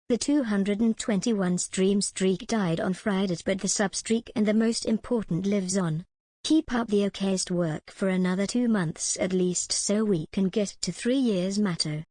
The 221 stream streak died on Friday, but the sub-streak and the most important lives on. Keep up the okayest work for another 2 months at least so we can get to 3 years Matto.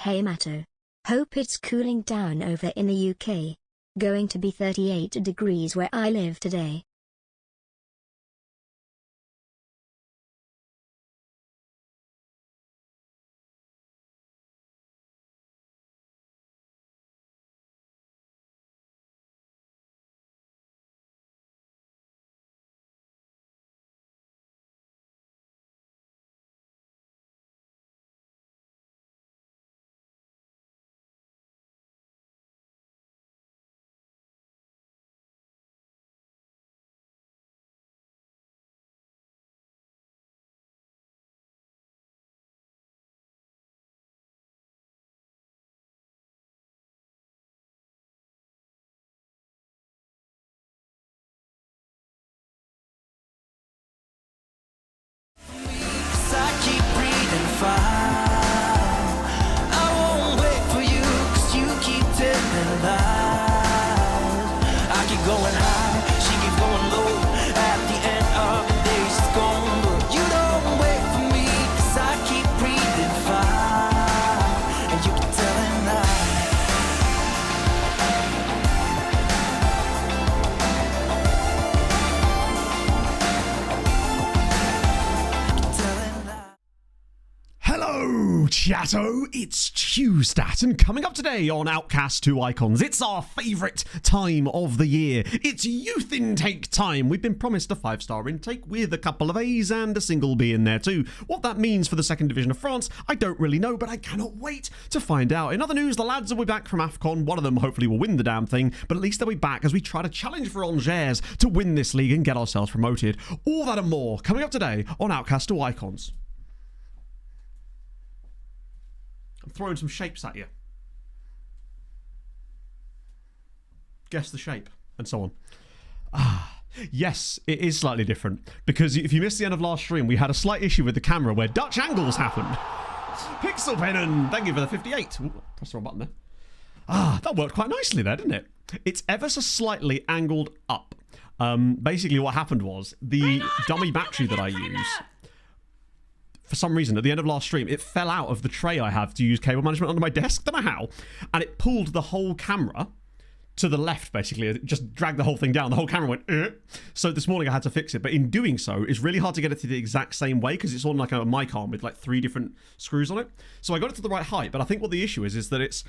Hey Matto. Hope it's cooling down over in the UK. Going to be 38 degrees where I live today. Chatto, it's Tuesday, and coming up today on Outcasts 2 Icons, it's our favourite time of the year. It's youth intake time. We've been promised a 5-star intake with a couple of A's and a single B in there too. What that means for the 2nd Division of France, I don't really know, but I cannot wait to find out. In other news, the lads will be back from AFCON. One of them hopefully will win the damn thing, but at least they'll be back as we try to challenge for Angers to win this league and get ourselves promoted. All that and more coming up today on Outcasts 2 Icons. I'm throwing some shapes at you. Guess the shape, and so on. Yes, it is slightly different, because if you missed the end of last stream, we had a slight issue with the camera where Dutch angles happened. Pixel Pennon, thank you for the 58. Ooh, press the wrong button there. That worked quite nicely there, didn't it? It's ever so slightly angled up. Basically what happened was the dummy battery that I use, for some reason, at the end of last stream, it fell out of the tray I have to use cable management under my desk. Don't know how. And it pulled the whole camera to the left, basically. It just dragged the whole thing down. The whole camera went, eh. So this morning I had to fix it. But in doing so, it's really hard to get it to the exact same way because it's on like a mic arm with like 3 different screws on it. So I got it to the right height. But I think what the issue is that it's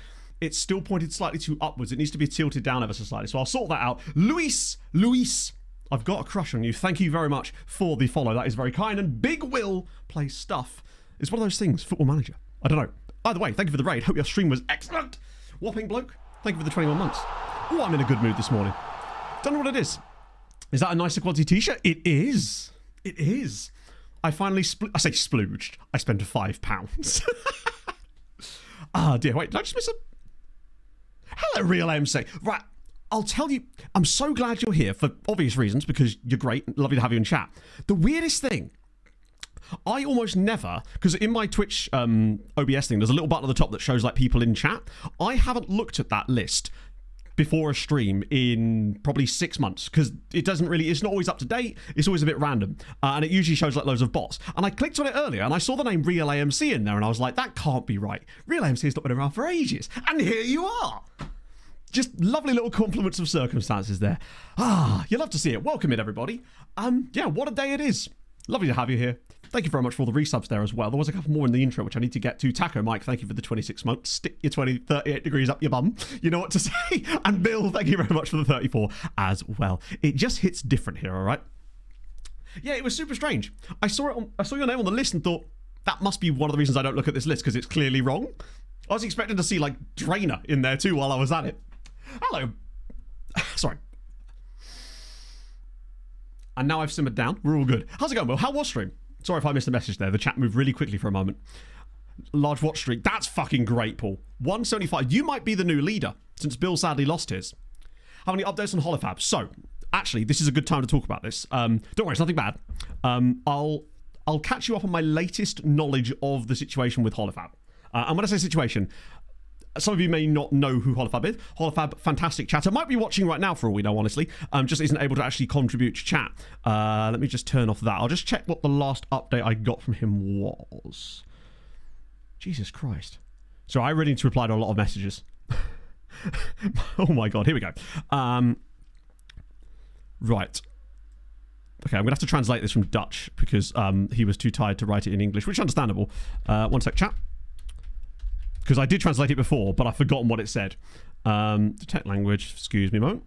still pointed slightly too upwards. It needs to be tilted down ever so slightly. So I'll sort that out. Luis, I've got a crush on you. Thank you very much for the follow. That is very kind. And Big Will plays stuff. It's one of those things. Football Manager. I don't know. Either way, thank you for the raid. Hope your stream was excellent. Whopping bloke. Thank you for the 21 months. Oh, I'm in a good mood this morning. Don't know what it is. Is that a nicer quality t-shirt? It is. It is. I finally I say splooged. I spent £5. Ah, dear. Wait, did I just miss a... Hello, Real MC. Right. I'll tell you, I'm so glad you're here for obvious reasons because you're great. Lovely to have you in chat. The weirdest thing, I almost never, because in my Twitch OBS thing, there's a little button at the top that shows like people in chat. I haven't looked at that list before a stream in probably 6 months because it's not always up to date. It's always a bit random. And it usually shows like loads of bots. And I clicked on it earlier and I saw the name Real AMC in there and I was like, that can't be right. Real AMC has not been around for ages. And here you are. Just lovely little compliments of circumstances there. Ah, you love to see it. Welcome in, everybody. Yeah, what a day it is. Lovely to have you here. Thank you very much for all the resubs there as well. There was a couple more in the intro, which I need to get to. Taco Mike, thank you for the 26 months. Stick your 38 degrees up your bum. You know what to say. And Bill, thank you very much for the 34 as well. It just hits different here, all right? Yeah, it was super strange. I saw your name on the list and thought, that must be one of the reasons I don't look at this list, because it's clearly wrong. I was expecting to see, like, Drainer in there, too, while I was at it. Hello. Sorry. And now I've simmered down. We're all good. How's it going, Will? How was stream? Sorry if I missed a message there. The chat moved really quickly for a moment. Large watch streak. That's fucking great, Paul. 175. You might be the new leader, since Bill sadly lost his. How many updates on Holofab? So, actually, this is a good time to talk about this. Don't worry, it's nothing bad. I'll catch you up on my latest knowledge of the situation with Holofab. And when I say situation, some of you may not know who Holofab is. Holofab, fantastic chatter. Might be watching right now for all we know, honestly. Just isn't able to actually contribute to chat. Let me just turn off that. I'll just check what the last update I got from him was. Jesus Christ. So I really need to reply to a lot of messages. Oh my God, here we go. Right. Okay, I'm going to have to translate this from Dutch because he was too tired to write it in English, which is understandable. One sec, chat. Because I did translate it before, but I've forgotten what it said. Detect language, excuse me a moment.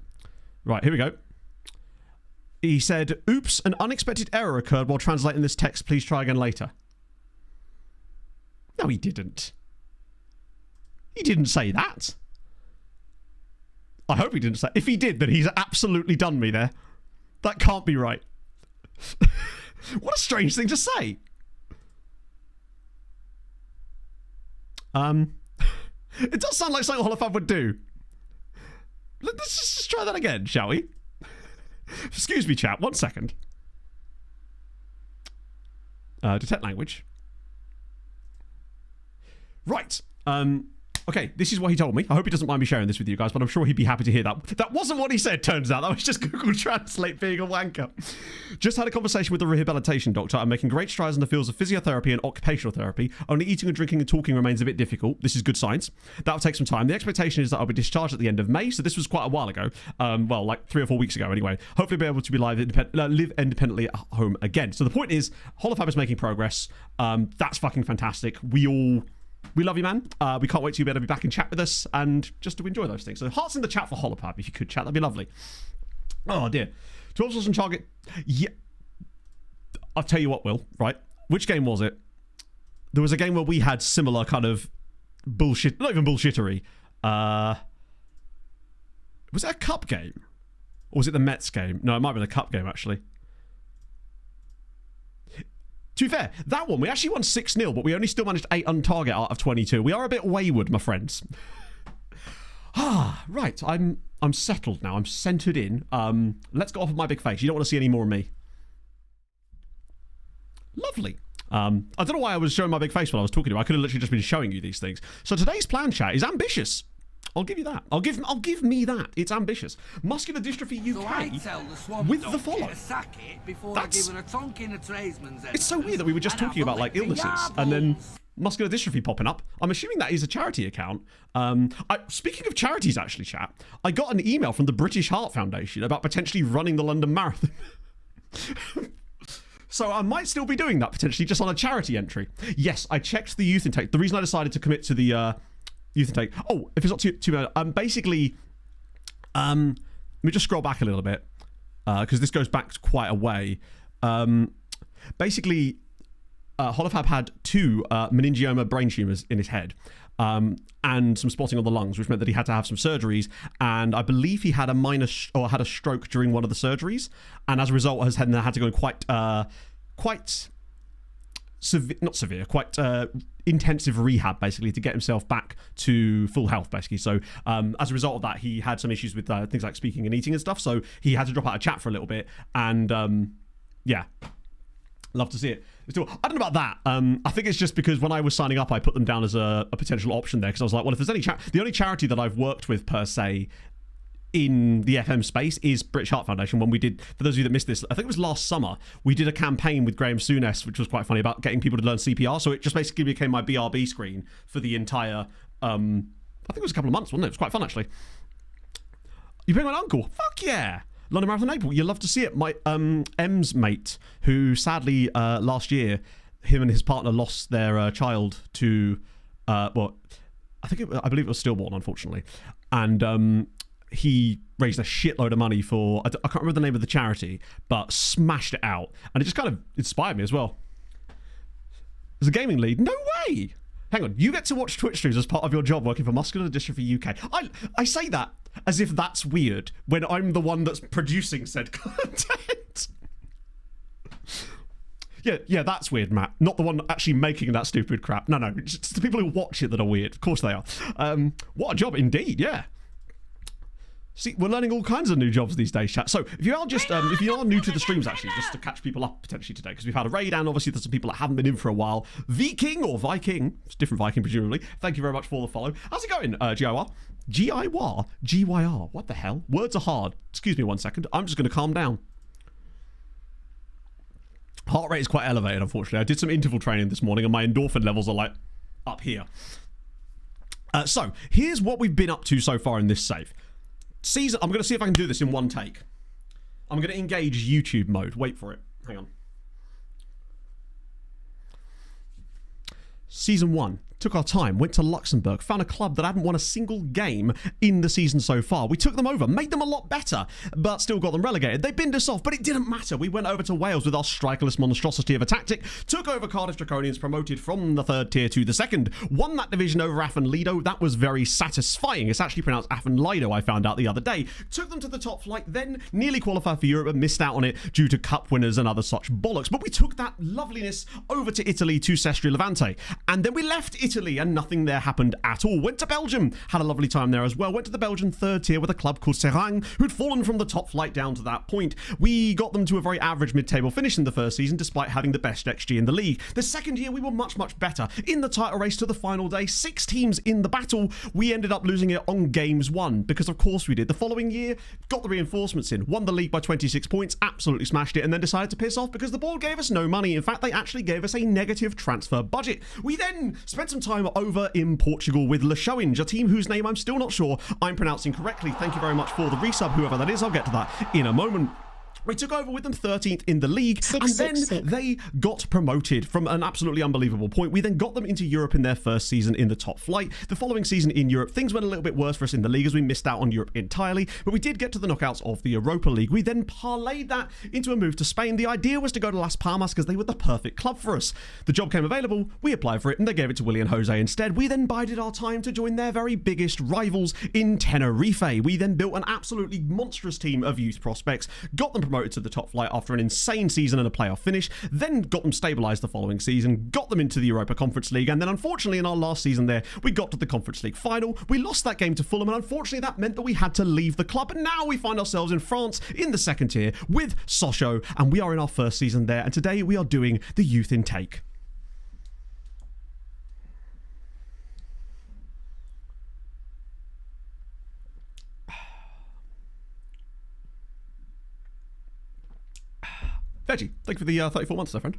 Right, here we go. He said, oops, an unexpected error occurred while translating this text. Please try again later. No, he didn't. He didn't say that. I hope he didn't say. If he did, then he's absolutely done me there. That can't be right. What a strange thing to say. It does sound like something Holofab would do. Let's just try that again, shall we? Excuse me, chat. 1 second. Detect language. Right. Okay, this is what he told me. I hope he doesn't mind me sharing this with you guys, but I'm sure he'd be happy to hear that. That wasn't what he said, turns out. That was just Google Translate being a wanker. Just had a conversation with the rehabilitation doctor. I'm making great strides in the fields of physiotherapy and occupational therapy. Only eating and drinking and talking remains a bit difficult. This is good science. That'll take some time. The expectation is that I'll be discharged at the end of May, so this was quite a while ago. Well, like 3 or 4 weeks ago anyway. Hopefully be able to be live live independently at home again. So the point is, Holofab is making progress. That's fucking fantastic. We love you, man. We can't wait to be able to be back and chat with us and just to enjoy those things. So hearts in the chat for Holofab, if you could chat, that'd be lovely. Oh, dear. 12 souls on target. Yeah. I'll tell you what, Will, right? Which game was it? There was a game where we had similar kind of bullshit, not even bullshittery. Was it a cup game? Or was it the Mets game? No, it might have been a cup game, actually. To be fair, that one, we actually won 6-0, but we only still managed 8 on target out of 22. We are a bit wayward, my friends. Right. I'm settled now. I'm centered in. Let's get off of my big face. You don't want to see any more of me. Lovely. I don't know why I was showing my big face while I was talking to you. I could have literally just been showing you these things. So today's plan, chat, is ambitious. I'll give you that. I'll give me that. It's ambitious. Muscular Dystrophy UK with the follow. It's so weird that we were just talking about like illnesses and then Muscular Dystrophy popping up. I'm assuming that is a charity account. Speaking of charities, actually, chat, I got an email from the British Heart Foundation about potentially running the London Marathon. So I might still be doing that potentially just on a charity entry. Yes, I checked the youth intake. The reason I decided to commit to the youth intake. Oh, if it's not too bad. Basically, let me just scroll back a little bit because this goes back quite a way. Basically, Holofab had 2 meningioma brain tumors in his head and some spotting on the lungs, which meant that he had to have some surgeries. And I believe he had had a stroke during one of the surgeries, and as a result has had to go in quite intensive rehab basically to get himself back to full health basically. So as a result of that, he had some issues with things like speaking and eating and stuff. So he had to drop out of chat for a little bit, and yeah. Love to see it. Still, I don't know about that. I think it's just because when I was signing up, I put them down as a potential option there because I was like, well, if there's any the only charity that I've worked with per se in the FM space is British Heart Foundation. When we did, for those of you that missed this, I think it was last summer, we did a campaign with Graham Souness, which was quite funny, about getting people to learn CPR. So it just basically became my BRB screen for the entire, I think it was a couple of months, wasn't it? It was quite fun, actually. You bring my uncle? Fuck yeah. London Marathon April, you'll love to see it. My M's mate, who sadly last year, him and his partner lost their child to, I believe it was stillborn, unfortunately, and he raised a shitload of money for, I can't remember the name of the charity, but smashed it out, and it just kind of inspired me as well. As a gaming lead, no way. Hang on, you get to watch Twitch streams as part of your job working for Muscular Dystrophy UK. I say that as if that's weird when I'm the one that's producing said content. Yeah, that's weird, Matt. Not the one actually making that stupid crap. No, it's the people who watch it that are weird. Of course they are. What a job indeed, yeah. See, we're learning all kinds of new jobs these days, chat. So if you are just, if you are new to the streams, actually, just to catch people up potentially today, because we've had a raid, and obviously there's some people that haven't been in for a while. Viking or Viking, it's different Viking presumably. Thank you very much for the follow. How's it going, GIR? GYR? What the hell? Words are hard. Excuse me 1 second. I'm just going to calm down. Heart rate is quite elevated, unfortunately. I did some interval training this morning, and my endorphin levels are like up here. So here's what we've been up to so far in this save. I'm going to see if I can do this in one take. I'm going to engage YouTube mode. Wait for it. Hang on. Season 1. Took our time, went to Luxembourg, found a club that hadn't won a single game in the season so far. We took them over, made them a lot better, but still got them relegated. They binned us off, but it didn't matter. We went over to Wales with our strikerless monstrosity of a tactic, took over Cardiff Draconians, promoted from the 3rd tier to the 2nd, won that division over Afan Lido. That was very satisfying. It's actually pronounced Afan Lido, I found out the other day. Took them to the top flight, then nearly qualified for Europe, but missed out on it due to cup winners and other such bollocks. But we took that loveliness over to Italy, to Sestri Levante, and then we left Italy and nothing there happened at all. Went to Belgium, had a lovely time there as well. Went to the Belgian 3rd tier with a club called Serang, who'd fallen from the top flight down to that point. We got them to a very average mid-table finish in the first season, despite having the best XG in the league. The second year, we were much, much better. In the title race to the final day, 6 teams in the battle. We ended up losing it on games 1, because of course we did. The following year, got the reinforcements in, won the league by 26 points, absolutely smashed it, and then decided to piss off because the board gave us no money. In fact, they actually gave us a negative transfer budget. We then spent some time over in Portugal with Lechowinge, a team whose name I'm still not sure I'm pronouncing correctly. Thank you very much for the resub, whoever that is. I'll get to that in a moment. We took over with them 13th in the league, and then they got promoted from an absolutely unbelievable point. We then got them into Europe in their first season in the top flight. The following season in Europe, things went a little bit worse for us in the league as we missed out on Europe entirely, but we did get to the knockouts of the Europa League. We then parlayed that into a move to Spain. The idea was to go to Las Palmas because they were the perfect club for us. The job came available, we applied for it, and they gave it to Willie and Jose instead. We then bided our time to join their very biggest rivals in Tenerife. We then built an absolutely monstrous team of youth prospects, got them promoted to the top flight after an insane season and a playoff finish, then got them stabilised the following season, got them into the Europa Conference League, and then unfortunately in our last season there, we got to the Conference League final. We lost that game to Fulham, and unfortunately that meant that we had to leave the club, and now we find ourselves in France in the 2nd tier with Sochaux, and we are in our first season there, and today we are doing the youth intake. Veggie, thank you for the 34 months there, friend.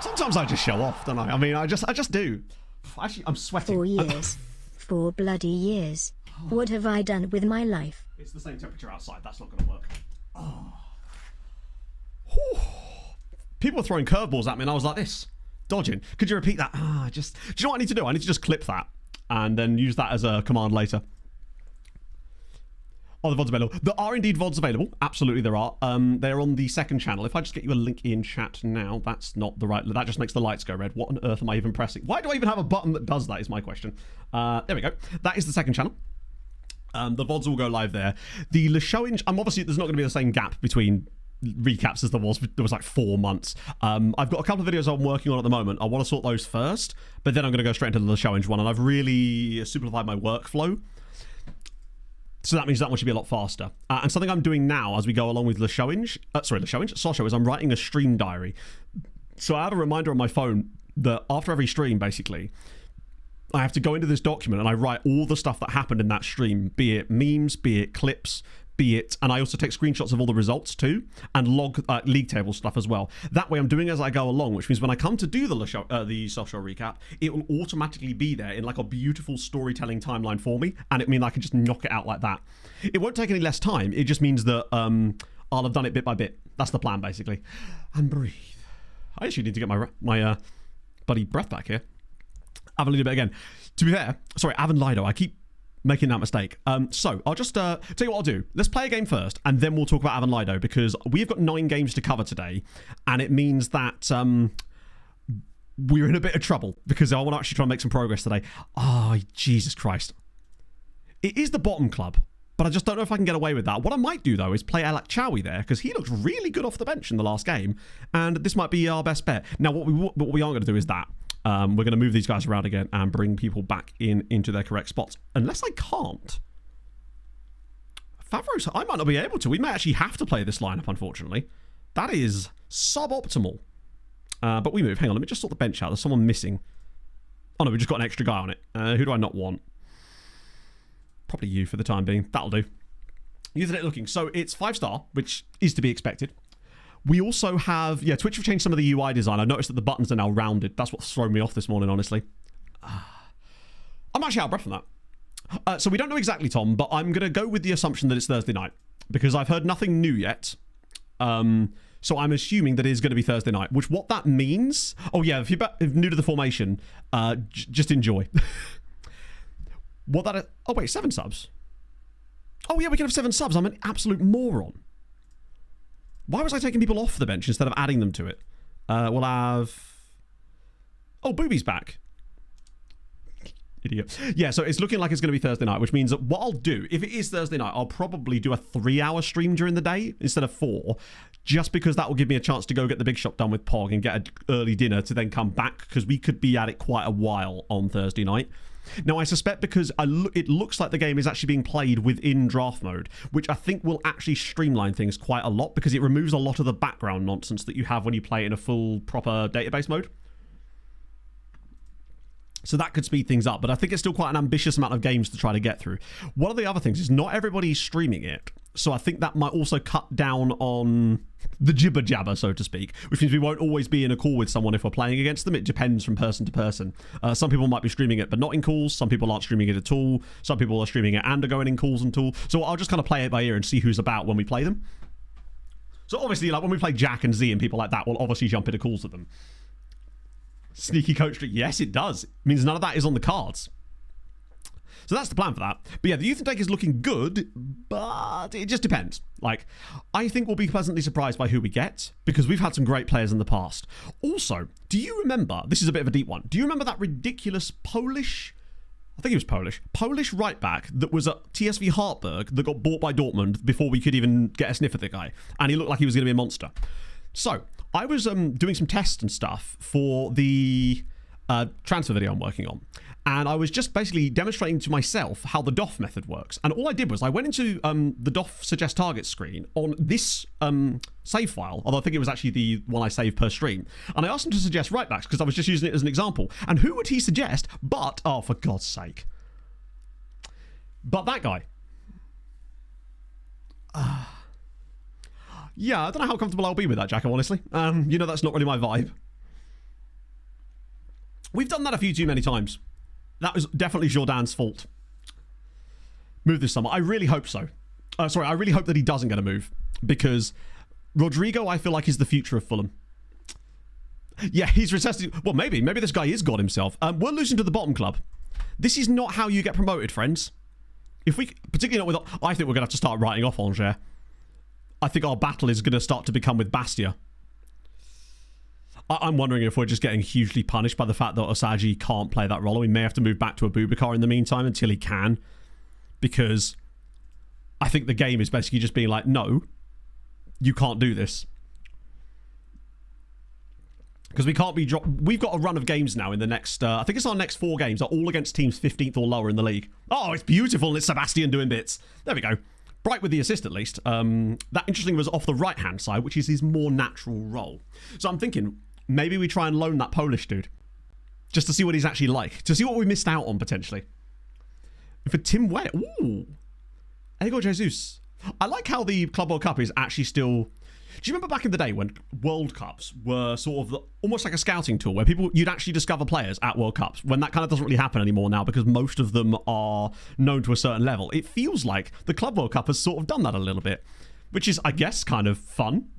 Sometimes I just show off, don't I? I mean, I just do. Actually, I'm sweating. 4 years. 4 bloody years. What have I done with my life? It's the same temperature outside. That's not going to work. Oh. People were throwing curveballs at me and I was like this, dodging. Could you repeat that? Do you know what I need to do? I need to just clip that and then use that as a command later. Oh, the VODs available. There are indeed VODs available. Absolutely there are. They're on the second channel. If I just get you a link in chat now, that's not the right... That just makes the lights go red. What on earth am I even pressing? Why do I even have a button that does that is my question. There we go. That is the second channel. The VODs will go live there. The Le Showing... obviously, there's not going to be the same gap between recaps as there was like 4 months. I've got a couple of videos I'm working on at the moment. I want to sort those first, but then I'm going to go straight into the Le Showing one, and I've really simplified my workflow. So that means that one should be a lot faster. And something I'm doing now as we go along with Sochaux, is I'm writing a stream diary. So I have a reminder on my phone that after every stream, basically, I have to go into this document and I write all the stuff that happened in that stream, be it memes, be it clips, and I also take screenshots of all the results too, and log league table stuff as well. That way I'm doing as I go along, which means when I come to do the Sochaux recap, it will automatically be there in like a beautiful storytelling timeline for me, and it means I can just knock it out like that. It won't take any less time, it just means that I'll have done it bit by bit. That's the plan, basically. And breathe. I actually need to get my buddy breath back here. Have a little bit again. To be fair, sorry, Avon Lido, I keep making that mistake. So I'll just tell you what I'll do. Let's play a game first, and then we'll talk about Avon Lido, because we've got 9 games to cover today, and it means that we're in a bit of trouble, because I want to actually try and make some progress today. Oh, Jesus Christ. It is the bottom club, but I just don't know if I can get away with that. What I might do, though, is play Alak Chowie there, because he looked really good off the bench in the last game, and this might be our best bet. Now, what we aren't going to do is that. We're going to move these guys around again and bring people back into their correct spots. Unless I can't. Favreau, I might not be able to. We may actually have to play this lineup, unfortunately. That is suboptimal. But we move. Hang on, let me just sort the bench out. There's someone missing. Oh no, we just got an extra guy on it. Who do I not want? Probably you for the time being. That'll do. Using it looking. So it's 5-star, which is to be expected. We also have, Twitch have changed some of the UI design. I noticed that the buttons are now rounded. That's what's thrown me off this morning, honestly. I'm actually out of breath from that. So we don't know exactly, Tom, but I'm going to go with the assumption that it's Thursday night, because I've heard nothing new yet. So I'm assuming that it is going to be Thursday night, which what that means... Oh, yeah, if you're new to the formation, just enjoy. What that... Oh, wait, 7 subs? Oh, yeah, we can have 7 subs. I'm an absolute moron. Why was I taking people off the bench instead of adding them to it? We'll have... Oh, Booby's back. Idiot. Yeah, so it's looking like it's going to be Thursday night, which means that what I'll do, if it is Thursday night, I'll probably do a 3-hour stream during the day instead of 4, just because that will give me a chance to go get the big shop done with Pog and get an early dinner to then come back, because we could be at it quite a while on Thursday night. Now, I suspect because it looks like the game is actually being played within draft mode, which I think will actually streamline things quite a lot, because it removes a lot of the background nonsense that you have when you play in a full, proper database mode. So that could speed things up, but I think it's still quite an ambitious amount of games to try to get through. One of the other things is not everybody's streaming it, so I think that might also cut down on the jibber jabber, so to speak, which means we won't always be in a call with someone if we're playing against them. It depends from person to person. Some people might be streaming it but not in calls. Some people aren't streaming it at all. Some people are streaming it and are going in calls and all. So I'll just kind of play it by ear and see who's about when we play them. So obviously, like when we play Jack and Z and people like that, we'll obviously jump into calls with them. Sneaky coach trick. Yes, it does. It means none of that is on the cards. So that's the plan for that. But yeah, the youth intake is looking good, but it just depends. Like, I think we'll be pleasantly surprised by who we get, because we've had some great players in the past. Also, do you remember, this is a bit of a deep one, do you remember that ridiculous Polish right back that was at TSV Hartberg that got bought by Dortmund before we could even get a sniff at the guy? And he looked like he was going to be a monster. So, I was doing some tests and stuff for the transfer video I'm working on. And I was just basically demonstrating to myself how the DOF method works. And all I did was I went into the DOF suggest target screen on this save file, although I think it was actually the one I saved per stream. And I asked him to suggest right backs because I was just using it as an example. And who would he suggest but, oh, for God's sake. But that guy. Yeah, I don't know how comfortable I'll be with that, Jacko, honestly. You know, that's not really my vibe. We've done that a few too many times. That was definitely Jourdain's fault. Move this summer. I really hope so. I really hope that he doesn't get a move. Because Rodrigo, I feel like, is the future of Fulham. Yeah, he's recessed. Well, maybe this guy is God himself. We're losing to the bottom club. This is not how you get promoted, friends. If we, particularly not with, I think we're going to have to start writing off Angers. I think our battle is going to start to become with Bastia. I'm wondering if we're just getting hugely punished by the fact that Osagi can't play that role. We may have to move back to Abubakar in the meantime until he can. Because I think the game is basically just being like, no, you can't do this. Because we can't be we've got a run of games now in the next, I think it's our next 4 games are all against teams 15th or lower in the league. Oh, it's beautiful and it's Sebastian doing bits. There we go. Bright with the assist at least. That interestingly was off the right-hand side, which is his more natural role. So I'm thinking, maybe we try and loan that Polish dude. Just to see what he's actually like. To see what we missed out on, potentially. For Tim Ware. Ooh. Ego Jesus. I like how the Club World Cup is actually still... Do you remember back in the day when World Cups were sort of almost like a scouting tool where you'd actually discover players at World Cups, when that kind of doesn't really happen anymore now because most of them are known to a certain level? It feels like the Club World Cup has sort of done that a little bit, which is, I guess, kind of fun.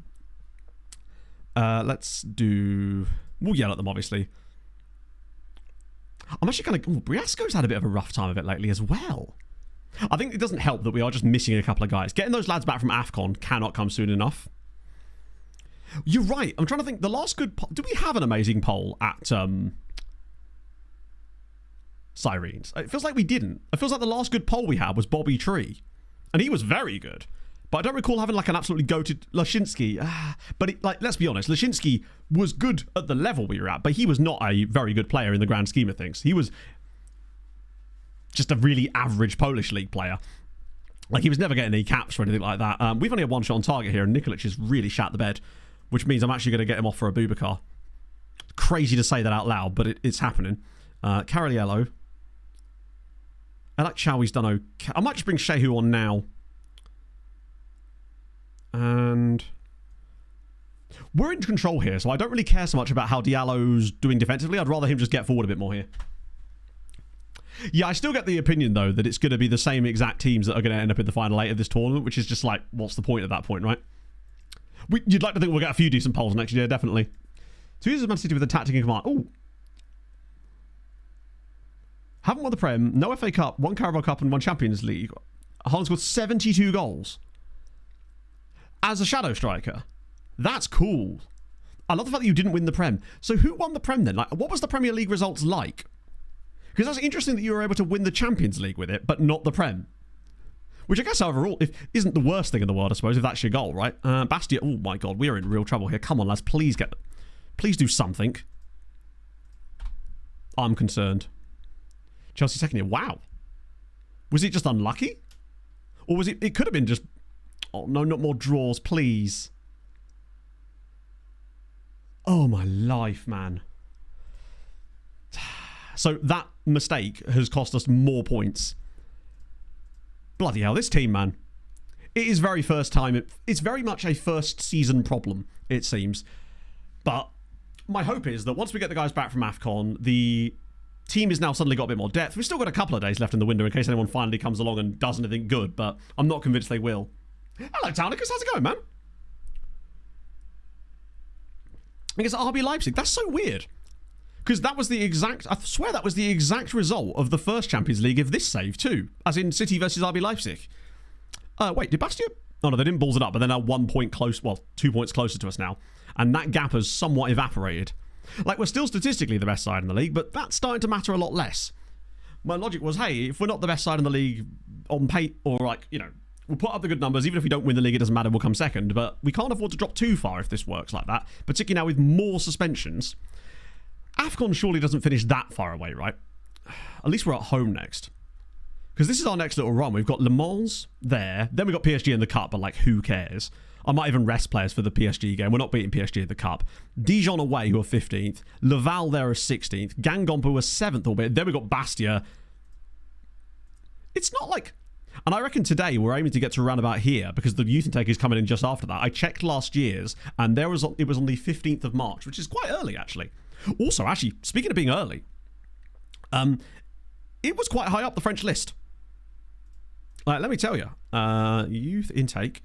Let's do... We'll yell at them, obviously. I'm actually kind of... Briasco's had a bit of a rough time of it lately as well. I think it doesn't help that we are just missing a couple of guys. Getting those lads back from AFCON cannot come soon enough. You're right. I'm trying to think. The last good... Do we have an amazing poll at Syrenes? It feels like we didn't. It feels like the last good poll we had was Bobby Tree. And he was very good. But I don't recall having like an absolutely goated Lashinsky. But let's be honest. Lashinsky was good at the level we were at. But he was not a very good player in the grand scheme of things. He was just a really average Polish league player. Like, he was never getting any caps or anything like that. We've only had one shot on target here, and Nikolic has really shat the bed, which means I'm actually going to get him off for a Boubacar. Crazy to say that out loud, but it's happening. Caroliello. I like Chowie's done okay. I might just bring Shehu on now. And we're in control here, so I don't really care so much about how Diallo's doing defensively. I'd rather him just get forward a bit more here. Yeah, I still get the opinion, though, that it's going to be the same exact teams that are going to end up in the final 8 of this tournament, which is just like, what's the point at that point, right? You'd like to think we'll get a few decent polls next year, definitely. 2 years of Man City with a tactic in command. Ooh. Haven't won the Prem, no FA Cup, 1 Carabao Cup and 1 Champions League. Haaland scored 72 goals. As a shadow striker. That's cool. I love the fact that you didn't win the Prem. So who won the Prem then? Like, what was the Premier League results like? Because that's interesting that you were able to win the Champions League with it, but not the Prem. Which I guess overall isn't the worst thing in the world, I suppose, if that's your goal, right? Bastia, oh my god, we are in real trouble here. Come on, lads, please do something. I'm concerned. Chelsea second year, wow. Was it just unlucky? Or was it could have been just, oh no, not more draws, please. Oh my life, man. So that mistake has cost us more points. Bloody hell, this team, man. It is very first time. It's very much a first season problem, it seems. But my hope is that once we get the guys back from AFCON, the team has now suddenly got a bit more depth. We've still got a couple of days left in the window in case anyone finally comes along and does anything good, but I'm not convinced they will. Hello, Townicus. How's it going, man? I guess RB Leipzig. That's so weird. Because that was the exact... I swear that was the exact result of the first Champions League of this save too. As in City versus RB Leipzig. Wait, did Bastia... Oh no, they didn't balls it up, but they're now 1 point close... Well, 2 points closer to us now. And that gap has somewhat evaporated. Like, we're still statistically the best side in the league, but that's starting to matter a lot less. My logic was, hey, if we're not the best side in the league on pay... Or, like, you know... We'll put up the good numbers. Even if we don't win the league, it doesn't matter. We'll come second. But we can't afford to drop too far if this works like that. Particularly now with more suspensions. AFCON surely doesn't finish that far away, right? At least we're at home next. Because this is our next little run. We've got Le Mans there. Then we've got PSG in the Cup, but like, who cares? I might even rest players for the PSG game. We're not beating PSG in the Cup. Dijon away, who are 15th. Laval there are 16th. Guingamp, who are 7th. Albeit. Then we've got Bastia. It's not like... And I reckon today we're aiming to get to around about here because the youth intake is coming in just after that. I checked last year's and it was on the 15th of March, which is quite early actually. Also, actually, speaking of being early, it was quite high up the French list. Like, let me tell you, youth intake.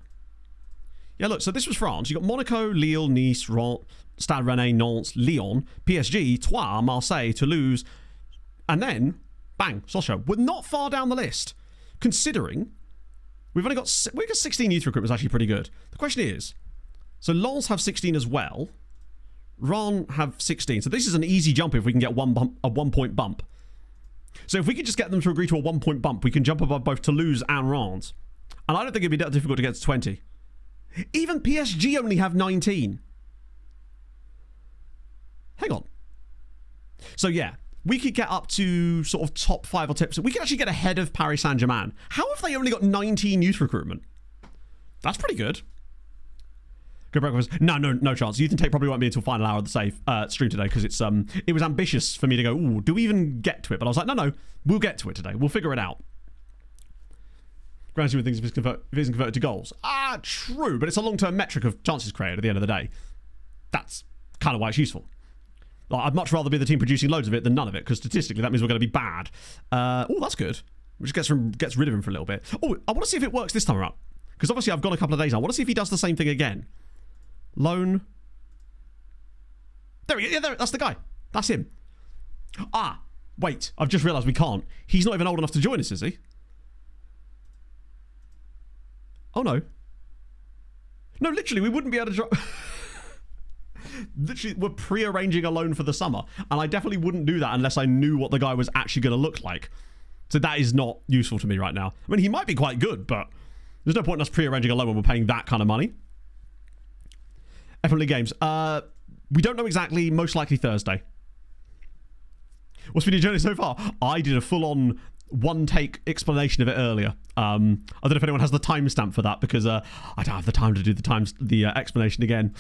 Yeah, look, so this was France. You got Monaco, Lille, Nice, Stade Rennais, Nantes, Lyon, PSG, Troyes, Marseille, Toulouse, and then, bang, Sochaux. We're not far down the list, considering we've got 16 youth recruitment is actually pretty good. The question is, so Lens have 16 as well. Rennes have 16. So this is an easy jump if we can get a 1 point bump. So if we could just get them to agree to a 1 point bump, we can jump above both Toulouse and Rennes. And I don't think it'd be that difficult to get to 20. Even PSG only have 19. Hang on. So yeah, we could get up to sort of top 5 or tips. We could actually get ahead of Paris Saint-Germain. How have they only got 19 youth recruitment? That's pretty good. Good breakfast. No chance. Youth intake probably won't be until final hour of the stream today because it was ambitious for me to go, ooh, do we even get to it? But I was like, no, we'll get to it today. We'll figure it out. Granted with things if it isn't converted to goals. True, but it's a long-term metric of chances created at the end of the day. That's kind of why it's useful. Like, I'd much rather be the team producing loads of it than none of it, because statistically that means we're going to be bad. That's good. Which gets rid of him for a little bit. Oh, I want to see if it works this time around. Because obviously I've gone a couple of days now. I want to see if he does the same thing again. Loan. There we go. Yeah, that's the guy. That's him. Wait. I've just realised we can't. He's not even old enough to join us, is he? Oh, no. No, literally, we wouldn't be able to drop... Literally, we're pre-arranging a loan for the summer. And I definitely wouldn't do that unless I knew what the guy was actually going to look like. So that is not useful to me right now. I mean, he might be quite good, but there's no point in us pre-arranging a loan when we're paying that kind of money. F1 Games. We don't know exactly, most likely Thursday. What's been your journey so far? I did a full-on one-take explanation of it earlier. I don't know if anyone has the timestamp for that because I don't have the time to do the explanation again.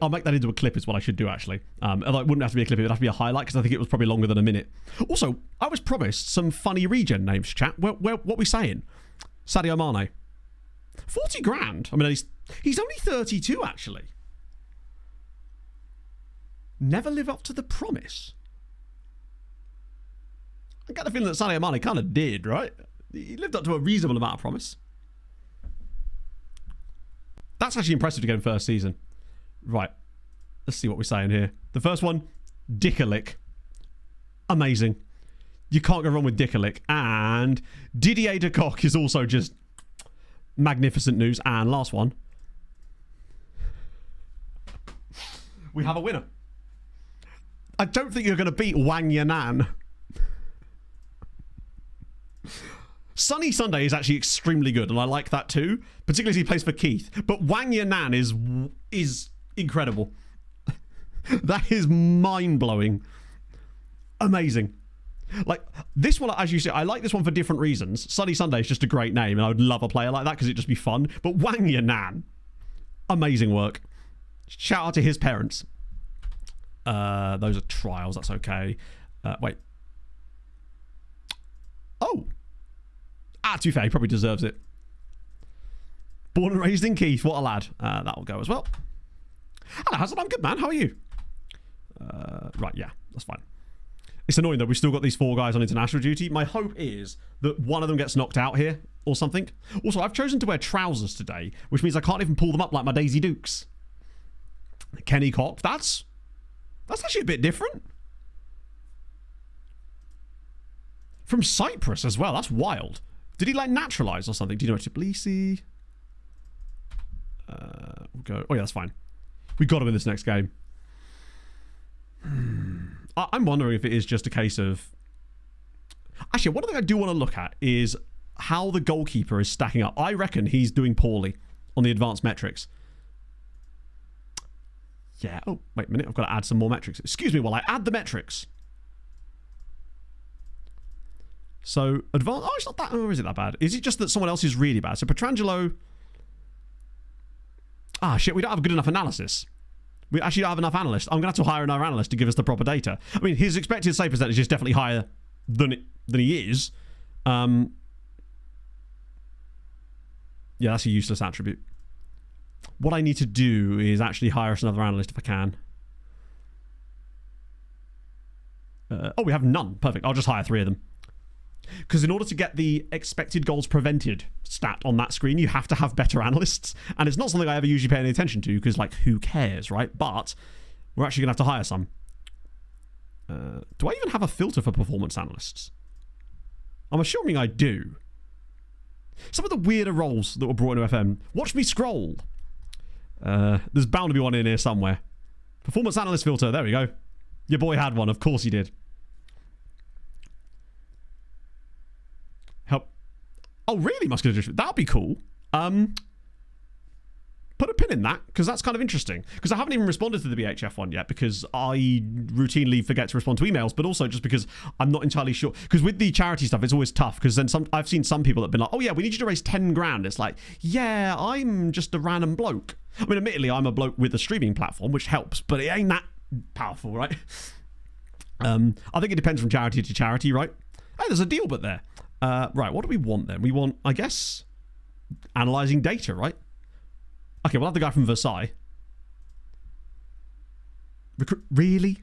I'll make that into a clip is what I should do actually. Although it wouldn't have to be a clip, it would have to be a highlight because I think it was probably longer than a minute. Also, I was promised some funny regen names, chat. What we saying? Sadio Mane. 40 grand? I mean, he's only 32 actually. Never live up to the promise. I got the feeling that Sadio Mane kind of did, right? He lived up to a reasonable amount of promise. That's actually impressive to get in first season. Right. Let's see what we're saying here. The first one, Dickalick. Amazing. You can't go wrong with Dickalick. And Didier de Kock is also just magnificent news. And last one. We have a winner. I don't think you're going to beat Wang Yanan. Sunny Sunday is actually extremely good, and I like that too, particularly as he plays for Keith. But Wang Yanan is incredible. That is mind-blowing. Amazing. Like, this one, as you say, I like this one for different reasons. Sunny Sunday is just a great name, and I would love a player like that because it'd just be fun. But Wang Yanan, amazing work. Shout out to his parents. Those are trials, that's okay. Wait. Oh. To be fair, he probably deserves it. Born and raised in Keith, what a lad. That'll go as well. Hello, Hazard, I'm good, man. How are you? Right, yeah, that's fine. It's annoying, though. We've still got these 4 guys on international duty. My hope is that one of them gets knocked out here or something. Also, I've chosen to wear trousers today, which means I can't even pull them up like my Daisy Dukes. Kenny Cock, that's actually a bit different. From Cyprus as well. That's wild. Did he like naturalize or something? Do you know Tbilisi? We'll go. Oh yeah, that's fine. We got him in this next game. I'm wondering if it is just a case of. Actually, one thing I do want to look at is how the goalkeeper is stacking up. I reckon he's doing poorly on the advanced metrics. Yeah. Oh, wait a minute. I've got to add some more metrics. Excuse me while I add the metrics. So, advanced... Oh, it's not that... Or is it that bad? Is it just that someone else is really bad? So, Petrangelo... Shit, we don't have a good enough analysis. We actually don't have enough analysts. I'm going to have to hire another analyst to give us the proper data. I mean, his expected save percentage is definitely higher than he is. Yeah, that's a useless attribute. What I need to do is actually hire us another analyst if I can. Oh, we have none. Perfect. I'll just hire 3 of them. Because in order to get the expected goals prevented stat on that screen, you have to have better analysts. And it's not something I ever usually pay any attention to because, like, who cares, right? But we're actually going to have to hire some. Do I even have a filter for performance analysts? I'm assuming I do. Some of the weirder roles that were brought into FM. Watch me scroll. There's bound to be one in here somewhere. Performance analyst filter. There we go. Your boy had one. Of course he did. Help. Oh, really? Muscular dystrophy. That'd be cool. Put a pin in that, because that's kind of interesting. Because I haven't even responded to the BHF one yet, because I routinely forget to respond to emails, but also just because I'm not entirely sure. Because with the charity stuff, it's always tough, because then I've seen some people that have been like, oh yeah, we need you to raise 10 grand. It's like, yeah, I'm just a random bloke. I mean, admittedly, I'm a bloke with a streaming platform, which helps, but it ain't that powerful, right? I think it depends from charity to charity, right? Hey, there's a deal but there. Right, what do we want then? We want, I guess, analysing data, right? Okay, we'll have the guy from Versailles. Really?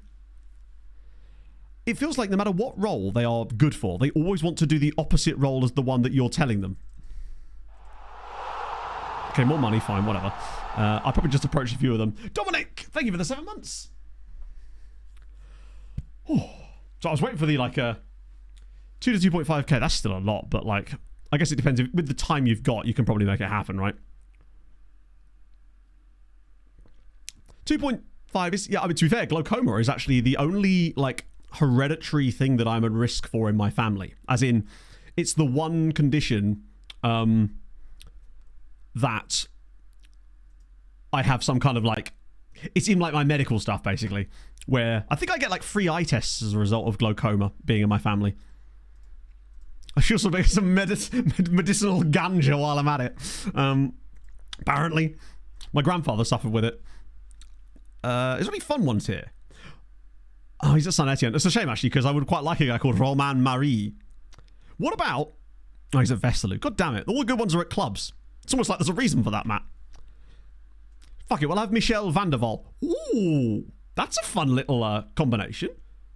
It feels like no matter what role they are good for, they always want to do the opposite role as the one that you're telling them. Okay, more money, fine, whatever. I'll probably just approach a few of them. Dominic, thank you for the 7 months. Oh. So I was waiting for the, like, 2 to 2.5k. That's still a lot, but, like, I guess it depends. With the time you've got, you can probably make it happen, right? 2.5 is, yeah, I mean, to be fair, glaucoma is actually the only, like, hereditary thing that I'm at risk for in my family. As in, it's the one condition that I have some kind of, like, it's in, like, my medical stuff, basically, where I think I get, like, free eye tests as a result of glaucoma being in my family. I should also make some medicinal ganja while I'm at it. Apparently, my grandfather suffered with it. Is there any fun ones here? Oh, he's at Saint Etienne. It's a shame, actually, because I would quite like a guy called Romain Marie. What about... Oh, he's at Vesterloo. God damn it. All the good ones are at clubs. It's almost like there's a reason for that, Matt. Fuck it, we'll have Michel van der Waal. Ooh, that's a fun little combination.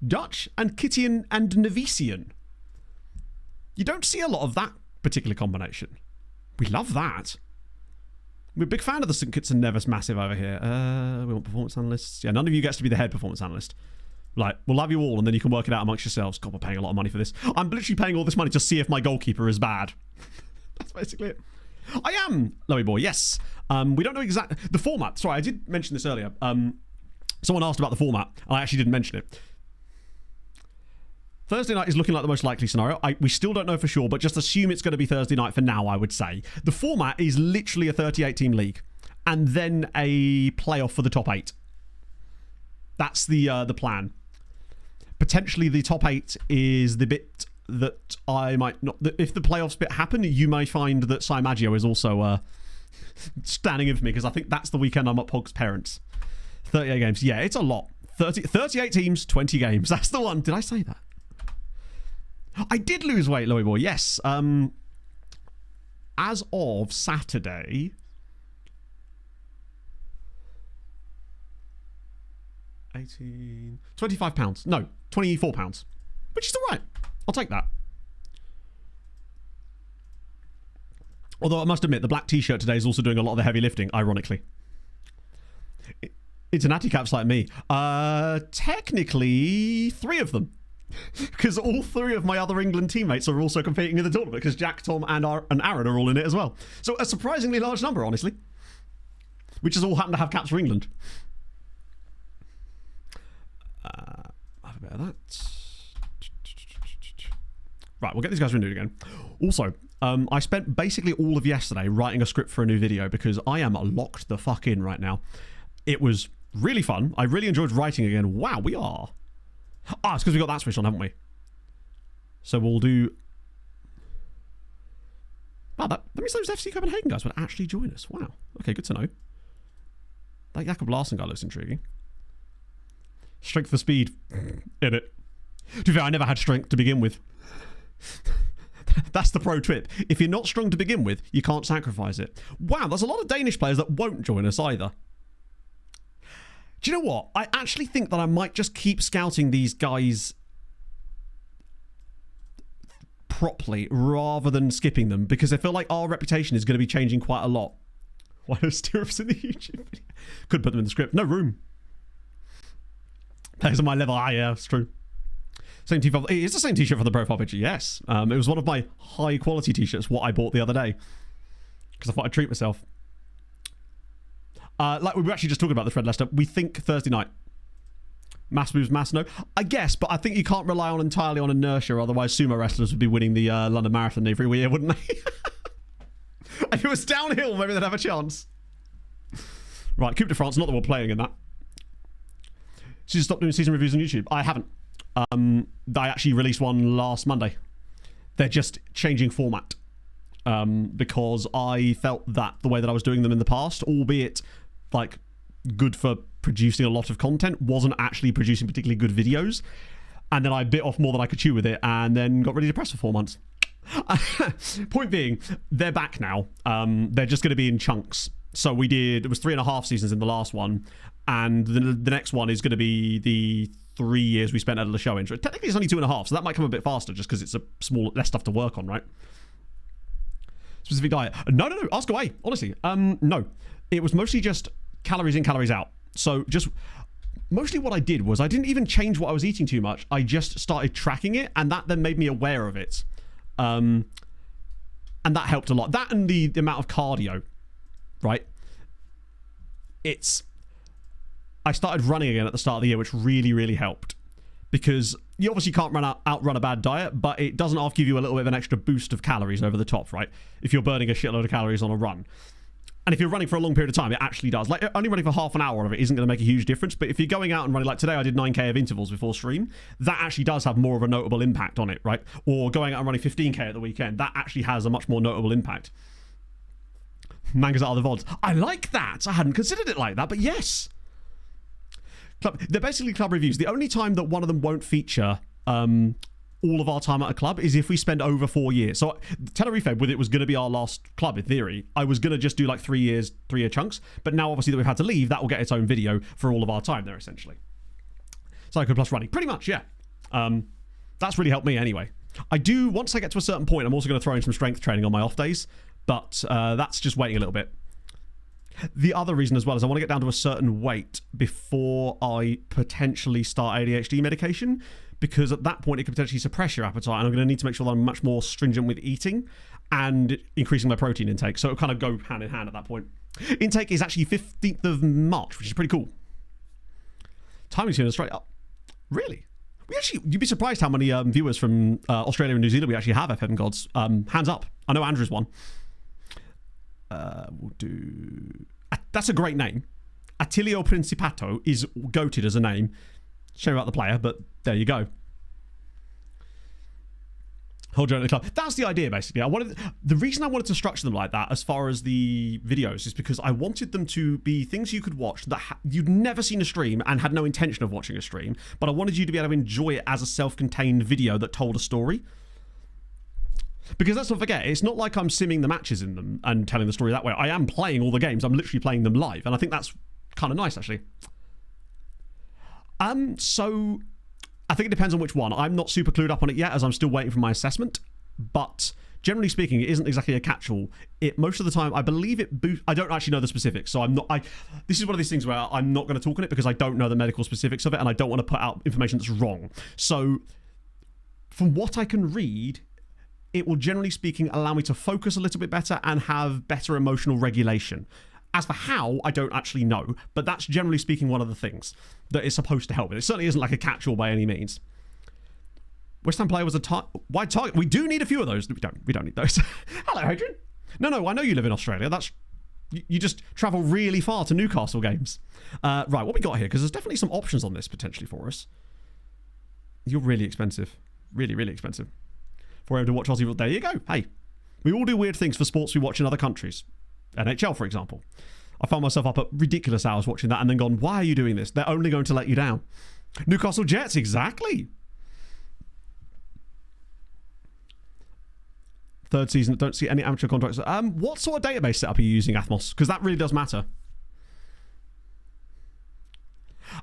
Dutch and Kittian and Nevisian. You don't see a lot of that particular combination. We love that. We're a big fan of the St. Kitts and Nevis massive over here. We want performance analysts. Yeah, none of you gets to be the head performance analyst. Like, we'll love you all, and then you can work it out amongst yourselves. God, we're paying a lot of money for this. I'm literally paying all this money to see if my goalkeeper is bad. That's basically it. I am, Lowy boy, yes. We don't know exactly... The format, sorry, I did mention this earlier. Someone asked about the format, and I actually didn't mention it. Thursday night is looking like the most likely scenario. We still don't know for sure, but just assume it's going to be Thursday night for now, I would say. The format is literally a 38-team league, and then a playoff for the top 8. That's the plan. Potentially the top 8 is the bit that I might not... If the playoffs bit happen, you may find that Sai Maggio is also standing in for me, because I think that's the weekend I'm at Pog's parents. 38 games. Yeah, it's a lot. 38 teams, 20 games. That's the one. Did I say that? I did lose weight, Lowy boy. Yes. As of Saturday... 18... 25 pounds. No, 24 pounds. Which is all right. I'll take that. Although I must admit, the black t-shirt today is also doing a lot of the heavy lifting, ironically. It's an anti-caps like me. Technically, 3 of them. Because all 3 of my other England teammates are also competing in the tournament, because Jack, Tom, and Aaron are all in it as well. So a surprisingly large number, honestly. Which has all happened to have caps for England. I have a bit of that. Right, we'll get these guys renewed again. Also, I spent basically all of yesterday writing a script for a new video, because I am locked the fuck in right now. It was really fun. I really enjoyed writing again. Wow, we are... Ah, it's because we got that switch on, haven't we? So we'll do... Wow, that means those FC Copenhagen guys would actually join us. Wow. Okay, good to know. That Jakob Larsen guy looks intriguing. Strength for speed. In it. To be fair, I never had strength to begin with. That's the pro tip. If you're not strong to begin with, you can't sacrifice it. Wow, there's a lot of Danish players that won't join us either. Do you know what? I actually think that I might just keep scouting these guys properly rather than skipping them, because I feel like our reputation is going to be changing quite a lot. Why are stirrups in the YouTube video? Could put them in the script. No room. Players on my level. Ah, yeah, it's true. Same t-shirt. It is the same t-shirt from the profile picture, yes. It was one of my high quality t-shirts, what I bought the other day, because I thought I'd treat myself. Like we were actually just talking about this, Red Leicester. We think Thursday night. Mass moves, mass no. I guess, but I think you can't rely on entirely on inertia, otherwise sumo wrestlers would be winning the London Marathon every year, wouldn't they? If it was downhill, maybe they'd have a chance. Right, Coupe de France, not that we're playing in that. So you stopped doing season reviews on YouTube? I haven't. I actually released one last Monday. They're just changing format. Because I felt that the way that I was doing them in the past, albeit like good for producing a lot of content, wasn't actually producing particularly good videos. And then I bit off more than I could chew with it and then got really depressed for 4 months. Point being, they're back now. They're just going to be in chunks. So it was 3.5 seasons in the last one, and the next one is going to be the 3 years we spent out of the show intro. Technically it's only 2.5, so that might come a bit faster just because it's less stuff to work on, right? Specific diet. No, ask away, honestly. No, it was mostly just calories in, calories out. So just mostly what I did was I didn't even change what I was eating too much. I just started tracking it, and that then made me aware of it. And that helped a lot. That and the amount of cardio, right? I started running again at the start of the year, which really, really helped. Because you obviously can't outrun a bad diet, but it doesn't half give you a little bit of an extra boost of calories over the top, right? If you're burning a shitload of calories on a run. And if you're running for a long period of time, it actually does. Like, only running for half an hour of it isn't going to make a huge difference. But if you're going out and running, like today I did 9k of intervals before stream, that actually does have more of a notable impact on it, right? Or going out and running 15k at the weekend, that actually has a much more notable impact. Mangas are the VODs. I like that. I hadn't considered it like that, but yes. They're basically club reviews. The only time that one of them won't feature all of our time at a club is if we spend over 4 years. So Tenerife, with it was going to be our last club in theory. I was going to just do like 3 year chunks, but now obviously that we've had to leave, that will get its own video for all of our time there essentially. Psycho plus running, pretty much, yeah. That's really helped me anyway. I do, once I get to a certain point, I'm also going to throw in some strength training on my off days, but that's just waiting a little bit. The other reason as well is I want to get down to a certain weight before I potentially start ADHD medication, because at that point it could potentially suppress your appetite, and I'm going to need to make sure that I'm much more stringent with eating and increasing my protein intake. So it'll kind of go hand in hand at that point. Intake is actually 15th of March, which is pretty cool. Timing's here straight up. Really? You'd be surprised how many viewers from Australia and New Zealand we actually have, FM Gods. Hands up. I know Andrew's one. We'll do... That's a great name. Attilio Principato is goated as a name. Shame about the player, but there you go. Hold your own club. That's the idea, basically. The reason I wanted to structure them like that, as far as the videos, is because I wanted them to be things you could watch that you'd never seen a stream and had no intention of watching a stream, but I wanted you to be able to enjoy it as a self-contained video that told a story. Because let's not forget, it's not like I'm simming the matches in them and telling the story that way. I am playing all the games. I'm literally playing them live, and I think that's kind of nice, actually. So I think it depends on which one. I'm not super clued up on it yet, as I'm still waiting for my assessment. But generally speaking, it isn't exactly a catch-all. Most of the time, I believe it boosts... I don't actually know the specifics, so I'm not... This is one of these things where I'm not going to talk on it because I don't know the medical specifics of it, and I don't want to put out information that's wrong. So from what I can read, it will, generally speaking, allow me to focus a little bit better and have better emotional regulation. As for how, I don't actually know, but that's generally speaking one of the things that is supposed to help. It certainly isn't like a catch-all by any means. West Ham player was a wide target. We do need a few of those. We don't need those. Hello, Adrian. No, I know you live in Australia. You just travel really far to Newcastle games. Right, what we got here? Because there's definitely some options on this potentially for us. You're really expensive. Really, really expensive. For able to watch Aussie, there you go. Hey, we all do weird things for sports we watch in other countries. NHL, for example. I found myself up at ridiculous hours watching that and then gone, why are you doing this? They're only going to let you down. Newcastle Jets, exactly. Third season, don't see any amateur contracts. What sort of database setup are you using, Athmos? Because that really does matter.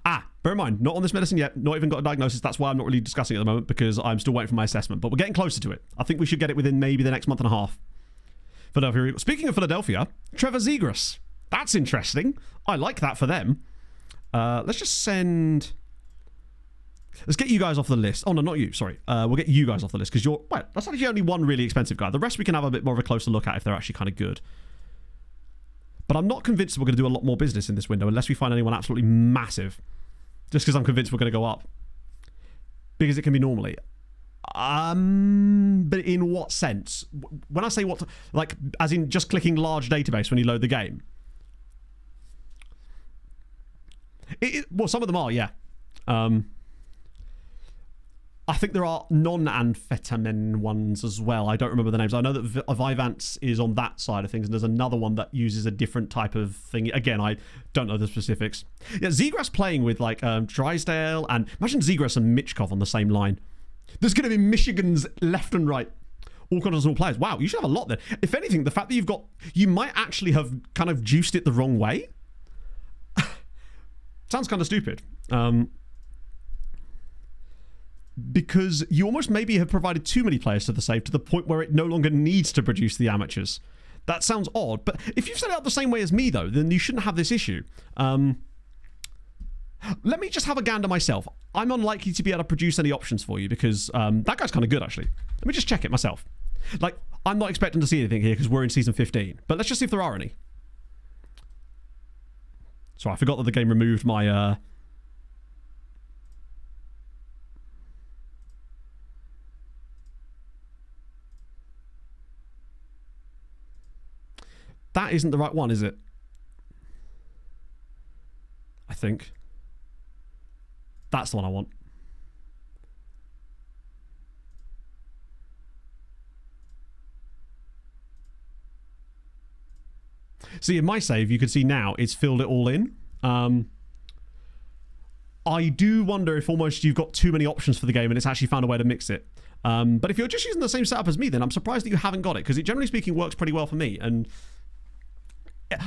Bear in mind, not on this medicine yet, not even got a diagnosis. That's why I'm not really discussing it at the moment, because I'm still waiting for my assessment. But we're getting closer to it. I think we should get it within maybe the next month and a half. Philadelphia. Speaking of Philadelphia, Trevor Zegras. That's interesting. I like that for them. Let's just send... Let's get you guys off the list. Oh, no, not you. Sorry. We'll get you guys off the list because you're... Well, that's actually only one really expensive guy. The rest we can have a bit more of a closer look at if they're actually kind of good. But I'm not convinced we're going to do a lot more business in this window unless we find anyone absolutely massive. Just because I'm convinced we're going to go up. Because it can be normally. But in what sense? When I say what... Like, as in just clicking large database when you load the game. Well, some of them are, yeah. I think there are non-amphetamine ones as well. I don't remember the names. I know that Vyvanse is on that side of things, and there's another one that uses a different type of thing. Again, I don't know the specifics. Yeah, Zegras playing with, like, Drysdale, and imagine Zegras and Michkov on the same line. There's going to be Michigan's left and right. All continental players. Wow, you should have a lot there. If anything, the fact that you've got... You might actually have kind of juiced it the wrong way. Sounds kind of stupid. Because you almost maybe have provided too many players to the save to the point where it no longer needs to produce the amateurs. That sounds odd, but if you've set it up the same way as me, though, then you shouldn't have this issue. Let me just have a gander myself. I'm unlikely to be able to produce any options for you because that guy's kind of good, actually. Let me just check it myself. Like, I'm not expecting to see anything here because we're in season 15, but let's just see if there are any. Sorry, I forgot that the game removed my... That isn't the right one, is it? I think. That's the one I want. See, in my save, you can see now it's filled it all in. I do wonder if almost you've got too many options for the game and it's actually found a way to mix it. But if you're just using the same setup as me, then I'm surprised that you haven't got it, because it, generally speaking, works pretty well for me. And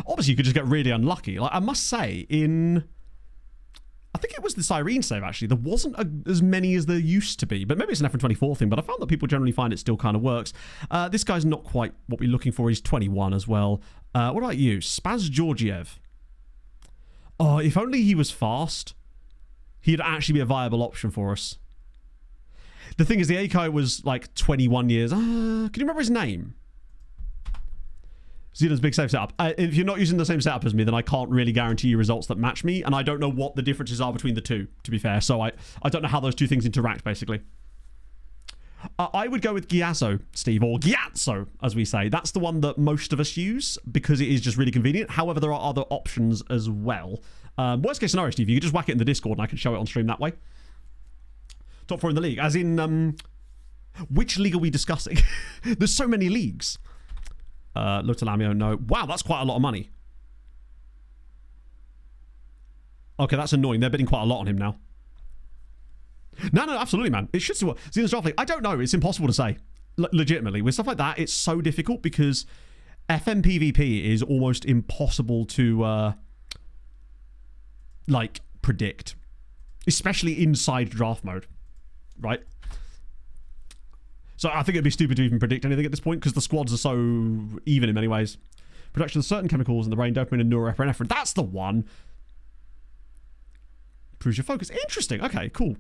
obviously, you could just get really unlucky. Like, I must say, I think it was the Cyrene save, actually. There wasn't as many as there used to be. But maybe it's an FN24 thing. But I found that people generally find it still kind of works. This guy's not quite what we're looking for. He's 21 as well. What about you? Spaz Georgiev. Oh, if only he was fast, he'd actually be a viable option for us. The thing is, the Akai was like 21 years. Can you remember his name? Zealand's big save setup. If you're not using the same setup as me, then I can't really guarantee you results that match me, and I don't know what the differences are between the two, to be fair. So I don't know how those two things interact, basically. I would go with Gyazzo, Steve, or Gyatso, as we say. That's the one that most of us use because it is just really convenient. However, there are other options as well. Worst case scenario, Steve, you could just whack it in the Discord and I can show it on stream that way. Top 4 in the league. As in, which league are we discussing? There's so many leagues. Lutalamio, no. Wow, that's quite a lot of money. Okay, that's annoying. They're bidding quite a lot on him now. No, absolutely, man. It should still work. Zealand's draft league. I don't know. It's impossible to say. Legitimately. With stuff like that, it's so difficult because FM PvP is almost impossible to, like, predict. Especially inside draft mode. Right? So I think it'd be stupid to even predict anything at this point because the squads are so even in many ways. Production of certain chemicals in the brain, dopamine and norepinephrine. That's the one. Improves your focus. Interesting. Okay, cool.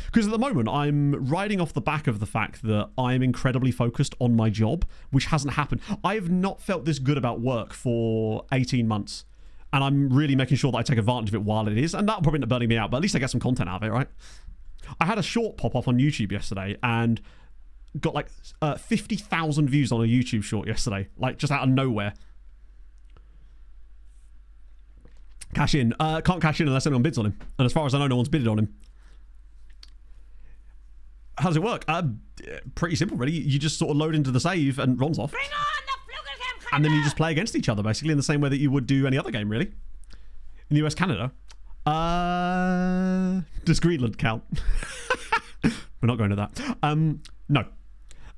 Because at the moment, I'm riding off the back of the fact that I'm incredibly focused on my job, which hasn't happened. I have not felt this good about work for 18 months. And I'm really making sure that I take advantage of it while it is. And that'll probably end up burning me out, but at least I get some content out of it, right? I had a short pop up on YouTube yesterday and got like 50,000 views on a YouTube short yesterday. Like, just out of nowhere. Cash in. Can't cash in unless anyone bids on him. And as far as I know, no one's bidded on him. How does it work? Pretty simple, really. You just sort of load into the save and Ron's off. And then you just play against each other, basically, in the same way that you would do any other game, really. In the US, Canada. Does Greenland count? We're not going to that. No.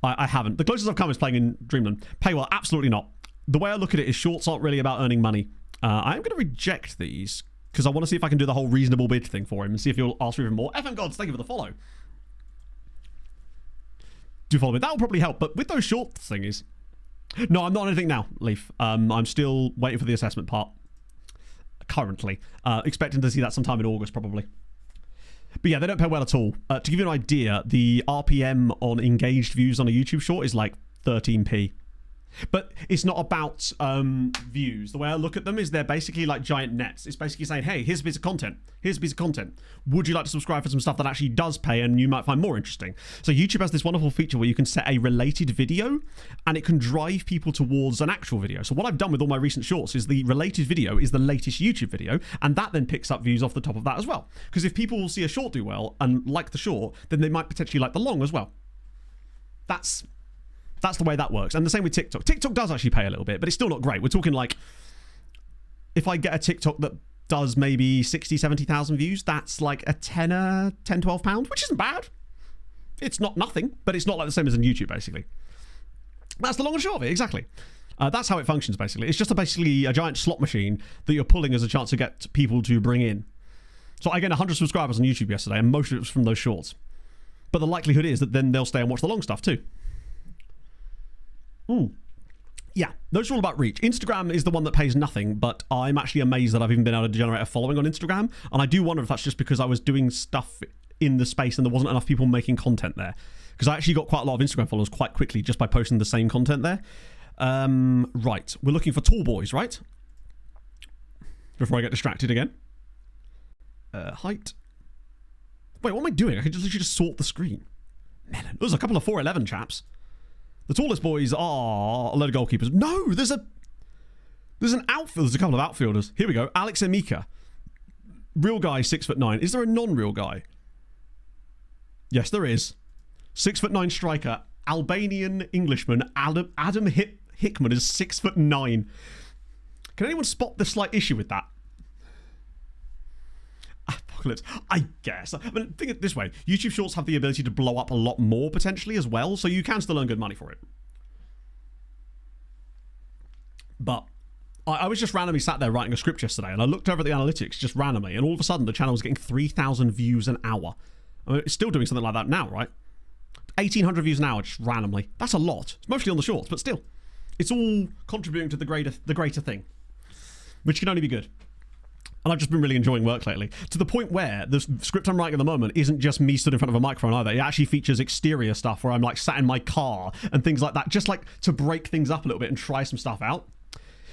I haven't. The closest I've come is playing in Dreamland. Paywall, absolutely not. The way I look at it is shorts aren't really about earning money. I am going to reject these because I want to see if I can do the whole reasonable bid thing for him and see if he'll ask for even more. FM Gods, thank you for the follow. Do follow me. That will probably help. But with those short thingies... No, I'm not on anything now, Leaf. I'm still waiting for the assessment part. Currently. Expecting to see that sometime in August, probably. But yeah, they don't pay well at all. To give you an idea, the RPM on engaged views on a YouTube short is like 13p. But it's not about views. The way I look at them is they're basically like giant nets. It's basically saying, hey, here's a piece of content. Here's a piece of content. Would you like to subscribe for some stuff that actually does pay and you might find more interesting? So YouTube has this wonderful feature where you can set a related video and it can drive people towards an actual video. So what I've done with all my recent shorts is the related video is the latest YouTube video, and that then picks up views off the top of that as well. Because if people will see a short do well and like the short, then they might potentially like the long as well. That's the way that works. And the same with TikTok. TikTok does actually pay a little bit, but it's still not great. We're talking like, if I get a TikTok that does maybe 60, 70,000 views, that's like a tenner, 10, 12 pounds, which isn't bad. It's not nothing, but it's not like the same as in YouTube, basically. That's the long and short of it, exactly. That's how it functions, basically. It's just basically a giant slot machine that you're pulling as a chance to get people to bring in. So I gained 100 subscribers on YouTube yesterday, and most of it was from those shorts. But the likelihood is that then they'll stay and watch the long stuff too. Yeah, those are all about reach. Instagram is the one that pays nothing, but I'm actually amazed that I've even been able to generate a following on Instagram. And I do wonder if that's just because I was doing stuff in the space and there wasn't enough people making content there. Because I actually got quite a lot of Instagram followers quite quickly just by posting the same content there. Right, we're looking for tall boys, right? Before I get distracted again. Height. Wait, what am I doing? I can just literally just sort the screen. Melon. There's a couple of 4'11 chaps. The tallest boys are a load of goalkeepers. No, there's an outfield. There's a couple of outfielders. Here we go. Alex Emika. Real guy, 6'9". Is there a non-real guy? Yes, there is. 6'9" striker. Albanian Englishman. Adam Hickman is 6'9". Can anyone spot the slight issue with that? Apocalypse. I guess. I mean, think it this way. YouTube Shorts have the ability to blow up a lot more potentially as well, so you can still earn good money for it. But I was just randomly sat there writing a script yesterday, and I looked over at the analytics just randomly, and all of a sudden the channel was getting 3,000 views an hour. I mean, it's still doing something like that now, right? 1,800 views an hour just randomly. That's a lot. It's mostly on the shorts, but still. It's all contributing to the greater thing, which can only be good. And I've just been really enjoying work lately, to the point where the script I'm writing at the moment isn't just me stood in front of a microphone either. It actually features exterior stuff where I'm like sat in my car and things like that, just like to break things up a little bit and try some stuff out.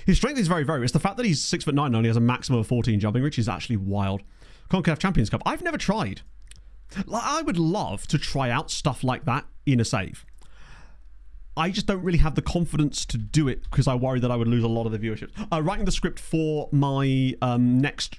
His strength is very, very... It's the fact that he's 6'9" and only has a maximum of 14 jumping, which is actually wild. CONCACAF Champions Cup. I've never tried. I would love to try out stuff like that in a save. I just don't really have the confidence to do it because I worry that I would lose a lot of the viewership. Writing the script for my next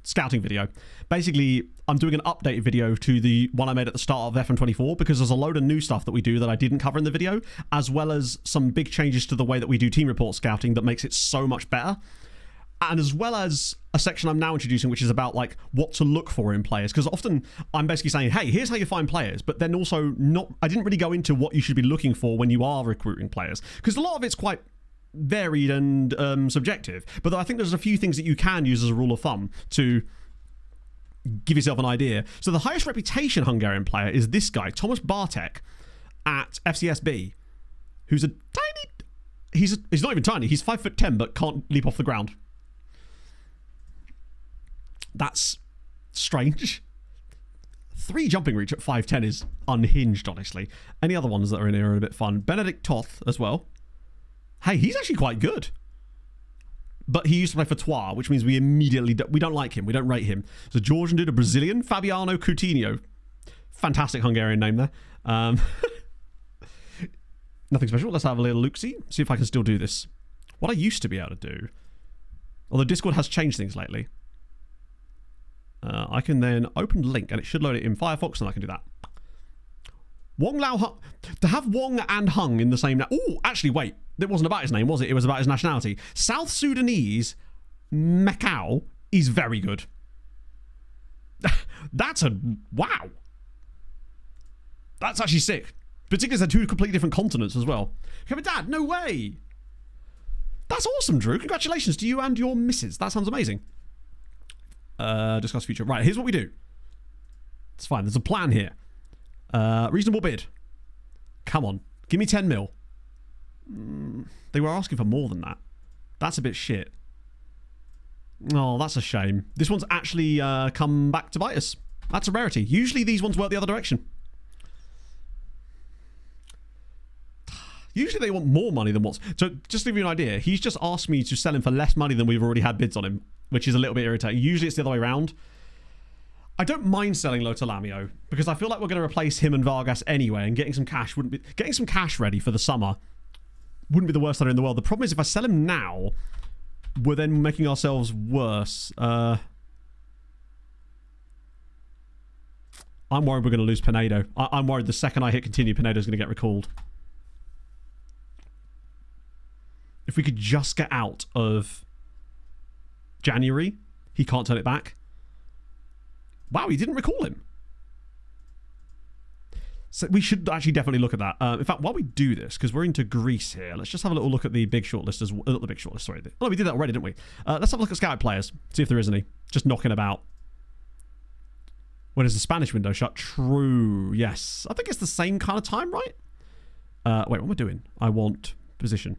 scouting video. Basically, I'm doing an updated video to the one I made at the start of FM24 because there's a load of new stuff that we do that I didn't cover in the video, as well as some big changes to the way that we do team report scouting that makes it so much better. And as well as a section I'm now introducing, which is about like what to look for in players. Because often I'm basically saying, hey, here's how you find players. But then also I didn't really go into what you should be looking for when you are recruiting players. Because a lot of it's quite varied and subjective. But I think there's a few things that you can use as a rule of thumb to give yourself an idea. So the highest reputation Hungarian player is this guy, Thomas Bartek at FCSB, who's a tiny... He's not even tiny. He's 5'10", but can't leap off the ground. That's strange. 3 jumping reach at 5'10" is unhinged, honestly. Any other ones that are in here are a bit fun. Benedict Toth as well. Hey, he's actually quite good. But he used to play for Troyes, which means we don't like him. We don't rate him. So Georgian dude, a Brazilian, Fabiano Coutinho. Fantastic Hungarian name there. Nothing special. Let's have a little look-see. See if I can still do this. What I used to be able to do, although Discord has changed things lately, I can then open link and it should load it in Firefox and I can do that. Wong Lao Hung. To have Wong and Hung in the same... Oh, actually, wait. It wasn't about his name, was it? It was about his nationality. South Sudanese Macau is very good. That's a... Wow. That's actually sick. Particularly as they're two completely different continents as well. Okay, but Dad, no way. That's awesome, Drew. Congratulations to you and your missus. That sounds amazing. Discuss future. Right, here's what we do. It's fine. There's a plan here. Reasonable bid. Come on. Give me 10 mil. They were asking for more than that. That's a bit shit. Oh, that's a shame. This one's actually come back to bite us. That's a rarity. Usually these ones work the other direction. Usually they want more money than what's... So, just to give you an idea, he's just asked me to sell him for less money than we've already had bids on him, which is a little bit irritating. Usually it's the other way around. I don't mind selling Lotalamio, because I feel like we're going to replace him and Vargas anyway, and getting some cash wouldn't be... Getting some cash ready for the summer wouldn't be the worst idea in the world. The problem is if I sell him now, we're then making ourselves worse. I'm worried we're going to lose Pinedo. I'm worried the second I hit continue, Pinedo's going to get recalled. If we could just get out of January, he can't turn it back. Wow, he didn't recall him. So we should actually definitely look at that. In fact, while we do this, because we're into Greece here, let's just have a little look at the big shortlist as well. Not the big shortlist, sorry. Oh, we did that already, didn't we? Let's have a look at scout players, see if there is any. Just knocking about. When is the Spanish window shut? True, yes. I think it's the same kind of time, right? Wait, what am I doing? I want position.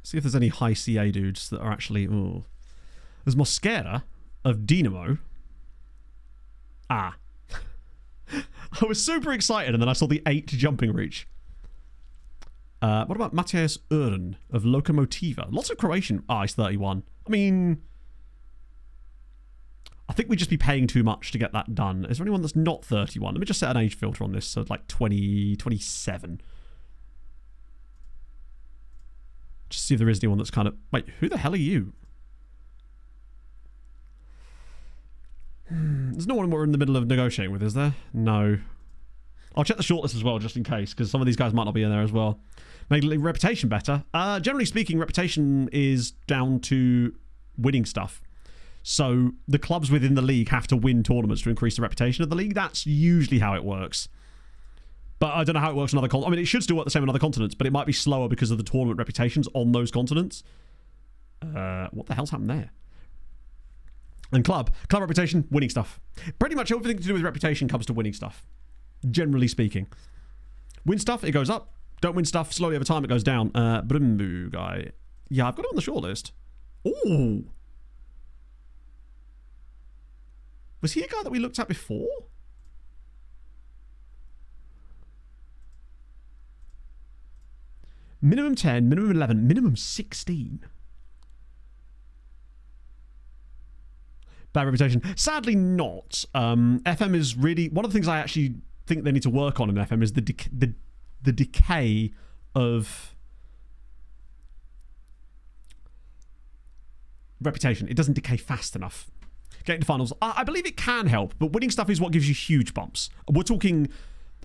See if there's any high CA dudes that are actually... Ooh. There's Mosquera of Dinamo. Ah. I was super excited and then I saw the 8 jumping reach. What about Matthias Uren of Lokomotiva? Lots of Croatian. Ah, he's 31. I mean... I think we'd just be paying too much to get that done. Is there anyone that's not 31? Let me just set an age filter on this. So like 20, 27. Just see if there is anyone that's kind of... Wait, who the hell are you? There's no one we're in the middle of negotiating with, is there? No. I'll check the shortlist as well, just in case, because some of these guys might not be in there as well. Make reputation better. Generally speaking, reputation is down to winning stuff. So the clubs within the league have to win tournaments to increase the reputation of the league. That's usually how it works. But I don't know how it works on other continents. I mean, it should still work the same on other continents, but it might be slower because of the tournament reputations on those continents. What the hell's happened there? And club reputation, winning stuff. Pretty much everything to do with reputation comes to winning stuff. Generally speaking. Win stuff, it goes up. Don't win stuff, slowly over time it goes down. Brumbu guy. Yeah, I've got it on the shortlist. Ooh. Was he a guy that we looked at before? Minimum 10, minimum 11, minimum 16. Bad reputation. Sadly not. FM is really... One of the things I actually think they need to work on in FM is the decay of reputation. It doesn't decay fast enough. Getting to finals, I believe it can help, but winning stuff is what gives you huge bumps. We're talking...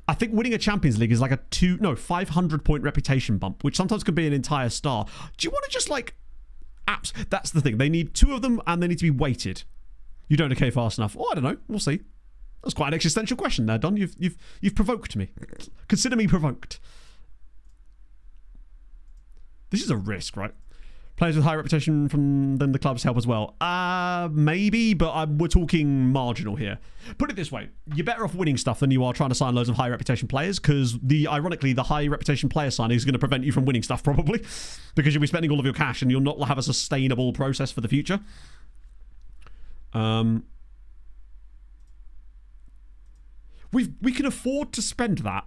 I think winning a Champions League is like a 500-point reputation bump, which sometimes could be an entire star. Do you want to just like... Apps? That's the thing. They need 2 of them and they need to be weighted. You don't decay fast enough. Oh, I don't know. We'll see. That's quite an existential question there, Don. You've provoked me. Consider me provoked. This is a risk, right? Players with high reputation from them, the clubs help as well. Maybe, but we're talking marginal here. Put it this way. You're better off winning stuff than you are trying to sign loads of high reputation players, because ironically, the high reputation player signing is going to prevent you from winning stuff, probably, because you'll be spending all of your cash and you'll not have a sustainable process for the future. We can afford to spend that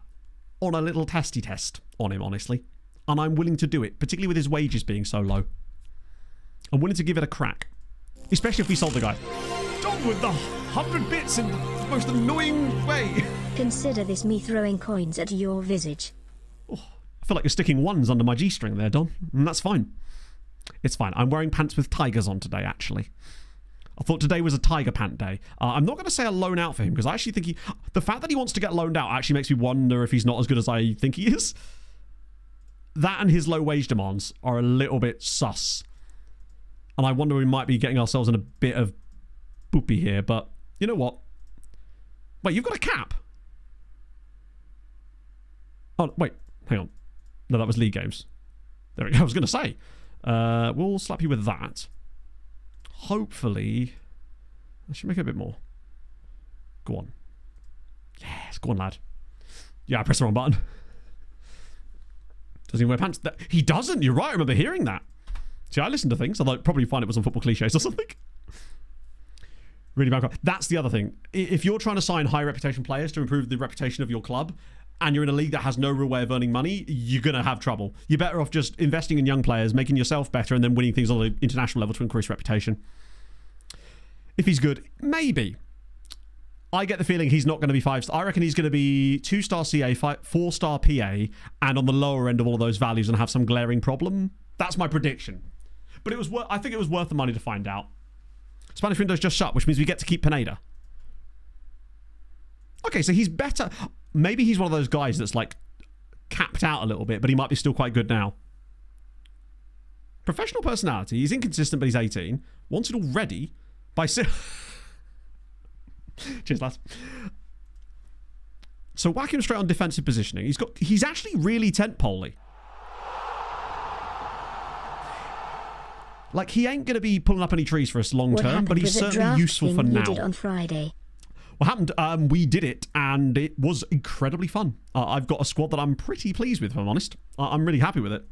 on a little testy test on him, honestly. And I'm willing to do it, particularly with his wages being so low. I'm willing to give it a crack. Especially if we sold the guy. Dog with the 100 bits in the most annoying way. Consider this me throwing coins at your visage. Oh, I feel like you're sticking ones under my G-string there, Don. And that's fine. It's fine. I'm wearing pants with tigers on today, actually. I thought today was a tiger pant day. I'm not going to say a loan out for him, because I actually think the fact that he wants to get loaned out actually makes me wonder if he's not as good as I think he is. That and his low wage demands are a little bit sus. And I wonder we might be getting ourselves in a bit of boopy here, but you know what? Wait, you've got a cap? Oh, wait. Hang on. No, that was league games. There we go. I was going to say. We'll slap you with that. Hopefully. I should make it a bit more. Go on. Yes, go on, lad. Yeah, I pressed the wrong button. Does he wear pants? He doesn't. You're right. I remember hearing that. See, I listen to things. I'd probably find it was on football cliches or something. Really bad. That's the other thing. If you're trying to sign high reputation players to improve the reputation of your club, and you're in a league that has no real way of earning money, you're going to have trouble. You're better off just investing in young players, making yourself better, and then winning things on an international level to increase reputation. If he's good, maybe. I get the feeling he's not going to be 5-star. I reckon he's going to be 2-star CA, 4-star PA, and on the lower end of all of those values and have some glaring problem. That's my prediction. But it was I think it was worth the money to find out. Spanish window's just shut, which means we get to keep Pineda. Okay, so he's better. Maybe he's one of those guys that's like capped out a little bit, but he might be still quite good now. Professional personality. He's inconsistent, but he's 18. Wanted already by... Cheers, lads. So whack him straight on defensive positioning. He's actually really tent-poley. Like, he ain't going to be pulling up any trees for us long term, but he's certainly useful for now. You did on Friday? What happened? We did it, and it was incredibly fun. I've got a squad that I'm pretty pleased with, if I'm honest. I'm really happy with it.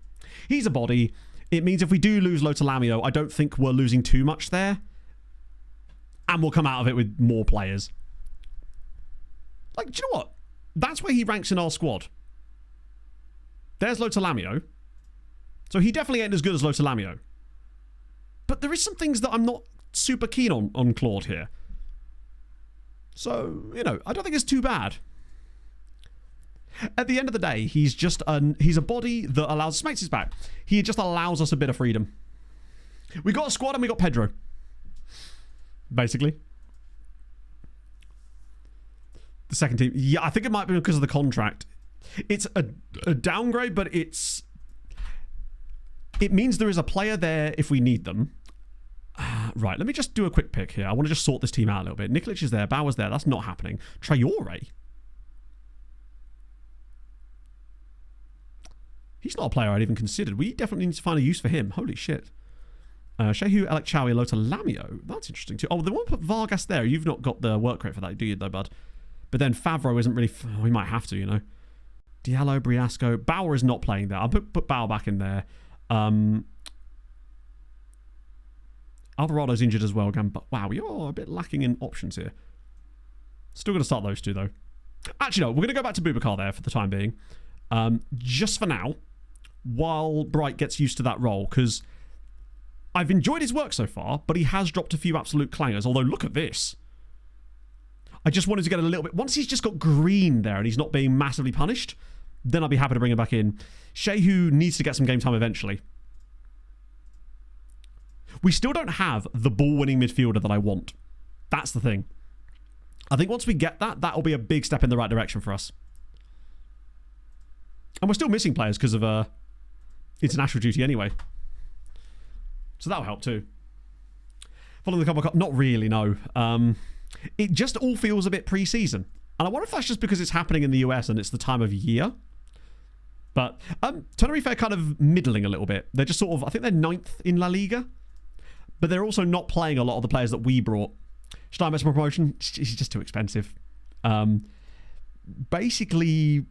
He's a body. It means if we do lose Lotalamio, I don't think we're losing too much there. And we'll come out of it with more players. Like, do you know what? That's where he ranks in our squad. There's Lotalamio. So he definitely ain't as good as Lotalamio. But there is some things that I'm not super keen on Claude here. So, you know, I don't think it's too bad. At the end of the day, he's a body that allows... Smates his back. He just allows us a bit of freedom. We got a squad and we got Pedro. Basically. The second team. Yeah, I think it might be because of the contract. It's a downgrade, but it means there is a player there if we need them. Right, let me just do a quick pick here. I want to just sort this team out a little bit. Nikolic is there. Bauer's there. That's not happening. Traore. He's not a player I'd even considered. We definitely need to find a use for him. Holy shit. Shehu, Elekchawi, Lotalamio. That's interesting too. Oh, they won't put Vargas there. You've not got the work rate for that, do you, though, bud? But then Favreau isn't really... we might have to, you know. Diallo, Briasco. Bauer is not playing there. I'll put Bauer back in there. Alvarado's injured as well again, but wow, you're a bit lacking in options here. Still going to start those two, though. Actually, no, we're going to go back to Boubacar there for the time being. Just for now, while Bright gets used to that role, because I've enjoyed his work so far, but he has dropped a few absolute clangers, although look at this. I just wanted to get a little bit... Once he's just got green there and he's not being massively punished, then I'll be happy to bring him back in. Shehu needs to get some game time eventually. We still don't have the ball-winning midfielder that I want. That's the thing. I think once we get that, that'll be a big step in the right direction for us. And we're still missing players because of international duty anyway. So that'll help too. Following the Cup, not really, no. It just all feels a bit pre-season. And I wonder if that's just because it's happening in the US and it's the time of year. But Tenerife are kind of middling a little bit. They're just sort of, I think they're 9th in La Liga. But they're also not playing a lot of the players that we brought. Steinmetz promotion, he's just too expensive. Basically,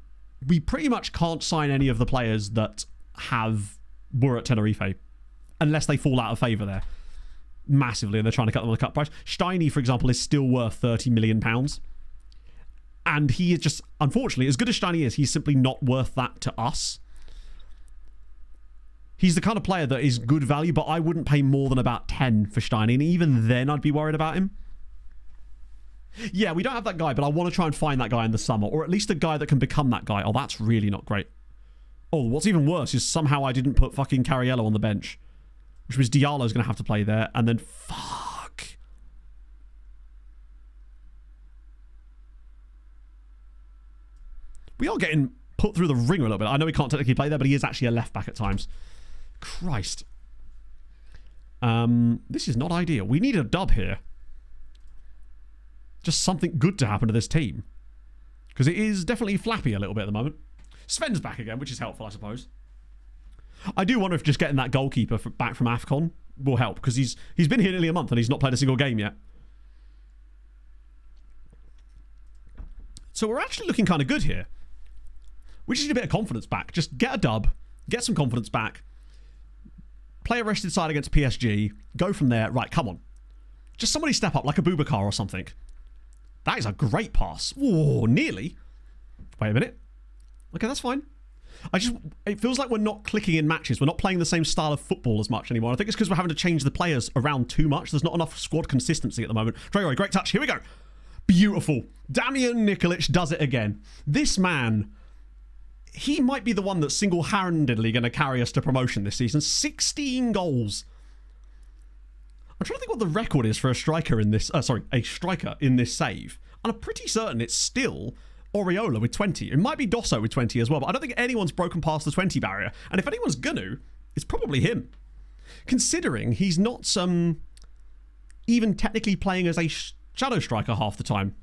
we pretty much can't sign any of the players that were at Tenerife. Unless they fall out of favour there. Massively, and they're trying to cut them on the cut price. Steiny, for example, is still worth £30 million. And he is just, unfortunately, as good as Steiny is, he's simply not worth that to us. He's the kind of player that is good value, but I wouldn't pay more than about 10 for Steiny, and even then I'd be worried about him. Yeah, we don't have that guy, but I want to try and find that guy in the summer, or at least a guy that can become that guy. Oh, that's really not great. Oh, what's even worse is somehow I didn't put fucking Cariello on the bench, which means Diallo's going to have to play there, and then fuck. We are getting put through the ringer a little bit. I know he can't technically play there, but he is actually a left back at times. Christ. This is not ideal. We need a dub here. just something good to happen to this team. Because it is definitely flappy a little bit at the moment. Sven's back again, which is helpful, I suppose. I do wonder if just getting that goalkeeper back from AFCON will help, because he's been here nearly a month and he's not played a single game yet. So we're actually looking kind of good here. We just need a bit of confidence back. Just get a dub, get some confidence back, play a rested side against PSG, go from there. Right, come on. Just somebody step up, like a Boubacar or something. That is a great pass. Whoa, nearly. Wait a minute. Okay, that's fine. It feels like we're not clicking in matches. We're not playing the same style of football as much anymore. I think it's because we're having to change the players around too much. There's not enough squad consistency at the moment. Traore, great touch. Here we go. Beautiful. Damian Nikolic does it again. This man, he might be the one that's single-handedly going to carry us to promotion this season. 16 goals. I'm trying to think what the record is for a striker in this... a striker in this save. And I'm pretty certain it's still Oriola with 20. It might be Dosso with 20 as well, but I don't think anyone's broken past the 20 barrier. And if anyone's gonna, it's probably him. Considering he's not even technically playing as a shadow striker half the time.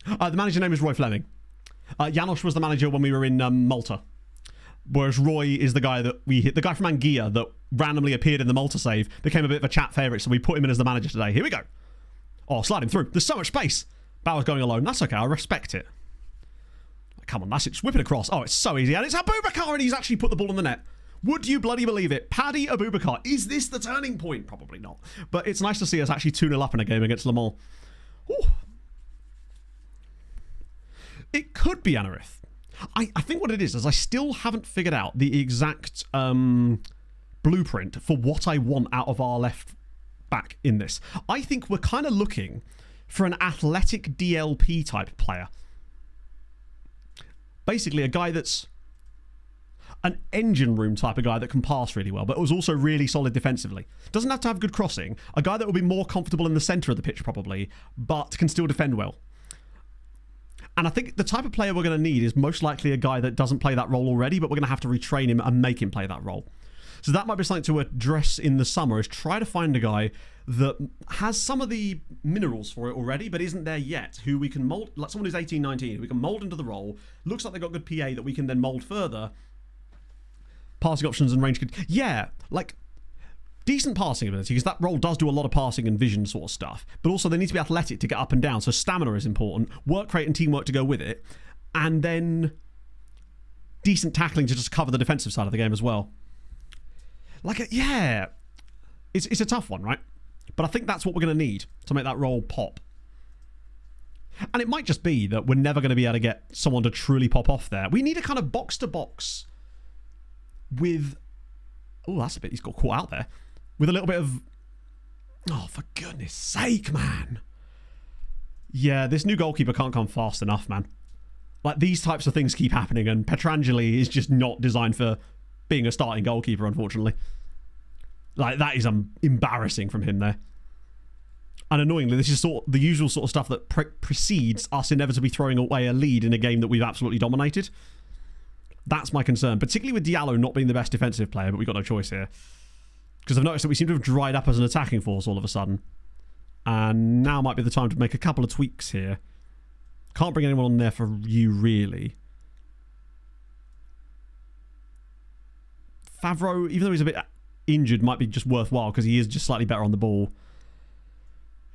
The manager name is Roy Fleming. Janos was the manager when we were in Malta. Whereas Roy is the guy that we hit, the guy from Anguilla that randomly appeared in the Malta save, became a bit of a chat favourite, so we put him in as the manager today. Here we go. Oh, slide him through. There's so much space. Bauer's going alone. That's okay. I respect it. Come on, that's it. Just whip it across. Oh, it's so easy. And it's Abubakar, and he's actually put the ball in the net. Would you bloody believe it? Paddy Abubakar. Is this the turning point? Probably not. But it's nice to see us actually 2-0 up in a game against Le Mans. Ooh. It could be Anarith. I think what it is I still haven't figured out the exact blueprint for what I want out of our left back in this. I think we're kind of looking for an athletic DLP type player. Basically a guy that's an engine room type of guy that can pass really well, but was also really solid defensively. Doesn't have to have good crossing. A guy that will be more comfortable in the centre of the pitch probably, but can still defend well. And I think the type of player we're going to need is most likely a guy that doesn't play that role already, but we're going to have to retrain him and make him play that role. So that might be something to address in the summer, is try to find a guy that has some of the minerals for it already, but isn't there yet, who we can mould, like someone who's 18, 19, who we can mould into the role, looks like they've got good PA that we can then mould further. Passing options and range. Yeah, like decent passing ability, because that role does do a lot of passing and vision sort of stuff, but also they need to be athletic to get up and down, so stamina is important, work rate and teamwork to go with it, and then decent tackling to just cover the defensive side of the game as well. Yeah, it's a tough one, right? But I think that's what we're going to need to make that role pop. And it might just be that we're never going to be able to get someone to truly pop off there. We need a kind of box-to-box with... Oh, that's a bit... He's got caught out there. With a little bit of... Oh, for goodness sake, man. Yeah, this new goalkeeper can't come fast enough, man. Like, these types of things keep happening, and Petrangeli is just not designed for being a starting goalkeeper, unfortunately. Like, that is embarrassing from him there. And annoyingly, this is the usual sort of stuff that precedes us inevitably throwing away a lead in a game that we've absolutely dominated. That's my concern, particularly with Diallo not being the best defensive player, but we've got no choice here. Because I've noticed that we seem to have dried up as an attacking force all of a sudden. And now might be the time to make a couple of tweaks here. Can't bring anyone on there for you, really. Favreau, even though he's a bit injured, might be just worthwhile because he is just slightly better on the ball.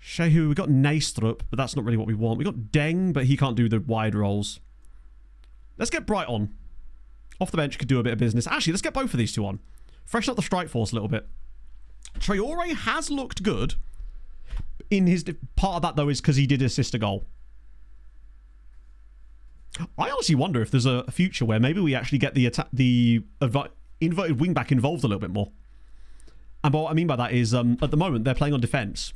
Shehu, we've got Naystrup, but that's not really what we want. We've got Deng, but he can't do the wide rolls. Let's get Bright on. Off the bench, could do a bit of business. Actually, let's get both of these two on. Freshen up the strike force a little bit. Traore has looked good. In his part of that, though, is because he did assist a goal. I honestly wonder if there's a future where maybe we actually get the inverted wing-back involved a little bit more. And what I mean by that is, at the moment, they're playing on defence.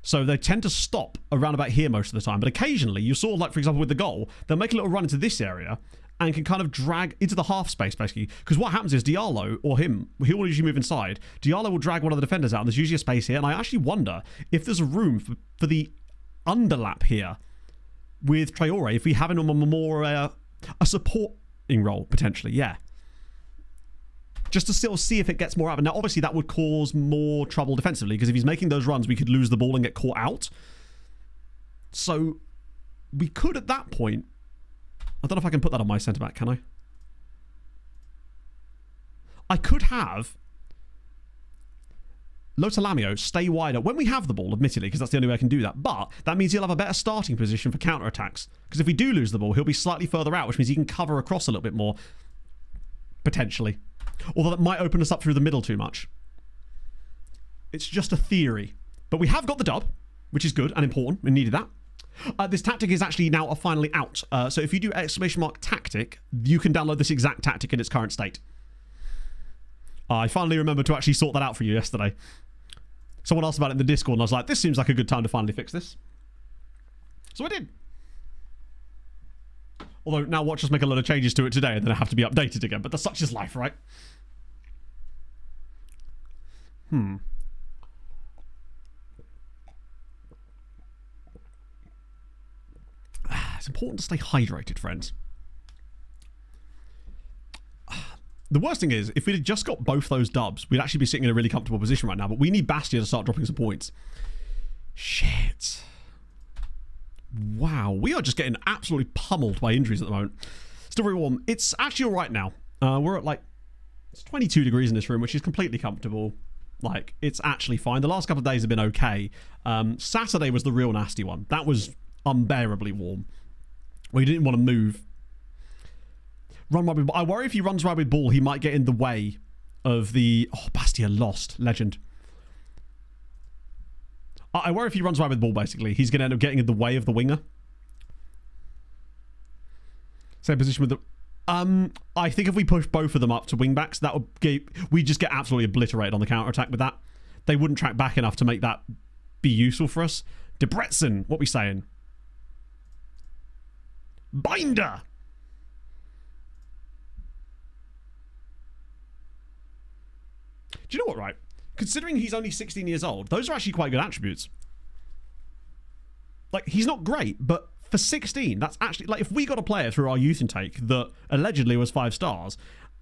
So they tend to stop around about here most of the time. But occasionally, you saw, like, for example, with the goal, they'll make a little run into this area and can kind of drag into the half space, basically. Because what happens is Diallo, or him, he'll usually move inside. Diallo will drag one of the defenders out, and there's usually a space here. And I actually wonder if there's a room for the underlap here with Traore, if we have him on a more a supporting role, potentially, yeah. just to still see if it gets more out. Now, obviously, that would cause more trouble defensively, because if he's making those runs, we could lose the ball and get caught out. So we could, at that point... I don't know if I can put that on my centre-back, can I? I could have Lotalamio stay wider when we have the ball, admittedly, because that's the only way I can do that. But that means he'll have a better starting position for counter-attacks. Because if we do lose the ball, he'll be slightly further out, which means he can cover across a little bit more. Potentially. Although that might open us up through the middle too much. It's just a theory. But we have got the dub, which is good and important. We needed that. This tactic is actually now finally out. So if you do !tactic, you can download this exact tactic in its current state. I finally remembered to actually sort that out for you yesterday. Someone asked about it in the Discord, and I was like, this seems like a good time to finally fix this. So I did. Although, now watch us make a lot of changes to it today, and then I have to be updated again. But that's such is life, right? It's important to stay hydrated, friends. The worst thing is, if we'd just got both those dubs, we'd actually be sitting in a really comfortable position right now. But we need Bastia to start dropping some points. Shit. Wow. We are just getting absolutely pummeled by injuries at the moment. Still very warm. It's actually all right now. We're at like... It's 22 degrees in this room, which is completely comfortable. Like, it's actually fine. The last couple of days have been okay. Saturday was the real nasty one. That was unbearably warm. We didn't want to move. Run wide with ball. I worry if he runs wide with ball, he might get in the way of the... Oh, Bastia lost. Legend. I worry if he runs wide with ball, basically. He's going to end up getting in the way of the winger. Same position with the... I think if we push both of them up to wing-backs, that would we just get absolutely obliterated on the counter-attack with that. They wouldn't track back enough to make that be useful for us. Debrecen, what we saying? Binder! Do you know what, right? Considering he's only 16 years old, those are actually quite good attributes. Like, he's not great, but for 16, that's actually... Like, if we got a player through our youth intake that allegedly was 5 stars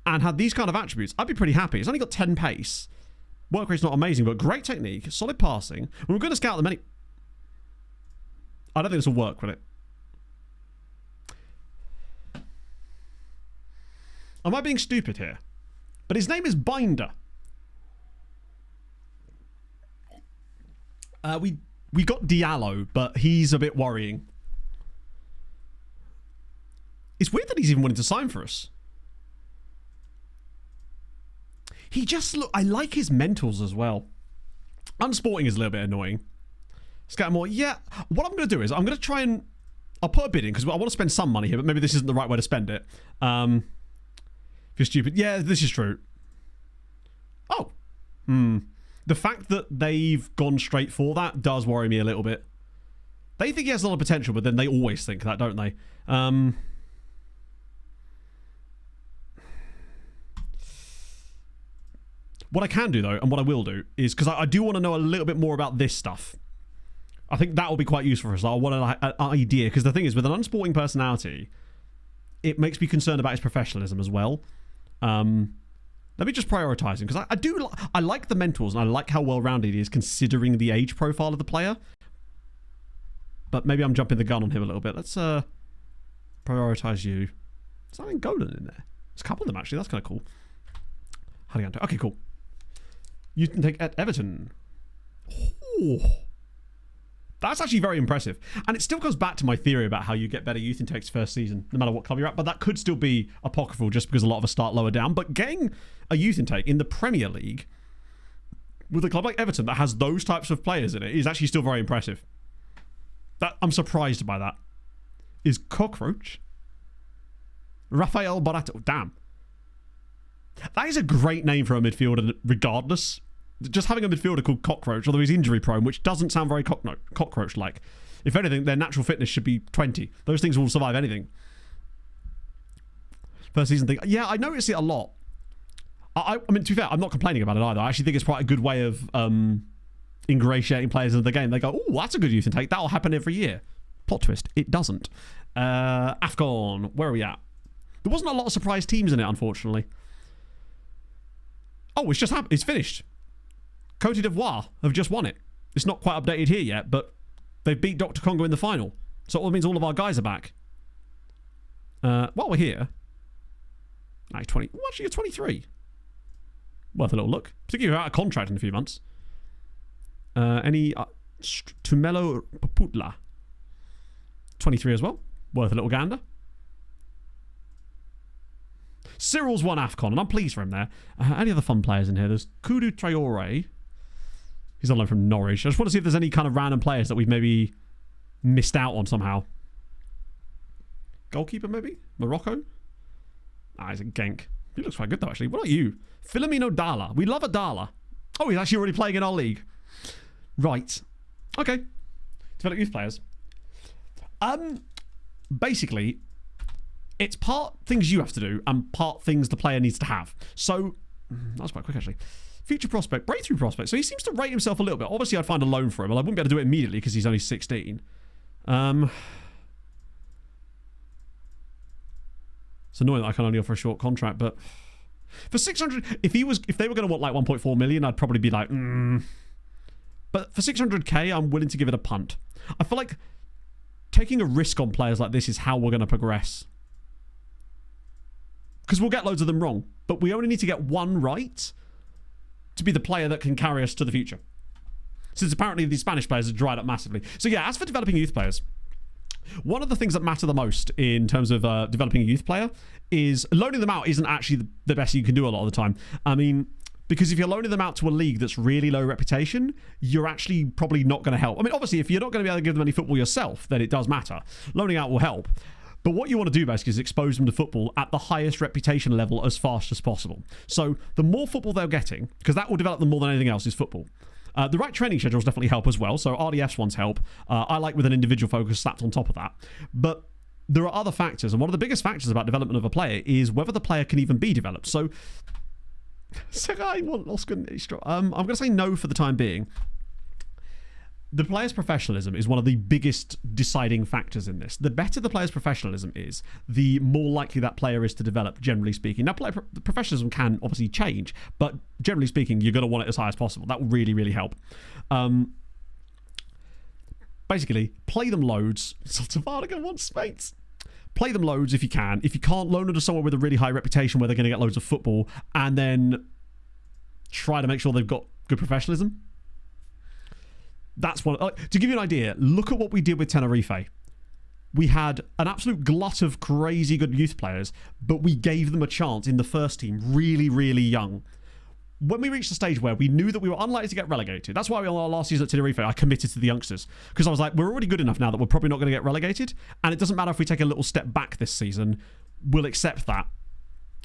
and had these kind of attributes, I'd be pretty happy. He's only got 10 pace. Work rate's not amazing, but great technique, solid passing. We're going to scout them any... I don't think this will work with it. Am I being stupid here? But his name is Binder. We got Diallo, but he's a bit worrying. It's weird that he's even wanting to sign for us. He just look... I like his mentals as well. Unsporting is a little bit annoying. Scatter more. Yeah. What I'm going to do is I'm going to try and... I'll put a bid in because I want to spend some money here, but maybe this isn't the right way to spend it. If you're stupid. Yeah, this is true. Oh. The fact that they've gone straight for that does worry me a little bit. They think he has a lot of potential, but then they always think that, don't they? What I can do, though, and what I will do, is... Because I do want to know a little bit more about this stuff. I think that will be quite useful for us. I want an idea. Because the thing is, with an unsporting personality, it makes me concerned about his professionalism as well. Let me just prioritise him, because I like the mentals and I like how well-rounded he is considering the age profile of the player. But maybe I'm jumping the gun on him a little bit. Let's prioritise you. Is that Angolan in there? There's a couple of them, actually. That's kind of cool. Haliganto. Okay, cool. You can take at Everton. Oh. That's actually very impressive. And it still goes back to my theory about how you get better youth intakes first season, no matter what club you're at. But that could still be apocryphal just because a lot of us start lower down. But getting a youth intake in the Premier League with a club like Everton that has those types of players in it is actually still very impressive. I'm surprised by that. Is Cockroach? Rafael Barato. Damn. That is a great name for a midfielder regardless. Just having a midfielder called Cockroach, although he's injury prone, which doesn't sound very Cockroach-like. If anything, their natural fitness should be 20. Those things will survive anything. First season thing. Yeah, I notice it a lot. I mean, to be fair, I'm not complaining about it either. I actually think it's quite a good way of ingratiating players into the game. They go, oh, that's a good youth intake. That'll happen every year. Plot twist. It doesn't. AFCON. Where are we at? There wasn't a lot of surprise teams in it, unfortunately. Oh, it's just happened. It's finished. Côte d'Ivoire have just won it. It's not quite updated here yet, but they've beat Dr. Congo in the final. So it means all of our guys are back. While we're here... Actually, 20... Oh, actually, you're 23. Worth a little look. Particularly if you're out of contract in a few months. Tumelo Paputla. 23 as well. Worth a little gander. Cyril's won AFCON, and I'm pleased for him there. Any other fun players in here? There's Kudu Traore. He's on loan from Norwich. I just want to see if there's any kind of random players that we've maybe missed out on somehow. Goalkeeper, maybe? Morocco? He's a Genk. He looks quite good, though, actually. What about you? Filomeno Dala. We love a Dala. Oh, he's actually already playing in our league. Right. Okay. Develop youth players. Basically, it's part things you have to do and part things the player needs to have. So, that was quite quick, actually. Future prospect, breakthrough prospect. So he seems to rate himself a little bit. Obviously, I'd find a loan for him, but I wouldn't be able to do it immediately because he's only 16. It's annoying that I can only offer a short contract, but for 600, if they were going to want like 1.4 million, I'd probably be like, But for 600k, I'm willing to give it a punt. I feel like taking a risk on players like this is how we're going to progress. Because we'll get loads of them wrong, but we only need to get one right to be the player that can carry us to the future. Since apparently these Spanish players have dried up massively. So yeah, as for developing youth players, one of the things that matter the most in terms of developing a youth player is loaning them out isn't actually the best you can do a lot of the time. I mean, because if you're loaning them out to a league that's really low reputation, you're actually probably not going to help. I mean, obviously, if you're not going to be able to give them any football yourself, then it does matter. Loaning out will help. But what you want to do, basically, is expose them to football at the highest reputation level as fast as possible. So the more football they're getting, because that will develop them more than anything else, is football. The right training schedules definitely help as well. So RDF's ones help. I like with an individual focus slapped on top of that. But there are other factors. And one of the biggest factors about development of a player is whether the player can even be developed. So I'm going to say no for the time being. The player's professionalism is one of the biggest deciding factors in this. The better the player's professionalism is, the more likely that player is to develop, generally speaking. Now, professionalism can obviously change, but generally speaking, you're going to want it as high as possible. That will really, really help. Basically, play them loads. Tavares wants mates. Play them loads if you can. If you can't, loan them to someone with a really high reputation where they're going to get loads of football, and then try to make sure they've got good professionalism. That's one. To give you an idea, look at what we did with Tenerife. We had an absolute glut of crazy good youth players, but we gave them a chance in the first team really, really young. When we reached the stage where we knew that we were unlikely to get relegated, that's why on our last season at Tenerife, I committed to the youngsters. Because I was like, we're already good enough now that we're probably not going to get relegated. And it doesn't matter if we take a little step back this season, we'll accept that.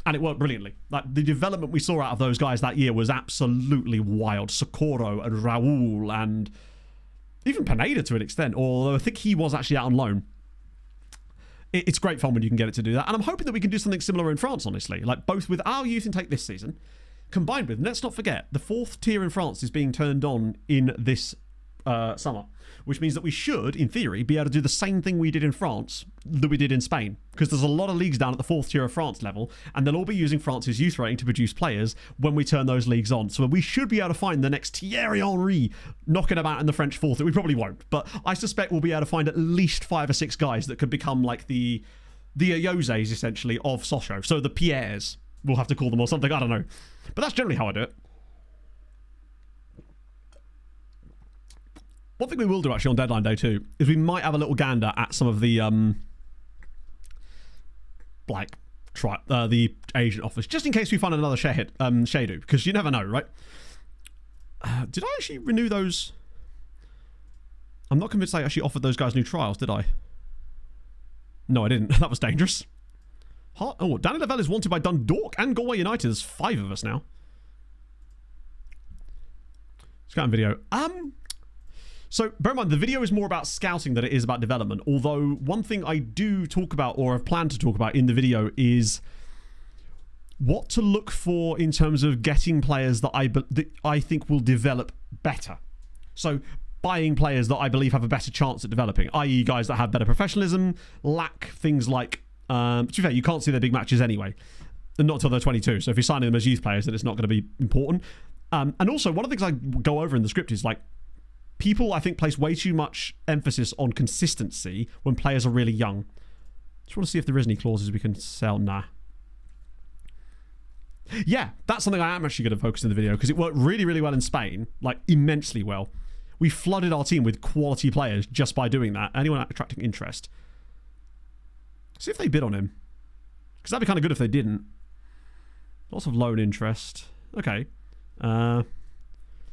And it worked brilliantly. Like, the development we saw out of those guys that year was absolutely wild. Socorro and Raul and even Pineda to an extent, although I think he was actually out on loan. It's great fun when you can get it to do that. And I'm hoping that we can do something similar in France, honestly. Like, both with our youth intake this season, combined with, let's not forget, the 4th tier in France is being turned on in this summer, which means that we should, in theory, be able to do the same thing we did in France that we did in Spain, because there's a lot of leagues down at the 4th tier of France level, and they'll all be using France's youth rating to produce players when we turn those leagues on. So we should be able to find the next Thierry Henry knocking about in the French 4th. We probably won't, but I suspect we'll be able to find at least 5 or 6 guys that could become like the Ayoses, essentially, of Sochaux. So the Pierres, we'll have to call them, or something, I don't know. But that's generally how I do it. One thing we will do actually on deadline day 2 is we might have a little gander at some of the the agent office, just in case we find another Shadu, because you never know, right? Did I actually renew those? I'm not convinced I actually offered those guys new trials, did I? No, I didn't. That was dangerous. Oh, Danny Lavelle is wanted by Dundalk and Galway United. There's 5 of us now. Scouting video. So, bear in mind, the video is more about scouting than it is about development. Although, one thing I do talk about, or have planned to talk about in the video, is what to look for in terms of getting players that I think will develop better. So, buying players that I believe have a better chance at developing, i.e. guys that have better professionalism, lack things like... to be fair, you can't see their big matches anyway. And not until they're 22. So if you're signing them as youth players, then it's not going to be important. And also, one of the things I go over in the script is, like, people, I think, place way too much emphasis on consistency when players are really young. Just want to see if there is any clauses we can sell. Nah. Yeah, that's something I am actually going to focus in the video, because it worked really, really well in Spain. Like, immensely well. We flooded our team with quality players just by doing that. Anyone attracting interest. See if they bid on him. Because that'd be kind of good if they didn't. Lots of loan interest. Okay.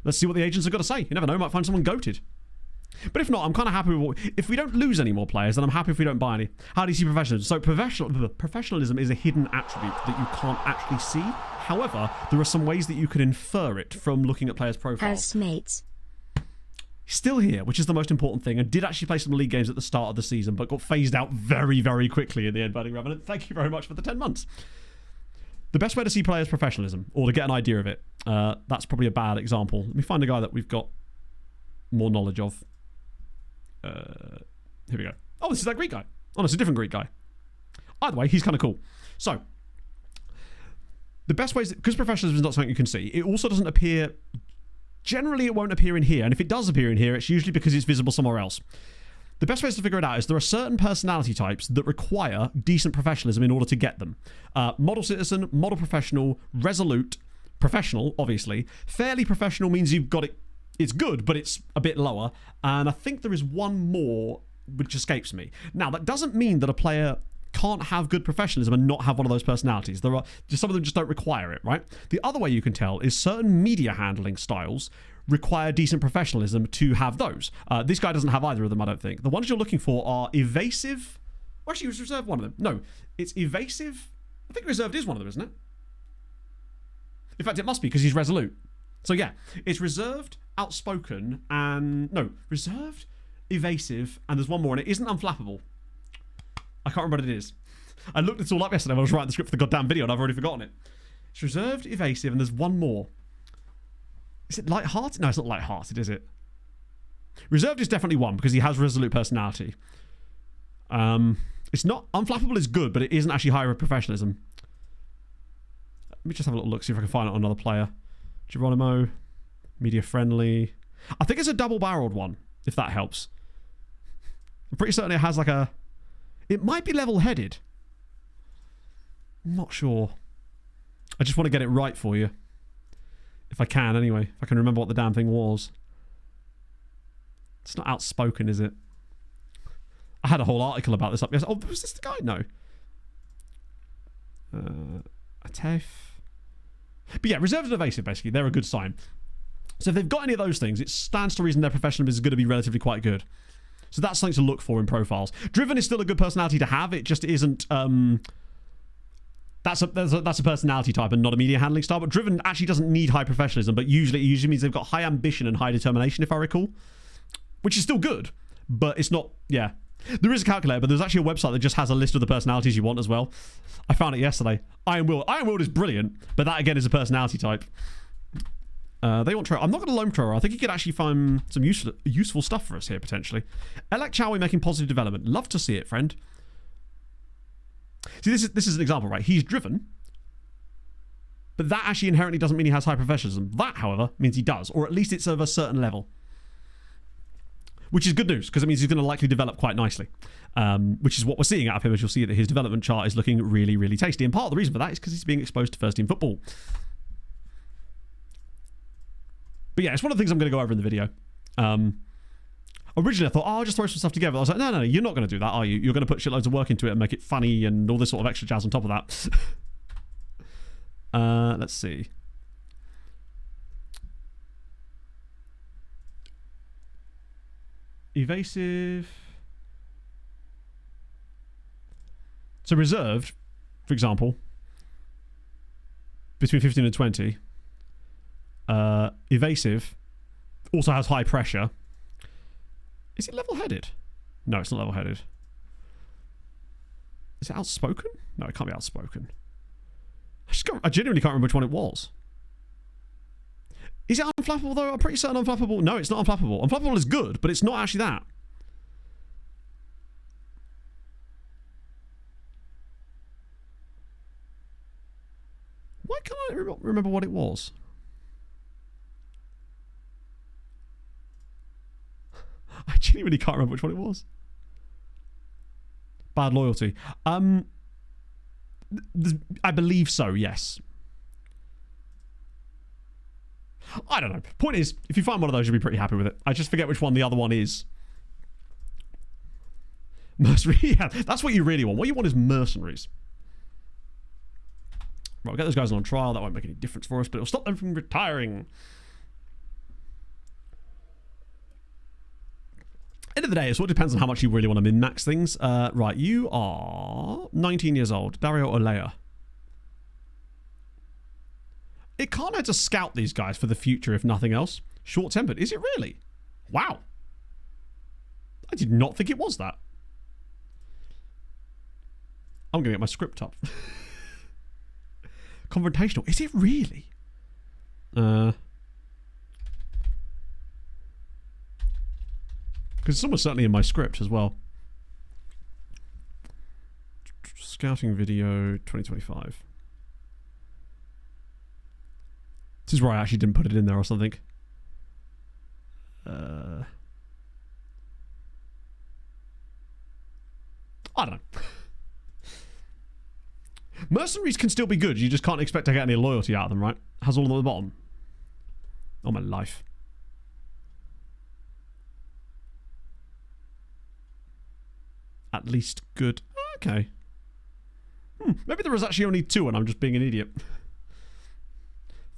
Let's see what the agents have got to say. You never know, might find someone goated. But if not, I'm kind of happy with what... If we don't lose any more players, then I'm happy if we don't buy any. How do you see professionalism? So professionalism is a hidden attribute that you can't actually see. However, there are some ways that you can infer it from looking at players' profiles. Housemates. Still here, which is the most important thing, and did actually play some league games at the start of the season, but got phased out very, very quickly in the end. Budding Revenant, thank you very much for the 10 months. The best way to see players' professionalism, or to get an idea of it, that's probably a bad example. Let me find a guy that we've got more knowledge of. Here we go. Oh, this is that Greek guy. Oh, no, it's a different Greek guy. Either way, he's kind of cool. So, the best ways, because professionalism is not something you can see, it also doesn't appear, generally it won't appear in here, and if it does appear in here, it's usually because it's visible somewhere else. The best ways to figure it out is there are certain personality types that require decent professionalism in order to get them. Model citizen, model professional, resolute, professional, obviously. Fairly professional means you've got it. It's good, but it's a bit lower. And I think there is one more which escapes me. Now, that doesn't mean that a player can't have good professionalism and not have one of those personalities. There are just some of them just don't require it, right? The other way you can tell is certain media handling styles require decent professionalism to have those. This guy doesn't have either of them, I don't think. The ones you're looking for are evasive. Well, actually, it was reserved one of them. No, it's evasive. I think reserved is one of them, isn't it? In fact, it must be because he's resolute. So yeah, it's reserved, outspoken, and no, reserved, evasive, and there's one more, and it isn't unflappable. I can't remember what it is. I looked this all up yesterday when I was writing the script for the goddamn video, and I've already forgotten it. It's reserved, evasive, and there's one more. Is it light-hearted? No, it's not light-hearted, is it? Reserved is definitely one, because he has resolute personality. It's not... Unflappable is good, but it isn't actually higher professionalism. Let me just have a little look, see if I can find it on another player. Geronimo. Media-friendly. I think it's a double-barreled one, if that helps. I'm pretty certain it has like a... It might be level-headed. I'm not sure. I just want to get it right for you. If I can, anyway. If I can remember what the damn thing was. It's not outspoken, is it? I had a whole article about this up yesterday. Oh, was this the guy? No. Atef. But yeah, reserved and evasive, basically. They're a good sign. So if they've got any of those things, it stands to reason their professionalism is going to be relatively quite good. So that's something to look for in profiles. Driven is still a good personality to have. It just isn't... That's a personality type and not a media handling style. But driven actually doesn't need high professionalism, but it usually means they've got high ambition and high determination, if I recall. Which is still good, but it's not... Yeah. There is a calculator, but there's actually a website that just has a list of the personalities you want as well. I found it yesterday. Iron Will. Iron Will is brilliant, but that again is a personality type. They want Trevor. I'm not going to loan Trevor. I think he could actually find some useful stuff for us here, potentially. Elec Chowie making positive development. Love to see it, friend. See, this is an example, right? He's driven, but that actually inherently doesn't mean he has high professionalism. That, however, means he does, or at least it's of a certain level. Which is good news, because it means he's going to likely develop quite nicely. Which is what we're seeing out of him, as you'll see that his development chart is looking really, really tasty. And part of the reason for that is because he's being exposed to first-team football. But yeah, it's one of the things I'm going to go over in the video. Originally, I thought, I'll just throw some stuff together. I was like, no, you're not going to do that, are you? You're going to put shitloads of work into it and make it funny and all this sort of extra jazz on top of that. Let's see. Evasive. So reserved, for example, between 15 and 20. Evasive also has high pressure. Is it level-headed? No, it's not level-headed. Is it outspoken? No, it can't be outspoken. I genuinely can't remember which one it was. Is it unflappable, though? I'm pretty certain unflappable. No, it's not unflappable. Unflappable is good, but it's not actually that. Why can't I remember what it was? I genuinely can't remember which one it was. Bad loyalty. I believe so, yes. I don't know. Point is, if you find one of those, you'll be pretty happy with it. I just forget which one the other one is. Mercenary, yeah, that's what you really want. What you want is mercenaries. Right, we'll get those guys on trial. That won't make any difference for us, but it'll stop them from retiring. End of the day, it sort of depends on how much you really want to min-max things. Right, you are 19 years old. Dario Olea. It can't hurt to scout these guys for the future, if nothing else. Short-tempered. Is it really? Wow. I did not think it was that. I'm going to get my script up. Confrontational. Is it really? Because it's almost certainly in my script as well. Scouting video 2025. This is where I actually didn't put it in there or something. I don't know. Mercenaries can still be good. You just can't expect to get any loyalty out of them, right? Has all of them at the bottom. Oh, my life. At least good. Okay. Maybe there was actually only 2 and I'm just being an idiot.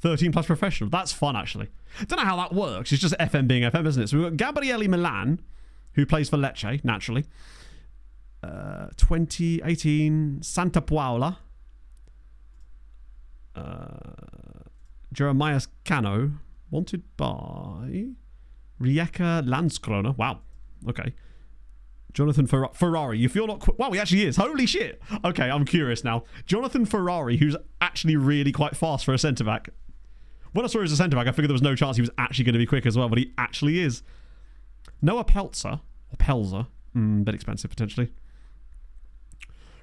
13 plus professional. That's fun, actually. Don't know how that works. It's just FM being FM, isn't it? So we've got Gabriele Milan, who plays for Lecce, naturally. 2018, Santa Paola. Jeremiah Cano, wanted by Rijeka Landskrona. Wow. Okay. Jonathan Ferrari. You feel not... Wow, he actually is. Holy shit. Okay, I'm curious now. Jonathan Ferrari, who's actually really quite fast for a centre-back. When I saw him as a centre-back, I figured there was no chance he was actually going to be quick as well, but he actually is. Noah Pelzer. Or Pelzer. Bit expensive, potentially.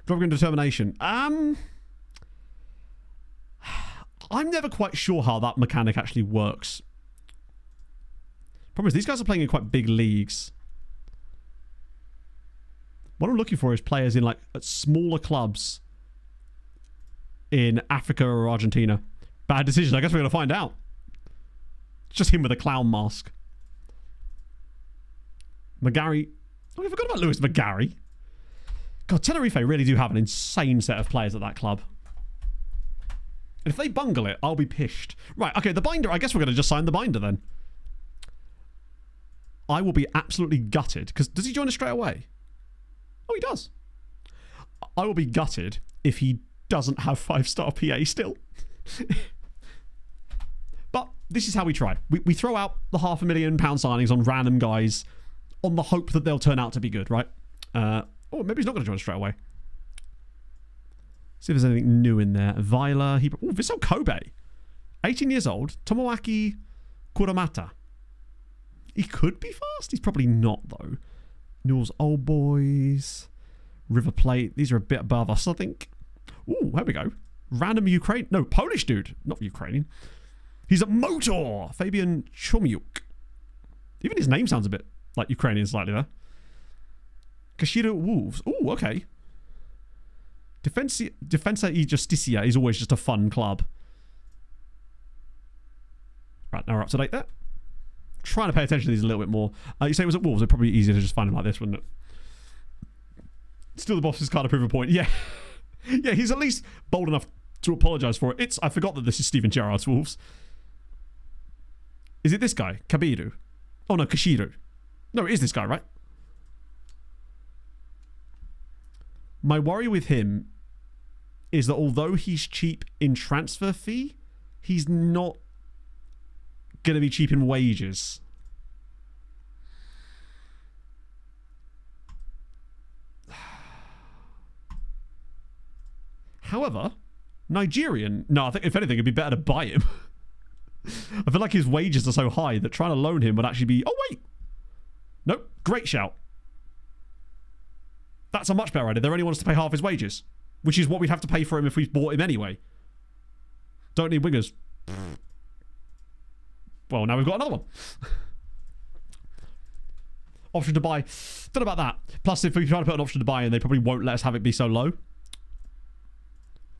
Driving determination. I'm never quite sure how that mechanic actually works. Problem is, these guys are playing in quite big leagues. What I'm looking for is players in, like, smaller clubs in Africa or Argentina. Bad decision. I guess we're going to find out. It's just him with a clown mask. McGarry. Oh, I forgot about Lewis McGarry. God, Tenerife really do have an insane set of players at that club. And if they bungle it, I'll be pissed. Right, okay, the binder. I guess we're going to just sign the binder then. I will be absolutely gutted. Because does he join us straight away? Oh, he does. I will be gutted if he doesn't have 5-star PA still. But this is how we try. We throw out the £500,000 signings on random guys on the hope that they'll turn out to be good, right? Oh, maybe he's not going to join us straight away. See if there's anything new in there. Vila. Oh, Vissel Kobe. 18 years old. Tomoaki Kuramata. He could be fast. He's probably not, though. Newell's Old Boys. River Plate. These are a bit above us, I think. Ooh, here we go. Random Ukraine. No, Polish dude. Not Ukrainian. He's a motor. Fabian Chomiuk. Even his name sounds a bit like Ukrainian slightly there. Kashiro Wolves. Ooh, okay. Defensa y Justicia is always just a fun club. Right, now we're up to date there. Trying to pay attention to these a little bit more. You say it was at Wolves. It'd probably be easier to just find him like this, wouldn't it? Still the boss's card to prove a point. Yeah. Yeah, he's at least bold enough to apologise for it. I forgot that this is Steven Gerrard's Wolves. Is it this guy? Kabiru? Oh no, Kashiru. No, it is this guy, right? My worry with him is that although he's cheap in transfer fee, he's not going to be cheap in wages. However, Nigerian... No, I think if anything, it'd be better to buy him. I feel like his wages are so high that trying to loan him would actually be... Oh, wait! Nope, great shout. That's a much better idea. There only wants to pay half his wages, which is what we'd have to pay for him if we bought him anyway. Don't need wingers. Well, now we've got another one. Option to buy. Don't know about that. Plus, if we try to put an option to buy in, they probably won't let us have it be so low.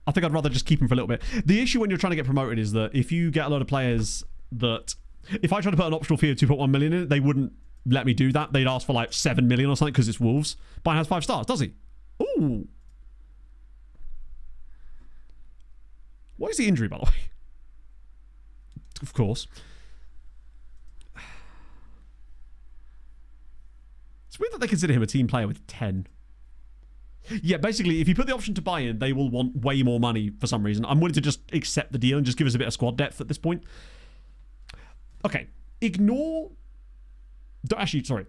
I think I'd rather just keep them for a little bit. The issue when you're trying to get promoted is that if you get a lot of players that... If I tried to put an optional fee of 2.1 million in it, they wouldn't let me do that. They'd ask for like 7 million or something because it's Wolves. Bayern has 5 stars, does he? Ooh. What is the injury, by the way? Of course. It's weird that they consider him a team player with 10. Yeah, basically, if you put the option to buy in, they will want way more money for some reason. I'm willing to just accept the deal and just give us a bit of squad depth at this point. Okay, ignore... Actually, sorry.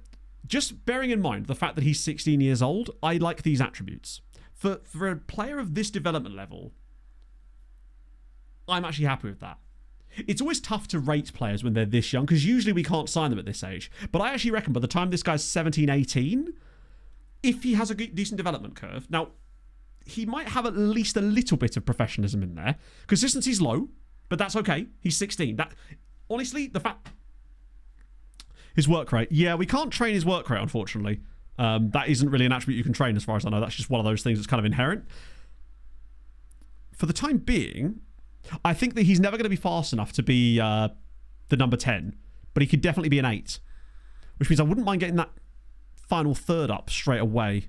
Just bearing in mind the fact that he's 16 years old, I like these attributes. For a player of this development level, I'm actually happy with that. It's always tough to rate players when they're this young, because usually we can't sign them at this age. But I actually reckon by the time this guy's 17, 18... if he has a decent development curve, now, he might have at least a little bit of professionalism in there. Consistency's low, but that's okay. He's 16. That, honestly, the fact... His work rate. Yeah, we can't train his work rate, unfortunately. That isn't really an attribute you can train, as far as I know. That's just one of those things that's kind of inherent. For the time being, I think that he's never going to be fast enough to be the number 10, but he could definitely be an 8, which means I wouldn't mind getting that final third up straight away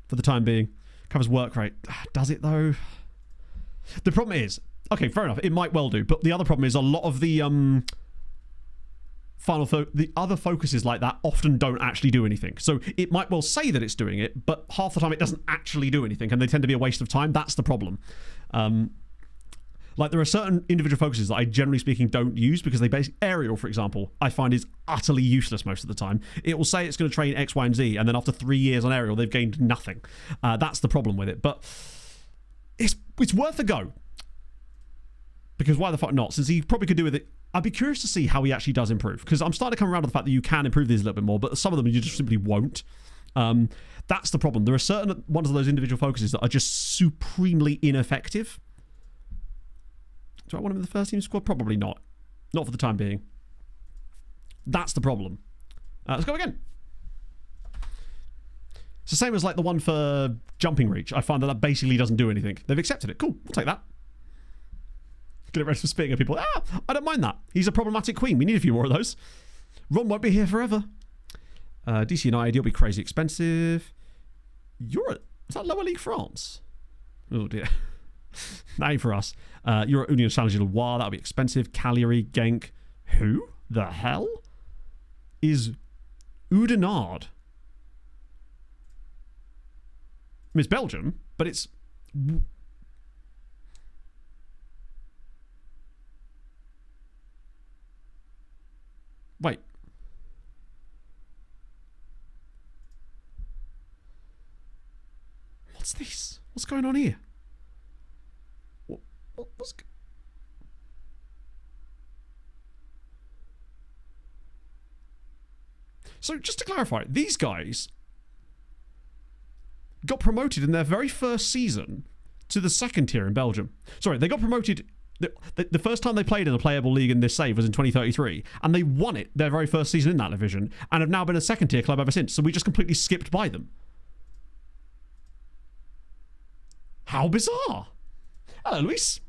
for the time being. Covers work rate. Does it though? The problem is, okay, fair enough, it might well do, but the other problem is a lot of the the other focuses like that often don't actually do anything. So it might well say that it's doing it, but half the time it doesn't actually do anything, and they tend to be a waste of time. That's the problem. Like, there are certain individual focuses that I, generally speaking, don't use because they aerial, for example, I find is utterly useless most of the time. It will say it's going to train X, Y, and Z, and then after 3 years on aerial, they've gained nothing. That's the problem with it. But it's worth a go. Because why the fuck not? Since he probably could do with it. I'd be curious to see how he actually does improve. Because I'm starting to come around to the fact that you can improve these a little bit more, but some of them you just simply won't. That's the problem. There are certain ones of those individual focuses that are just supremely ineffective. Do I want him in the first team squad? Probably not. Not for the time being. That's the problem. Let's go again. It's the same as like the one for jumping reach. I find that basically doesn't do anything. They've accepted it. Cool. We'll take that. Get ready for spitting at people. I don't mind that. He's a problematic queen. We need a few more of those. Ron won't be here forever. DC United, you'll be crazy expensive. Is that lower league France? Oh dear. That ain't for us. You're at Union Challenge Loire. That'll be expensive. Cagliari, Genk. Who the hell is Oudenard? I mean, it's Belgium, but it's... Wait. What's this? What's going on here? What's... So, just to clarify, these guys got promoted in their very first season to the second tier in Belgium. Sorry, they got promoted... The first time they played in a playable league in this save was in 2033, and they won it their very first season in that division, and have now been a second tier club ever since. So we just completely skipped by them. How bizarre! Hello, Luis.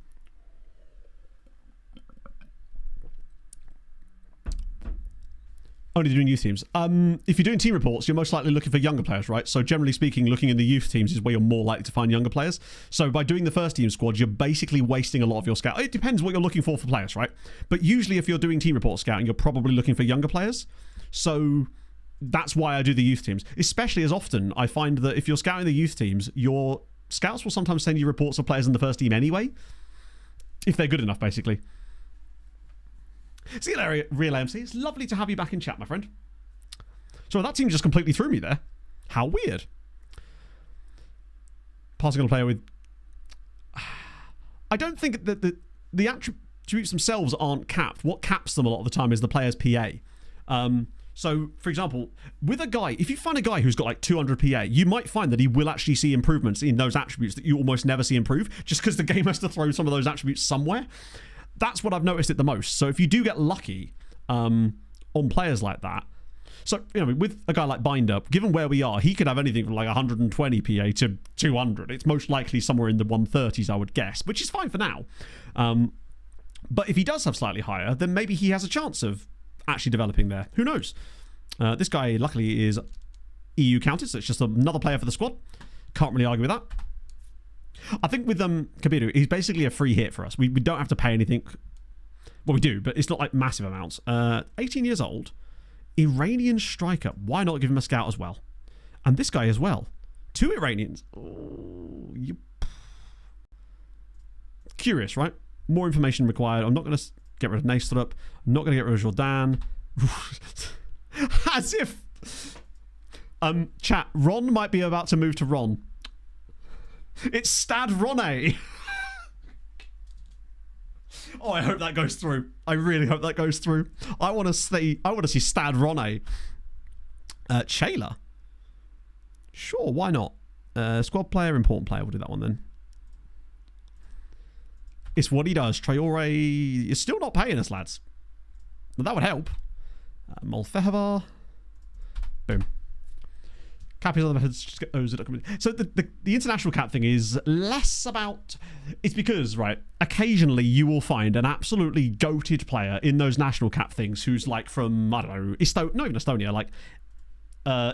Only doing youth teams. If you're doing team reports, you're most likely looking for younger players, right? So generally speaking, looking in the youth teams is where you're more likely to find younger players. So by doing the first team squad, you're basically wasting a lot of your scout. It depends what you're looking for players, right? But usually if you're doing team report scouting, you're probably looking for younger players. So that's why I do the youth teams. Especially as often, I find that if you're scouting the youth teams, your scouts will sometimes send you reports of players in the first team anyway. If they're good enough, basically. See you there, Real AMC. It's lovely to have you back in chat, my friend. So that team just completely threw me there. How weird. Passing on a player with... I don't think that the attributes themselves aren't capped. What caps them a lot of the time is the player's PA. So, for example, with a guy, if you find a guy who's got like 200 PA, you might find that he will actually see improvements in those attributes that you almost never see improve, just because the game has to throw some of those attributes somewhere. That's what I've noticed it the most. So if you do get lucky on players like that, so, you know, with a guy like Binder, given where we are, he could have anything from like 120 PA to 200. It's most likely somewhere in the 130s, I would guess, which is fine for now. But if he does have slightly higher, then maybe he has a chance of actually developing there. Who knows? This guy, luckily, is EU counted, so it's just another player for the squad. Can't really argue with that. I think with Kabiru, he's basically a free hit for us. We don't have to pay anything. Well, we do, but it's not like massive amounts. 18 years old, Iranian striker. Why not give him a scout as well? And this guy as well. 2 Iranians. Oh, curious, right? More information required. I'm not going to get rid of Nastrup. I'm not going to get rid of Jordan. As if... chat, Ron might be about to move to Ron. It's Stad Ronne. Oh, I hope that goes through. I really hope that goes through. I want to see Stad Ronne. Chayla. Sure, why not? Squad player, important player. We'll do that one then. It's what he does. Traore is still not paying us, lads. But that would help. Molfehavar. Boom. Cap is other methods. So the international cap thing is less about... It's because, right, occasionally you will find an absolutely goated player in those national cap things who's like from, I don't know, not even Estonia, like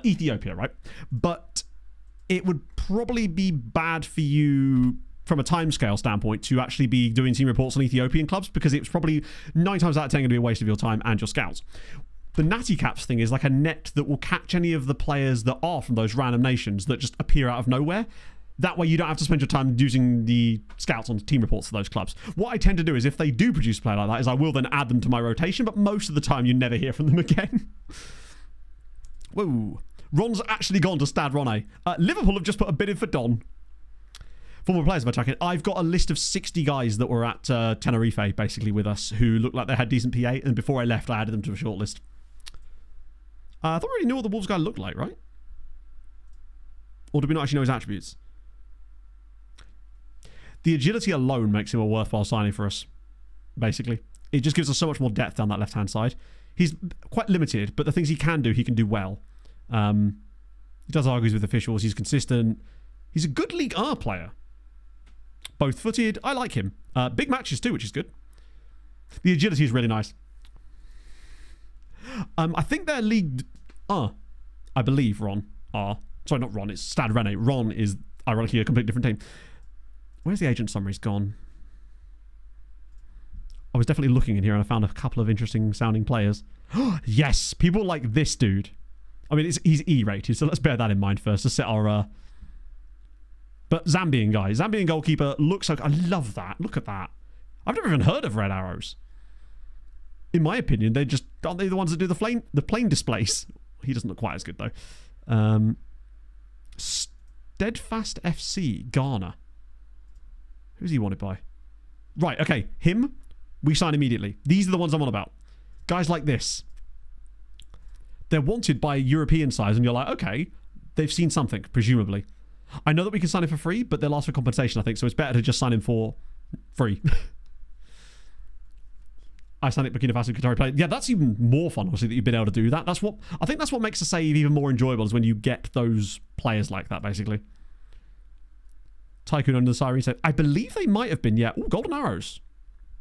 Ethiopia, right? But it would probably be bad for you from a timescale standpoint to actually be doing team reports on Ethiopian clubs, because it's probably 9 times out of 10 going to be a waste of your time and your scouts. The Natty Caps thing is like a net that will catch any of the players that are from those random nations that just appear out of nowhere. That way you don't have to spend your time using the scouts on team reports for those clubs. What I tend to do is if they do produce a player like that is I will then add them to my rotation, but most of the time you never hear from them again. Whoa. Ron's actually gone to Stad Ronne. Liverpool have just put a bid in for Don. Former players, if I check it, I've got a list of 60 guys that were at Tenerife, basically, with us, who looked like they had decent PA, and before I left, I added them to a shortlist. I thought we already knew what the Wolves guy looked like, right? Or do we not actually know his attributes? The agility alone makes him a worthwhile signing for us, basically. It just gives us so much more depth down that left-hand side. He's quite limited, but the things he can do well. He does argues with officials. He's consistent. He's a good League R player. Both-footed. I like him. Big matches too, which is good. The agility is really nice. I think they're League R. I believe Ron are. Sorry, not Ron. It's Stad Rene. Ron is, ironically, a completely different team. Where's the agent summaries gone? I was definitely looking in here and I found a couple of interesting sounding players. Yes, people like this dude. I mean, he's E-rated, so let's bear that in mind first to set our... But Zambian guy. Zambian goalkeeper looks like... I love that. Look at that. I've never even heard of Red Arrows. In my opinion, they just... Aren't they the ones that do the plane displays? He doesn't look quite as good, though. Steadfast FC, Ghana. Who's he wanted by? Right, okay. Him, we sign immediately. These are the ones I'm on about. Guys like this. They're wanted by European sides, and you're like, okay, they've seen something, presumably. I know that we can sign him for free, but they'll ask for compensation, I think, so it's better to just sign him for free. Icelandic Burkina Faso Qatari player. Yeah, that's even more fun, obviously, that you've been able to do that. I think that's what makes the save even more enjoyable, is when you get those players like that, basically. Tycoon under the siren said, I believe they might have been, yeah. Oh, Golden Arrows.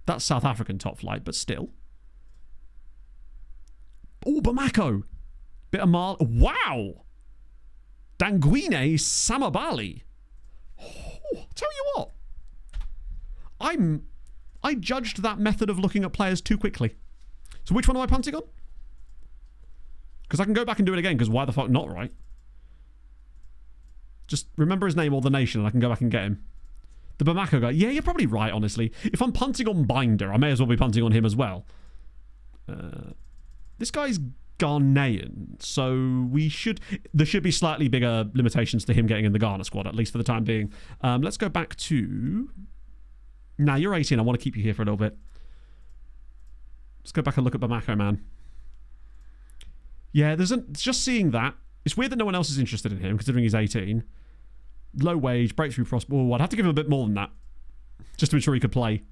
That's South African top flight, but still. Oh, Bamako. Bit of Mal. Wow. Danguine Samabali. Oh, tell you what. I judged that method of looking at players too quickly. So which one am I punting on? Because I can go back and do it again, because why the fuck not, right? Just remember his name or the nation and I can go back and get him. The Bamako guy. Yeah, you're probably right, honestly. If I'm punting on Binder, I may as well be punting on him as well. This guy's Ghanaian, so there should be slightly bigger limitations to him getting in the Ghana squad, at least for the time being. Let's go back to... Nah, you're 18. I want to keep you here for a little bit. Let's go back and look at Bamako, man. Yeah, just seeing that. It's weird that no one else is interested in him, considering he's 18. Low wage, breakthrough prospect. Oh, I'd have to give him a bit more than that, just to ensure he could play.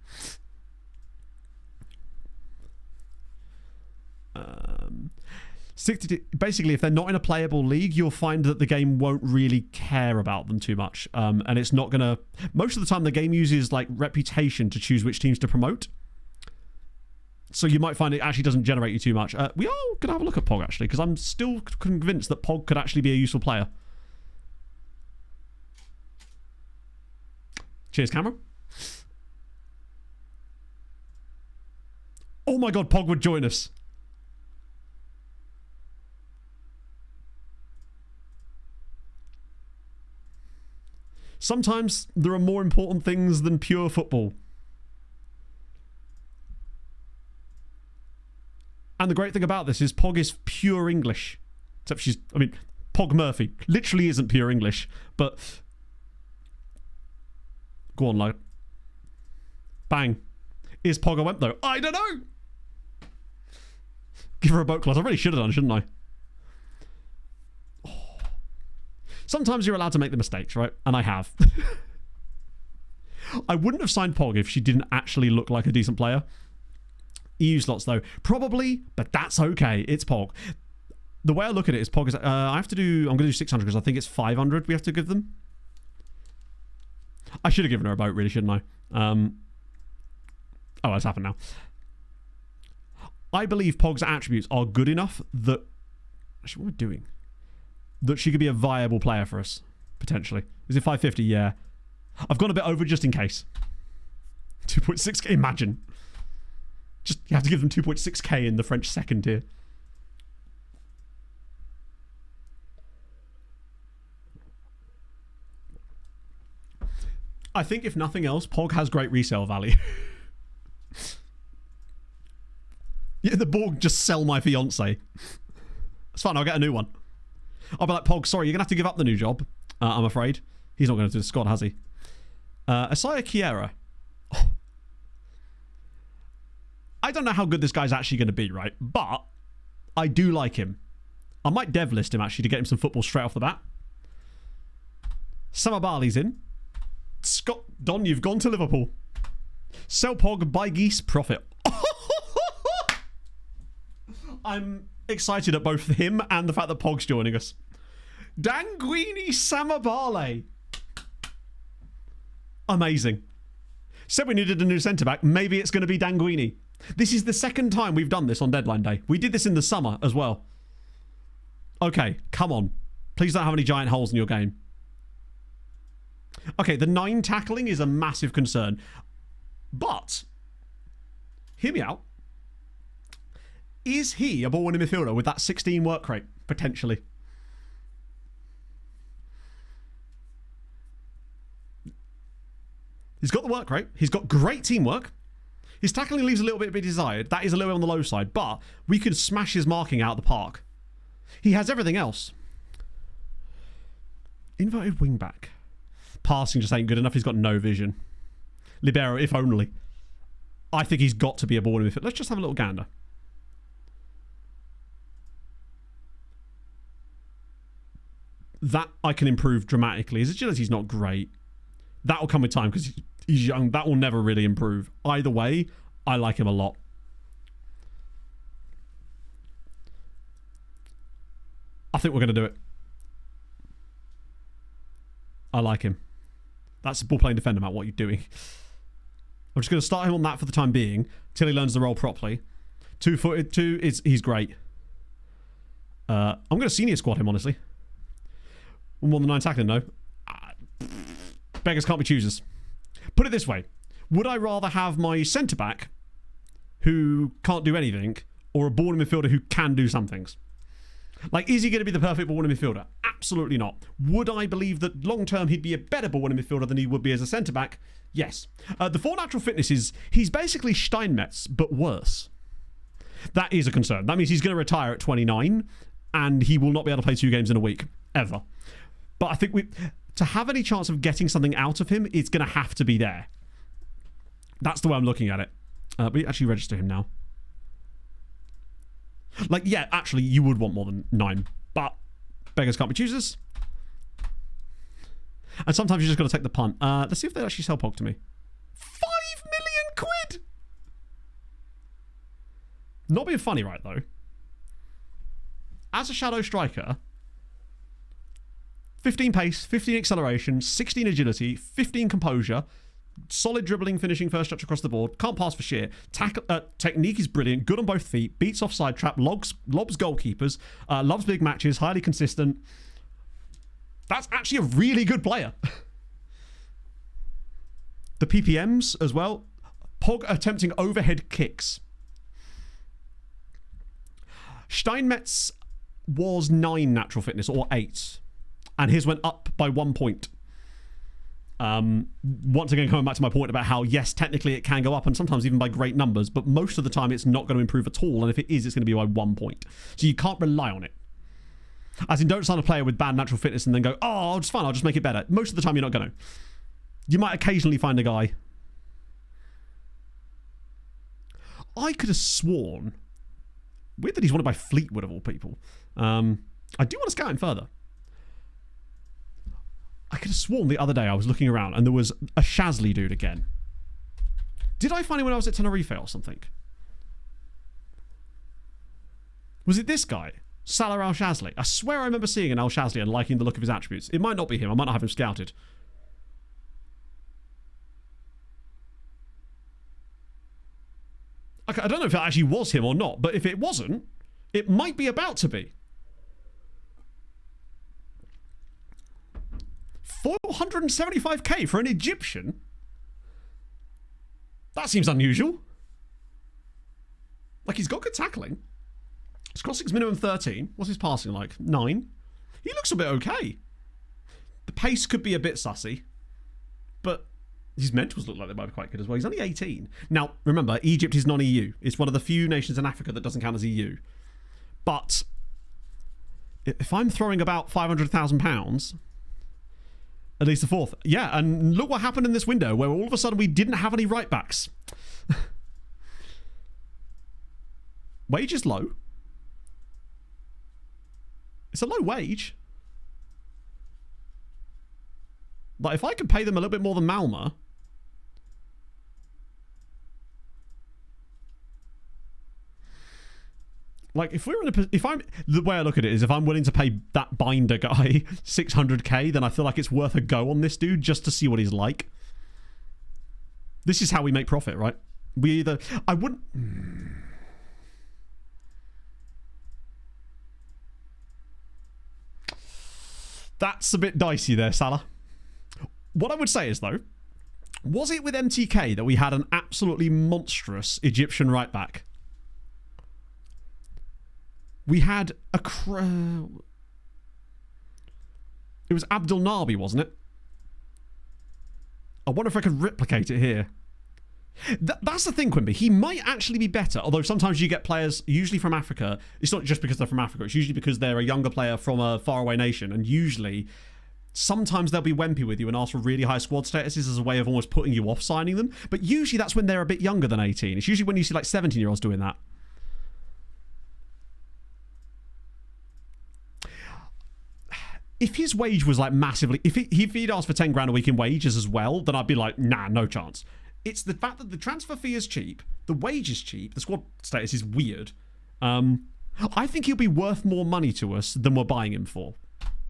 Basically, if they're not in a playable league, you'll find that the game won't really care about them too much. And it's not going to... Most of the time, the game uses like reputation to choose which teams to promote. So you might find it actually doesn't generate you too much. We are going to have a look at Pog, actually, because I'm still convinced that Pog could actually be a useful player. Cheers, camera. Oh my god, Pog would join us. Sometimes there are more important things than pure football. And the great thing about this is Pog is pure English. Except Pog Murphy literally isn't pure English, but... Go on, lad. Bang. Is Pog a wimp, though? I don't know! Give her a boat class. I really should have done, shouldn't I? Oh. Sometimes you're allowed to make the mistakes, right? And I have. I wouldn't have signed Pog if she didn't actually look like a decent player. EU slots, though. Probably, but that's okay. It's Pog. The way I look at it is Pog is... I'm going to do 600 because I think it's 500 we have to give them. I should have given her a boat, really, shouldn't I? Oh, it's happened now. I believe Pog's attributes are good enough that... Actually, what am I doing? That she could be a viable player for us, potentially. Is it 550? Yeah. I've gone a bit over just in case. 2.6k, imagine. Just, you have to give them 2.6k in the French second tier. I think, if nothing else, Pog has great resale value. Yeah, the Borg just sell my fiance. It's fine, I'll get a new one. I'll be like, Pog, sorry, you're going to have to give up the new job. I'm afraid. He's not going to do the squad, has he? Asaya Kiera. Oh. I don't know how good this guy's actually going to be, right? But I do like him. I might dev list him, actually, to get him some football straight off the bat. Summer Barley's in. Scott, Don, you've gone to Liverpool. Sell Pog, buy Geese, profit. I'm excited at both him and the fact that Pog's joining us. Danguini Samabale. Amazing. Said we needed a new centre-back. Maybe it's going to be Danguini. This is the second time we've done this on deadline day. We did this in the summer as well. Okay, come on. Please don't have any giant holes in your game. Okay, the 9 tackling is a massive concern. But, hear me out. Is he a ball-winning midfielder with that 16 work rate? Potentially. He's got the work rate. He's got great teamwork. His tackling leaves a little bit to be desired. That is a little bit on the low side. But we could smash his marking out of the park. He has everything else. Inverted wing-back. Passing just ain't good enough. He's got no vision. Libero, if only. I think he's got to be a ball-winning midfielder. Let's just have a little gander. That I can improve dramatically. His agility's not great. That will come with time because he's young. That will never really improve. Either way, I like him a lot. I think we're going to do it. I like him. That's a ball-playing defender, Matt. What are you doing? I'm just going to start him on that for the time being till he learns the role properly. 2-footed, he's great. I'm going to senior squad him, honestly. More than 9 tackling, no. Beggars can't be choosers. Put it this way. Would I rather have my centre-back who can't do anything or a ball-winning midfielder who can do some things? Like, is he going to be the perfect ball-winning midfielder? Absolutely not. Would I believe that long-term he'd be a better ball-winning midfielder than he would be as a centre-back? Yes. The 4 natural fitness is he's basically Steinmetz, but worse. That is a concern. That means he's going to retire at 29 and he will not be able to play 2 games in a week. Ever. But I think to have any chance of getting something out of him, it's going to have to be there. That's the way I'm looking at it. We actually register him now. Like, yeah, actually, you would want more than 9, but beggars can't be choosers. And sometimes you just got to take the punt. Let's see if they actually sell Pog to me. 5 million quid! Not being funny, right, though. As a shadow striker, 15 pace, 15 acceleration, 16 agility, 15 composure, solid dribbling, finishing, first touch across the board, can't pass for shit, technique is brilliant, good on both feet, beats offside trap, lobs goalkeepers, loves big matches, highly consistent. That's actually a really good player. The PPMs as well. Pog attempting overhead kicks. Steinmetz was 9 natural fitness, or 8. And his went up by 1 point. Once again, coming back to my point about how, yes, technically it can go up, and sometimes even by great numbers, but most of the time it's not going to improve at all, and if it is, it's going to be by 1 point. So you can't rely on it. As in, don't sign a player with bad natural fitness and then go, oh, it's fine, I'll just make it better. Most of the time, you're not going to. You might occasionally find a guy. I could have sworn. Weird that he's wanted by Fleetwood, of all people. I do want to scout him further. I could have sworn the other day I was looking around and there was a Shasley dude again. Did I find him when I was at Tenerife or something? Was it this guy? Salah Al Shazli. I swear I remember seeing an Al Shazli and liking the look of his attributes. It might not be him. I might not have him scouted. Okay, I don't know if it actually was him or not, but if it wasn't, it might be about to be. 475k for an Egyptian? That seems unusual. Like, he's got good tackling. His crossing's minimum 13. What's his passing like? 9. He looks a bit okay. The pace could be a bit sussy, but his mentals look like they might be quite good as well. He's only 18. Now, remember, Egypt is non-EU. It's one of the few nations in Africa that doesn't count as EU. But if I'm throwing about £500,000, at least a fourth. Yeah, and look what happened in this window where all of a sudden we didn't have any right backs. Wage is low. It's a low wage. Like, if I could pay them a little bit more than Malmo, like, if we're in a, if I'm, the way I look at it is, if I'm willing to pay that binder guy 600k, then I feel like it's worth a go on this dude just to see what he's like. This is how we make profit, right? We either, I wouldn't. That's a bit dicey there, Salah. What I would say is, though, was it with MTK that we had an absolutely monstrous Egyptian right back? We had a it was Abdul Nabi, wasn't it? I wonder if I could replicate it here. That's the thing, Quimby. He might actually be better, although sometimes you get players, usually from Africa. It's not just because they're from Africa. It's usually because they're a younger player from a faraway nation, and usually, sometimes they'll be wimpy with you and ask for really high squad statuses as a way of almost putting you off signing them. But usually that's when they're a bit younger than 18. It's usually when you see like 17-year-olds doing that. If his wage was like massively, if he'd asked for 10 grand a week in wages as well, then I'd be like, nah, no chance. It's the fact that the transfer fee is cheap, the wage is cheap, the squad status is weird. I think he'll be worth more money to us than we're buying him for.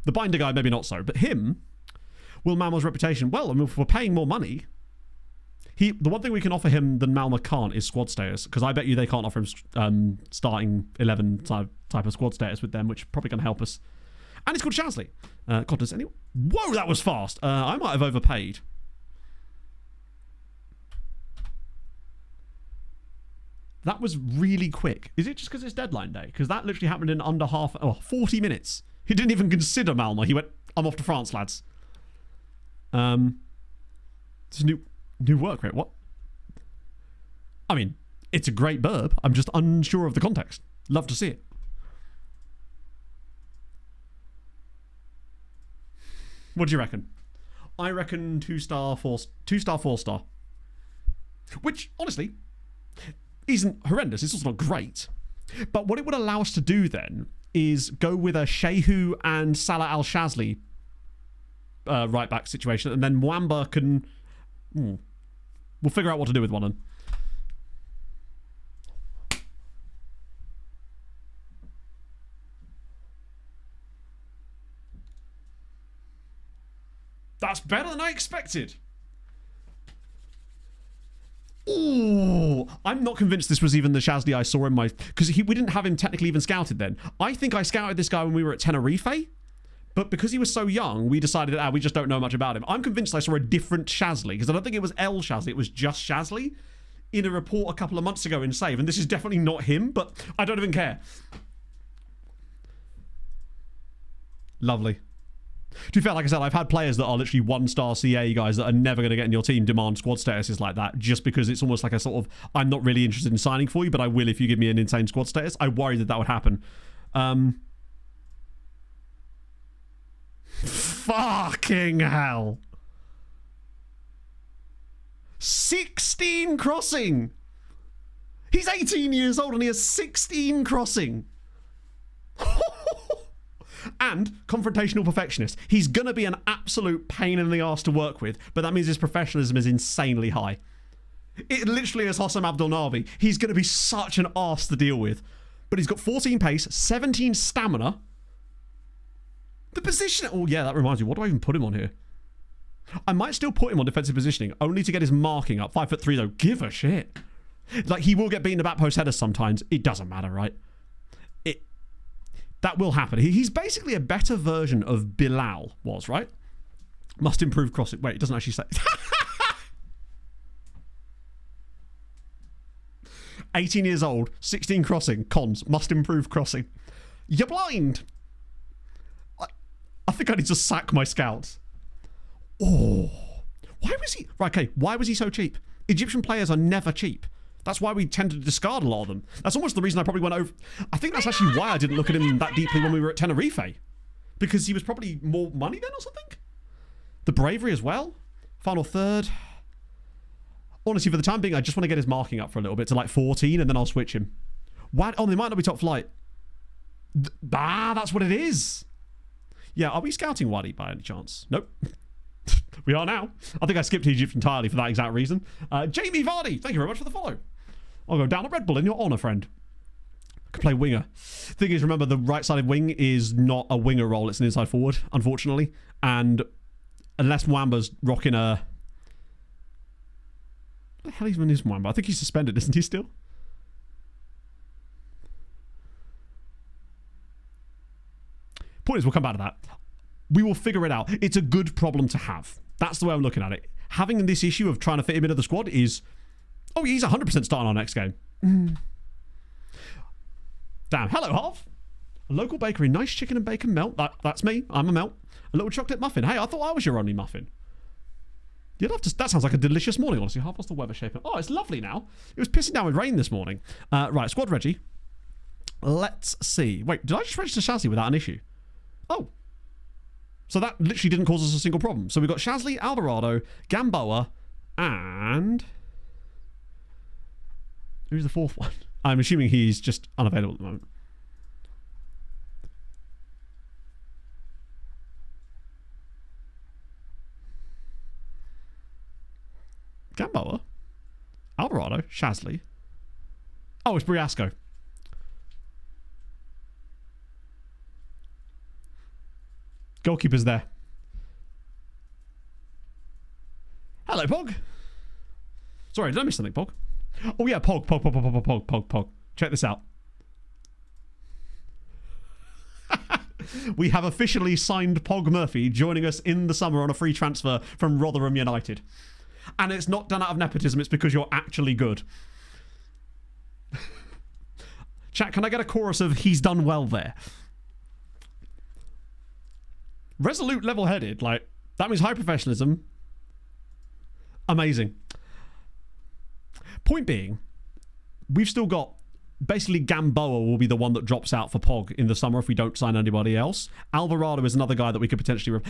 The binder guy, maybe not so, but him, Will Malmo's reputation, well, I mean, if we're paying more money, the one thing we can offer him that Malmo can't is squad status, because I bet you they can't offer him starting 11 type of squad status with them, which is probably going to help us. And it's called Shasley. God, does anyone... Whoa, that was fast. I might have overpaid. That was really quick. Is it just because it's deadline day? Because that literally happened in under 40 minutes. He didn't even consider Malmo. He went, I'm off to France, lads. It's a new work rate. What? I mean, it's a great burb. I'm just unsure of the context. Love to see it. What do you reckon? I reckon 2-star, 4-star. Which, honestly, isn't horrendous. It's also not great. But what it would allow us to do then is go with a Shehu and Salah Al Shazli right back situation, and then Mwamba can. We'll figure out what to do with one of them. That's better than I expected. Ooh, I'm not convinced this was even the Shazli I saw in my... Because we didn't have him technically even scouted then. I think I scouted this guy when we were at Tenerife. But because he was so young, we decided, we just don't know much about him. I'm convinced I saw a different Shazli. Because I don't think it was El Shazli. It was just Shazli in a report a couple of months ago in Save. And this is definitely not him, but I don't even care. Lovely. To be fair, like I said, I've had players that are literally 1-star CA guys that are never going to get in your team demand squad statuses like that, just because it's almost like a sort of, I'm not really interested in signing for you, but I will if you give me an insane squad status. I worry that would happen. Fucking hell. 16 crossing. He's 18 years old and he has 16 crossing. And confrontational perfectionist. He's going to be an absolute pain in the arse to work with, but that means his professionalism is insanely high. It literally is Hossam Abdel Nabi. He's going to be such an arse to deal with. But he's got 14 pace, 17 stamina. The position... Oh, yeah, that reminds me. What do I even put him on here? I might still put him on defensive positioning, only to get his marking up. 5'3", though. Give a shit. Like, he will get beaten the back post headers sometimes. It doesn't matter, right? That will happen. He's basically a better version of Bilal was, right? Must improve crossing. Wait, it doesn't actually say. 18 years old, 16 crossing, cons, must improve crossing. You're blind. I think I need to sack my scouts. Oh. Why was he... Right, okay, why was he so cheap? Egyptian players are never cheap. That's why we tend to discard a lot of them. That's almost the reason I probably went over... I think that's actually why I didn't look at him that deeply when we were at Tenerife. Because he was probably more money then or something? The bravery as well? Final third. Honestly, for the time being, I just want to get his marking up for a little bit to like 14 and then I'll switch him. What? Oh, they might not be top flight. That's what it is. Yeah, are we scouting Wadi by any chance? Nope. We are now. I think I skipped Egypt entirely for that exact reason. Jamie Vardy, thank you very much for the follow. I'll go down a Red Bull in your honour, friend. I can play winger. Thing is, remember, the right-sided wing is not a winger role. It's an inside forward, unfortunately. And unless Mwamba's rocking a... What the hell even is Mwamba? I think he's suspended, isn't he still? Point is, we'll come back to that. We will figure it out. It's a good problem to have. That's the way I'm looking at it. Having this issue of trying to fit him into the squad is... Oh, he's 100% starting our next game. Damn. Hello, Half. A local bakery. Nice chicken and bacon melt. That's me. I'm a melt. A little chocolate muffin. Hey, I thought I was your only muffin. You'd have to... That sounds like a delicious morning, honestly. Half, what's the weather shaping? Oh, it's lovely now. It was pissing down with rain this morning. Right, squad Reggie. Let's see. Wait, did I just register Shazli without an issue? Oh. So that literally didn't cause us a single problem. So we've got Shazli, Alvarado, Gamboa, and... Who's the fourth one? I'm assuming he's just unavailable at the moment. Gamboa? Alvarado? Shazli? Oh, it's Briasco. Goalkeeper's there. Hello, Pog. Sorry, did I miss something, Pog? Oh yeah, Pog. Check this out. We have officially signed Pog Murphy joining us in the summer on a free transfer from Rotherham United. And it's not done out of nepotism, it's because you're actually good. Chat, can I get a chorus of he's done well there? Resolute, level-headed, like, that means high professionalism. Amazing. Point being, we've still got, basically Gamboa will be the one that drops out for Pog in the summer if we don't sign anybody else. Alvarado is another guy that we could potentially...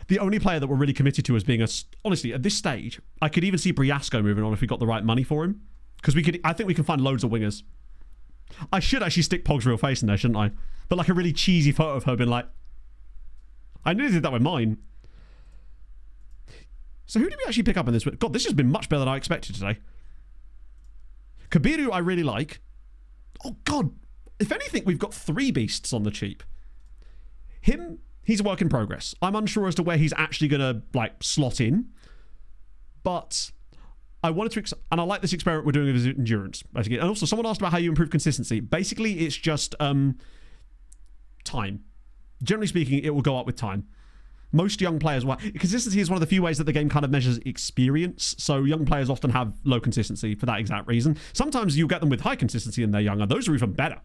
The only player that we're really committed to as being a... Honestly, at this stage, I could even see Briasco moving on if we got the right money for him. Because we could... I think we can find loads of wingers. I should actually stick Pog's real face in there, shouldn't I? But like a really cheesy photo of her being like... I nearly did that with mine. So who did we actually pick up in this? God, this has been much better than I expected today. Kabiru I really like. Oh God, if anything, we've got 3 beasts on the cheap. Him, he's a work in progress. I'm unsure as to where he's actually going to like slot in. But I wanted to, and I like this experiment we're doing with his endurance, basically. And also, someone asked about how you improve consistency. Basically, it's just time. Generally speaking, it will go up with time. Most young players, consistency is one of the few ways that the game kind of measures experience. So young players often have low consistency for that exact reason. Sometimes you'll get them with high consistency and they're younger. Those are even better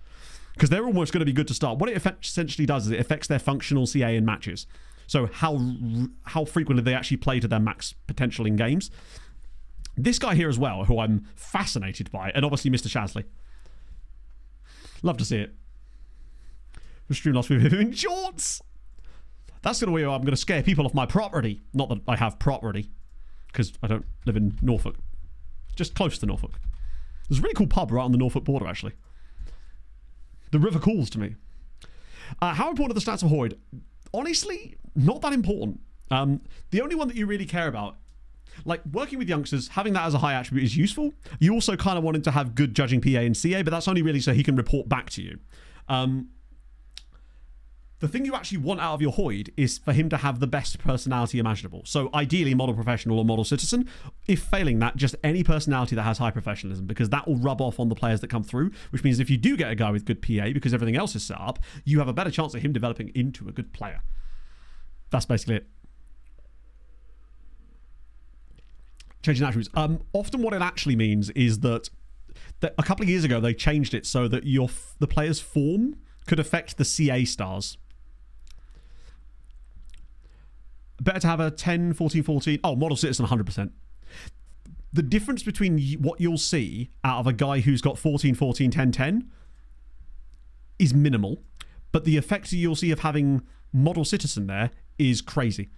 because they're almost going to be good to start. What it essentially does is it affects their functional CA in matches. So how frequently they actually play to their max potential in games. This guy here as well, who I'm fascinated by, and obviously Mr. Shasley. Love to see it. Stream last week in shorts. That's going to be I'm going to scare people off my property. Not that I have property, because I don't live in Norfolk. Just close to Norfolk. There's a really cool pub right on the Norfolk border, actually. The river calls to me. How important are the stats of Hoyd? Honestly, not that important. The only one that you really care about, like working with youngsters, having that as a high attribute is useful. You also kind of want him to have good judging PA and CA, but that's only really so he can report back to you. The thing you actually want out of your Hoyd is for him to have the best personality imaginable. So ideally model professional or model citizen. If failing that, just any personality that has high professionalism, because that will rub off on the players that come through, which means if you do get a guy with good PA because everything else is set up, you have a better chance of him developing into a good player. That's basically it. Changing attributes. Often what it actually means is that a couple of years ago they changed it so that the player's form could affect the CA stars. Better to have a 10, 14, 14. Oh, model citizen 100%. The difference between what you'll see out of a guy who's got 14, 14, 10, 10 is minimal. But the effect you'll see of having model citizen there is crazy.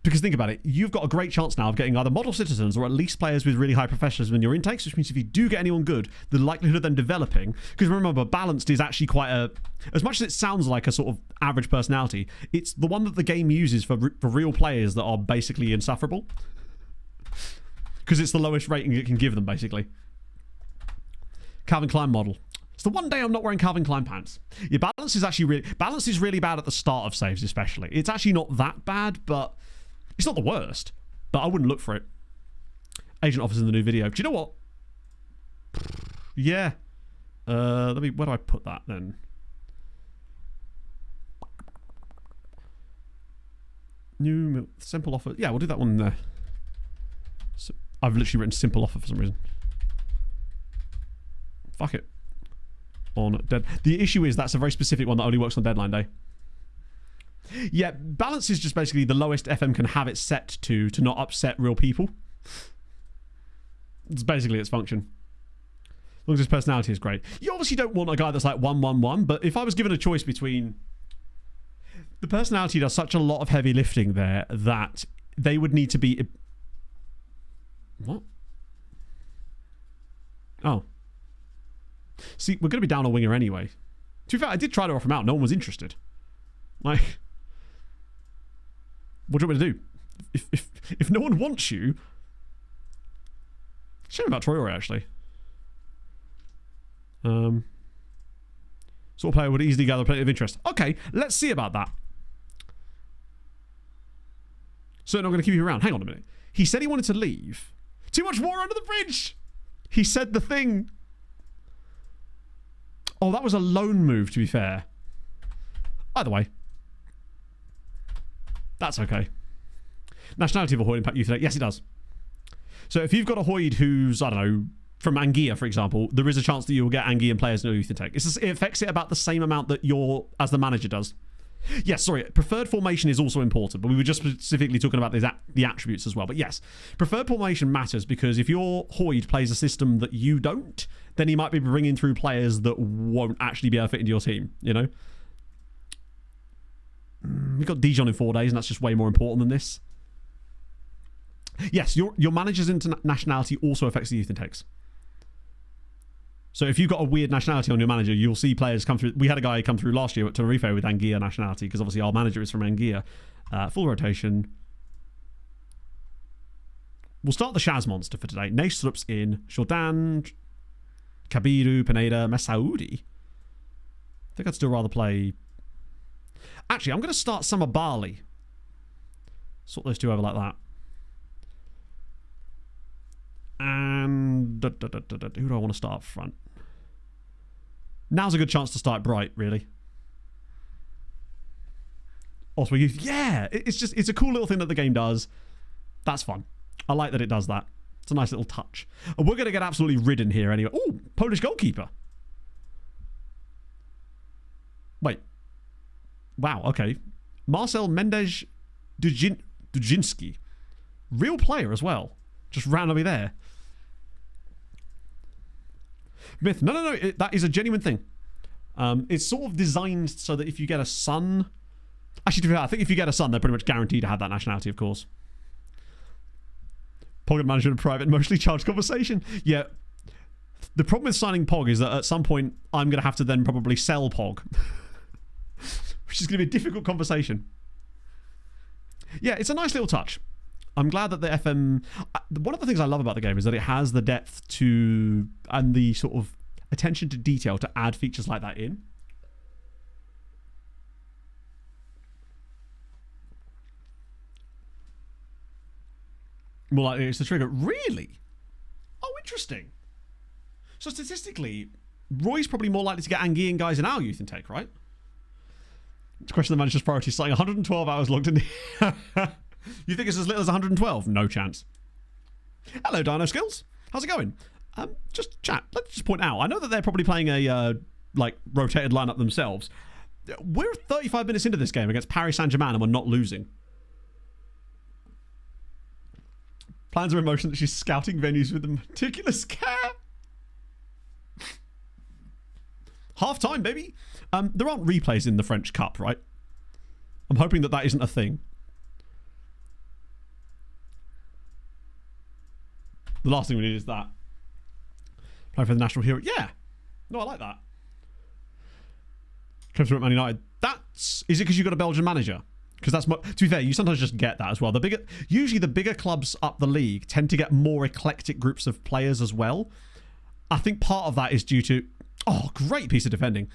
Because think about it, you've got a great chance now of getting either model citizens or at least players with really high professionalism in your intakes, which means if you do get anyone good, the likelihood of them developing, because remember, balanced is actually quite as much as it sounds like a sort of average personality, it's the one that the game uses for real players that are basically insufferable. Because it's the lowest rating it can give them, basically. Calvin Klein model. It's the one day I'm not wearing Calvin Klein pants. Your balance is really bad at the start of saves, especially. It's actually not that bad, but it's not the worst, but I wouldn't look for it. Agent offers in the new video. Do you know what? Yeah. Where do I put that then? New simple offer. Yeah, we'll do that one there. So, I've literally written simple offer for some reason. Fuck it. On dead. The issue is that's a very specific one that only works on deadline day. Yeah, balance is just basically the lowest FM can have it set to not upset real people. It's basically its function. As long as his personality is great. You obviously don't want a guy that's like 1-1-1, but if I was given a choice between... The personality does such a lot of heavy lifting there that they would need to be... What? Oh. See, we're going to be down a winger anyway. To be fair, I did try to offer him out. No one was interested. Like... What do you want me to do? If no one wants you... Shame about Troy, actually. Sort of player would easily gather plenty of interest. Okay, let's see about that. So not going to keep you around. Hang on a minute. He said he wanted to leave. Too much water under the bridge! He said the thing. Oh, that was a loan move, to be fair. Either way. That's okay. Nationality of a Hoyd impact youth. Yes, it does. So if you've got a Hoyd who's, I don't know, from Anguilla, for example, there is a chance that you will get Anguillan players in your youth intake. It affects it about the same amount that as the manager does. Yes, sorry, preferred formation is also important, but we were just specifically talking about the attributes as well. But yes, preferred formation matters because if your Hoyd plays a system that you don't, then he might be bringing through players that won't actually be able to fit into your team, you know? We've got Dijon in 4 days, and that's just way more important than this. Yes, your manager's internationality also affects the youth intakes. So if you've got a weird nationality on your manager, you'll see players come through. We had a guy come through last year at Tenerife with Anguilla nationality, because obviously our manager is from Anguilla. Full rotation. We'll start the Shaz monster for today. Naysrup's in. Jordan, Kabiru, Pineda, Messaoudi. I think I'd still rather play... Actually, I'm going to start Summer Bali. Sort those two over like that. And... who do I want to start up front? Now's a good chance to start Bright, really. Also, yeah! It's a cool little thing that the game does. That's fun. I like that it does that. It's a nice little touch. And we're going to get absolutely ridden here anyway. Oh, Polish goalkeeper. Wait. Wow, okay. Marcel Mendez Dujinski. Real player as well. Just randomly there. Myth. No. That is a genuine thing. It's sort of designed so that if you get a son... Actually, to be fair, I think if you get a son, they're pretty much guaranteed to have that nationality, of course. Pog manager in a private, emotionally charged conversation. Yeah. The problem with signing Pog is that at some point, I'm going to have to then probably sell Pog. Which is going to be a difficult conversation. Yeah, it's a nice little touch. I'm glad that the FM... One of the things I love about the game is that it has the depth to... and the sort of attention to detail to add features like that in. More likely it's the trigger. Really? Oh, interesting. So statistically, Roy's probably more likely to get Anguillan guys in our youth intake, right? To question the manager's priority, starting 112 hours logged in. You think it's as little as 112? No chance. Hello, Dino Skills. How's it going? Just chat. Let's just point out. I know that they're probably playing a rotated lineup themselves. We're 35 minutes into this game against Paris Saint-Germain and we're not losing. Plans are in motion that she's scouting venues with meticulous care. Half time, baby. There aren't replays in the French Cup, right? I'm hoping that that isn't a thing. The last thing we need is that. Play for the national hero. Yeah. No, I like that. Comes through at Man United. Is it because you've got a Belgian manager? Because that's to be fair, you sometimes just get that as well. Usually the bigger clubs up the league tend to get more eclectic groups of players as well. I think part of that is due to great piece of defending.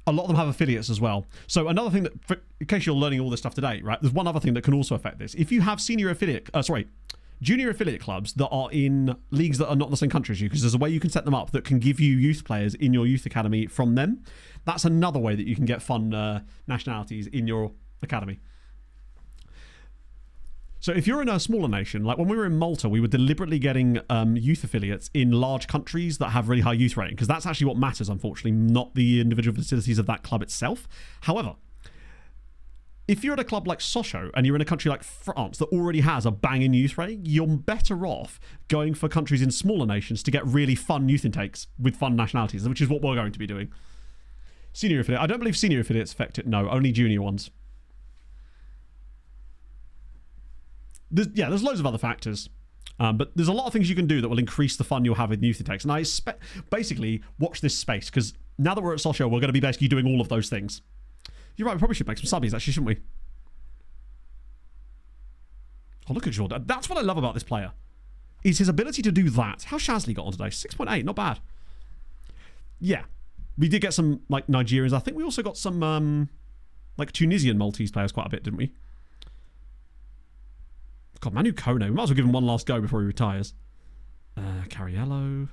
A lot of them have affiliates as well. So another thing that, in case you're learning all this stuff today, right? There's one other thing that can also affect this. If you have junior affiliate clubs that are in leagues that are not in the same country as you, because there's a way you can set them up that can give you youth players in your youth academy from them. That's another way that you can get fun nationalities in your academy. So if you're in a smaller nation, like when we were in Malta, we were deliberately getting youth affiliates in large countries that have really high youth rating, because that's actually what matters, unfortunately, not the individual facilities of that club itself. However, if you're at a club like Sochaux and you're in a country like France that already has a banging youth rating, you're better off going for countries in smaller nations to get really fun youth intakes with fun nationalities, which is what we're going to be doing. Senior affiliate. I don't believe senior affiliates affect it. No, only junior ones. There's loads of other factors. But there's a lot of things you can do that will increase the fun you'll have with youth intakes. And I basically watch this space, because now that we're at Sochaux, we're going to be basically doing all of those things. You're right, we probably should make some subbies, actually, shouldn't we? Oh, look at Jordan. That's what I love about this player, is his ability to do that. How's Shazli got on today? 6.8, not bad. Yeah. We did get some, Nigerians. I think we also got some, Tunisian Maltese players quite a bit, didn't we? God, Manu Kone. We might as well give him one last go before he retires. Cariello.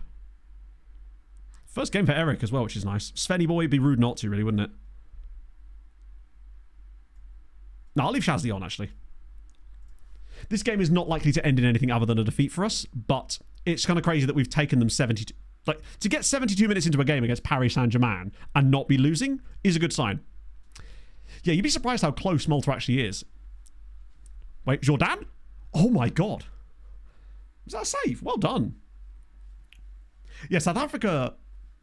First game for Eric as well, which is nice. Svenny boy, it'd be rude not to, really, wouldn't it? No, I'll leave Shazli on, actually. This game is not likely to end in anything other than a defeat for us, but it's kind of crazy that we've taken them 72... to get 72 minutes into a game against Paris Saint-Germain and not be losing is a good sign. Yeah, you'd be surprised how close Malta actually is. Wait, Jordan? Oh my god. Was that a save? Well done. Yeah, South Africa...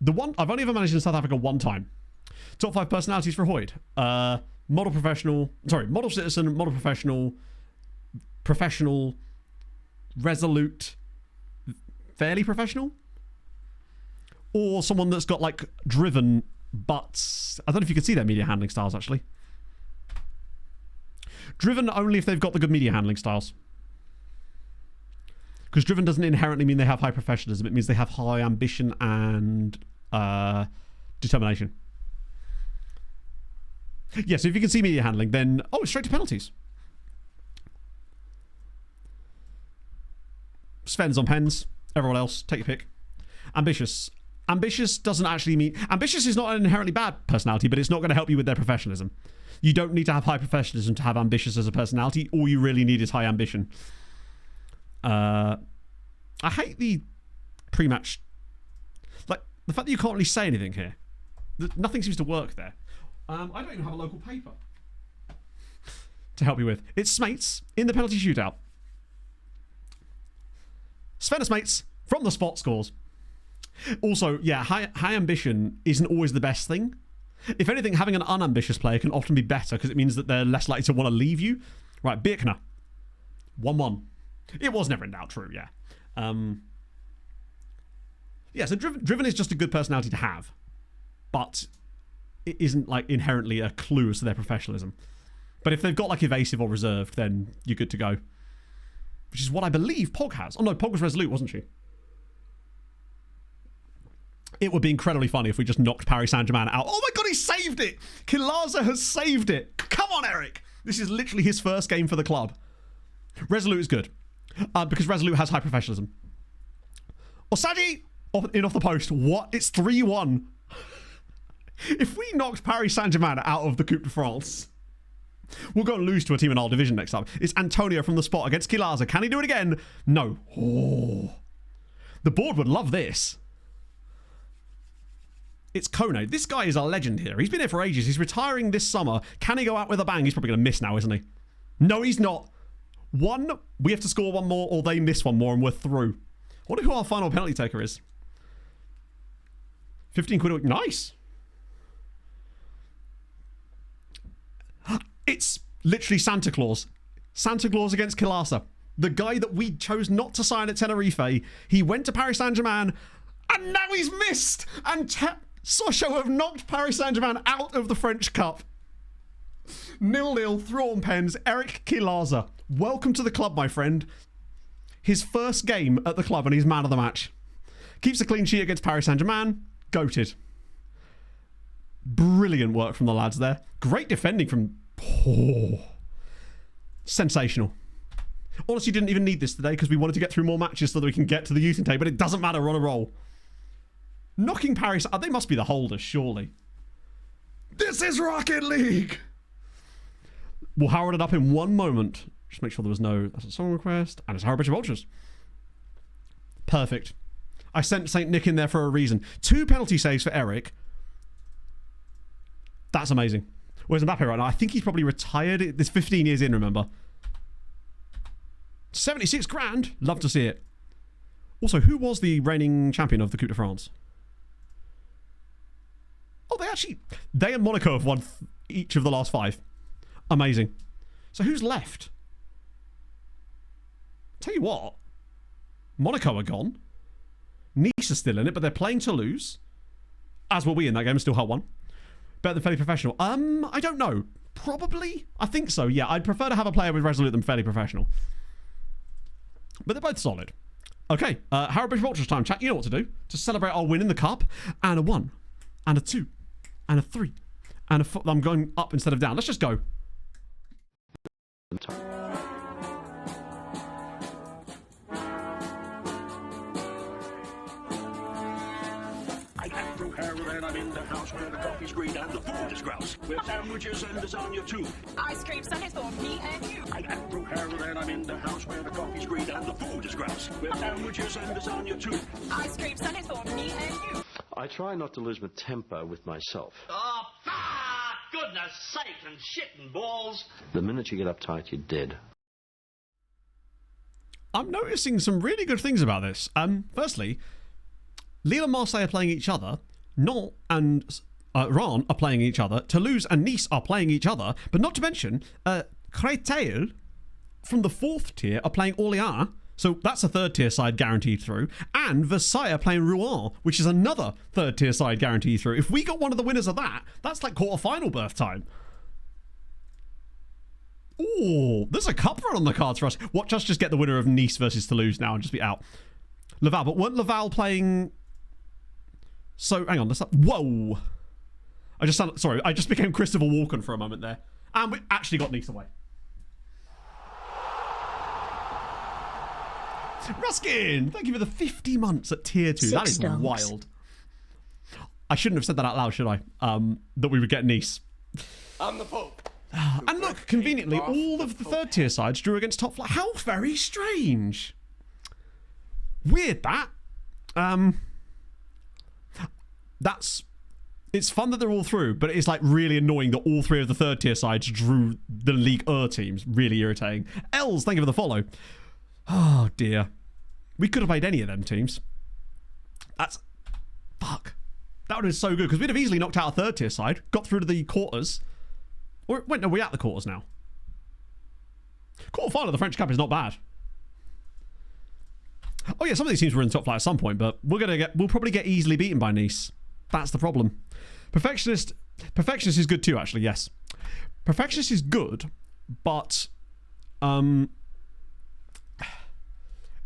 I've only ever managed in South Africa one time. Top 5 personalities for Hoyd. Model citizen, model professional, resolute, fairly professional. or someone that's got like driven, but I don't know if you can see their media handling styles actually. Driven only if they've got the good media handling styles. Because driven doesn't inherently mean they have high professionalism. It means they have high ambition and determination. Yeah, so if you can see media handling, then... Oh, it's straight to penalties. Sven's on pens. Everyone else, take your pick. Ambitious. Ambitious doesn't actually mean... Ambitious is not an inherently bad personality, but it's not going to help you with their professionalism. You don't need to have high professionalism to have ambitious as a personality. All you really need is high ambition. I hate the pre-match... Like, the fact that you can't really say anything here. Nothing seems to work there. I don't even have a local paper to help you with. It's Smates in the penalty shootout. Sven Smates from the spot scores. Also, yeah, high ambition isn't always the best thing. If anything, having an unambitious player can often be better because it means that they're less likely to want to leave you. Right, Birkner. 1-1. It was never in doubt, true, yeah. Yeah, so driven is just a good personality to have. But it isn't like inherently a clue as to their professionalism. But if they've got like evasive or reserved, then you're good to go. Which is what I believe Pog has. Oh no, Pog was resolute, wasn't she? It would be incredibly funny if we just knocked Paris Saint-Germain out. Oh my god, he saved it! Kilaza has saved it! Come on, Eric! This is literally his first game for the club. Resolute is good. Because Resolute has high professionalism. Osagi in off the post. What? It's 3-1. If we knocked Paris Saint-Germain out of the Coupe de France, we'll go and lose to a team in our division next up. It's Antonio from the spot against Kilaza. Can he do it again? No. Oh. The board would love this. It's Kone. This guy is a legend here. He's been here for ages. He's retiring this summer. Can he go out with a bang? He's probably going to miss now, isn't he? No, he's not. We have to score one more, or they miss one more, and we're through. I wonder who our final penalty taker is. 15 quid. Nice. It's literally Santa Claus. Santa Claus against Kilasa. The guy that we chose not to sign at Tenerife. He went to Paris Saint-Germain, and now he's missed. And Sochaux have knocked Paris Saint-Germain out of the French Cup. 0-0, through on pens. Eric Kilaza. Welcome to the club, my friend. His first game at the club, and he's man of the match. Keeps a clean sheet against Paris Saint-Germain. Goated. Brilliant work from the lads there. Great defending from... Oh. Sensational. Honestly, didn't even need this today because we wanted to get through more matches so that we can get to the youth intake, but it doesn't matter, we're on a roll. Knocking Paris... they must be the holders, surely. This is Rocket League! We'll Howard it up in one moment. Just make sure there was no... That's a song request. And it's Howard Bishop Ultras. Perfect. I sent St. Nick in there for a reason. 2 penalty saves for Eric. That's amazing. Where's Mbappe right now? I think he's probably retired. This 15 years in, remember. 76 grand. Love to see it. Also, who was the reigning champion of the Coupe de France? Oh, they and Monaco have won each of the last 5. Amazing. So who's left? Tell you what. Monaco are gone. Nice are still in it, but they're playing Toulouse. As were we in that game, still held one. Better than fairly professional. I don't know. Probably? I think so, yeah. I'd prefer to have a player with Resolute than fairly professional. But they're both solid. Okay, Harrow Bishop Ultras time. Chat, you know what to do. To celebrate our win in the cup. And a 1. And a 2. And a 3. And a 4. I'm going up instead of down. Let's just go. I'm in the house where the coffee's green and the food is grouse. With sandwiches and lasagna too. Ice cream sundaes for me and you. I'm Andrew Harold and I'm in the house where the coffee's green and the food is grouse. With sandwiches and lasagna too. Ice cream sundaes for me and you. I try not to lose my temper with myself. Oh, goodness sake and shit and balls. The minute you get uptight, you're dead. I'm noticing some really good things about this. Firstly, Lille and Marseille are playing each other. Nantes and Rennes are playing each other. Toulouse and Nice are playing each other. But not to mention, Créteil from the 4th tier are playing Orléans So that's a third tier side guaranteed through. And Versailles are playing Rouen, which is another third tier side guaranteed through. If we got one of the winners of that, that's like quarter-final berth time. Ooh, there's a cup run on the cards for us. Watch us just get the winner of Nice versus Toulouse now and just be out. Laval, but weren't Laval playing... So, hang on, whoa. I just became Christopher Walken for a moment there. And we actually got Nice away. Ruskin, thank you for the 50 months at tier 2. That is wild. I shouldn't have said that out loud, should I? That we would get Nice. I'm the Pope. And look, conveniently, all of the third tier sides drew against top flight. How very strange. Weird that. It's fun that they're all through, but it's like really annoying that all three of the third tier sides drew the League teams. Really irritating. Els, thank you for the follow. Oh dear. We could have played any of them teams. Fuck. That would have been so good, because we'd have easily knocked out a third tier side, got through to the quarters. Or, wait, no, we're at the quarters now. Quarter-final of the French Cup is not bad. Oh yeah, some of these teams were in the top flight at some point, but we'll probably get easily beaten by Nice. That's the problem. Perfectionist is good too, actually, yes. Perfectionist is good, but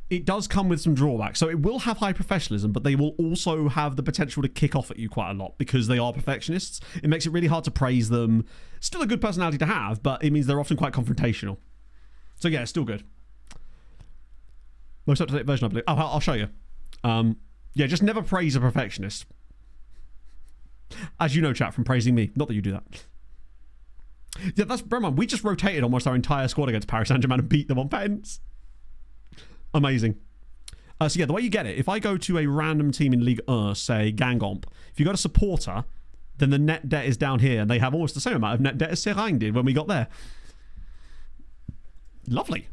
it does come with some drawbacks. So it will have high professionalism, but they will also have the potential to kick off at you quite a lot because they are perfectionists. It makes it really hard to praise them. Still a good personality to have, but it means they're often quite confrontational. So yeah, it's still good. Most up-to-date version, I believe. Oh, I'll show you. Yeah, just never praise a perfectionist. As you know, chat, from praising me. Not that you do that. Yeah, that's... Bear in mind, we just rotated almost our entire squad against Paris Saint-Germain and beat them on pens. Amazing. So yeah, the way you get it, if I go to a random team in Ligue 1, say Guingamp, if you go to supporter, then the net debt is down here, and they have almost the same amount of net debt as Serang did when we got there. Lovely.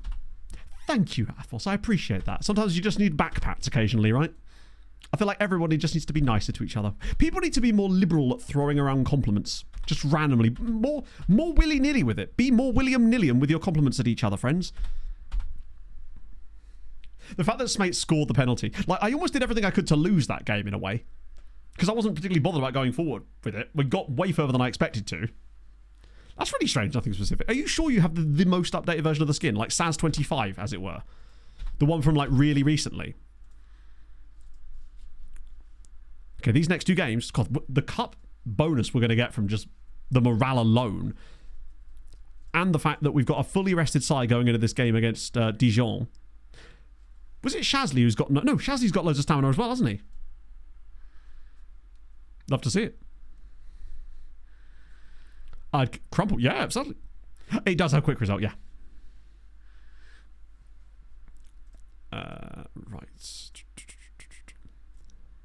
Thank you, Athos. I appreciate that. Sometimes you just need backpats occasionally, right? I feel like everybody just needs to be nicer to each other. People need to be more liberal at throwing around compliments. Just randomly. More willy-nilly with it. Be more William-nilliam with your compliments at each other, friends. The fact that Smate scored the penalty. Like, I almost did everything I could to lose that game in a way. Because I wasn't particularly bothered about going forward with it. We got way further than I expected to. That's really strange, nothing specific. Are you sure you have the most updated version of the skin? Like SAS 25, as it were? The one from, like, really recently? Okay, these next two games, God, the cup bonus we're going to get from just the morale alone, and the fact that we've got a fully rested side going into this game against Dijon. Was it Shazly who's got... No, Shazly's got loads of stamina as well, hasn't he? Love to see it. Crumple, yeah, absolutely. It does have quick result, yeah. Right.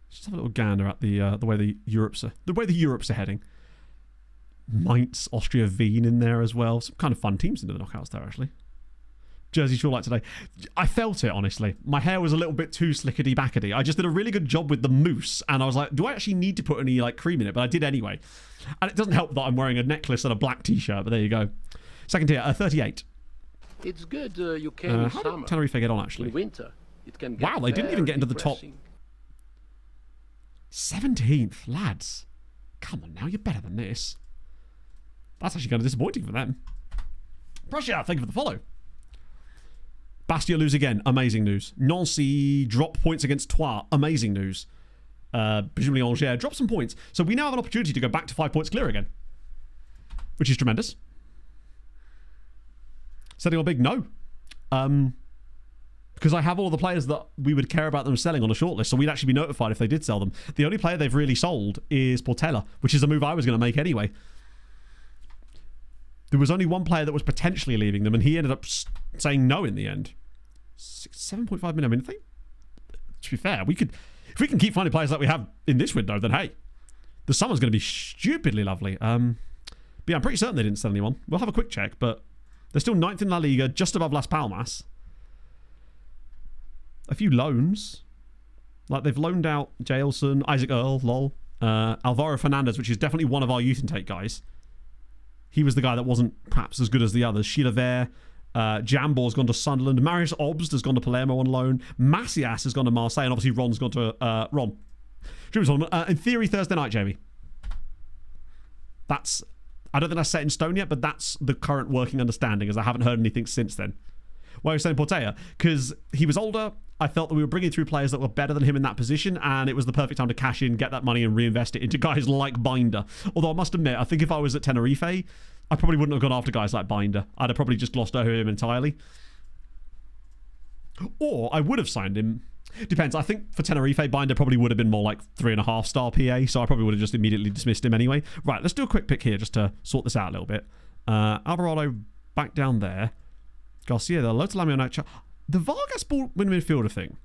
Just have a little gander at the way the Europes are heading. Mainz, Austria, Wien in there as well. Some kind of fun teams into the knockouts there, actually. Jersey Shore like today. I felt it, honestly. My hair was a little bit too slickety-backety. I just did a really good job with the mousse, and I was like, do I actually need to put any like cream in it? But I did anyway. And it doesn't help that I'm wearing a necklace and a black t-shirt, but there you go. Second tier, 38. It's good you came in how summer. did Tenerife get on, actually? In winter, it can get wow, they didn't even get into the top depressing. 17th, lads. Come on now, you're better than this. That's actually kind of disappointing for them. Prussia, thank you for the follow. Bastia lose again. Amazing news. Nancy drop points against Troyes. Amazing news. Presumably Angers drop some points. So we now have an opportunity to go back to 5 points clear again. Which is tremendous. Selling or big? No. Because I have all the players that we would care about them selling on a shortlist, so we'd actually be notified if they did sell them. The only player they've really sold is Portela, which is a move I was going to make anyway. There was only one player that was potentially leaving them, and he ended up saying no in the end. 7.5 million. I mean, to be fair, if we can keep finding players like we have in this window, then hey, the summer's going to be stupidly lovely. But yeah, I'm pretty certain they didn't sell anyone. We'll have a quick check, but they're still 9th in La Liga, just above Las Palmas. A few loans. Like, they've loaned out Jailson, Isaac Earl, lol. Alvaro Fernandez, which is definitely one of our youth intake guys. He was the guy that wasn't perhaps as good as the others. Sheila Vare, Jambor's gone to Sunderland. Marius Obst has gone to Palermo on loan. Macias has gone to Marseille. And obviously Ron's gone to Ron. In theory, Thursday night, Jamie. I don't think that's set in stone yet, but that's the current working understanding, as I haven't heard anything since then. Why are you saying Portela? Because he was older. I felt that we were bringing through players that were better than him in that position, and it was the perfect time to cash in, get that money, and reinvest it into guys like Binder. Although I must admit, I think if I was at Tenerife, I probably wouldn't have gone after guys like Binder. I'd have probably just glossed over him entirely. Or I would have signed him. Depends. I think for Tenerife, Binder probably would have been more like 3.5 star PA, so I probably would have just immediately dismissed him anyway. Right, let's do a quick pick here just to sort this out a little bit. Alvarado back down there. Garcia there. Lotalami on that. The Vargas ball win midfielder thing.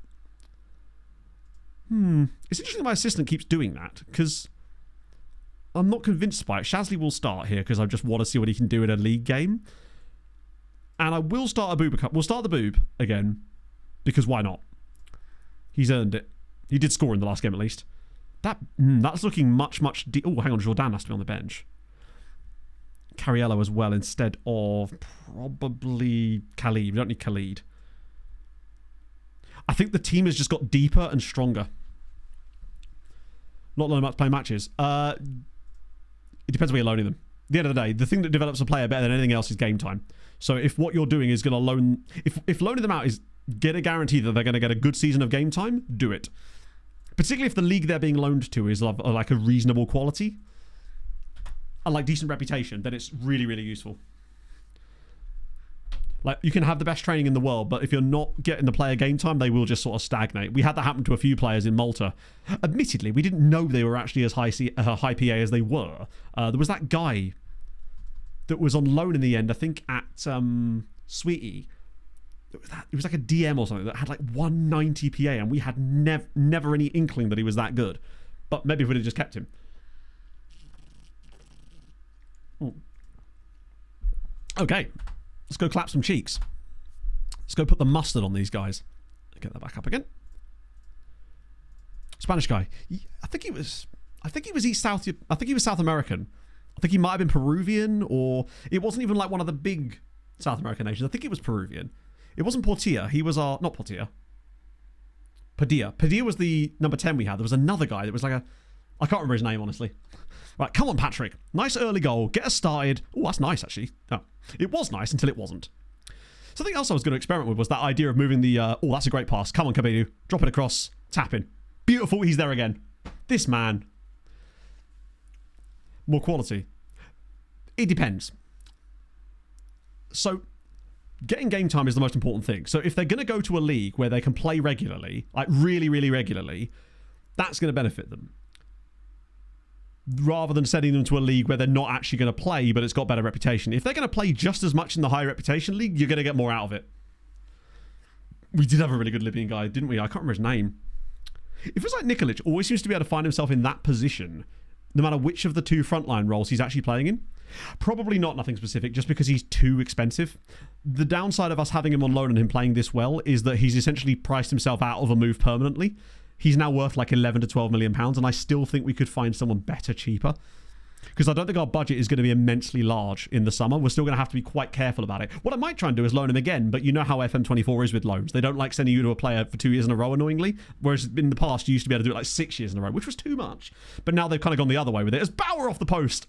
It's interesting my assistant keeps doing that, because I'm not convinced by it. Shasley will start here because I just want to see what he can do in a league game. And I will start a Boob. We'll start the Boob again, because why not? He's earned it. He did score in the last game at least. That's looking much... Oh, hang on. Jordan has to be on the bench. Cariello as well instead of probably Khalid. We don't need Khalid. I think the team has just got deeper and stronger. Not learning about to play matches. It depends where you're loaning them. At the end of the day, the thing that develops a player better than anything else is game time. So if what you're doing is going to loan... If loaning them out is get a guarantee that they're going to get a good season of game time, do it. Particularly if the league they're being loaned to is of like a reasonable quality and like decent reputation, then it's really, really useful. Like, you can have the best training in the world, but if you're not getting the player game time, they will just sort of stagnate. We had that happen to a few players in Malta. Admittedly, we didn't know they were actually as high PA as they were. There was that guy that was on loan in the end, I think at Sweetie. It was like a DM or something that had like 190 PA, and we had never any inkling that he was that good. But maybe if we'd have just kept him. Okay. Let's go clap some cheeks. Let's go put the mustard on these guys. Get that back up again. Spanish guy. I think he was South American. I think he might have been Peruvian, or it wasn't even like one of the big South American nations. I think it was Peruvian. It wasn't Portilla. He was not Portilla. Padilla. Padilla was the number 10 we had. There was another guy that was like I can't remember his name, honestly. Right, come on, Patrick. Nice early goal. Get us started. Oh, that's nice, actually. Oh, it was nice until it wasn't. Something else I was going to experiment with was that idea of moving the... oh, that's a great pass. Come on, Cabedu. Drop it across. Tap in. Beautiful. He's there again. This man. More quality. It depends. So, getting game time is the most important thing. So, if they're going to go to a league where they can play regularly, like really, really regularly, that's going to benefit them. Rather than sending them to a league where they're not actually going to play, but it's got better reputation. If they're going to play just as much in the high reputation league, you're going to get more out of it. We did have a really good Libyan guy, didn't we? I can't remember his name. It feels like Nikolic always seems to be able to find himself in that position, no matter which of the two frontline roles he's actually playing in. Probably not nothing specific, just because he's too expensive. The downside of us having him on loan and him playing this well is that he's essentially priced himself out of a move permanently. He's now worth like 11 to 12 million pounds, and I still think we could find someone better, cheaper. Because I don't think our budget is going to be immensely large in the summer. We're still going to have to be quite careful about it. What I might try and do is loan him again, but you know how FM24 is with loans. They don't like sending you to a player for 2 years in a row, annoyingly. Whereas in the past, you used to be able to do it like 6 years in a row, which was too much. But now they've kind of gone the other way with it. As Bauer off the post.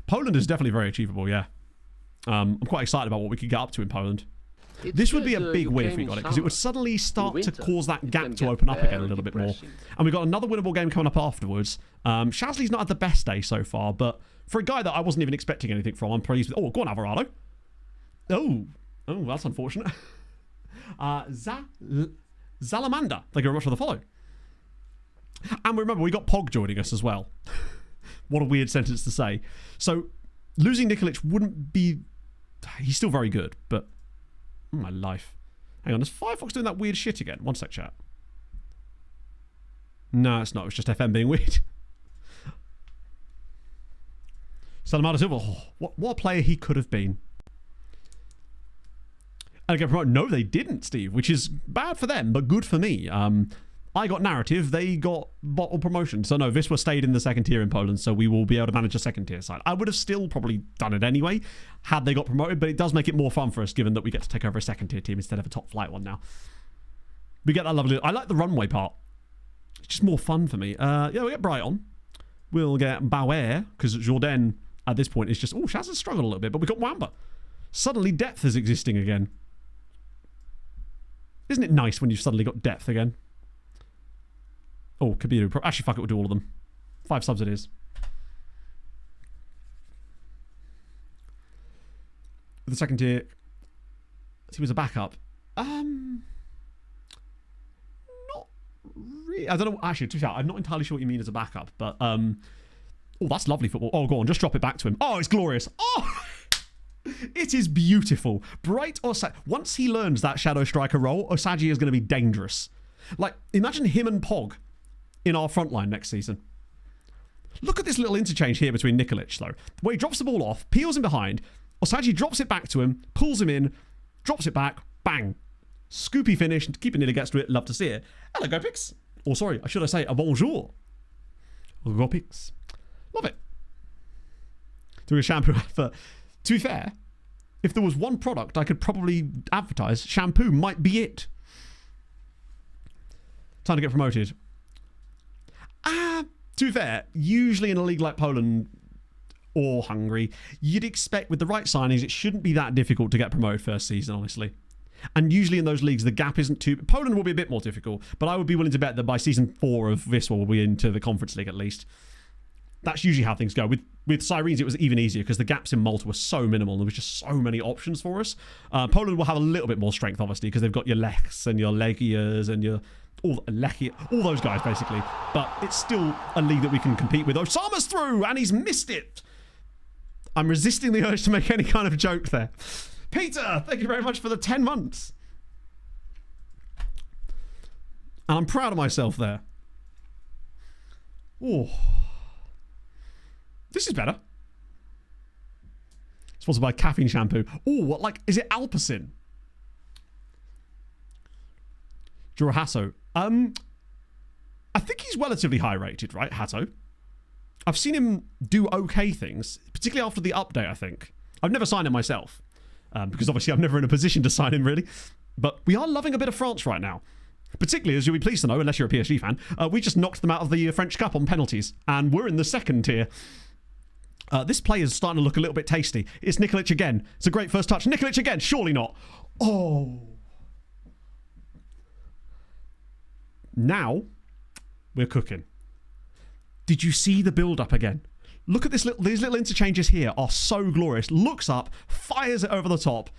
Poland is definitely very achievable, yeah. I'm quite excited about what we could get up to in Poland. This would be a big win if we got it, because it would suddenly start to cause that gap to open up again a little bit more. And we've got another winnable game coming up afterwards. Shasley's not had the best day so far, but for a guy that I wasn't even expecting anything from, I'm pleased with... Oh, go on, Alvarado. Oh, that's unfortunate. Zalamander. Thank you very much for the follow. And remember, we got Pog joining us as well. What a weird sentence to say. So, losing Nikolic wouldn't be... He's still very good, but... my life. Hang on, is Firefox doing that weird shit again? One sec, chat. No, it's not. It's just FM being weird. Salamada Silva. Oh, what a player he could have been. And again, no, they didn't, Steve, which is bad for them, but good for me. I got narrative, they got bottle promotion. So no, Wisła stayed in the second tier in Poland, so we will be able to manage a second tier side. I would have still probably done it anyway, had they got promoted, but it does make it more fun for us, given that we get to take over a second tier team instead of a top flight one now. We get that lovely... I like the runway part. It's just more fun for me. Yeah, we'll get Brighton. We'll get Bauer, because Jourdain at this point is just... Oh, Shaz has struggled a little bit, but we got Wamba. Suddenly depth is existing again. Isn't it nice when you've suddenly got depth again? Oh, Kabiru. Actually, fuck it, we'll do all of them. 5 subs it is. With the second tier, team as a backup. Not really. I don't know. Actually, to be fair, I'm not entirely sure what you mean as a backup, but oh, that's lovely football. Oh, go on, just drop it back to him. Oh, it's glorious. Oh, it is beautiful. Bright Osagi. Once he learns that shadow striker role, Osagi is going to be dangerous. Like, imagine him and Pog in our front line next season. Look at this little interchange here between Nikolic, though. Where he drops the ball off, peels him behind, Osagi drops it back to him, pulls him in, drops it back, bang. Scoopy finish, keeper nearly gets to it, love to see it. Hello, Gopix. Or sorry, should I say a bonjour? Gopix. Love it. Doing a shampoo advert. To be fair, if there was one product I could probably advertise, shampoo might be it. Time to get promoted. To be fair, usually in a league like Poland or Hungary, you'd expect with the right signings, it shouldn't be that difficult to get promoted first season, honestly. And usually in those leagues, the gap isn't too... Poland will be a bit more difficult, but I would be willing to bet that by season 4 of Wisła, we'll be into the Conference League at least. That's usually how things go. With Sirens, it was even easier because the gaps in Malta were so minimal. There was just so many options for us. Poland will have a little bit more strength, obviously, because they've got your Lechs and your Legias and your... all those guys, basically. But it's still a league that we can compete with. Osama's through, and he's missed it. I'm resisting the urge to make any kind of joke there. Peter, thank you very much for the 10 months. And I'm proud of myself there. Oh. This is better. Sponsored by caffeine shampoo. Oh, what, like, is it Alpacin? Jura Hasso. I think he's relatively high rated, right, Hasso? I've seen him do okay things, particularly after the update, I think. I've never signed him myself, because obviously I'm never in a position to sign him, really. But we are loving a bit of France right now. Particularly, as you'll be pleased to know, unless you're a PSG fan, we just knocked them out of the French Cup on penalties, and we're in the second tier. This play is starting to look a little bit tasty. It's Nikolic again. It's a great first touch. Nikolic again. Surely not. Oh. Now, we're cooking. Did you see the build-up again? Look at these little interchanges here are so glorious. Looks up, fires it over the top.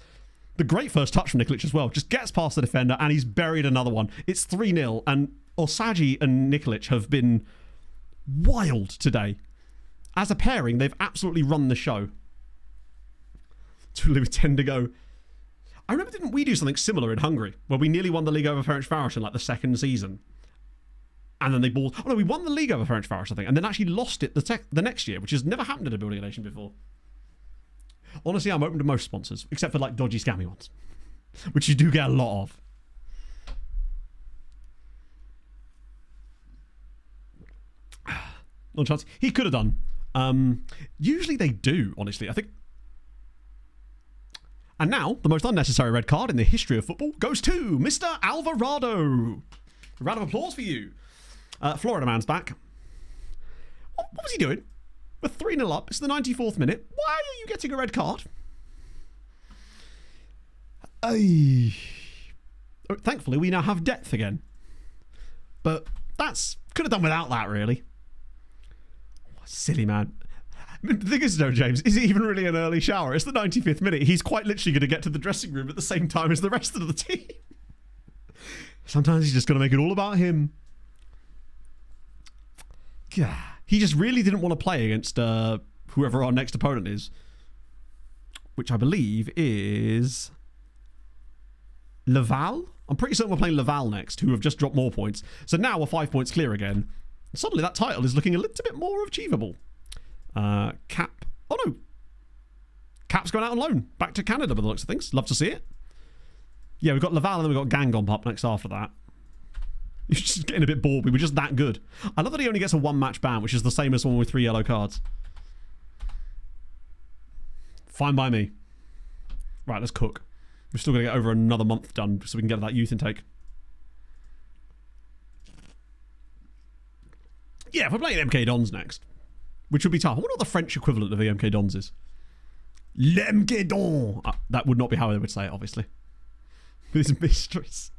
The great first touch from Nikolic as well. Just gets past the defender, and he's buried another one. It's 3-0, and Osagi and Nikolic have been wild today. As a pairing, they've absolutely run the show. 2 with 10 to go. I remember, didn't we do something similar in Hungary, where we nearly won the league over Ferencváros in like the second season? And then they balled... Oh no, we won the league over Ferencváros, I think, and then actually lost it the next year, which has never happened in a building nation before. Honestly, I'm open to most sponsors, except for like dodgy, scammy ones, which you do get a lot of. No chance. He could have done. Usually they do, honestly. I think. And now, the most unnecessary red card in the history of football goes to Mr. Alvarado. A round of applause for you. Florida man's back. What was he doing? We're 3-0 up. It's the 94th minute. Why are you getting a red card? Thankfully, we now have depth again. But could have done without that, really. Silly man. The thing is, though, James, is it even really an early shower? It's the 95th minute. He's quite literally going to get to the dressing room at the same time as the rest of the team. Sometimes he's just going to make it all about him. Yeah. He just really didn't want to play against whoever our next opponent is, which I believe is Laval. I'm pretty certain we're playing Laval next, who have just dropped more points. So now we're 5 points clear again. Suddenly that title is looking a little bit more achievable. Cap. Oh no. Cap's going out on loan. Back to Canada by the looks of things. Love to see it. Yeah, we've got Laval and then we've got Gangon up next after that. He's just getting a bit bored. We were just that good. I love that he only gets a 1-match ban, which is the same as someone with 3 yellow cards. Fine by me. Right, let's cook. We're still going to get over another month done so we can get that youth intake. Yeah, if we're playing MK Dons next, which would be tough. I wonder what the French equivalent of the MK Dons is. L'MK Don. That would not be how they would say it, obviously. With his mistress.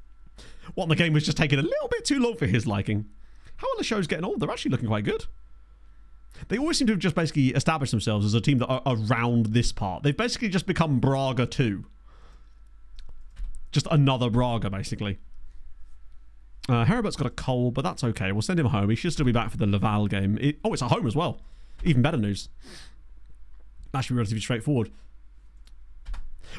What, the game was just taking a little bit too long for his liking. How are the shows getting on? They're actually looking quite good. They always seem to have just basically established themselves as a team that are around this part. They've basically just become Braga 2. Just another Braga, basically. Heribert's got a cold, but that's okay. We'll send him home. He should still be back for the Laval game. It's at home as well. Even better news. That should be relatively straightforward.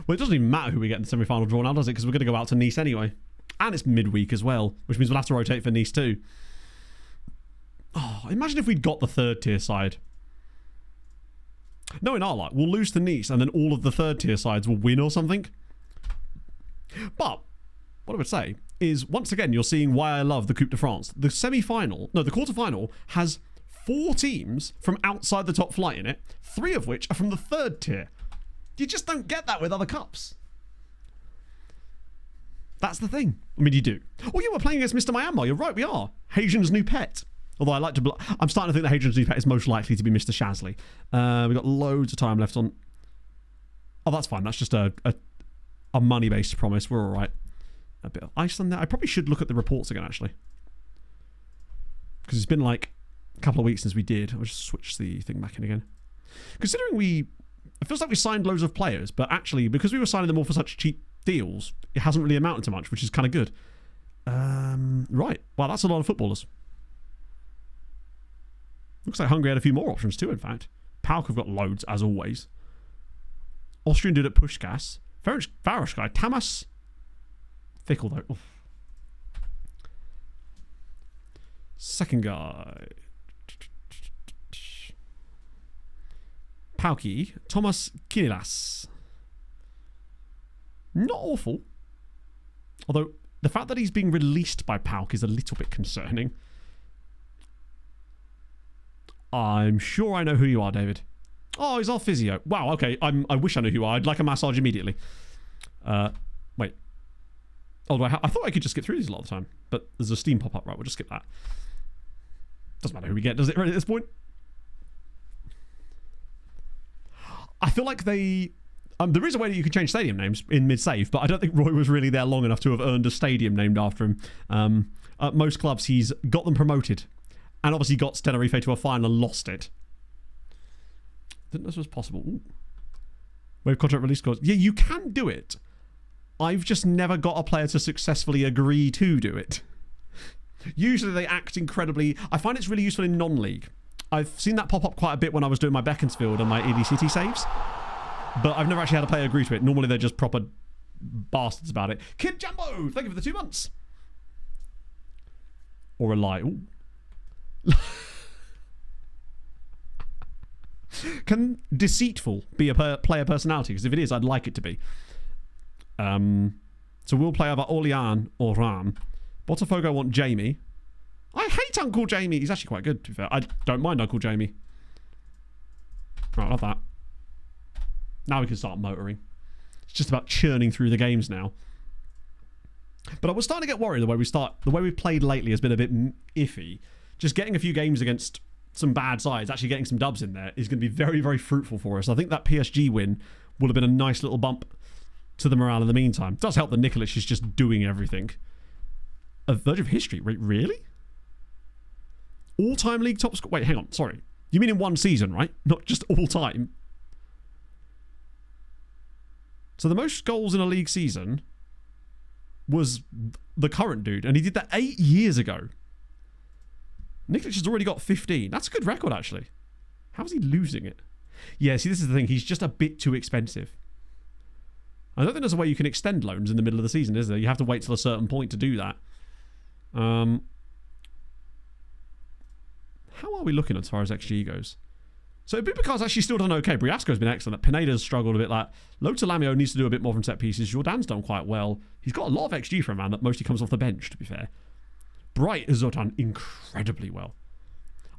Well, it doesn't even matter who we get in the semi-final draw now, does it? Because we're going to go out to Nice anyway. And it's midweek as well, which means we'll have to rotate for Nice too. Oh, imagine if we'd got the 3rd tier side. No, in our luck, we'll lose to Nice and then all of the 3rd tier sides will win or something. But what I would say is, once again, you're seeing why I love the Coupe de France. The quarter-final has 4 teams from outside the top flight in it, 3 of which are from the 3rd tier. You just don't get that with other cups. That's the thing. I mean, you do. Oh, yeah, we're playing against Mr. Myanmar. You're right, we are. Hadrian's new pet. Although I like to... I'm starting to think that Hadrian's new pet is most likely to be Mr. Shasley. We've got loads of time left on... Oh, that's fine. That's just a money-based promise. We're all right. A bit of Iceland there. I probably should look at the reports again, actually. Because it's been like a couple of weeks since we did. I'll just switch the thing back in again. Considering it feels like we signed loads of players, but actually, because we were signing them all for such cheap deals, it hasn't really amounted to much, which is kind of good. Right. Wow, that's a lot of footballers. Looks like Hungary had a few more options too, in fact. PAOK have got loads, as always. Austrian dude at Pushkas. Farish guy. Tamas. Fickle, though. Oof. Second guy. Pauki. Thomas Kinilas. Not awful. Although, the fact that he's being released by PAOK is a little bit concerning. I'm sure I know who you are, David. Oh, he's our physio. Wow, okay. I wish I knew who you are. I'd like a massage immediately. Wait. Oh, I thought I could just skip through these a lot of the time. But there's a Steam pop-up. Right, we'll just skip that. Doesn't matter who we get, does it, really, at this point? I feel like they... there is a way that you can change stadium names in mid-save, but I don't think Roy was really there long enough to have earned a stadium named after him. At most clubs, he's got them promoted. And obviously got Tenerife to a final and lost it. Didn't know this was possible. Ooh. Wave contract release clause. Yeah, you can do it. I've just never got a player to successfully agree to do it. Usually they act incredibly... I find it's really useful in non-league. I've seen that pop up quite a bit when I was doing my Beaconsfield and my EDCT saves. But I've never actually had a player agree to it. Normally they're just proper bastards about it. Kid Jumbo, thank you for the 2 months. Or a lie. Ooh. Can deceitful be a player personality? Because if it is, I'd like it to be. So we'll play either Orlean or Ram. Botafogo want Jamie. I hate Uncle Jamie. He's actually quite good, to be fair. I don't mind Uncle Jamie. Right, I love that. Now we can start motoring. It's just about churning through the games now. But I was starting to get worried the way we've played lately has been a bit iffy. Just getting a few games against some bad sides, actually getting some dubs in there, is going to be very, very fruitful for us. I think that PSG win would have been a nice little bump to the morale in the meantime. It does help that Nikolic is just doing everything. A verge of history? Really? All-time league top score? Wait, hang on. Sorry. You mean in one season, right? Not just all-time. So the most goals in a league season was the current dude, and he did that 8 years ago. Nikolic has already got 15. That's a good record, actually. How is he losing it? Yeah, see, this is the thing. He's just a bit too expensive. I don't think there's a way you can extend loans in the middle of the season, is there? You have to wait till a certain point to do that. How are we looking as far as XG goes? So Bubakar's actually still done okay. Briasco's been excellent. Pineda's struggled a bit. Like Lotalamio needs to do a bit more from set pieces. Jordan's done quite well. He's got a lot of XG for a man that mostly comes off the bench, to be fair. Bright has done incredibly well.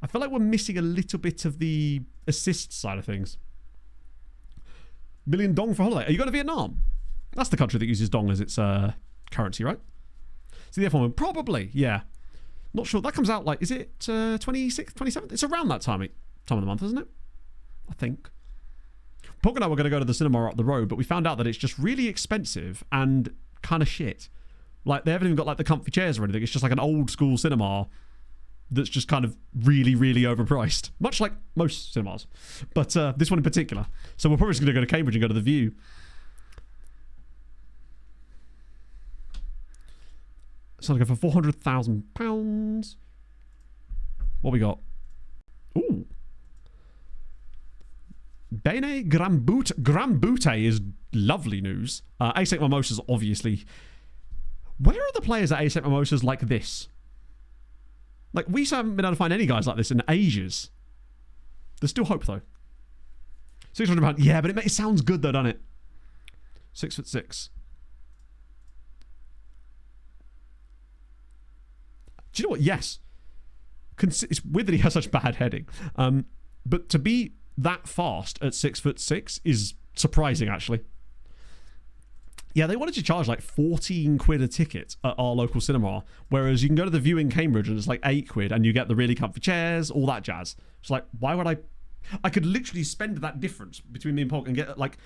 I feel like we're missing a little bit of the assist side of things. Million dong for holiday. Are you going to Vietnam? That's the country that uses dong as its currency, right? So the F1 one, probably, yeah. Not sure. That comes out like, is it 26th, 27th? It's around that time of the month, isn't it? I think. Pog and I were going to go to the cinema up the road, but we found out that it's just really expensive and kind of shit. Like, they haven't even got like the comfy chairs or anything. It's just like an old school cinema that's just kind of really, really overpriced. Much like most cinemas. But this one in particular. So we're probably just going to go to Cambridge and go to the View. So I'll go for £400,000. What we got? Ooh. Bene Grambute is lovely news. Asec Mimosas, obviously. Where are the players at Asec Mimosas like this? Like, we haven't been able to find any guys like this in ages. There's still hope, though. £600. Yeah, but it sounds good, though, doesn't it? 6'6". Do you know what? Yes. It's weird that he has such bad heading. But to be that fast at 6'6" is surprising, actually. Yeah, they wanted to charge like 14 quid a ticket at our local cinema, whereas you can go to the View in Cambridge and it's like 8 quid and you get the really comfy chairs, all that jazz. It's like, why would I could literally spend that difference between me and Pog and get like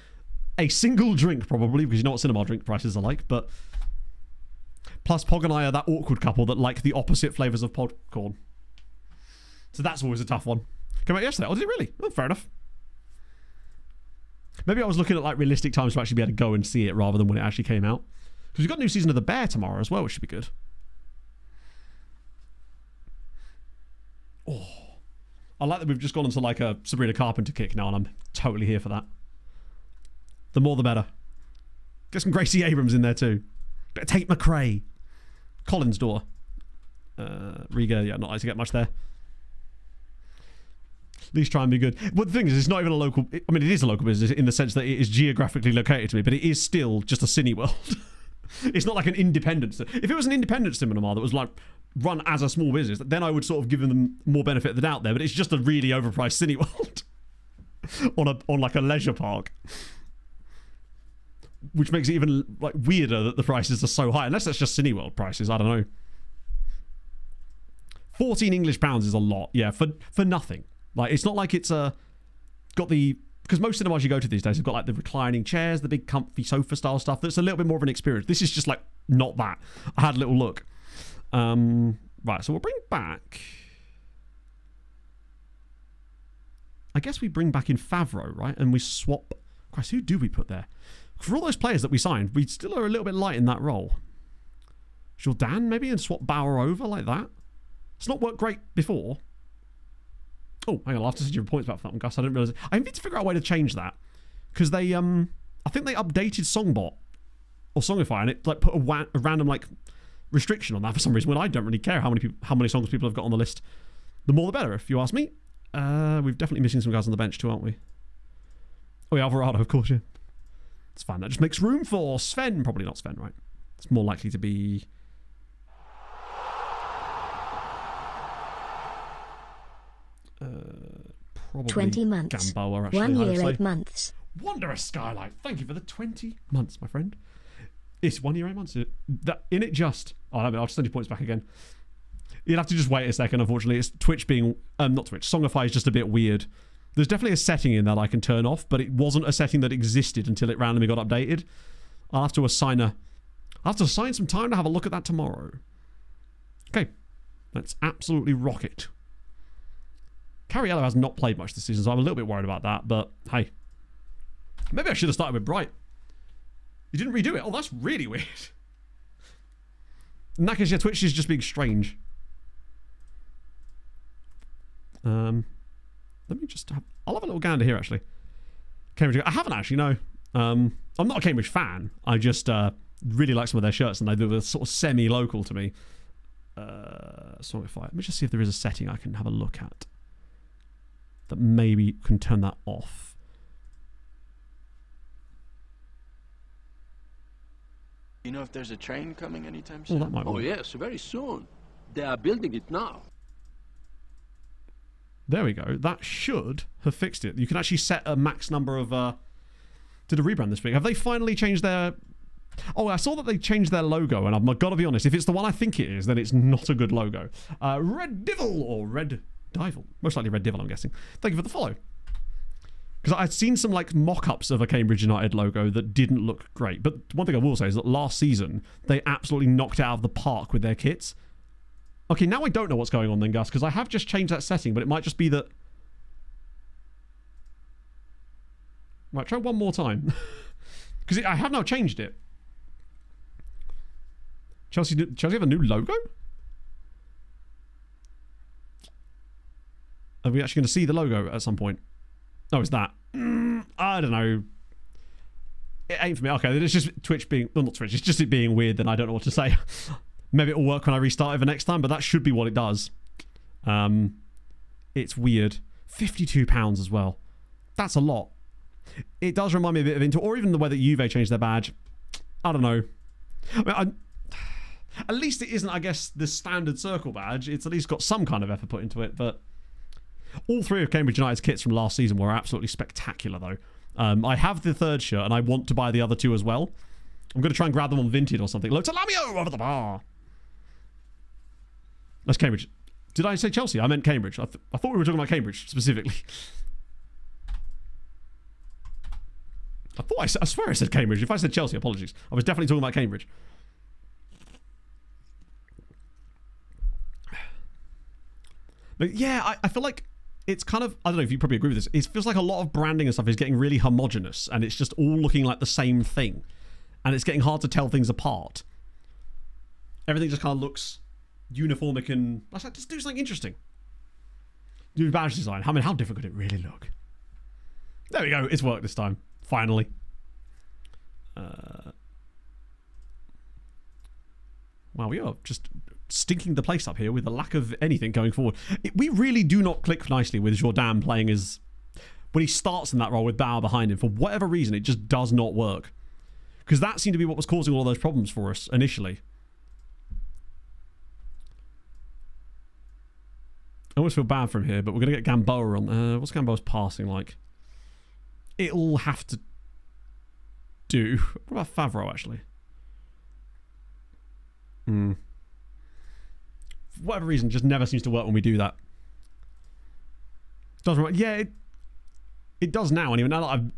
a single drink, probably, because you know what cinema drink prices are like, but plus Pog and I are that awkward couple that like the opposite flavours of popcorn. So that's always a tough one. Came out yesterday. Oh, did it really? Oh, fair enough. Maybe I was looking at like realistic times to actually be able to go and see it rather than when it actually came out. Because we've got a new season of The Bear tomorrow as well, which should be good. Oh. I like that we've just gone into like a Sabrina Carpenter kick now, and I'm totally here for that. The more the better. Get some Gracie Abrams in there too. Bit of Tate McRae. Colin's daughter. Riga, yeah, not like to get much there. At least try and be good. But the thing is, it's not even a local... I mean, it is a local business in the sense that it is geographically located to me, but it is still just a Cineworld. It's not like an independent... If it was an independent cinema that was like run as a small business, then I would sort of give them more benefit of the doubt there, but it's just a really overpriced Cineworld on like a leisure park. Which makes it even like weirder that the prices are so high. Unless that's just Cineworld prices, I don't know. 14 English pounds is a lot, yeah, for nothing. Like, it's not like it's got the... Because most cinemas you go to these days have got like the reclining chairs, the big comfy sofa style stuff. That's a little bit more of an experience. This is just like not that. I had a little look. Right, so we'll bring back... I guess we bring back in Favreau, right? And we swap... Christ, who do we put there? For all those players that we signed, we still are a little bit light in that role. Jourdan, maybe, and swap Bauer over like that? It's not worked great before. Oh, hang on, I'll have to send you points back for that one, Gus. I didn't realise it. I need to figure out a way to change that. Because they, I think they updated Songbot or Songify, and it like put a random like restriction on that for some reason, when I don't really care how many songs people have got on the list. The more the better, if you ask me. We're definitely missing some guys on the bench too, aren't we? Oh yeah, Alvarado, of course, yeah. It's fine. That just makes room for Sven. Probably not Sven, right? It's more likely to be... probably 20 months. Gamboa, actually, 1 year, honestly. 8 months. Wondrous Skylight. Thank you for the 20 months, my friend. It's 1 year, 8 months. In it just... Oh, no, I'll just send you points back again. You'll have to just wait a second, unfortunately. It's Twitch being... not Twitch. Songify is just a bit weird. There's definitely a setting in that I can turn off, but it wasn't a setting that existed until it randomly got updated. I'll have to assign some time to have a look at that tomorrow. Okay. Let's absolutely rock it. Cariello has not played much this season, so I'm a little bit worried about that, but hey. Maybe I should have started with Bright. You didn't redo it? Oh, that's really weird. In that case, yeah, Twitch is just being strange. Let me just have... I'll have a little gander here, actually. Cambridge... I haven't actually, no. I'm not a Cambridge fan. I just really like some of their shirts, and they were sort of semi-local to me. Let me just see if there is a setting I can have a look at that maybe can turn that off. You know if there's a train coming anytime soon? Oh, that might Oh, work. yes, very soon. They are building it now. There we go. That should have fixed it. You can actually set a max number of... Did a rebrand this week. Have they finally changed their... Oh, I saw that they changed their logo, and I've got to be honest, if it's the one I think it is, then it's not a good logo. Red Devil, or Red Dival. Most likely Red Devil, I'm guessing. Thank you for the follow. Because I'd seen some like mock-ups of a Cambridge United logo that didn't look great. But one thing I will say is that last season, they absolutely knocked it out of the park with their kits. Okay, now I don't know what's going on then, Gus, because I have just changed that setting, but it might just be that... Right, try one more time. Because I have now changed it. Chelsea have a new logo? Are we actually going to see the logo at some point? Oh, it's that. I don't know. It ain't for me. Okay, it's just Twitch being... Well, not Twitch. It's just it being weird, then I don't know what to say. Maybe it'll work when I restart it the next time, but that should be what it does. It's weird. £52 as well. That's a lot. It does remind me a bit of Inter, or even the way that Juve changed their badge. I don't know. I mean, at least it isn't, I guess, the standard circle badge. It's at least got some kind of effort put into it, but all three of Cambridge United's kits from last season were absolutely spectacular, though. I have the third shirt, and I want to buy the other two as well. I'm going to try and grab them on Vinted or something. Look, Salamio over the bar. That's Cambridge. Did I say Chelsea? I meant Cambridge. I thought we were talking about Cambridge, specifically. I swear I said Cambridge. If I said Chelsea, apologies. I was definitely talking about Cambridge. But yeah, I feel like it's kind of... I don't know if you probably agree with this. It feels like a lot of branding and stuff is getting really homogenous, and it's just all looking like the same thing. And it's getting hard to tell things apart. Everything just kind of looks uniformic and... Let's just do something interesting. Do badge design. I mean, how different could it really look? There we go. It's worked this time. Finally. Wow, we are just stinking the place up here with a lack of anything going forward. We really do not click nicely with Jordan playing as... When he starts in that role with Bauer behind him, for whatever reason, it just does not work. Because that seemed to be what was causing all those problems for us initially. I almost feel bad from here, but we're going to get Gamboa on. What's Gamboa's passing like? It'll have to do. What about Favreau, actually? For whatever reason, just never seems to work when we do that. Doesn't. Yeah, it does now. Anyway, now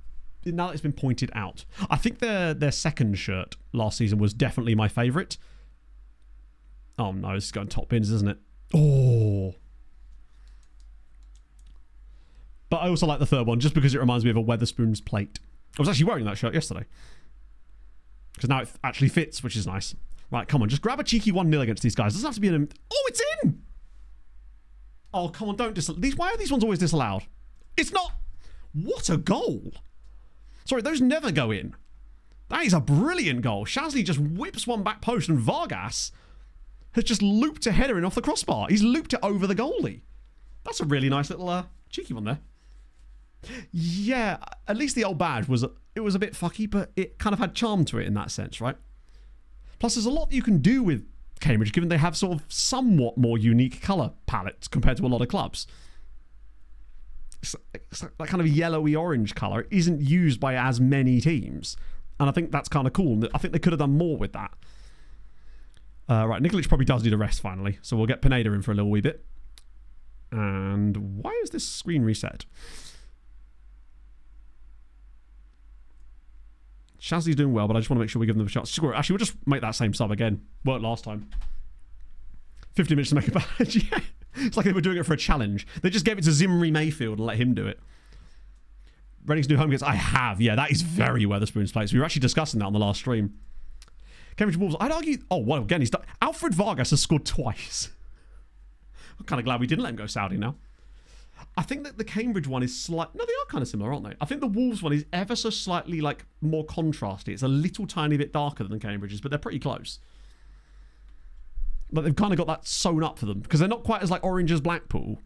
that it's been pointed out, I think their second shirt last season was definitely my favourite. Oh no, this is going top bins, isn't it? Oh. But I also like the third one just because it reminds me of a Wetherspoon's plate. I was actually wearing that shirt yesterday. Because now it actually fits, which is nice. Right, come on, just grab a cheeky 1-0 against these guys. It doesn't have to be an... Oh, it's in! Oh, come on, don't why are these ones always disallowed? It's not... What a goal! Sorry, those never go in. That is a brilliant goal. Shasley just whips one back post and Vargas has just looped a header in off the crossbar. He's looped it over the goalie. That's a really nice little cheeky one there. Yeah, at least the old badge was a bit fucky, but it kind of had charm to it in that sense, right? Plus, there's a lot that you can do with Cambridge, given they have sort of somewhat more unique colour palettes compared to a lot of clubs. It's like that kind of yellowy orange colour. It isn't used by as many teams, and I think that's kind of cool. I think they could have done more with that. Right, Nikolic probably does need a rest finally, so we'll get Pineda in for a little wee bit. And why is this screen reset? Shazzy's doing well, but I just want to make sure we give them a shot. Sure, actually, we'll just make that same sub again. Worked last time. 50 minutes to make a badge. Yeah. It's like they were doing it for a challenge. They just gave it to Zimri Mayfield and let him do it. Reading's new home games. I have. Yeah, that is very Wetherspoon's place. We were actually discussing that on the last stream. Cambridge Wolves. I'd argue... Oh, well, again, he's done... Alfred Vargas has scored twice. I'm kind of glad we didn't let him go Saudi now. I think that the Cambridge one is slight... No, they are kind of similar, aren't they? I think the Wolves one is ever so slightly, like, more contrasty. It's a little tiny bit darker than Cambridge's, but they're pretty close. But they've kind of got that sewn up for them. Because they're not quite as, like, orange as Blackpool.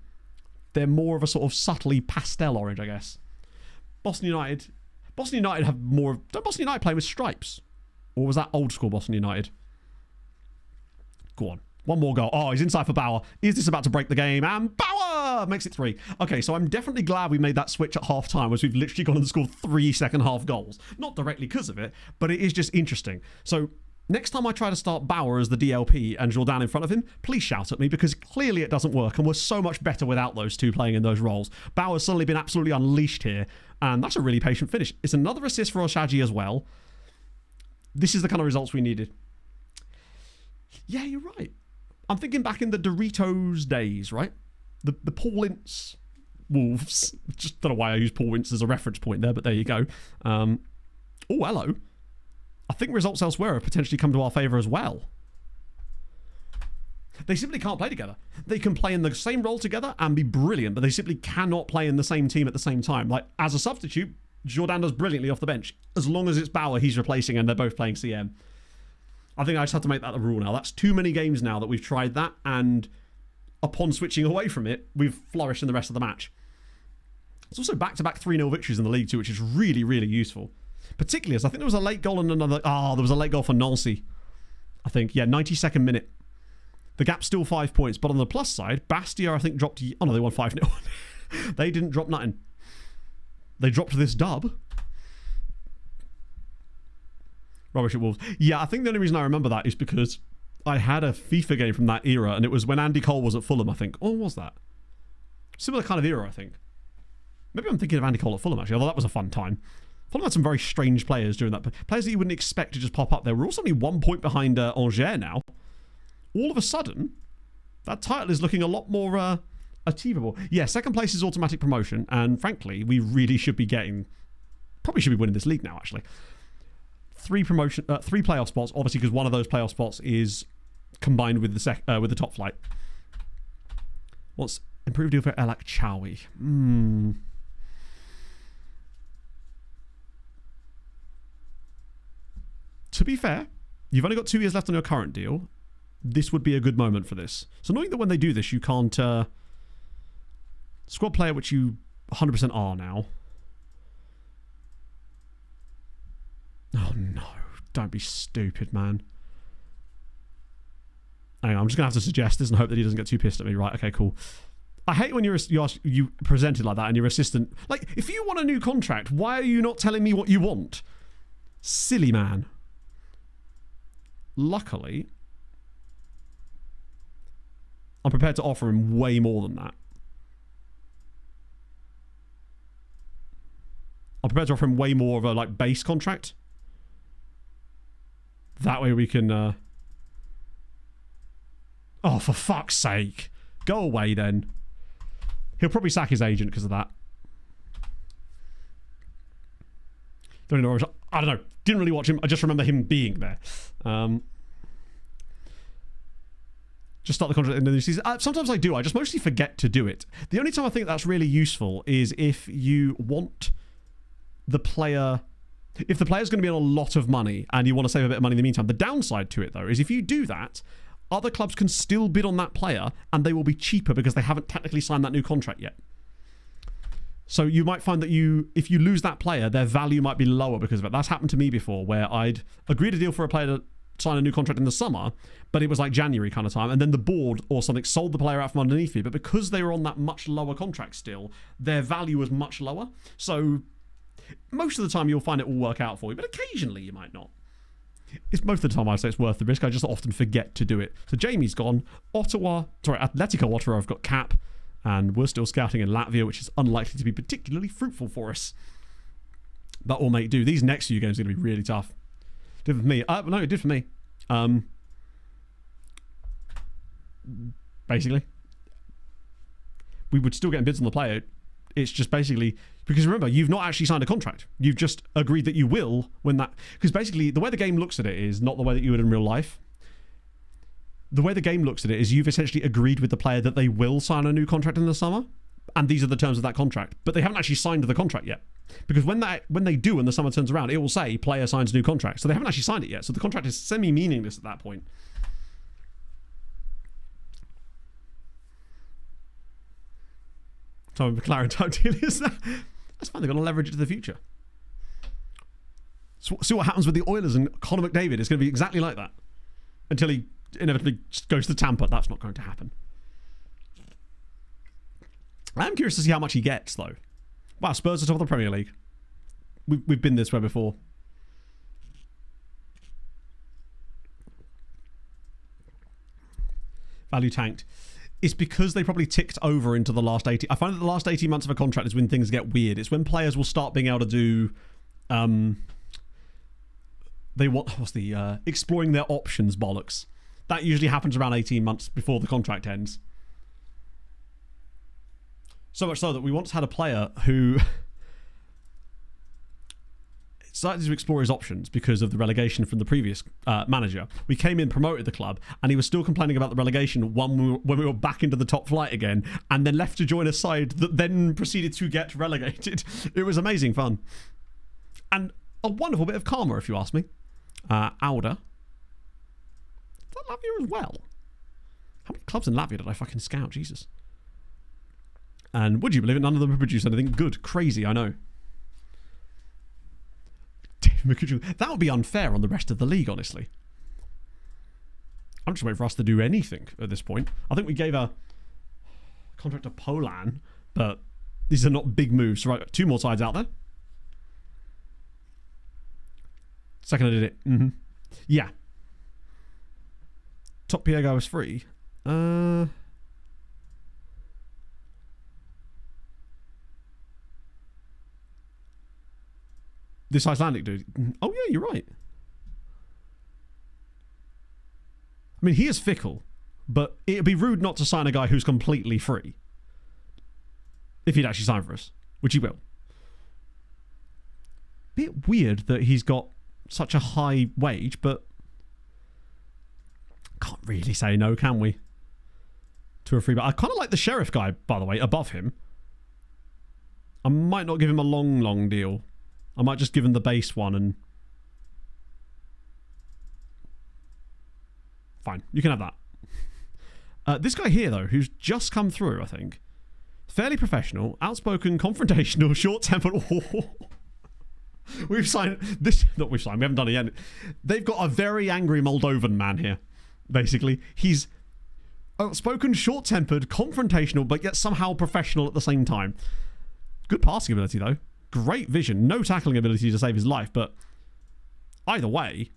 They're more of a sort of subtly pastel orange, I guess. Boston United have more... Don't Boston United play with stripes? Or was that old school Boston United? Go on. One more goal. Oh, he's inside for Bauer. Is this about to break the game? And Bauer makes it 3. Okay, so I'm definitely glad we made that switch at half time, as we've literally gone and scored 3 second half goals. Not directly because of it, but it is just interesting. So next time I try to start Bauer as the DLP and Jourdan in front of him, please shout at me, because clearly it doesn't work, and we're so much better without those two playing in those roles. Bauer's suddenly been absolutely unleashed here, and that's a really patient finish. It's another assist for Oshagi as well. This is the kind of results we needed. Yeah, you're right. I'm thinking back in the Doritos days, right? The Paul Ince Wolves. Just don't know why I use Paul Ince as a reference point there, but there you go. Oh, hello. I think results elsewhere have potentially come to our favour as well. They simply can't play together. They can play in the same role together and be brilliant, but they simply cannot play in the same team at the same time. Like, as a substitute, Jourdan does brilliantly off the bench. As long as it's Bauer he's replacing and they're both playing CM. I think I just have to make that the rule now. That's too many games now that we've tried that, and upon switching away from it, we've flourished in the rest of the match. It's also back-to-back 3-0 victories in the league too, which is really, really useful. Particularly as I think there was a late goal and another... there was a late goal for Nancy. I think, yeah, 92nd minute. The gap's still 5 points, but on the plus side, Bastia, I think, dropped... Oh, no, they won 5-0. They didn't drop nothing. They dropped this dub. Rubbish at Wolves. Yeah, I think the only reason I remember that is because I had a FIFA game from that era, and it was when Andy Cole was at Fulham, I think. Or was that? Similar kind of era, I think. Maybe I'm thinking of Andy Cole at Fulham, actually, although that was a fun time. Fulham had some very strange players during that. Players that you wouldn't expect to just pop up there. We're also only 1 point behind Angers now. All of a sudden, that title is looking a lot more achievable. Yeah, second place is automatic promotion, and frankly, we really should be getting... Probably should be winning this league now, actually. 3 playoff spots, obviously, because one of those playoff spots is combined with the top flight. What's improved deal for Elak Chawi? To be fair, you've only got 2 years left on your current deal. This would be a good moment for this. So knowing that when they do this, you can't squad player, which you 100% are now. Oh no, don't be stupid, man. Hang on, I'm just going to have to suggest this and hope that he doesn't get too pissed at me. Right, okay, cool. I hate when you present it like that and your assistant... Like, if you want a new contract, why are you not telling me what you want? Silly man. Luckily, I'm prepared to offer him way more than that. I'm prepared to offer him way more of a, like, base contract. That way we can... Oh, for fuck's sake. Go away, then. He'll probably sack his agent because of that. Don't know. I don't know. Didn't really watch him. I just remember him being there. Just start the contract in the new season. Sometimes I do. I just mostly forget to do it. The only time I think that's really useful is if you want the player... If the player's going to be on a lot of money and you want to save a bit of money in the meantime. The downside to it, though, is if you do that, other clubs can still bid on that player and they will be cheaper because they haven't technically signed that new contract yet. So you might find that if you lose that player, their value might be lower because of it. That's happened to me before, where I'd agreed a deal for a player to sign a new contract in the summer, but it was like January kind of time, and then the board or something sold the player out from underneath me, but because they were on that much lower contract still, their value was much lower. So most of the time you'll find it will work out for you, but occasionally you might not. It's most of the time I'd say it's worth the risk. I just often forget to do it. So Jamie's gone. Atletico Ottawa have got cap, and we're still scouting in Latvia, which is unlikely to be particularly fruitful for us. But we'll make do. These next few games are going to be really tough. Did for me. No, it did for me. Basically, we would still get bids on the player. It's just basically because remember, you've not actually signed a contract. You've just agreed that you will when that... Because basically, the way the game looks at it is not the way that you would in real life. The way the game looks at it is you've essentially agreed with the player that they will sign a new contract in the summer, and these are the terms of that contract. But they haven't actually signed the contract yet. Because when they do and the summer turns around, it will say player signs new contract. So they haven't actually signed it yet. So the contract is semi-meaningless at that point. So McLaren type deal is that. That's fine. They're going to leverage it to the future. So see what happens with the Oilers and Conor McDavid. It's going to be exactly like that until he inevitably just goes to Tampa. That's not going to happen. I'm curious to see how much he gets, though. Wow, Spurs are top of the Premier League. We've been this way before. Value tanked. It's because they probably ticked over into the last 18. I find that the last 18 months of a contract is when things get weird. It's when players will start being able to do... they want... What's the... exploring their options bollocks. That usually happens around 18 months before the contract ends. So much so that we once had a player who... started to explore his options because of the relegation from the previous manager. We came in, promoted the club, and he was still complaining about the relegation when we were back into the top flight again, and then left to join a side that then proceeded to get relegated. It was amazing fun. And a wonderful bit of karma, if you ask me. Auda. Is that Latvia as well? How many clubs in Latvia did I fucking scout? Jesus. And would you believe it, none of them have produced anything good. Crazy, I know. That would be unfair on the rest of the league, honestly. I'm just waiting for us to do anything at this point. I think we gave a contract to Polan, but these are not big moves. Right, 2 more sides out there. Second I did it. Yeah. Top Piego is free. This Icelandic dude. Oh, yeah, you're right. I mean, he is fickle, but it'd be rude not to sign a guy who's completely free. If he'd actually sign for us, which he will. Bit weird that he's got such a high wage, but can't really say no, can we? To a free, but I kind of like the Sheriff guy, by the way, above him. I might not give him a long deal. I might just give him the base one and... Fine, you can have that. This guy here, though, who's just come through, I think. Fairly professional, outspoken, confrontational, short-tempered... We've signed... this. Not we've signed, we haven't done it yet. They've got a very angry Moldovan man here, basically. He's outspoken, short-tempered, confrontational, but yet somehow professional at the same time. Good passing ability, though. Great vision, no tackling ability to save his life, but either way,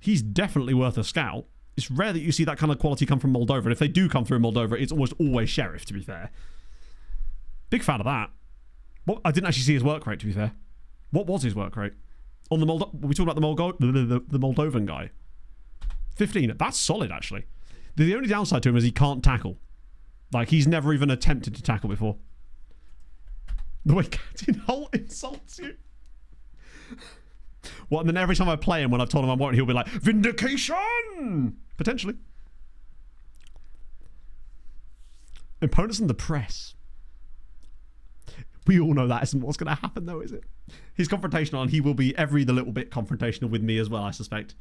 he's definitely worth a scout. It's rare that you see that kind of quality come from Moldova, and if they do come through Moldova, it's almost always Sheriff, to be fair. Big fan of that. Well, I didn't actually see his work rate, to be fair. What was his work rate? On the we talking about the Moldovan guy. 15. That's solid, actually. The only downside to him is he can't tackle. Like, he's never even attempted to tackle before. The way Captain Holt insults you. What? And then every time I play him, when I've told him I want, he'll be like, vindication! Potentially. Opponents in the press. We all know that isn't what's going to happen, though, is it? He's confrontational, and he will be every little bit confrontational with me as well, I suspect.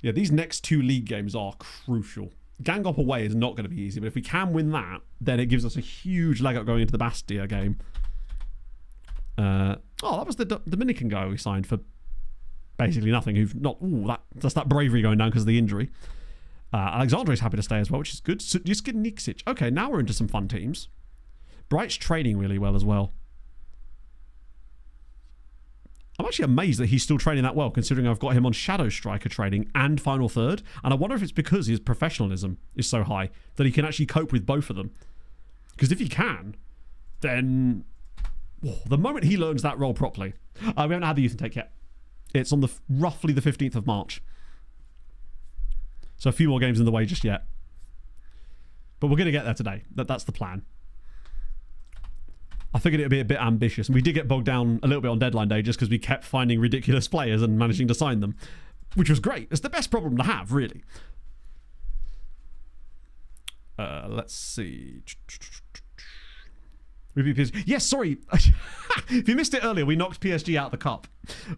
Yeah, these next 2 league games are crucial. Gang up away is not going to be easy, but if we can win that, then it gives us a huge leg up going into the Bastia game. Oh, that was the Dominican guy we signed for basically nothing. Who've not... Ooh, that's that bravery going down because of the injury. Alexandre's happy to stay as well, which is good. So just get Niksic. Okay, now we're into some fun teams. Bright's training really well as well. I'm actually amazed that he's still training that well, considering I've got him on Shadow Striker training and Final Third. And I wonder if it's because his professionalism is so high that he can actually cope with both of them. Because if he can, then... Whoa, the moment he learns that role properly... we haven't had the youth intake yet. It's on roughly the 15th of March. So a few more games in the way just yet. But we're going to get there today. That's the plan. I figured it would be a bit ambitious. And we did get bogged down a little bit on deadline day just because we kept finding ridiculous players and managing to sign them. Which was great. It's the best problem to have, really. Let's see. Yes, sorry. If you missed it earlier, we knocked PSG out of the cup.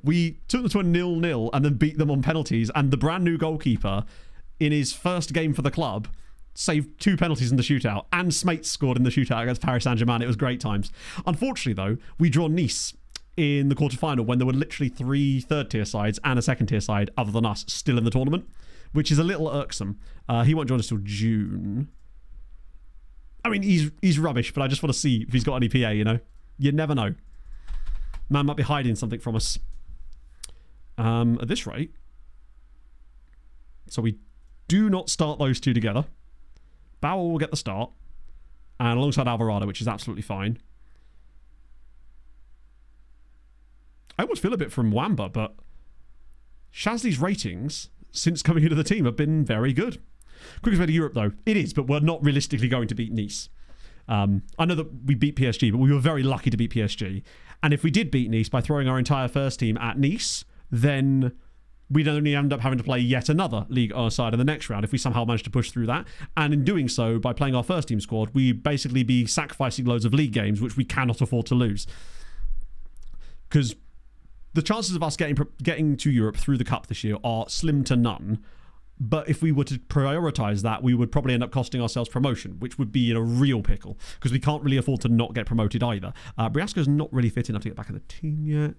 We took them to a 0-0 and then beat them on penalties. And the brand new goalkeeper, in his first game for the club, saved 2 penalties in the shootout. And Smates scored in the shootout against Paris Saint-Germain. It was great times. Unfortunately, though, we draw Nice in the quarterfinal when there were literally 3 third-tier sides and a second-tier side other than us still in the tournament. which is a little irksome. He won't join us till June. I mean, he's rubbish, but I just want to see if he's got any PA, you know? You never know. Man might be hiding something from us. At this rate. So we do not start those two together. Bauer will get the start. And alongside Alvarado, which is absolutely fine. I almost feel a bit from Wamba, but Shazly's ratings since coming into the team have been very good. Quickest way to Europe, though. It is, but we're not realistically going to beat Nice. I know that we beat PSG, but we were very lucky to beat PSG. And if we did beat Nice by throwing our entire first team at Nice, then we'd only end up having to play yet another Ligue 1 side in the next round if we somehow managed to push through that. And in doing so, by playing our first team squad, we'd basically be sacrificing loads of league games, which we cannot afford to lose. Because the chances of us getting to Europe through the Cup this year are slim to none. But if we were to prioritise that, we would probably end up costing ourselves promotion, which would be in a real pickle, because we can't really afford to not get promoted either. Briasco's not really fit enough to get back in the team yet.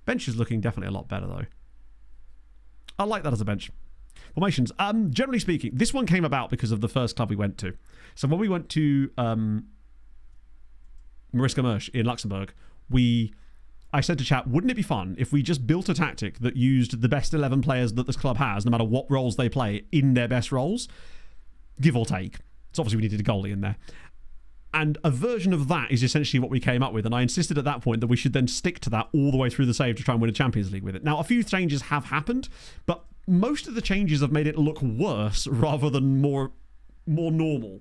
Bench is looking definitely a lot better, though. I like that as a bench. Formations. Generally speaking, this one came about because of the first club we went to. So when we went to Mariska Mersch in Luxembourg, I said to chat, wouldn't it be fun if we just built a tactic that used the best 11 players that this club has, no matter what roles they play, in their best roles? Give or take. So obviously we needed a goalie in there. And a version of that is essentially what we came up with. And I insisted at that point that we should then stick to that all the way through the save to try and win a Champions League with it. Now, a few changes have happened, but most of the changes have made it look worse rather than more normal.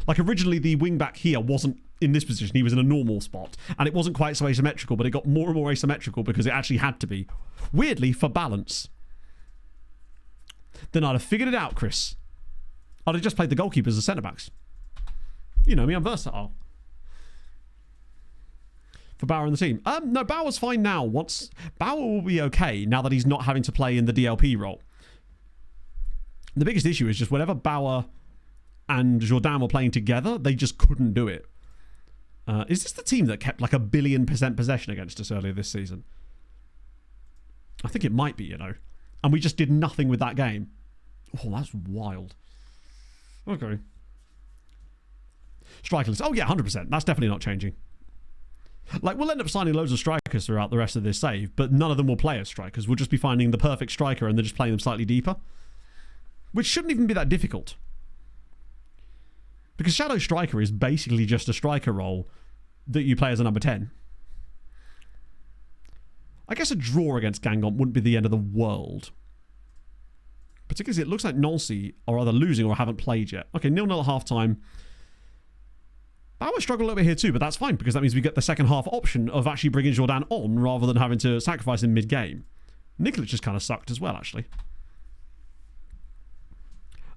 Like originally the wing back here wasn't in this position. He was in a normal spot. And it wasn't quite so asymmetrical, but it got more and more asymmetrical because it actually had to be. Weirdly, for balance. Then I'd have figured it out, Chris. I'd have just played the goalkeepers as centre-backs. You know me, I'm versatile. For Bauer and the team. No, Bauer's fine now. Bauer will be okay now that he's not having to play in the DLP role. The biggest issue is just whenever Bauer and Jourdain were playing together, they just couldn't do it. Is this the team that kept like 1 billion% possession against us earlier this season? I think it might be, you know. And we just did nothing with that game. Oh, that's wild. Okay. Striker list. Oh, yeah, 100%. That's definitely not changing. Like, we'll end up signing loads of strikers throughout the rest of this save, but none of them will play as strikers. We'll just be finding the perfect striker and then just playing them slightly deeper. Which shouldn't even be that difficult. Because Shadow Striker is basically just a striker role that you play as a number 10. I guess a draw against Guingamp wouldn't be the end of the world. Particularly as it looks like Nancy are either losing or haven't played yet. Okay, 0-0 at half-time. Bauer struggled a little bit here too, but that's fine because that means we get the second half option of actually bringing Jourdain on rather than having to sacrifice him mid-game. Nikolic just kind of sucked as well, actually.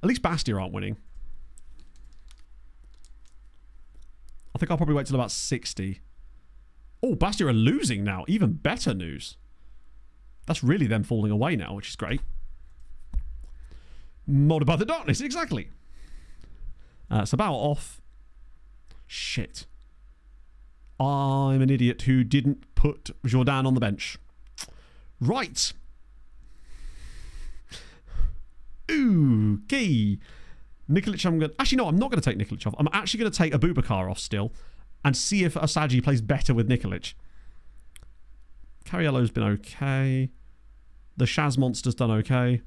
At least Bastia aren't winning. I think I'll probably wait till about 60. Oh, Bastia are losing now. Even better news. That's really them falling away now, which is great. Molded by the darkness, exactly. So Bauer off. Shit. I'm an idiot who didn't put Jourdain on the bench. Right. Ooh, key. Nikolic, I'm going to... Actually, no, I'm not going to take Nikolic off. I'm actually going to take Abubakar off still and see if Asagi plays better with Nikolic. Cariello's been okay. The Shaz Monster's done okay.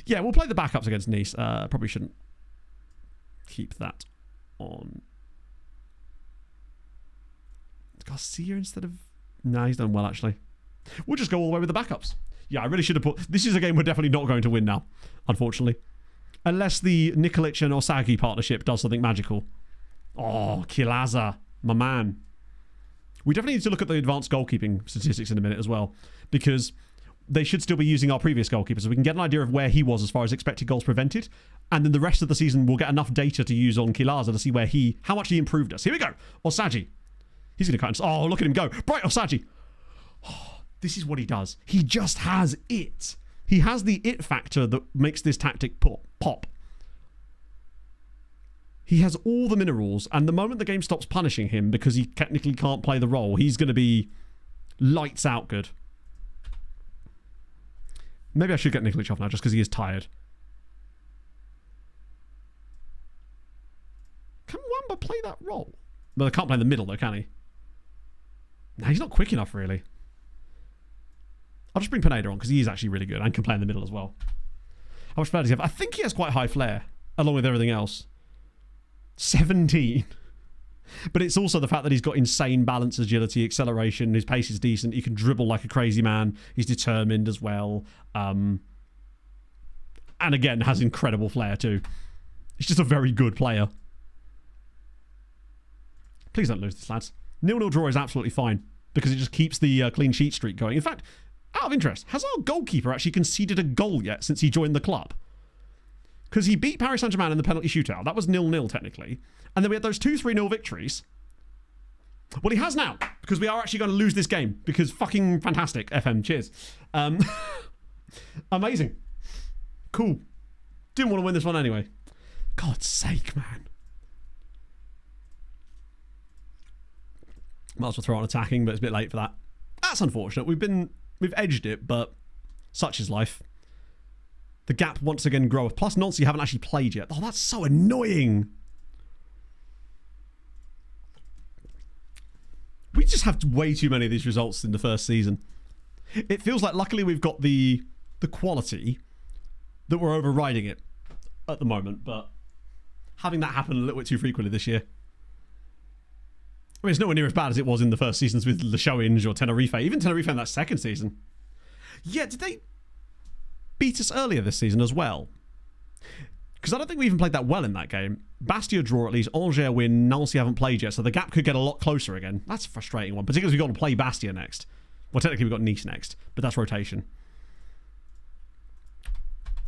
Yeah, we'll play the backups against Nice. Probably shouldn't keep that on. Garcia instead of... Nah, he's done well, actually. We'll just go all the way with the backups. Yeah, I really should have put... This is a game we're definitely not going to win now, unfortunately. Unless the Nikolic and Osagi partnership does something magical. Oh, Kilaza, my man. We definitely need to look at the advanced goalkeeping statistics in a minute as well, because they should still be using our previous goalkeeper, so we can get an idea of where he was as far as expected goals prevented, and then the rest of the season we'll get enough data to use on Kilaza to see where how much he improved us. Here we go. Osagi. He's going to cut. Oh, look at him go. Bright Osagi. Oh, this is what he does. He just has it. He has the it factor that makes this tactic pop. He has all the minerals, and the moment the game stops punishing him because he technically can't play the role, he's going to be lights out good. Maybe I should get Nikolic off now just because he is tired. Can Wamba play that role? Well, I can't play in the middle though, can he? No, he's not quick enough, really. I'll just bring Pineda on because he is actually really good and can play in the middle as well. How much flair does he have? I think he has quite high flair, along with everything else. 17. But it's also the fact that he's got insane balance, agility, acceleration. His pace is decent. He can dribble like a crazy man. He's determined as well. And again, has incredible flair too. He's just a very good player. Please don't lose this, lads. 0-0 draw is absolutely fine because it just keeps the clean sheet streak going. In fact, out of interest, has our goalkeeper actually conceded a goal yet since he joined the club? Because he beat Paris Saint-Germain in the penalty shootout. That was 0-0 technically. And then we had those 2 3-0 victories. Well, he has now, because we are actually going to lose this game. Because fucking fantastic. FM, cheers. Amazing. Cool. Didn't want to win this one anyway. God's sake, man. Might as well throw on attacking, but it's a bit late for that. That's unfortunate. We've edged it, but such is life. The gap once again groweth. Plus, Nancy haven't actually played yet. Oh, that's so annoying. We just have way too many of these results in the first season. It feels like luckily we've got the quality that we're overriding it at the moment, but having that happen a little bit too frequently this year. I mean, it's nowhere near as bad as it was in the first seasons with Sochaux or Tenerife. Even Tenerife in that second season. Yeah, did they beat us earlier this season as well? Because I don't think we even played that well in that game. Bastia draw at least, Angers win, Nancy haven't played yet, so the gap could get a lot closer again. That's a frustrating one, particularly as we've got to play Bastia next. Well, technically we've got Nice next, but that's rotation.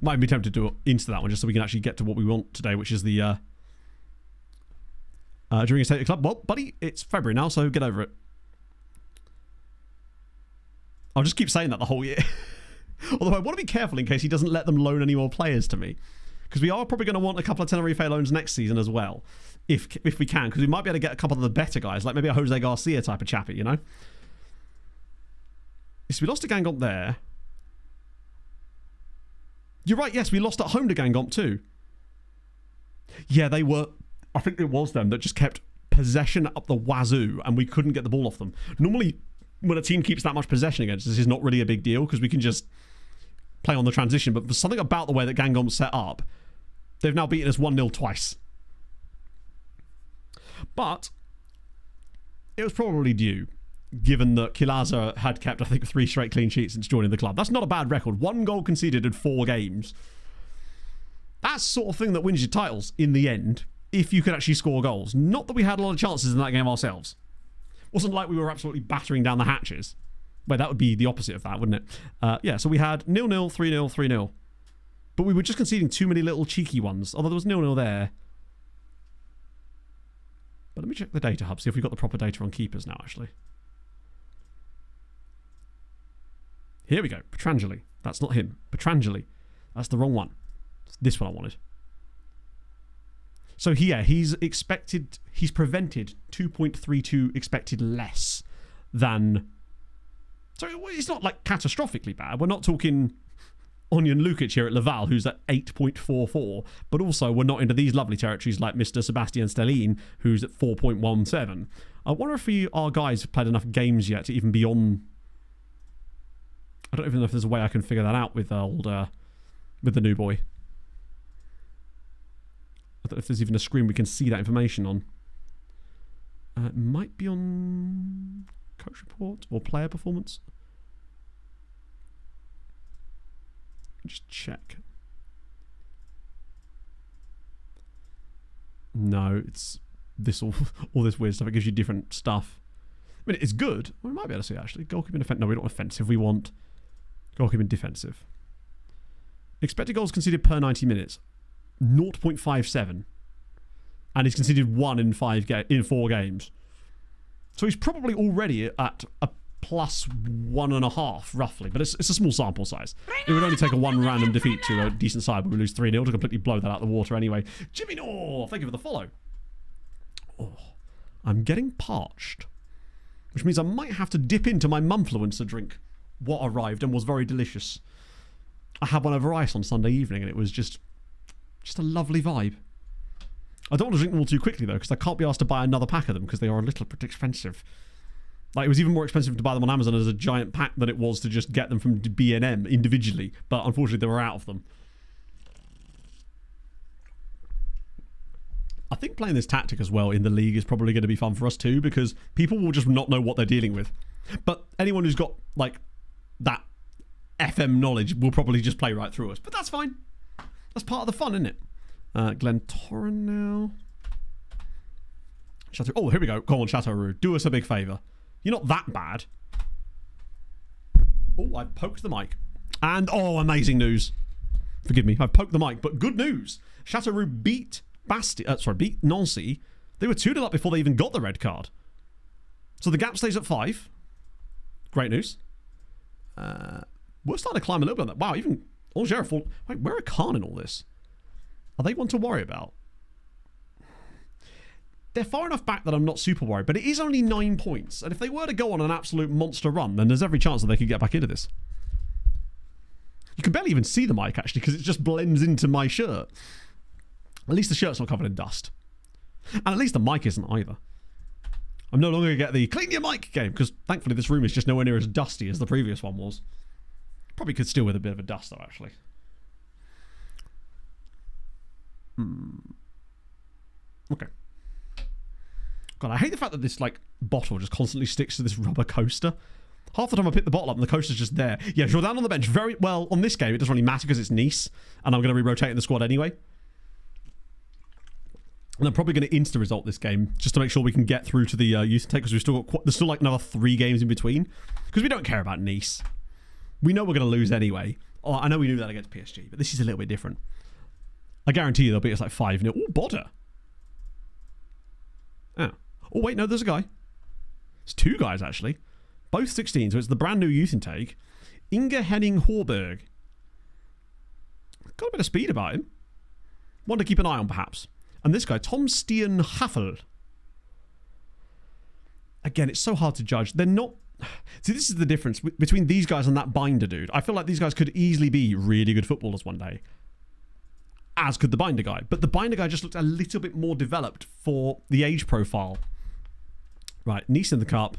Might be tempted to do into that one just so we can actually get to what we want today, which is the during a state of the club. Well, buddy, it's February now, so get over it. I'll just keep saying that the whole year. Although I want to be careful in case he doesn't let them loan any more players to me. Because we are probably going to want a couple of Tenerife loans next season as well. If we can. Because we might be able to get a couple of the better guys. Like maybe a Jose Garcia type of chappy, you know? Yes, we lost to Guingamp there. You're right, yes, we lost at home to Guingamp too. Yeah, they were... I think it was them that just kept possession up the wazoo and we couldn't get the ball off them. Normally, when a team keeps that much possession against us, this is not really a big deal because we can just play on the transition. But for something about the way that Guingamp's set up, they've now beaten us 1-0 twice. But it was probably due, given that Kilaza had kept, I think, 3 straight clean sheets since joining the club. That's not a bad record. 1 goal conceded in 4 games. That's the sort of thing that wins you titles in the end, if you could actually score goals. Not that we had a lot of chances in that game ourselves. Wasn't like we were absolutely battering down the hatches. Well, that would be the opposite of that, wouldn't it? Yeah, so we had 0-0, 3-0, 3-0. But we were just conceding too many little cheeky ones. Although there was 0-0 there. But let me check the data hub, see if we've got the proper data on keepers now, actually. Here we go. Petrangeli. That's not him. Petrangeli. That's the wrong one. It's this one I wanted. So yeah, he's prevented 2.32 expected less than... So it's not like catastrophically bad. We're not talking Onion Lukic here at Laval, who's at 8.44. But also, we're not into these lovely territories like Mr. Sebastian Stellin, who's at 4.17. I wonder if our guys have played enough games yet to even be on... I don't even know if there's a way I can figure that out with with the new boy. I don't know if there's even a screen we can see that information on. It might be on coach report or player performance. Just check. No, it's this all this weird stuff. It gives you different stuff. I mean, it's good. We might be able to see actually. Goalkeeping defensive. No, we don't want offensive. We want goalkeeping defensive. Expected goals conceded per 90 minutes. 0.57, and he's conceded 1 in 4 games. So he's probably already at a plus 1.5 roughly, but it's a small sample size. It would only take a 1 random defeat to a decent side, but we lose 3-0 to completely blow that out of the water anyway. Jimmy Nor, thank you for the follow. Oh, I'm getting parched, which means I might have to dip into my Mumfluencer drink. What arrived and was very delicious. I had one over ice on Sunday evening, and it was just a lovely vibe. I don't want to drink them all too quickly, though, because I can't be asked to buy another pack of them, because they are a little bit expensive. Like, it was even more expensive to buy them on Amazon as a giant pack than it was to just get them from B&M individually. But unfortunately, they were out of them. I think playing this tactic as well in the league is probably going to be fun for us too, because people will just not know what they're dealing with. But anyone who's got, like, that FM knowledge will probably just play right through us. But that's fine. That's part of the fun, isn't it? Glentoran now. Chateau. Oh, here we go. Go on, Chateau. Do us a big favour. You're not that bad. Oh, I poked the mic. And, oh, amazing news. Forgive me, I've poked the mic, but good news. Chateau beat beat Nancy. They were 2-0 up before they even got the red card. So the gap stays at 5. Great news. We're starting to climb a little bit on that. Wow, even Angers fall. Wait, where are Caen in all this? Are they one to worry about? They're far enough back that I'm not super worried, but it is only 9 points. And if they were to go on an absolute monster run, then there's every chance that they could get back into this. You can barely even see the mic, actually, because it just blends into my shirt. At least the shirt's not covered in dust. And at least the mic isn't either. I'm no longer going to get the clean your mic game, because thankfully this room is just nowhere near as dusty as the previous one was. Probably could still with a bit of a dust, though, actually. Okay. God, I hate the fact that this, like, bottle just constantly sticks to this rubber coaster. Half the time I pick the bottle up and the coaster's just there. Yeah, Jordan on the bench. Very well, on this game, it doesn't really matter because it's Nice, and I'm going to be rotating the squad anyway. And I'm probably going to insta-result this game just to make sure we can get through to the youth take, because we've still got there's still like another 3 games in between. Because we don't care about Nice. We know we're going to lose anyway. Oh, I know we knew that against PSG, but this is a little bit different. I guarantee you they'll beat us like 5-0. Oh, Bodder. Oh, wait, no, there's a guy. It's 2 guys, actually. Both 16, so it's the brand new youth intake. Inge Henning Horberg. Got a bit of speed about him. One to keep an eye on, perhaps. And this guy, Tom Stian Haffel. Again, it's so hard to judge. They're not... See, this is the difference between these guys and that Binder dude. I feel like these guys could easily be really good footballers one day. As could the Binder guy. But the Binder guy just looked a little bit more developed for the age profile. Right, Nice in the cup.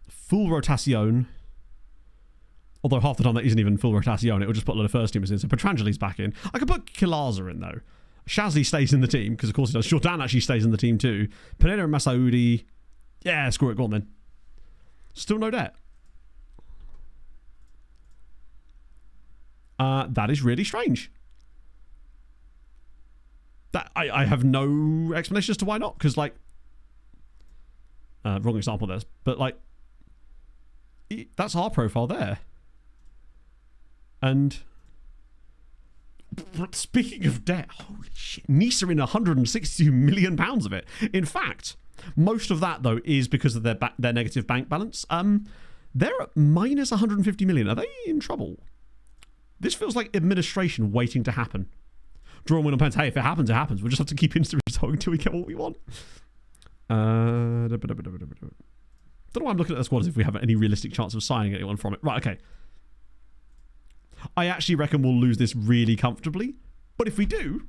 Full rotation. Although half the time that isn't even full rotation. It will just put a lot of first teamers in. So Petrangeli's back in. I could put Kilaza in, though. Shazzy stays in the team, because of course he does. Jordan actually stays in the team too. Pineda and Masaoudi. Yeah, screw it, go on then. Still no debt. That is really strange. That I have no explanation as to why not, because, like... wrong example there. But, like... That's our profile there. And... Speaking of debt, holy shit, Nice are in £162 million of it. In fact, most of that, though, is because of their negative bank balance. They're at minus 150 million. Are they in trouble? This feels like administration waiting to happen. Draw and win on pens. Hey, if it happens, it happens. We'll just have to keep insta-resolving until we get what we want. Don't know why I'm looking at the squad as if we have any realistic chance of signing anyone from it. Right, okay. I actually reckon we'll lose this really comfortably. But if we do,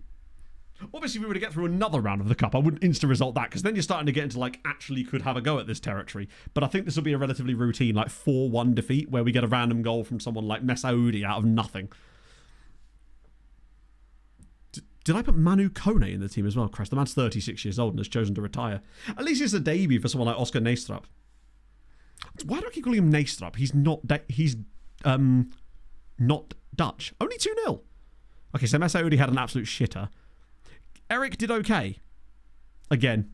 obviously we were to get through another round of the cup. I wouldn't insta-result that, because then you're starting to get into, like, actually could have a go at this territory. But I think this will be a relatively routine, like, 4-1 defeat where we get a random goal from someone like Messaoudi out of nothing. Did I put Manu Kone in the team as well? Christ, the man's 36 years old and has chosen to retire. At least it's a debut for someone like Oscar Neestrup. Why do I keep calling him Neestrup? He's not... not Dutch. Only 2-0. Okay, so Messaoudi had an absolute shitter. Eric did okay. Again.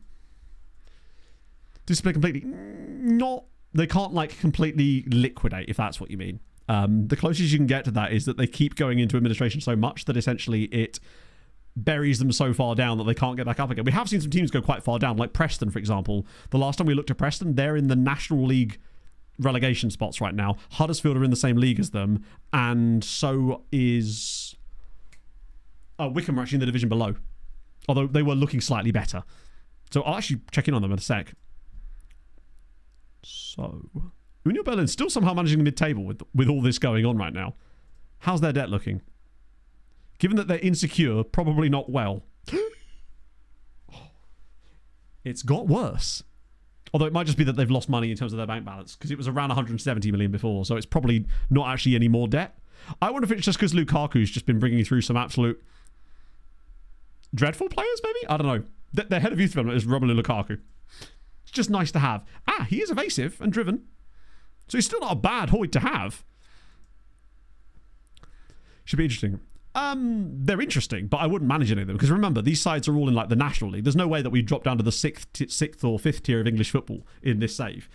Display completely... Not... They can't, like, completely liquidate, if that's what you mean. The closest you can get to that is that they keep going into administration so much that essentially it buries them so far down that they can't get back up again. We have seen some teams go quite far down, like Preston, for example. The last time we looked at Preston, they're in the National League relegation spots right now. Huddersfield are in the same league as them, and so is Wickham are actually in the division below, although they were looking slightly better. So I'll actually check in on them in a sec. So Union Berlin still somehow managing the mid-table with all this going on right now. How's their debt looking? Given that they're insecure, probably not well. It's got worse. Although it might just be that they've lost money in terms of their bank balance, because it was around 170 million before, so it's probably not actually any more debt. I wonder if it's just because Lukaku's just been bringing through some absolute dreadful players, maybe? I don't know. Their head of youth development is Romelu Lukaku. It's just nice to have. He is evasive and driven, so he's still not a bad Hoyd to have. Should be interesting. They're interesting, but I wouldn't manage any of them, because remember, these sides are all in like the National League. There's no way that we drop down to the sixth or fifth tier of English football in this save,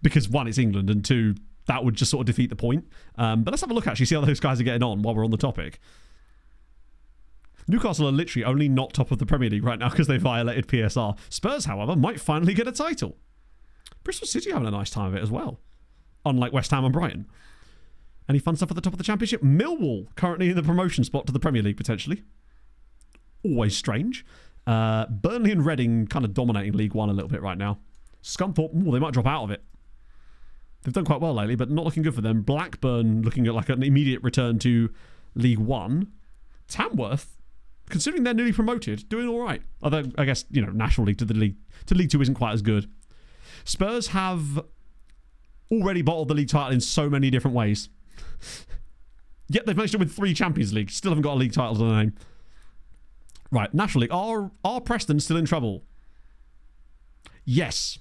because one, it's England, and two, that would just sort of defeat the point. But let's have a look, actually, see how those guys are getting on while we're on the topic. Newcastle are literally only not top of the Premier League right now because they violated PSR. Spurs, however, might finally get a title. Bristol City having a nice time of it as well, unlike West Ham and Brighton. Any fun stuff at the top of the Championship? Millwall, currently in the promotion spot to the Premier League, potentially. Always strange. Burnley and Reading kind of dominating League One a little bit right now. Scunthorpe, they might drop out of it. They've done quite well lately, but not looking good for them. Blackburn looking at like an immediate return to League One. Tamworth, considering they're newly promoted, doing all right. Although, I guess, National League to League Two isn't quite as good. Spurs have already bottled the league title in so many different ways. Yet they've managed to win 3 Champions League. Still haven't got a league title to their name. Right, National League. Are Preston still in trouble? Yes.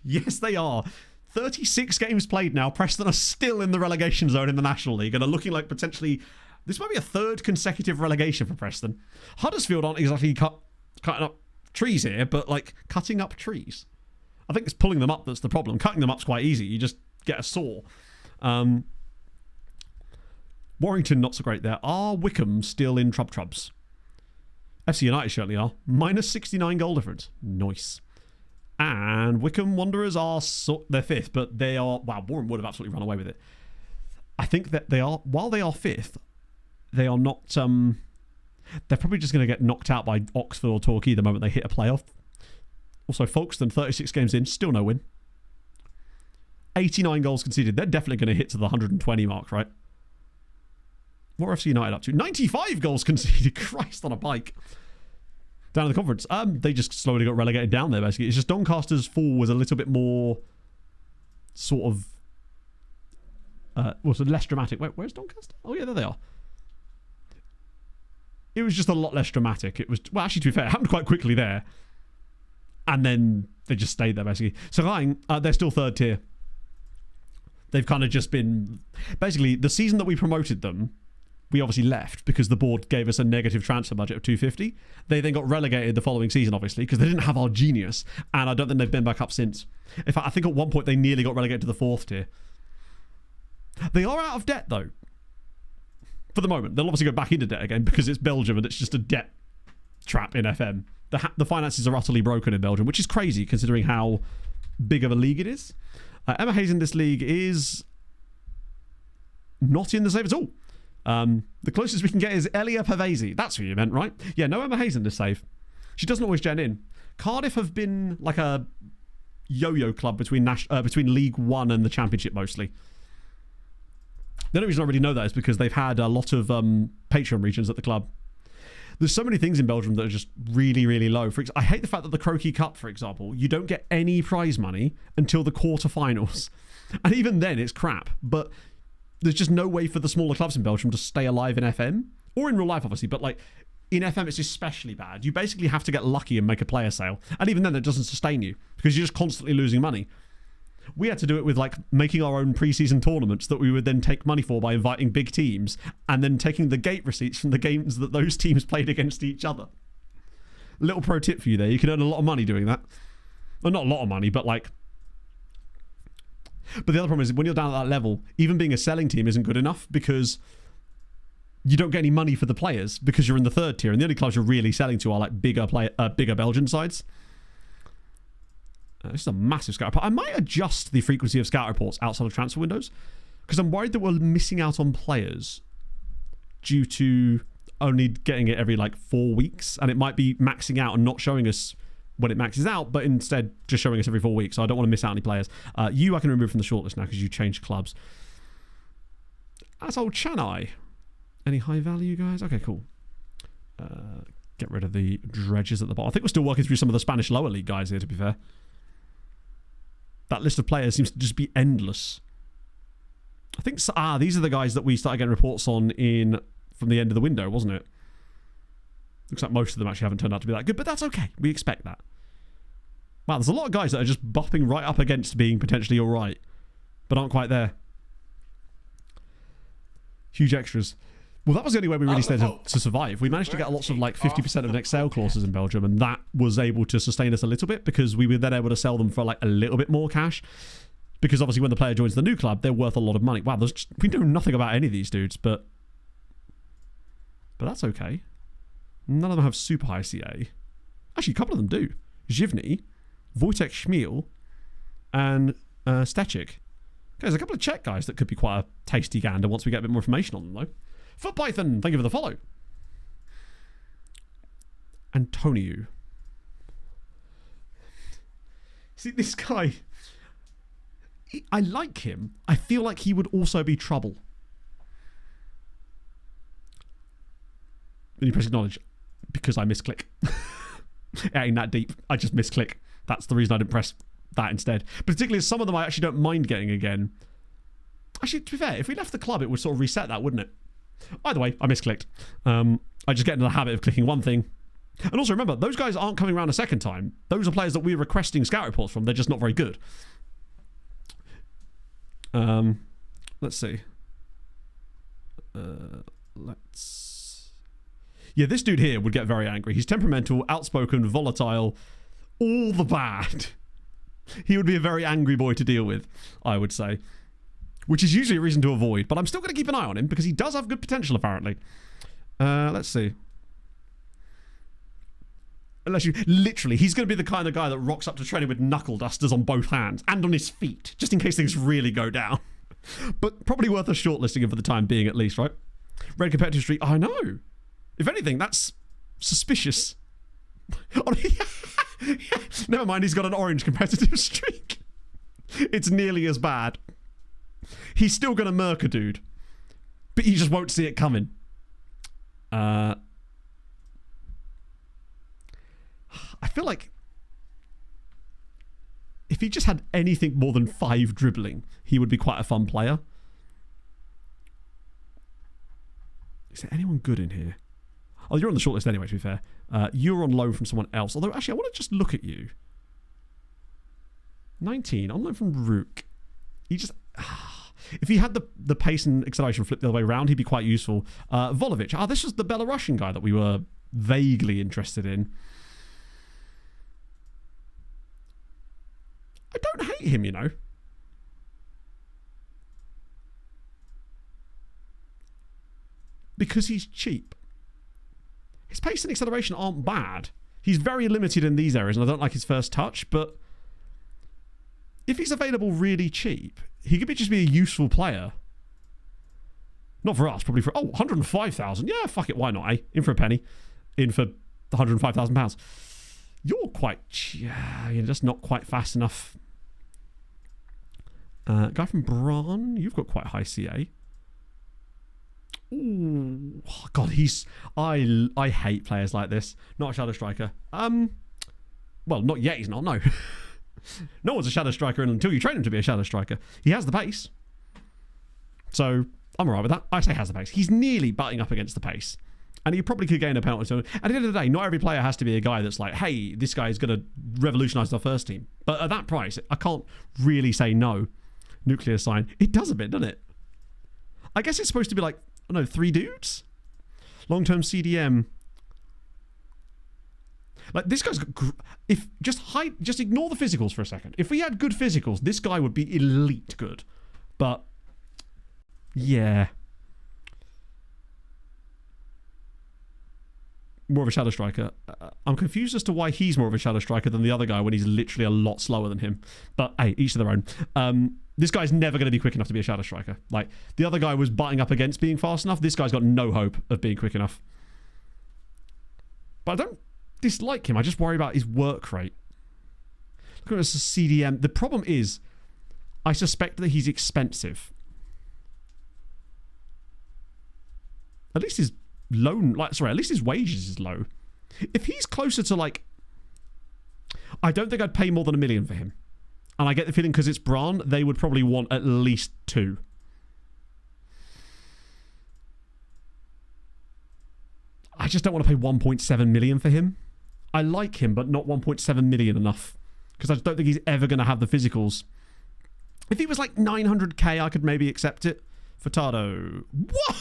Yes, they are. 36 games played now. Preston are still in the relegation zone in the National League and are looking like potentially... This might be a 3rd consecutive relegation for Preston. Huddersfield aren't exactly cutting up trees here, but like cutting up trees. I think it's pulling them up that's the problem. Cutting them up's quite easy. You just get a saw. Warrington, not so great there. Are Wickham still in trubs? FC United certainly are. Minus 69 goal difference. Nice. And Wickham Wanderers are... they're 5th, but they are... Wow, Warren would have absolutely run away with it. I think that they are... While they are 5th, they are not... they're probably just going to get knocked out by Oxford or Torquay the moment they hit a playoff. Also, Folkestone, 36 games in, still no win. 89 goals conceded. They're definitely going to hit to the 120 mark, right? What are FC United up to? 95 goals conceded. Christ on a bike. Down in the conference. They just slowly got relegated down there, basically. It's just Doncaster's fall was a little bit more sort of... less dramatic. Wait, where's Doncaster? Oh, yeah, there they are. It was just a lot less dramatic. It was... Well, actually, to be fair, it happened quite quickly there. And then they just stayed there, basically. So Rhein, they're still 3rd tier. They've kind of just been... Basically, the season that we promoted them, we obviously left because the board gave us a negative transfer budget of 250. They then got relegated the following season, obviously, because they didn't have our genius. And I don't think they've been back up since. In fact, I think at one point they nearly got relegated to the 4th tier. They are out of debt, though. For the moment. They'll obviously go back into debt again because it's Belgium and it's just a debt trap in FM. The finances are utterly broken in Belgium, which is crazy considering how big of a league it is. Emma Hayes in this league is not in the save at all. The closest we can get is Elia Pavesi. That's who you meant, right? Yeah, no Emma Hayes in this save. She doesn't always gen in. Cardiff have been like a yo-yo club between League One and the Championship mostly. The only reason I really know that is because they've had a lot of Patreon regions at the club. There's so many things in Belgium that are just really, really low. I hate the fact that the Croquis Cup, for example, you don't get any prize money until the quarterfinals. And even then, it's crap. But there's just no way for the smaller clubs in Belgium to stay alive in FM. Or in real life, obviously. But like in FM, it's especially bad. You basically have to get lucky and make a player sale. And even then, it doesn't sustain you because you're just constantly losing money. We had to do it with like making our own pre-season tournaments that we would then take money for by inviting big teams and then taking the gate receipts from the games that those teams played against each other. Little pro tip for you there. You can earn a lot of money doing that. Well, not a lot of money, but like... But the other problem is when you're down at that level, even being a selling team isn't good enough because you don't get any money for the players because you're in the 3rd tier and the only clubs you're really selling to are like bigger Belgian sides. This is a massive scout report. I might adjust the frequency of scout reports outside of transfer windows because I'm worried that we're missing out on players due to only getting it every like 4 weeks, and it might be maxing out and not showing us when it maxes out, but instead just showing us every 4 weeks. So I don't want to miss out any players. I can remove from the shortlist now because you changed clubs. That's old Chanai. Any high value guys? Okay, cool. Get rid of the dredges at the bottom. I think we're still working through some of the Spanish lower league guys here, to be fair. That list of players seems to just be endless. I think... these are the guys that we started getting reports on from the end of the window, wasn't it? Looks like most of them actually haven't turned out to be that good, but that's okay. We expect that. Wow, there's a lot of guys that are just bopping right up against being potentially alright, but aren't quite there. Huge extras. Well, that was the only way we really stayed to survive. We managed to get lots of like 50% of next sale clauses in Belgium, and that was able to sustain us a little bit because we were then able to sell them for like a little bit more cash. Because obviously when the player joins the new club, they're worth a lot of money. Wow, we know nothing about any of these dudes, but that's okay. None of them have super high CA. Actually, a couple of them do. Živny, Wojtek Schmiel, and Stechik. There's a couple of Czech guys that could be quite a tasty gander once we get a bit more information on them, though. Foot Python, thank you for the follow. Antonio. See, this guy... I like him. I feel like he would also be trouble. When you press acknowledge, because I misclick. It ain't that deep. I just misclick. That's the reason I didn't press that instead. Particularly as some of them I actually don't mind getting again. Actually, to be fair, if we left the club, it would sort of reset that, wouldn't it? Either way, I misclicked. I just get into the habit of clicking one thing. And also remember, those guys aren't coming around a second time. Those are players that we're requesting scout reports from. They're just not very good. Let's see. Yeah, this dude here would get very angry. He's temperamental, outspoken, volatile, all the bad. He would be a very angry boy to deal with, I would say. Which is usually a reason to avoid, but I'm still going to keep an eye on him because he does have good potential, apparently. Let's see. Literally, he's going to be the kind of guy that rocks up to training with knuckle dusters on both hands and on his feet, just in case things really go down. But probably worth us shortlisting him for the time being, at least, right? Red competitive streak. I know. If anything, that's suspicious. Never mind, he's got an orange competitive streak. It's nearly as bad. He's still going to murk a dude, but you just won't see it coming. I feel like if he just had anything more than 5 dribbling, he would be quite a fun player. Is there anyone good in here? Oh, you're on the shortlist anyway, to be fair. You're on loan from someone else. Although, actually, I want to just look at you. 19, on loan from Rook. He just... if he had the pace and acceleration flipped the other way around, he'd be quite useful. Volovic. This was the Belarusian guy that we were vaguely interested in. I don't hate him, you know. Because he's cheap. His pace and acceleration aren't bad. He's very limited in these areas, and I don't like his first touch, but if he's available really cheap, he could just be a useful player. Not for us, probably for... Oh, 105,000. Yeah, fuck it, why not, eh? In for a penny. In for £105,000. You're quite... Yeah, you're just not quite fast enough. Guy from Braun, you've got quite high CA. Ooh, God, he's... I hate players like this. Not a shadow striker. Well, not yet, he's not, no. No one's a shadow striker until you train him to be a shadow striker. He has the pace. So, I'm alright with that. I say has the pace. He's nearly butting up against the pace. And he probably could gain a penalty. So, at the end of the day, not every player has to be a guy that's like, hey, this guy is going to revolutionise our first team. But at that price, I can't really say no. Nuclear sign. It does a bit, doesn't it? I guess it's supposed to be like, I don't know, 3 dudes? Long-term CDM. Like, this guy's got... If just ignore the physicals for a second. If we had good physicals, this guy would be elite good. But, yeah. More of a shadow striker. I'm confused as to why he's more of a shadow striker than the other guy when he's literally a lot slower than him. But, hey, each to their own. This guy's never going to be quick enough to be a shadow striker. Like, the other guy was butting up against being fast enough. This guy's got no hope of being quick enough. But I don't dislike him. I just worry about his work rate. Look at this CDM. The problem is, I suspect that he's expensive. At least his at least his wages is low. If he's closer to like, I don't think I'd pay more than $1 million for him. And I get the feeling because it's Bran, they would probably want at least 2. I just don't want to pay 1.7 million for him. I like him, but not 1.7 million enough. Because I just don't think he's ever going to have the physicals. If he was like 900k, I could maybe accept it. Furtado. What?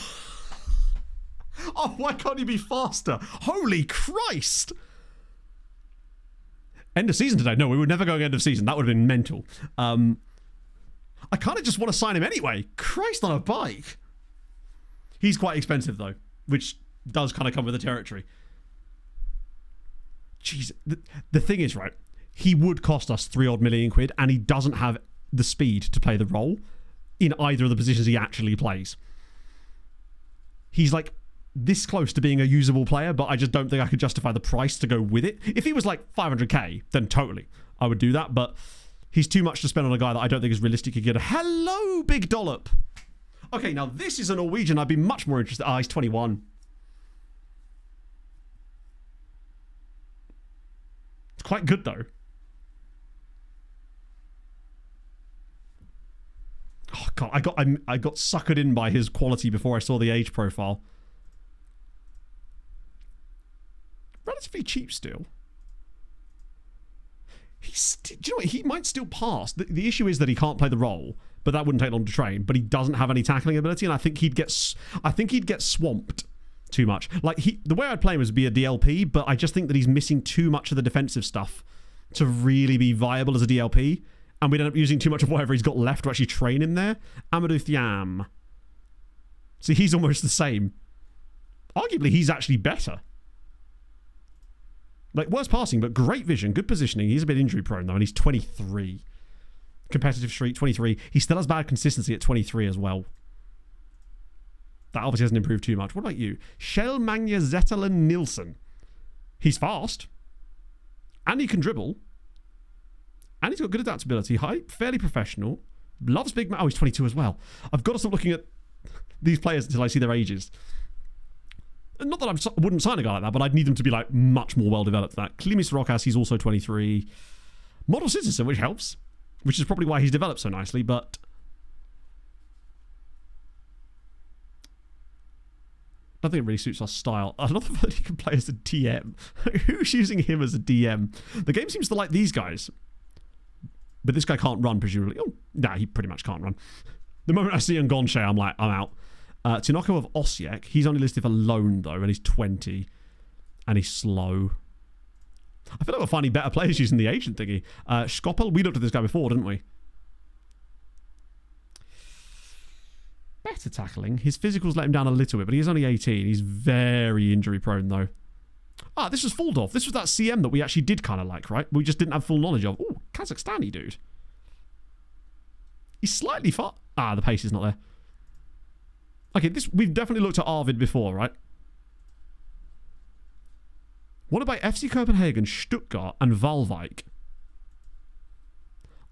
Oh, why can't he be faster? Holy Christ! End of season today. No, we were never going end of season. That would have been mental. I kind of just want to sign him anyway. Christ on a bike. He's quite expensive though, which does kind of come with the territory. Jeez, the thing is, right, he would cost us 3 odd million quid, and he doesn't have the speed to play the role in either of the positions he actually plays. He's like this close to being a usable player, but I just don't think I could justify the price to go with it. If he was like 500k, then totally, I would do that, but he's too much to spend on a guy that I don't think is realistically good. Hello, Big Dollop. Okay, now this is a Norwegian I'd be much more interested. He's 21. It's quite good, though. Oh, God, I got suckered in by his quality before I saw the age profile. Relatively cheap still. Do you know what? He might still pass. The issue is that he can't play the role, but that wouldn't take long to train. But he doesn't have any tackling ability, and I think he'd get swamped too much. Like the way I'd play him is be a DLP, but I just think that he's missing too much of the defensive stuff to really be viable as a DLP, and we'd end up using too much of whatever he's got left to actually train him there. Amadou Thiam. See, he's almost the same. Arguably, he's actually better. Like, worse passing, but great vision, good positioning. He's a bit injury prone, though, and he's 23. Competitive streak, 23. He still has bad consistency at 23 as well. That obviously hasn't improved too much. What about you? Kjell Magne Zetterlund Nilsson. He's fast. And he can dribble. And he's got good adaptability. Height, fairly professional. Loves big man. Oh, he's 22 as well. I've got to stop looking at these players until I see their ages. Not that I wouldn't sign a guy like that, but I'd need them to be like much more well-developed than that. Klimis Rokas, he's also 23. Model citizen, which helps. Which is probably why he's developed so nicely, but I don't think it really suits our style. I don't know if he can play as a DM. Who's using him as a DM? The game seems to like these guys. But this guy can't run, presumably. Oh, nah, he pretty much can't run. The moment I see Ngonche, I'm like, I'm out. Tinoko of Osijek, he's only listed for loan, though, and he's 20. And he's slow. I feel like we're finding better players using the agent thingy. Skoppel, we looked at this guy before, didn't we? Better tackling. His physicals let him down a little bit, but he's only 18. He's very injury prone, though. Ah, this was Fuldorf. This was that CM that we actually did kind of like, right? We just didn't have full knowledge of. Oh, Kazakhstani dude. He's slightly far. Ah, the pace is not there. Okay, we've definitely looked at Arvid before, right? What about FC Copenhagen, Stuttgart, and Valvik?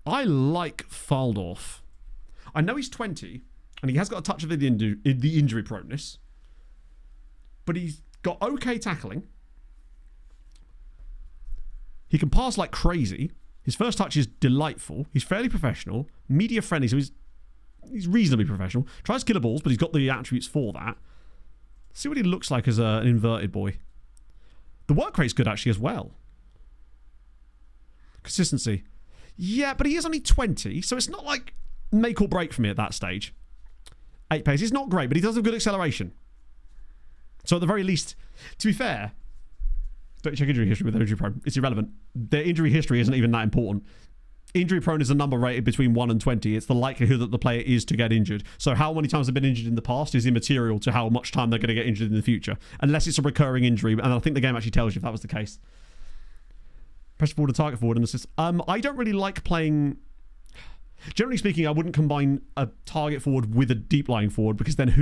I like Fuldorf. I know he's 20, and he has got a touch of the injury proneness, but he's got okay tackling. He can pass like crazy. His first touch is delightful. He's fairly professional, media friendly, so he's reasonably professional. Tries killer balls, but he's got the attributes for that. See what he looks like as an inverted boy. The work rate's good actually as well. Consistency. Yeah, but he is only 20, so it's not like make or break for me at that stage. 8 pace. It's not great, but he does have good acceleration. So at the very least, to be fair, don't check injury history with injury prone. It's irrelevant. Their injury history isn't even that important. Injury prone is a number rated between 1 and 20. It's the likelihood that the player is to get injured. So how many times they've been injured in the past is immaterial to how much time they're going to get injured in the future. Unless it's a recurring injury. And I think the game actually tells you if that was the case. Pressure forward and target forward and assist. I don't really like playing... Generally speaking, I wouldn't combine a target forward with a deep lying forward, because then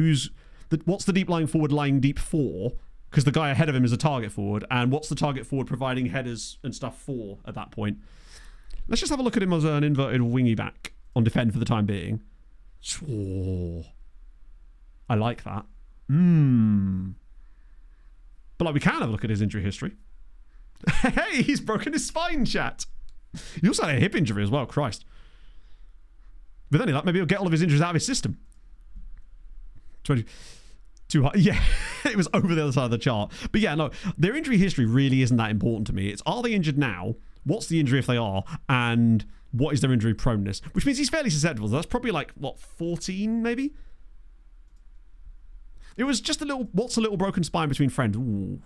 what's the deep lying forward lying deep for? Because the guy ahead of him is a target forward. And what's the target forward providing headers and stuff for at that point? Let's just have a look at him as an inverted wingy back on defend for the time being. Oh, I like that. But like, we can have a look at his injury history. Hey, he's broken his spine, chat. He also had a hip injury as well, Christ. With any luck, maybe he'll get all of his injuries out of his system. 20... Too high. Yeah, it was over the other side of the chart. But yeah, no, their injury history really isn't that important to me. It's, are they injured now? What's the injury if they are? And what is their injury proneness? Which means he's fairly susceptible. So that's probably like, what, 14 maybe? It was just a little, what's a little broken spine between friends? Ooh.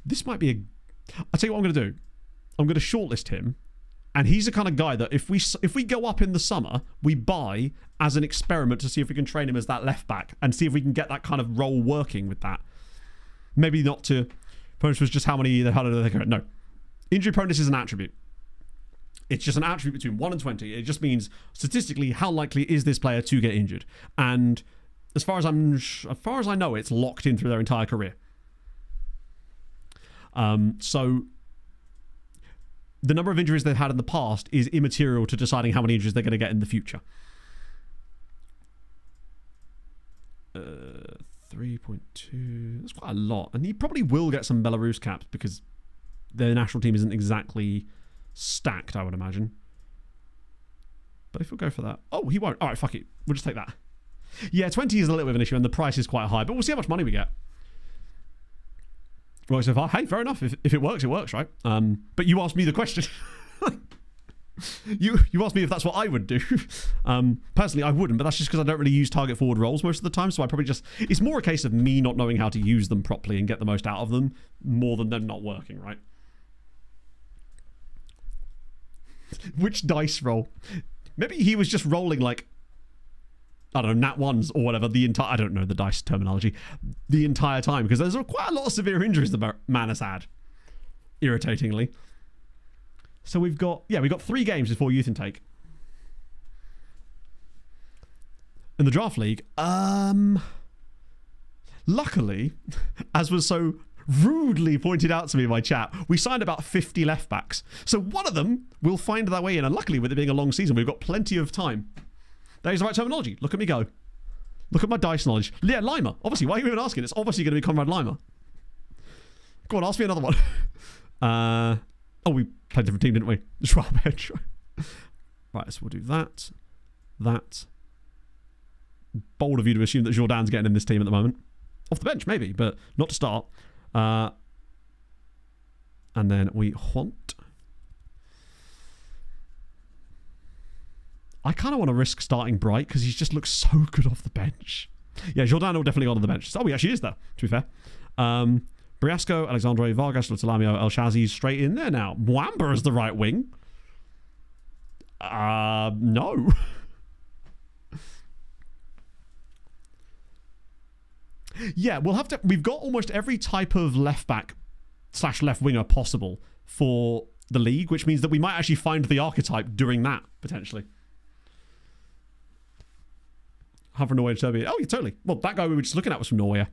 This might be a... I'll tell you what I'm going to do. I'm going to shortlist him. And he's the kind of guy that if we go up in the summer, we buy as an experiment to see if we can train him as that left back and see if we can get that kind of role working with that. Maybe not to... Proneness was just how many... No. Injury proneness is an attribute. It's just an attribute between 1 and 20. It just means, statistically, how likely is this player to get injured? And as far as I know, it's locked in through their entire career. So the number of injuries they've had in the past is immaterial to deciding how many injuries they're going to get in the future. 3.2. That's quite a lot. And he probably will get some Belarus caps because their national team isn't exactly stacked, I would imagine. But if we'll go for that... Oh, he won't. All right, fuck it. We'll just take that. Yeah, 20 is a little bit of an issue and the price is quite high, but we'll see how much money we get. Right, so far. Hey, fair enough. If it works, right? But you asked me the question. you asked me if that's what I would do. Personally, I wouldn't, but that's just because I don't really use target forward roles most of the time, so I probably just... It's more a case of me not knowing how to use them properly and get the most out of them, more than them not working, right? Which dice roll? Maybe he was just rolling like... I don't know, nat ones or whatever, the entire... I don't know the dice terminology. The entire time, because there's quite a lot of severe injuries the man has had. Irritatingly. So we've got... Yeah, we've got 3 games before youth intake. In the draft league, luckily, as was so rudely pointed out to me in my chat, we signed about 50 left backs. So one of them will find their way in, and luckily with it being a long season, we've got plenty of time. That is the right terminology. Look at me go. Look at my dice knowledge. Yeah, Lima. Obviously, why are you even asking? It's obviously going to be Conrad Lima. Go on, ask me another one. Oh, we played a different team, didn't we? Schwab. Right, so we'll do that. That. Bold of you to assume that Jourdain's getting in this team at the moment. Off the bench, maybe, but not to start. And then we want... I kind of want to risk starting Bright because he just looks so good off the bench. Yeah, Jourdain will definitely go on the bench. Oh, he actually is there, to be fair. Briasco, Alexandre, Vargas, Lutalamio, El Shazi's straight in there now. Mwamba is the right wing. No. Yeah, we'll have to... We've got almost every type of left back / left winger possible for the league, which means that we might actually find the archetype doing that, potentially. Half from Norway to Serbia. Oh, yeah, totally. Well, that guy we were just looking at was from Norway.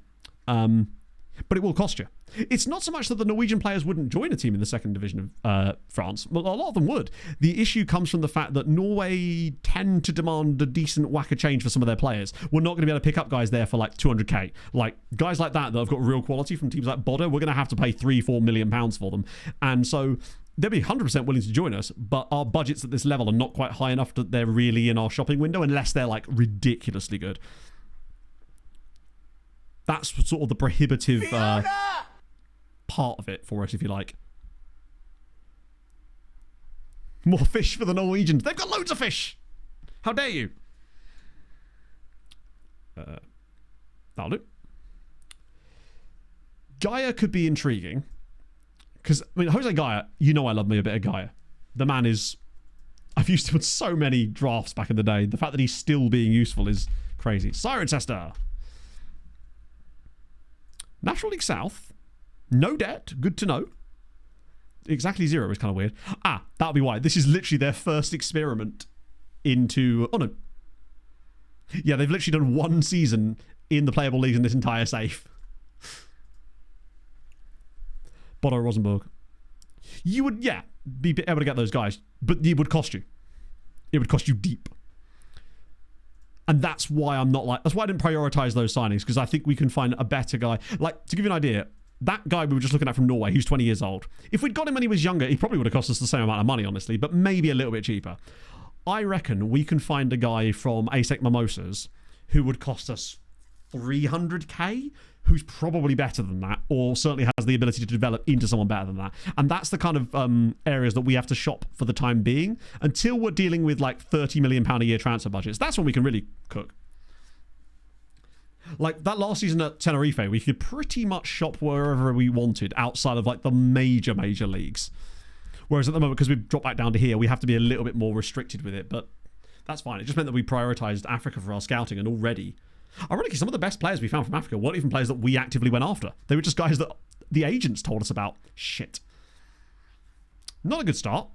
But it will cost you. It's not so much that the Norwegian players wouldn't join a team in the second division of France. Well, a lot of them would. The issue comes from the fact that Norway tend to demand a decent whack of change for some of their players. We're not going to be able to pick up guys there for like 200k. Like guys like that have got real quality from teams like Bodo, we're going to have to pay 3-4 million pounds for them. And so they'll be 100% willing to join us, but our budgets at this level are not quite high enough that they're really in our shopping window unless they're like ridiculously good. That's sort of the prohibitive part of it for us, if you like. More fish for the Norwegians. They've got loads of fish. How dare you? That'll do. Gaia could be intriguing. Because, I mean, Jose Gaia, you know I love me a bit of Gaia. The man is... I've used him in so many drafts back in the day. The fact that he's still being useful is crazy. Siren Tester. National League South. No debt. Good to know. Exactly 0 is kind of weird. That'll be why. This is literally their first experiment into... Oh, no. Yeah, they've literally done 1 season in the playable leagues in this entire safe. Bodo Rosenborg. You would, yeah, be able to get those guys, but it would cost you. It would cost you deep. And that's why that's why I didn't prioritize those signings, because I think we can find a better guy. Like, to give you an idea, that guy we were just looking at from Norway, who's 20 years old. If we'd got him when he was younger, he probably would have cost us the same amount of money, honestly, but maybe a little bit cheaper. I reckon we can find a guy from ASEC Mimosas who would cost us 300k, who's probably better than that, or certainly has the ability to develop into someone better than that. And that's the kind of areas that we have to shop for the time being until we're dealing with like £30 million a year transfer budgets. That's when we can really cook. Like that last season at Tenerife, we could pretty much shop wherever we wanted outside of like the major leagues. Whereas at the moment, because we've dropped back down to here, we have to be a little bit more restricted with it. But that's fine. It just meant that we prioritized Africa for our scouting, and already, ironically, some of the best players we found from Africa weren't even players that we actively went after. They were just guys that the agents told us about. Shit. Not a good start.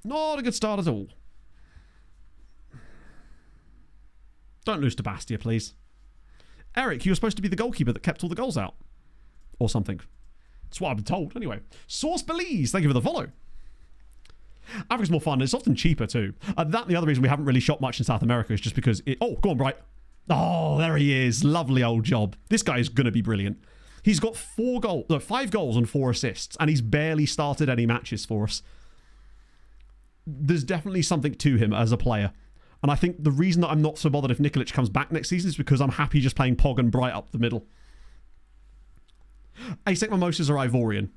Not a good start at all. Don't lose to Bastia, please. Eric, you were supposed to be the goalkeeper that kept all the goals out. Or something. That's what I've been told. Anyway. Source Belize, thank you for the follow. Africa's more fun, and it's often cheaper too. The other reason we haven't really shot much in South America is just because it... Oh, go on, Bright. Oh, there he is. Lovely old job. This guy is going to be brilliant. He's got 5 goals and 4 assists, and he's barely started any matches for us. There's definitely something to him as a player. And I think the reason that I'm not so bothered if Nikolic comes back next season is because I'm happy just playing Pog and Bright up the middle. ASEC Mimosas are Ivorian.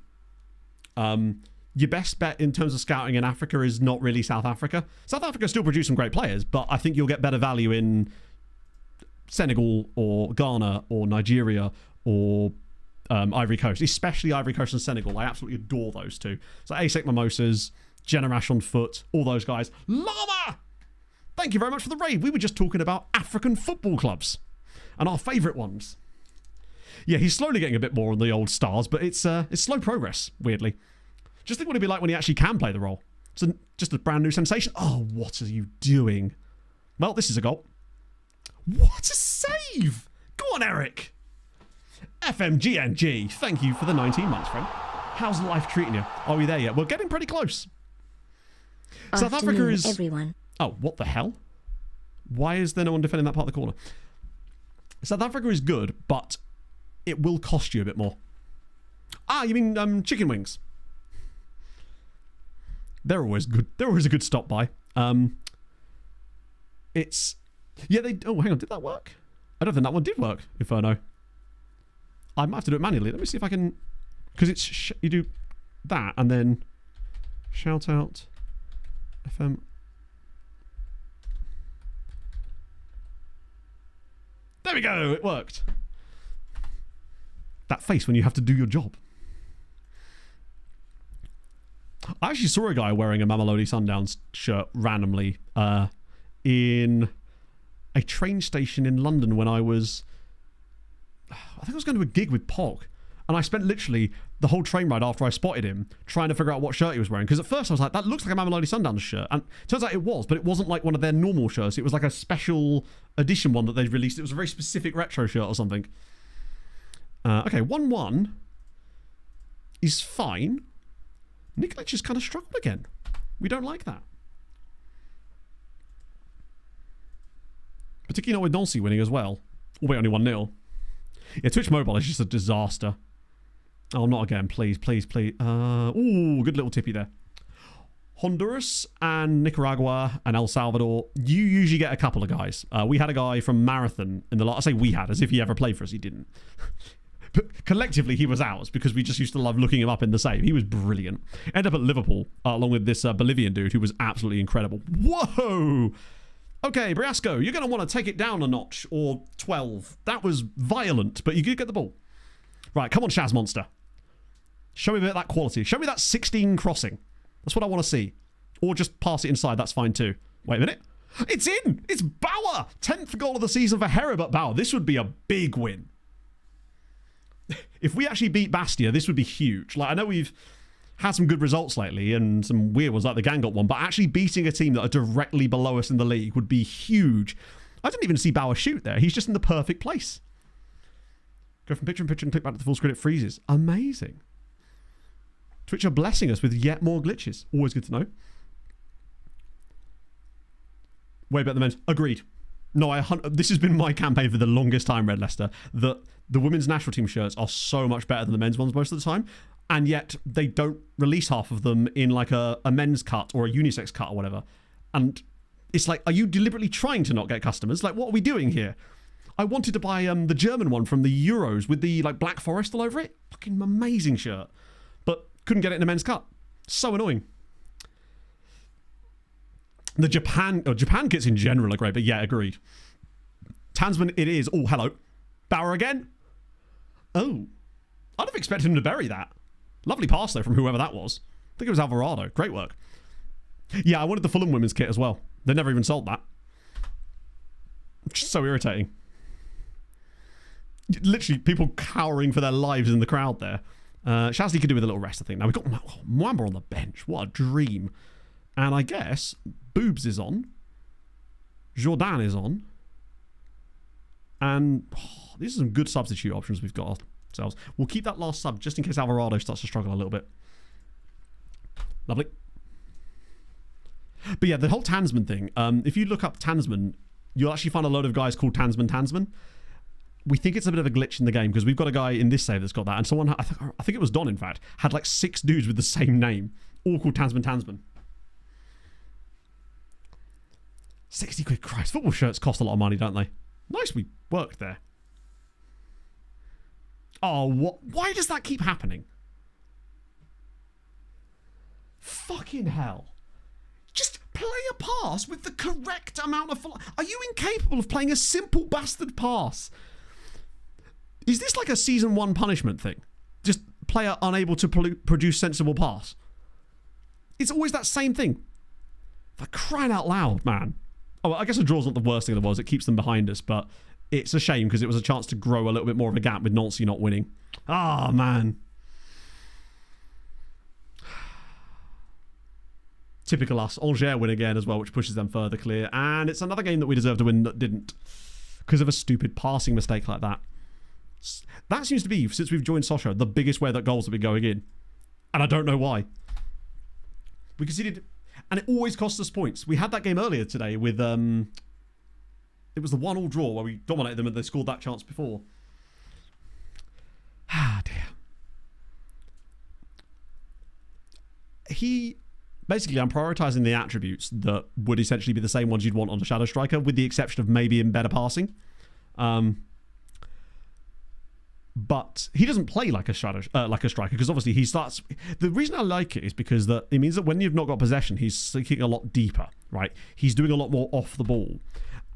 Your best bet in terms of scouting in Africa is not really South Africa. South Africa still produce some great players, but I think you'll get better value in Senegal or Ghana or Nigeria or Ivory Coast, especially Ivory Coast and Senegal. I absolutely adore those two. So ASEC Mimosas, Generash on foot, all those guys. Llama! Thank you very much for the raid. We were just talking about African football clubs and our favourite ones. Yeah, he's slowly getting a bit more on the old stars, but it's slow progress, weirdly. Just think what it'd be like when he actually can play the role. It's just a brand new sensation. Oh, what are you doing? Well, this is a goal. What a save! Go on, Eric. FMGNG, thank you for the 19 months, friend. How's life treating you? Are we there yet? We're getting pretty close. South Africa is... everyone. Oh, what the hell? Why is there no one defending that part of the corner? South Africa is good, but it will cost you a bit more. Ah, you mean chicken wings? They're always good. They're always a good stop by. It's... Yeah, they... Oh, hang on. Did that work? I don't think that one did work, Inferno. I might have to do it manually. Let me see if I can... Because it's... You do that, and then... Shout out... FM... There we go. It worked. That face when you have to do your job. I actually saw a guy wearing a Mamelodi Sundowns shirt randomly in a train station in London when I think I was going to a gig with Pog. And I spent literally the whole train ride after I spotted him trying to figure out what shirt he was wearing. Because at first I was like, that looks like a Mamelodi Sundowns shirt. And it turns out it was, but it wasn't like one of their normal shirts. It was like a special edition one that they'd released. It was a very specific retro shirt or something. Okay, 1-1 is fine. Nikolic has kind of struggled again. We don't like that. Particularly not with Nancy winning as well. Albeit only 1-0. Yeah, Twitch Mobile is just a disaster. Oh, not again. Please, please, please. Ooh, good little tippy there. Honduras and Nicaragua and El Salvador, you usually get a couple of guys. We had a guy from Marathon in the last... I say we had, as if he ever played for us. He didn't. But collectively, he was ours because we just used to love looking him up in the save. He was brilliant. Ended up at Liverpool along with this Bolivian dude who was absolutely incredible. Whoa! Okay, Briasco, you're going to want to take it down a notch or 12. That was violent, but you did get the ball. Right, come on, Shaz Monster. Show me a bit of that quality. Show me that 16 crossing. That's what I want to see. Or just pass it inside. That's fine too. Wait a minute. It's in! It's Bauer! 10th goal of the season for Heribert Bauer. This would be a big win. If we actually beat Bastia, this would be huge. Like, I know we've had some good results lately and some weird ones like the Gangot one, but actually beating a team that are directly below us in the league would be huge. I didn't even see Bauer shoot there. He's just in the perfect place. Go from picture in picture and click back to the full screen. It freezes. Amazing. Twitch are blessing us with yet more glitches. Always good to know. Way better than men's. Agreed. No, this has been my campaign for the longest time, Red Leicester, that the women's national team shirts are so much better than the men's ones most of the time, and yet they don't release half of them in like a men's cut or a unisex cut or whatever. And it's like, are you deliberately trying to not get customers? Like, what are we doing here? I wanted to buy the German one from the Euros with the like Black Forest all over it. Fucking amazing shirt. But couldn't get it in a men's cut. So annoying. The Japan kits in general are great, but yeah, agreed. Tansman, it is. Oh, hello. Bauer again? Oh. I'd have expected him to bury that. Lovely pass, though, from whoever that was. I think it was Alvarado. Great work. Yeah, I wanted the Fulham women's kit as well. They never even sold that. Just so irritating. Literally, people cowering for their lives in the crowd there. Shasley could do with a little rest, I think. Now, we've got Mwamba on the bench. What a dream. And I guess Boobs is on. Jordan is on. And these are some good substitute options we've got ourselves. We'll keep that last sub just in case Alvarado starts to struggle a little bit. Lovely. But yeah, the whole Tansman thing. If you look up Tansman, you'll actually find a load of guys called Tansman. We think it's a bit of a glitch in the game because we've got a guy in this save that's got that. And someone, I think it was Don, in fact, had like 6 dudes with the same name. All called Tansman. 60 quid, Christ. Football shirts cost a lot of money, don't they? Nice we worked there. Oh, what? Why does that keep happening? Fucking hell. Just play a pass with the correct amount of... Are you incapable of playing a simple bastard pass? Is this like a season 1 punishment thing? Just player unable to produce sensible pass? It's always that same thing. For crying out loud, man. Oh, I guess a draw's not the worst thing in the world. It keeps them behind us, but it's a shame because it was a chance to grow a little bit more of a gap with Nancy not winning. Ah, man. Typical us. Angers win again as well, which pushes them further clear. And it's another game that we deserve to win that didn't because of a stupid passing mistake like that. That seems to be, since we've joined Sochaux, the biggest way that goals have been going in. And I don't know why. We conceded... And it always costs us points. We had that game earlier today with... it was the 1-1 draw where we dominated them and they scored that chance before. Ah, dear. Basically, I'm prioritising the attributes that would essentially be the same ones you'd want on a Shadow Striker, with the exception of maybe in better passing. But he doesn't play like a striker because obviously he starts. The reason I like it is because it means that when you've not got possession, he's sinking a lot deeper, right? He's doing a lot more off the ball,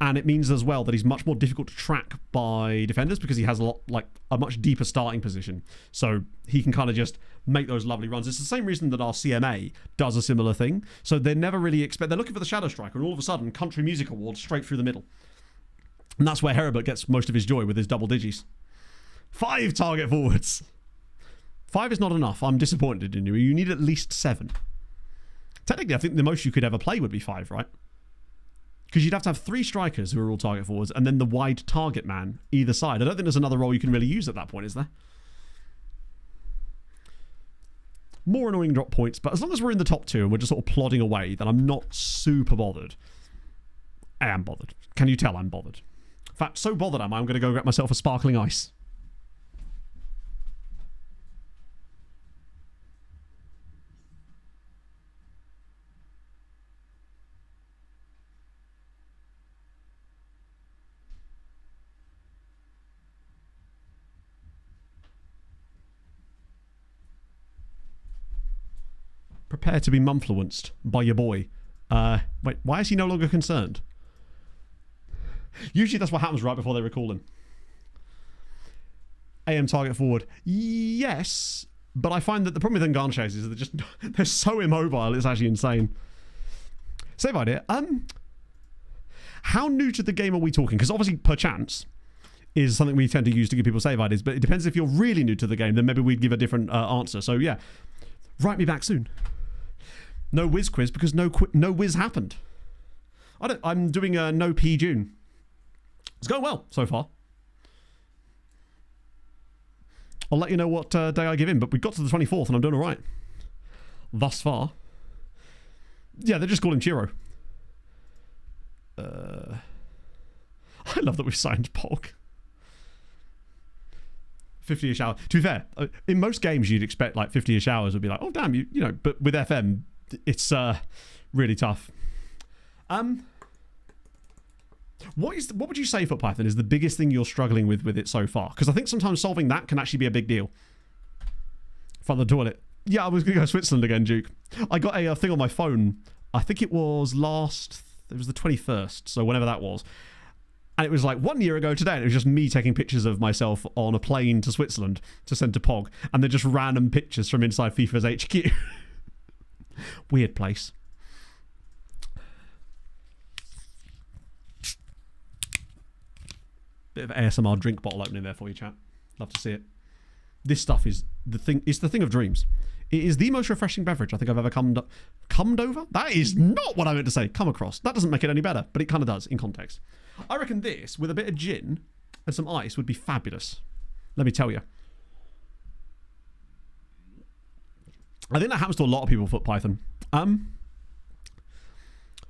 and it means as well that he's much more difficult to track by defenders because he has a much deeper starting position. So he can kind of just make those lovely runs. It's the same reason that our CMA does a similar thing. So they're never really they're looking for the Shadow Striker, and all of a sudden, Country Music Award straight through the middle, and that's where Heribert gets most of his joy with his double digis. 5 target forwards. 5 is not enough. I'm disappointed in you. You need at least 7. Technically, I think the most you could ever play would be 5, right? Because you'd have to have 3 strikers who are all target forwards and then the wide target man either side. I don't think there's another role you can really use at that point, is there? More annoying drop points, but as long as we're in the top 2 and we're just sort of plodding away, then I'm not super bothered. I am bothered. Can you tell I'm bothered? In fact, so bothered I'm going to go get myself a sparkling ice. Prepare to be mumfluenced by your boy. Wait, why is he no longer concerned? Usually that's what happens right before they recall him. AM target forward. Yes, but I find that the problem with Enganches is they're so immobile, it's actually insane. Save idea. How new to the game are we talking? Because obviously, perchance is something we tend to use to give people save ideas, but it depends if you're really new to the game, then maybe we'd give a different answer. So yeah, write me back soon. No whiz quiz because no whiz happened. I'm doing a no P June. It's going well so far. I'll let you know what day I give in, but we got to the 24th and I'm doing all right. Thus far. Yeah, they just call him Chiro. love that we've signed Pog. 50-ish hours. To be fair, in most games you'd expect like 50-ish hours would be like, oh damn, you know, but with FM, it's really tough. What would you say for Python is the biggest thing you're struggling with it so far? Because I think sometimes solving that can actually be a big deal. From the toilet. Yeah, I was going to go Switzerland again, Duke. I got a thing on my phone. I think it was the 21st, so whenever that was. And it was like 1 year ago today, and it was just me taking pictures of myself on a plane to Switzerland to send to Pog, and they're just random pictures from inside FIFA's HQ. Weird place. Bit of ASMR drink bottle opening there for you, chat. Love to see it. This stuff is the thing. It's the thing of dreams. It is the most refreshing beverage I think I've ever come over. That is not what I meant to say. Come across. That doesn't make it any better, but it kind of does in context. I reckon this with a bit of gin and some ice would be fabulous. Let me tell you. I think that happens to a lot of people, Foot Python.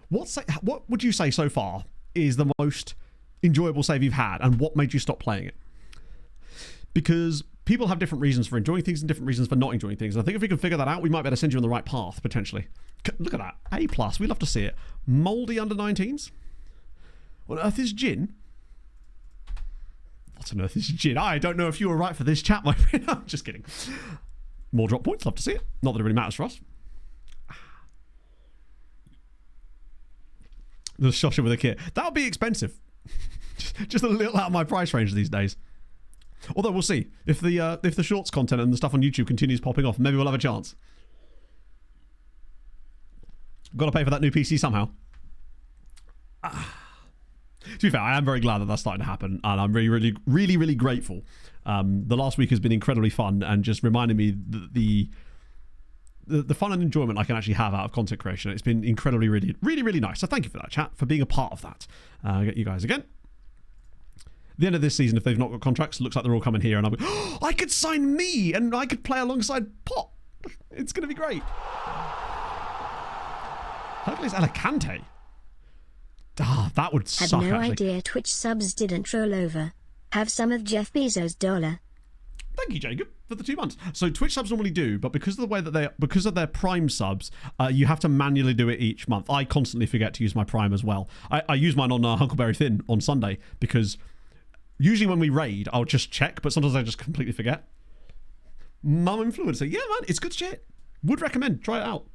What would you say so far is the most enjoyable save you've had, and what made you stop playing it? Because people have different reasons for enjoying things and different reasons for not enjoying things. And I think if we can figure that out, we might be able to send you on the right path, potentially. Look at that. A+. We love to see it. Mouldy under 19s? What on earth is gin? What on earth is gin? I don't know if you were right for this chat, my friend. I'm just kidding. More drop points. Love to see it. Not that it really matters for us. The Sochaux with a kit. That would be expensive. Just a little out of my price range these days. Although we'll see if the shorts content and the stuff on YouTube continues popping off, maybe we'll have a chance. Got to pay for that new PC somehow. To be fair, I am very glad that that's starting to happen, and I'm really grateful. The last week has been incredibly fun, and just reminding me the fun and enjoyment I can actually have out of content creation. It's been incredibly, really nice. So thank you for that, chat, for being a part of that. I'll get you guys again. The end of this season, if they've not got contracts, it looks like they're all coming here, and I'll be, oh, I could sign me, and I could play alongside Pot. It's going to be great. Hopefully it's Alicante. That would suck, Had no actually. idea Twitch subs didn't roll over. Have some of Jeff Bezos' dollar. Thank you, Jacob, for the 2 months. So Twitch subs normally do, but because of the way that because of their Prime subs, you have to manually do it each month. I constantly forget to use my Prime as well. I use mine on Huckleberry Finn on Sunday because usually when we raid, I'll just check, but sometimes I just completely forget. Mum influencer, yeah, man, it's good shit. Would recommend. Try it out.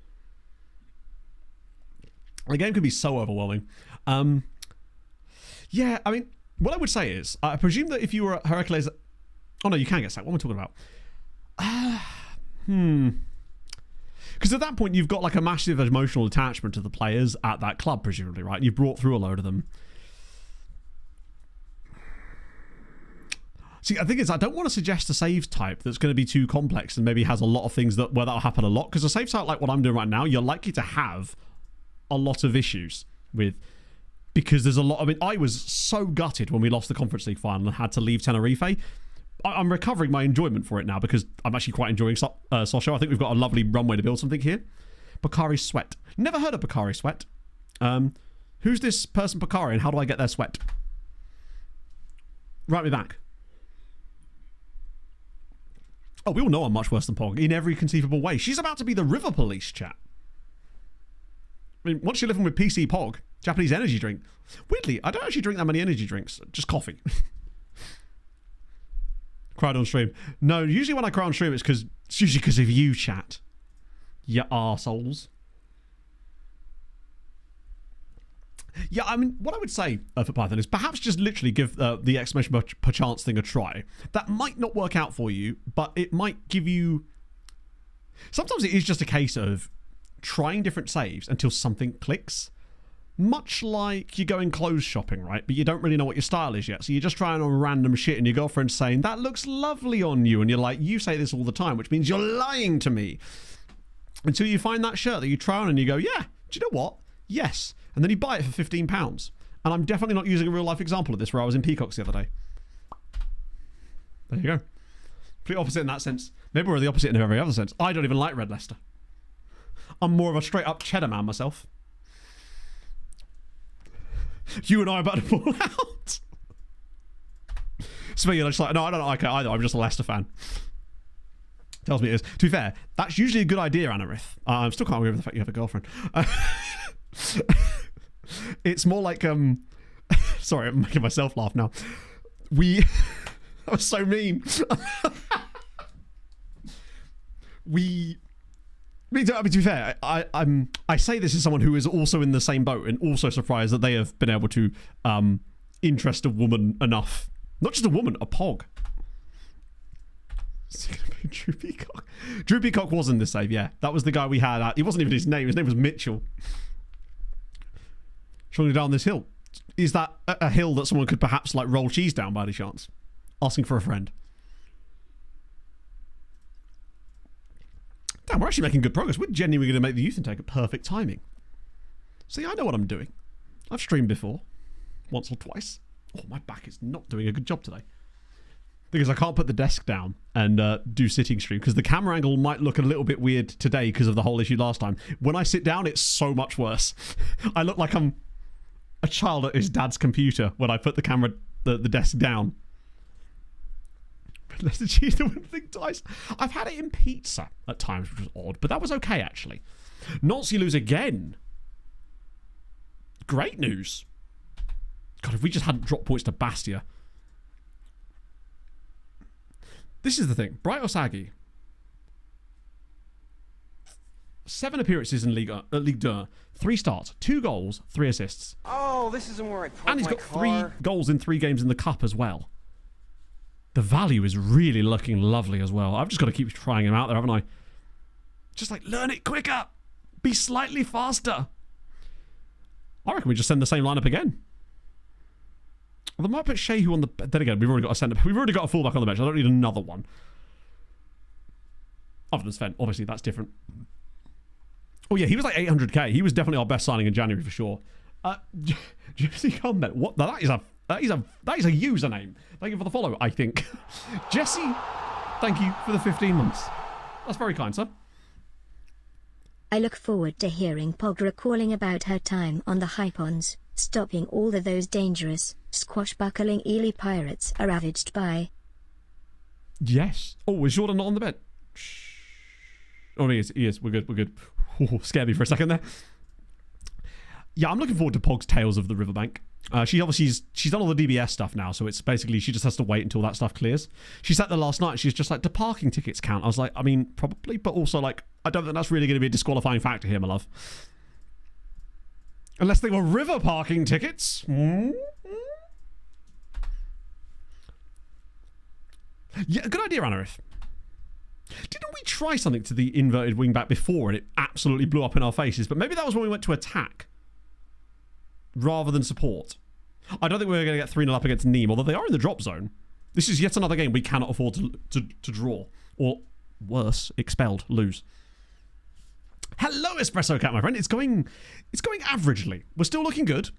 The game can be so overwhelming. Yeah, I mean, what I would say is, I presume that if you were at Heracles... Oh, no, you can get sacked. What am I talking about? Because at that point, you've got like a massive emotional attachment to the players at that club, presumably, right? And you've brought through a load of them. See, I think I don't want to suggest a save type that's going to be too complex and maybe has a lot of things where that'll happen a lot. Because a save type like what I'm doing right now, you're likely to have a lot of issues with, because there's a lot. I mean, I was so gutted when we lost the Conference League final and had to leave Tenerife. I'm recovering my enjoyment for it now because I'm actually quite enjoying Sochaux. I think we've got a lovely runway to build something here. Bakari Sweat. Never heard of Bakari Sweat. Who's this person Bakari and how do I get their sweat? Write me back. Oh, we all know I'm much worse than Pog in every conceivable way. She's about to be the river police, chat. I mean, once you're living with PC Pog, Japanese energy drink. Weirdly, I don't actually drink that many energy drinks. Just coffee. Cried on stream. No, usually when I cry on stream, it's usually because of you, chat. You arseholes. Yeah, I mean, what I would say for Python is perhaps just literally give the exclamation perchance thing a try. That might not work out for you, but it might give you... Sometimes it is just a case of trying different saves until something clicks. Much like you're going clothes shopping, right? But you don't really know what your style is yet. So you're just trying on random shit and your girlfriend's saying, that looks lovely on you. And you're like, you say this all the time, which means you're lying to me. Until you find that shirt that you try on and you go, yeah, do you know what? Yes. And then you buy it for £15. And I'm definitely not using a real life example of this where I was in Peacocks the other day. There you go. Complete opposite in that sense. Maybe we're the opposite in every other sense. I don't even like Red Leicester. I'm more of a straight up cheddar man myself. You and I are about to fall out. Speaking, I'm just like, no, I don't like it either. I'm just a Leicester fan. Tells me it is. To be fair, that's usually a good idea, Anarith. I still can't remember the fact you have a girlfriend. It's more like, sorry, I'm making myself laugh now. That was so mean. I mean, to be fair, I say this as someone who is also in the same boat and also surprised that they have been able to interest a woman enough. Not just a woman, a pog. Drew Peacock. Drew Peacock was in this save, yeah. That was the guy we had. It wasn't even his name. His name was Mitchell. Surely down this hill. Is that a hill that someone could perhaps like roll cheese down by any chance? Asking for a friend. Damn, we're actually making good progress. We're genuinely going to make the youth intake at perfect timing. See, I know what I'm doing. I've streamed before. Once or twice. Oh, my back is not doing a good job today. Because I can't put the desk down and do sitting stream because the camera angle might look a little bit weird today because of the whole issue last time. When I sit down, it's so much worse. I look like I'm a child at his dad's computer when I put the camera, the desk down. But let's achieve the one thing twice. I've had it in pizza at times, which was odd, but that was okay actually. Nazi lose again. Great news. God, if we just hadn't dropped points to Bastia. This is the thing. Bright Osagi. 7 appearances in Ligue 1. 3 starts, 2 goals, 3 assists. Oh, this isn't where I parked And he's my got car. 3 goals in 3 games in the cup as well. The value is really looking lovely as well. I've just got to keep trying him out there, haven't I? Just like, learn it quicker. Be slightly faster. I reckon we just send the same lineup again. Well, they might put Shehu on the... Then again, we've already got a centre... We've already got a fullback on the bench. I don't need another one. Other than Sven. Obviously, that's different. Oh, yeah, he was like 800k. He was definitely our best signing in January for sure. Jesse Combat. What? That is a username. Thank you for the follow, I think. Jesse, thank you for the 15 months. That's very kind, sir. I look forward to hearing Pog recalling about her time on the Hypons, stopping all of those dangerous, squashbuckling Ely pirates are ravaged by. Yes. Oh, is Jordan not on the bed? Shh. Oh, he is. We're good. Ooh, scared me for a second there. Yeah, I'm looking forward to Pog's Tales of the Riverbank. She's done all the DBS stuff now, so it's basically she just has to wait until that stuff clears. She sat there last night and she's just like, do parking tickets count? I was like, I mean, probably, but also like, I don't think that's really going to be a disqualifying factor here, my love. Unless they were river parking tickets. Yeah, good idea, Anarith. Didn't we try something to the inverted wingback before and it absolutely blew up in our faces? But maybe that was when we went to attack rather than support. I don't think we're going to get 3-0 up against Nîmes, although they are in the drop zone. This is yet another game we cannot afford to draw. Or worse, expelled, lose. Hello, Espresso Cat, my friend. It's going averagely. We're still looking good.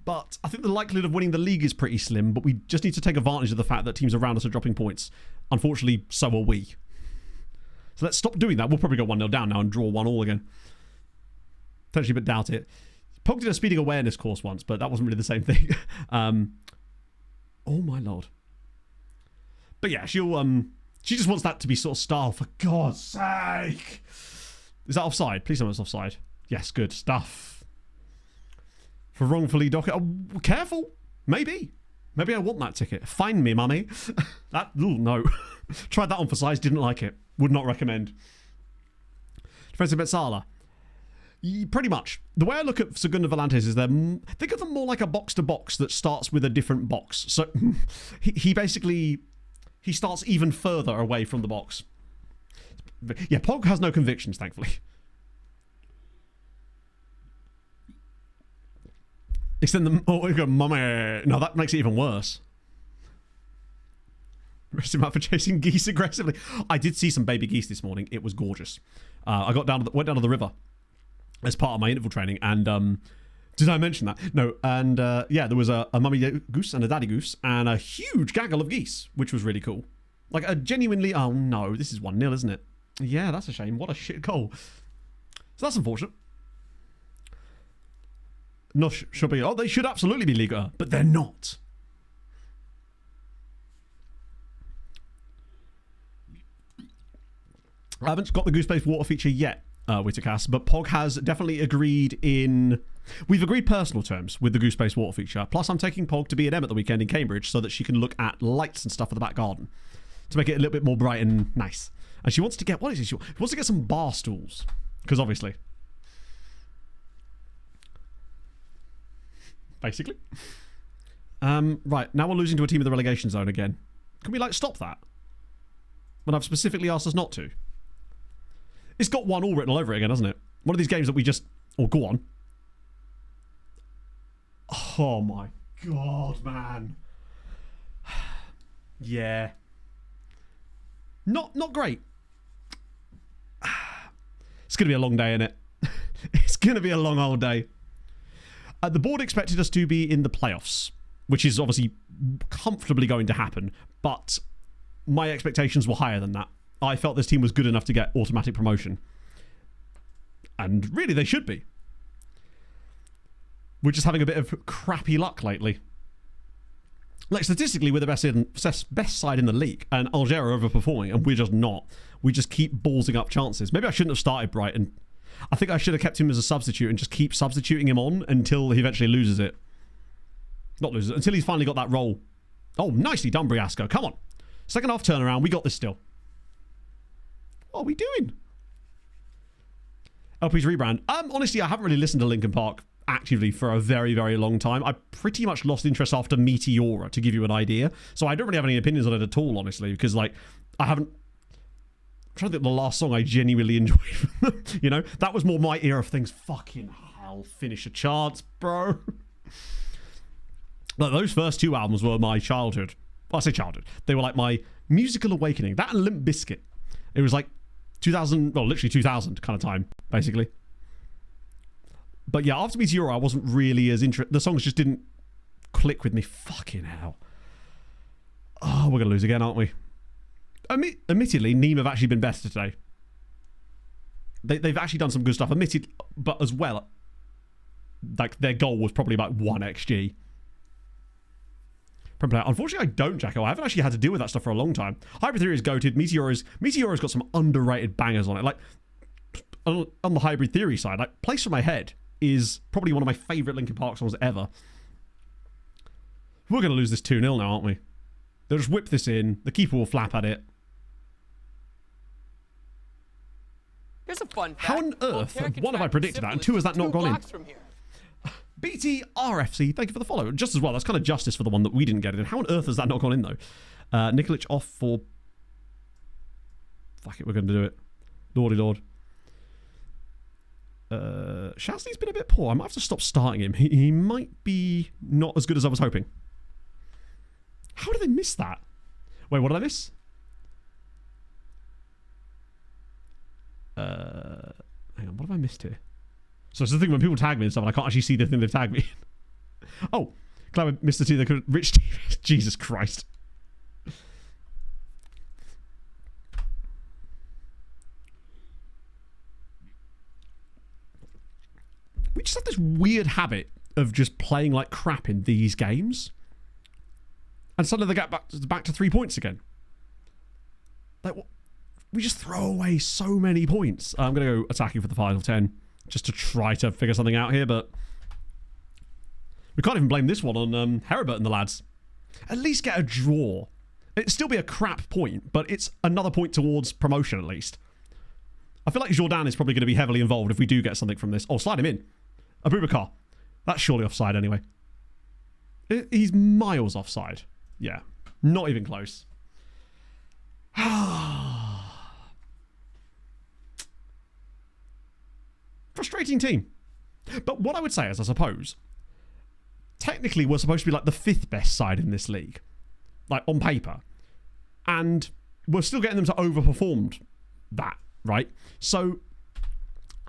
But I think the likelihood of winning the league is pretty slim, but we just need to take advantage of the fact that teams around us are dropping points. Unfortunately, so are we. So let's stop doing that. We'll probably go 1-0 down now and draw 1-1 again. Potentially, but doubt it. Pog did a speeding awareness course once, but that wasn't really the same thing. Oh my lord. But yeah, she just wants that to be sort of style, for God's sake. Is that offside? Please tell me it's offside. Yes, good stuff. For wrongfully docket. Oh, careful. Maybe I want that ticket. Find me, mummy. No. Tried that on for size, didn't like it. Would not recommend. Defensive Betsala. Pretty much. The way I look at Segunda Volantes is think of them more like a box-to-box that starts with a different box. So he basically... He starts even further away from the box. Yeah, Pog has no convictions, thankfully. Extend them... Oh, we go, mummy. No, that makes it even worse. Rest him out for chasing geese aggressively. I did see some baby geese this morning. It was gorgeous. I went down to the river as part of my interval training, and did I mention that? No, and yeah, there was a mummy goose and a daddy goose and a huge gaggle of geese, which was really cool. Like a genuinely... Oh no, this is 1-0, isn't it? Yeah, that's a shame. What a shit goal. So that's unfortunate. No, should be... Oh, they should absolutely be Liga, but they're not. I haven't got the goose-based water feature yet, Outcasts, but Pog has definitely agreed in... We've agreed personal terms with the goose-based water feature. Plus, I'm taking Pog to B&M at the weekend in Cambridge so that she can look at lights and stuff for the back garden to make it a little bit more bright and nice. And she wants to get... What is it? She wants to get some bar stools. Because obviously... Basically. Right, now we're losing to a team in the relegation zone again. Can we, like, stop that? When I've specifically asked us not to. It's got 1-1 written all over it again, hasn't it? One of these games that we just... Oh, go on. Oh, my God, man. Yeah. Not great. It's going to be a long day, innit? It's going to be a long old day. The board expected us to be in the playoffs, which is obviously comfortably going to happen, but my expectations were higher than that. I felt this team was good enough to get automatic promotion. And really, they should be. We're just having a bit of crappy luck lately. Like, statistically, we're the best side in the league, and Angers are overperforming, and we're just not. We just keep ballsing up chances. Maybe I shouldn't have started Brighton. I think I should have kept him as a substitute and just keep substituting him on until he eventually loses it. Not loses it, until he's finally got that role. Oh, nicely done, Briasco. Come on. Second half turnaround. We got this still. What are we doing? LP's rebrand. Honestly, I haven't really listened to Linkin Park actively for a very, very long time. I pretty much lost interest after Meteora, to give you an idea. So I don't really have any opinions on it at all, honestly, because, like, I haven't... I'm trying to think of the last song I genuinely enjoyed from them. You know, that was more my era of things. Fucking hell, finish a charts, bro. Like, those first two albums were my childhood. Well, I say childhood. They were like my musical awakening. That and Limp Bizkit. It was like 2000, well, literally 2000 kind of time, basically. But yeah, after Meteora, I wasn't really as interested. The songs just didn't click with me. Fucking hell. Oh, we're going to lose again, aren't we? Admittedly, Neem have actually been better today. They've actually done some good stuff. Admitted, but as well, like, their goal was probably about 1 XG. Unfortunately, I don't, Jacko. I haven't actually had to deal with that stuff for a long time. Hybrid Theory is goated. Meteora's got some underrated bangers on it. Like, on the Hybrid Theory side, like, Place for My Head is probably one of my favourite Linkin Park songs ever. We're going to lose this 2-0 now, aren't we? They'll just whip this in. The keeper will flap at it. Here's a fun fact. How on earth, one, have I predicted that, and two, has that not gone in? From here. BTRFC, thank you for the follow. Just as well, that's kind of justice for the one that we didn't get it in. How on earth has that not gone in, though? Nikolic off for... Fuck it, we're going to do it. Lordy Lord. Shasley's been a bit poor. I might have to stop starting him. He might be not as good as I was hoping. How did they miss that? Wait, what did I miss? Hang on, what have I missed here? So it's the thing when people tag me and stuff, and I can't actually see the thing they've tagged me in. Oh, glad I missed the two that could... Rich Jesus Christ. We just have this weird habit of just playing like crap in these games. And suddenly they get back to 3 points again. Like, what? We just throw away so many points. I'm going to go attacking for the final 10 just to try to figure something out here, but we can't even blame this one on Heribert and the lads. At least get a draw. It'd still be a crap point, but it's another point towards promotion at least. I feel like Jordan is probably going to be heavily involved if we do get something from this. Oh, slide him in. Abubakar. That's surely offside anyway. He's miles offside. Yeah, not even close. Frustrating team. But what I would say is, I suppose, technically we're supposed to be like the 5th best side in this league. Like, on paper. And we're still getting them to overperform that, right? So,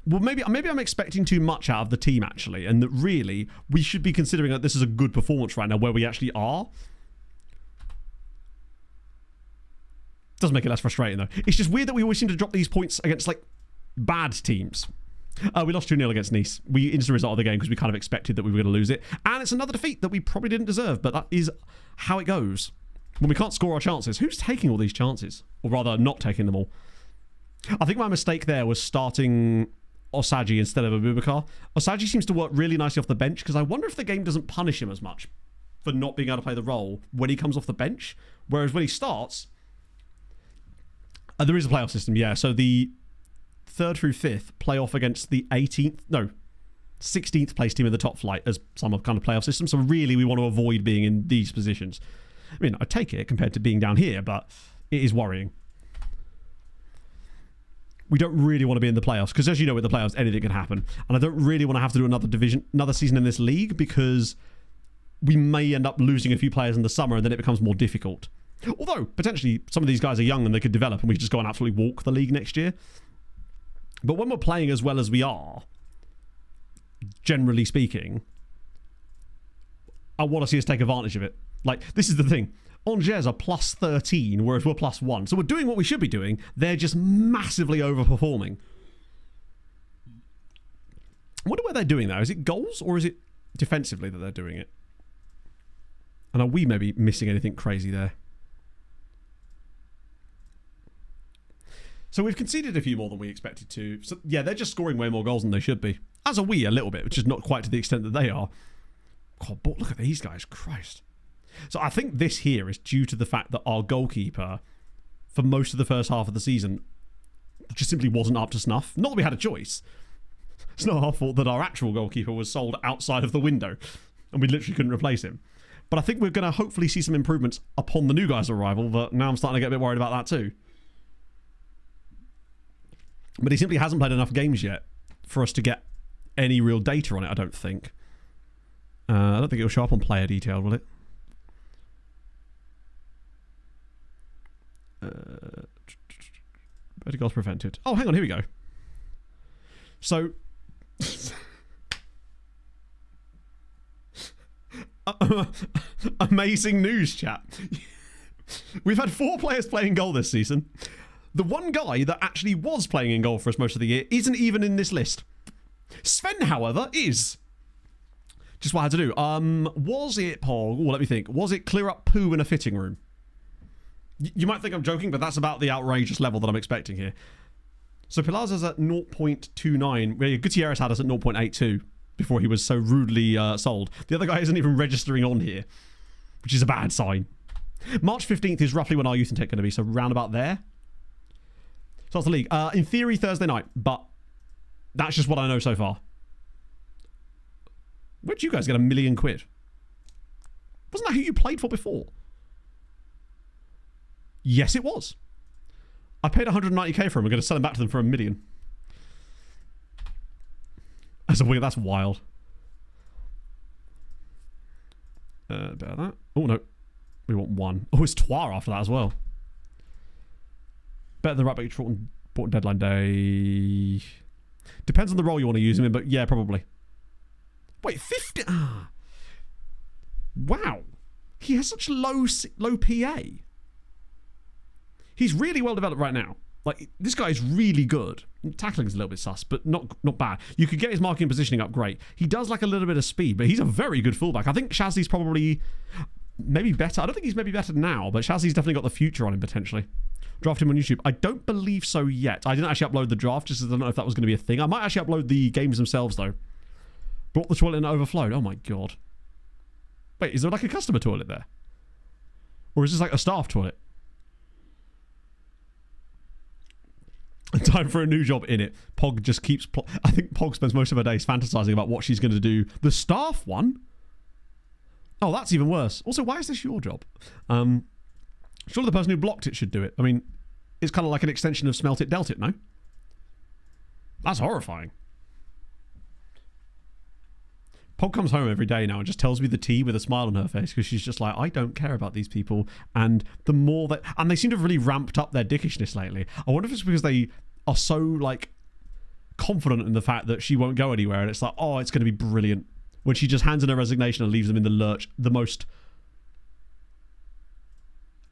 well, maybe I'm expecting too much out of the team, actually, and that really, we should be considering that this is a good performance right now, where we actually are. Doesn't make it less frustrating, though. It's just weird that we always seem to drop these points against, like, bad teams. We lost 2-0 against Nice. We instant result of the game because we kind of expected that we were going to lose it. And it's another defeat that we probably didn't deserve, but that is how it goes. When we can't score our chances, who's taking all these chances? Or rather, not taking them all. I think my mistake there was starting Osagi instead of Abubakar. Osagi seems to work really nicely off the bench because I wonder if the game doesn't punish him as much for not being able to play the role when he comes off the bench. Whereas when he starts, there is a playoff system, yeah. So the 3rd through 5th play off against the 16th place team in the top flight as some kind of playoff system. So really, we want to avoid being in these positions. I mean, I take it compared to being down here, but it is worrying. We don't really want to be in the playoffs because, as you know, with the playoffs, anything can happen. And I don't really want to have to do another season in this league because we may end up losing a few players in the summer and then it becomes more difficult. Although, potentially, some of these guys are young and they could develop and we could just go and absolutely walk the league next year. But when we're playing as well as we are, generally speaking, I want to see us take advantage of it. Like, this is the thing. Angers are plus 13, whereas we're plus 1. So we're doing what we should be doing. They're just massively overperforming. I wonder where they're doing that. Is it goals or is it defensively that they're doing it? And are we maybe missing anything crazy there? So we've conceded a few more than we expected to. So yeah, they're just scoring way more goals than they should be. As are we a little bit, which is not quite to the extent that they are. God, but look at these guys. Christ. So I think this here is due to the fact that our goalkeeper, for most of the first half of the season, just simply wasn't up to snuff. Not that we had a choice. It's not our fault that our actual goalkeeper was sold outside of the window and we literally couldn't replace him. But I think we're going to hopefully see some improvements upon the new guy's arrival, but now I'm starting to get a bit worried about that too. But he simply hasn't played enough games yet for us to get any real data on it, I don't think. I don't think it'll show up on player detail, will it? Better goals prevented. Oh, hang on, here we go. So, amazing news, chat. We've had 4 players playing goal this season. The one guy that actually was playing in goal for us most of the year isn't even in this list. Sven, however, is. Just what I had to do. Was it, Paul? Oh, let me think. Was it clear up poo in a fitting room? You might think I'm joking, but that's about the outrageous level that I'm expecting here. So Pilaza's at 0.29. Gutierrez had us at 0.82 before he was so rudely sold. The other guy isn't even registering on here, which is a bad sign. March 15th is roughly when our youth intake going to be, so round about there. So that's the league. In theory, Thursday night, but that's just what I know so far. Where'd you guys get £1 million? Wasn't that who you played for before? Yes, it was. I paid 190k for him. I'm going to sell him back to them for $1 million. That's a weird. That's wild. Better that. Oh no, we want 1. Oh, it's Twa after that as well. Better than right back important deadline day. Depends on the role you want to use him in, but yeah, probably. Wait, 50. Ah. Wow, he has such low PA. He's really well developed right now. Like, this guy is really good. Tackling's a little bit sus, but not bad. You could get his marking and positioning up great. He does like a little bit of speed, but he's a very good fullback. I think Shazzy's probably maybe better. I don't think he's maybe better now, but Shazzy's definitely got the future on him potentially. Draft him on YouTube. I don't believe so yet. I didn't actually upload the draft, just as I don't know if that was going to be a thing. I might actually upload the games themselves, though. Brought the toilet and overflowed. Oh my god. Wait, is there like a customer toilet there? Or is this like a staff toilet? Time for a new job in it. Pog just keeps... I think Pog spends most of her days fantasizing about what she's going to do. The staff one? Oh, that's even worse. Also, why is this your job? Surely the person who blocked it should do it. I mean, it's kind of like an extension of Smelt It, Dealt It, no? That's horrifying. Pog comes home every day now and just tells me the tea with a smile on her face because she's just like, I don't care about these people. And the more that... And they seem to have really ramped up their dickishness lately. I wonder if it's because they are so, like, confident in the fact that she won't go anywhere. And it's like, oh, it's going to be brilliant. When she just hands in her resignation and leaves them in the lurch, the most...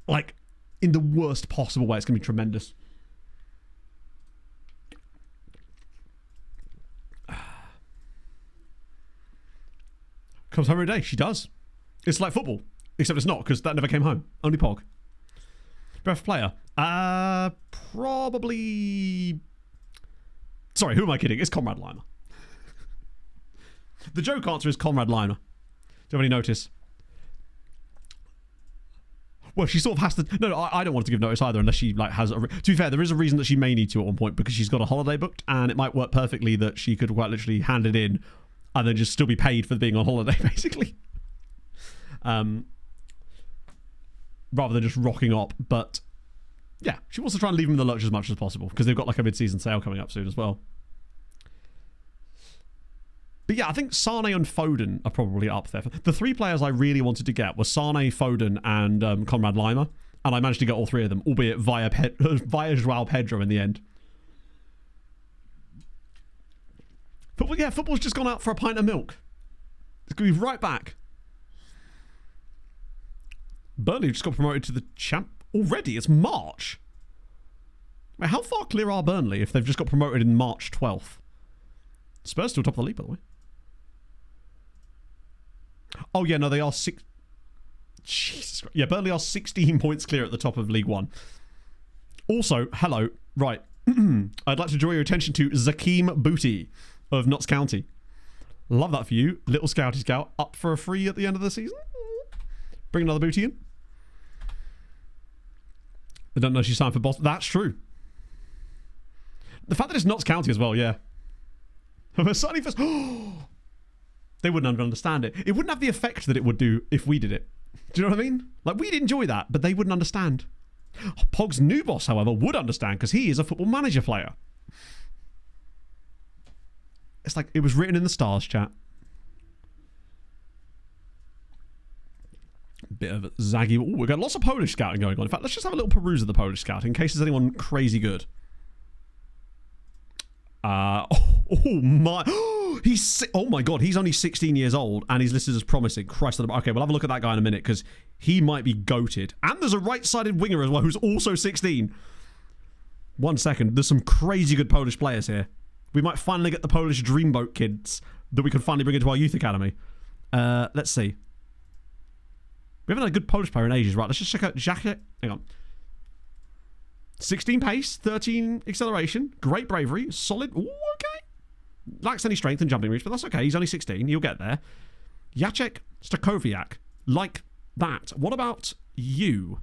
Like, in the worst possible way. It's going to be tremendous. Comes home every day. She does. It's like football. Except it's not, because that never came home. Only Pog. Best player. Probably... Sorry, who am I kidding? It's Comrade Limer. The joke answer is Comrade Limer. Do you have any notice? Well, she sort of has to... No, I don't want to give notice either unless she like has... To be fair, there is a reason that she may need to at one point because she's got a holiday booked and it might work perfectly that she could quite literally hand it in and then just still be paid for being on holiday, basically. Rather than just rocking up. But, yeah, she wants to try and leave them in the lurch as much as possible because they've got like a mid-season sale coming up soon as well. But yeah, I think Sane and Foden are probably up there. The three players I really wanted to get were Sane, Foden, and Conrad Lima. And I managed to get all three of them, albeit via Joao Pedro in the end. But yeah, football's just gone out for a pint of milk. It's going to be right back. Burnley just got promoted to the champ already. It's March. Wait, how far clear are Burnley if they've just got promoted in March 12th? Spurs still top of the league, by the way. Oh, yeah, no, they are six... Jesus Christ. Yeah, Burnley are 16 points clear at the top of League One. Also, hello, right. I'd like to draw your attention to Zakeem Booty of Notts County. Love that for you. Little Scouty Scout up for a free at the end of the season. Bring another Booty in. I don't know if she's signed for Boston. That's true. The fact that it's Notts County as well, yeah. Slightly first. They wouldn't understand it. It wouldn't have the effect that it would do if we did it. Do you know what I mean? Like, we'd enjoy that, but they wouldn't understand. Pog's new boss, however, would understand because he is a Football Manager player. It's like it was written in the stars, chat. Bit of Zaggy. Ooh, we've got lots of Polish scouting going on. In fact, let's just have a little peruse of the Polish scouting in case there's anyone crazy good. Oh my god, he's only 16 years old and he's listed as promising. Christ, okay, we'll have a look at that guy in a minute because he might be goated. And there's a right-sided winger as well who's also 16. 1 second, there's some crazy good Polish players here. We might finally get the Polish Dreamboat kids that we can finally bring into our youth academy. Let's see. We haven't had a good Polish player in ages, right? Let's just check out Jacek. Hang on. 16 pace, 13 acceleration, great bravery, solid. Ooh, okay. Lacks any strength and jumping reach, but that's okay. He's only 16. You'll get there. Jacek Stakowiak. Like that. What about you?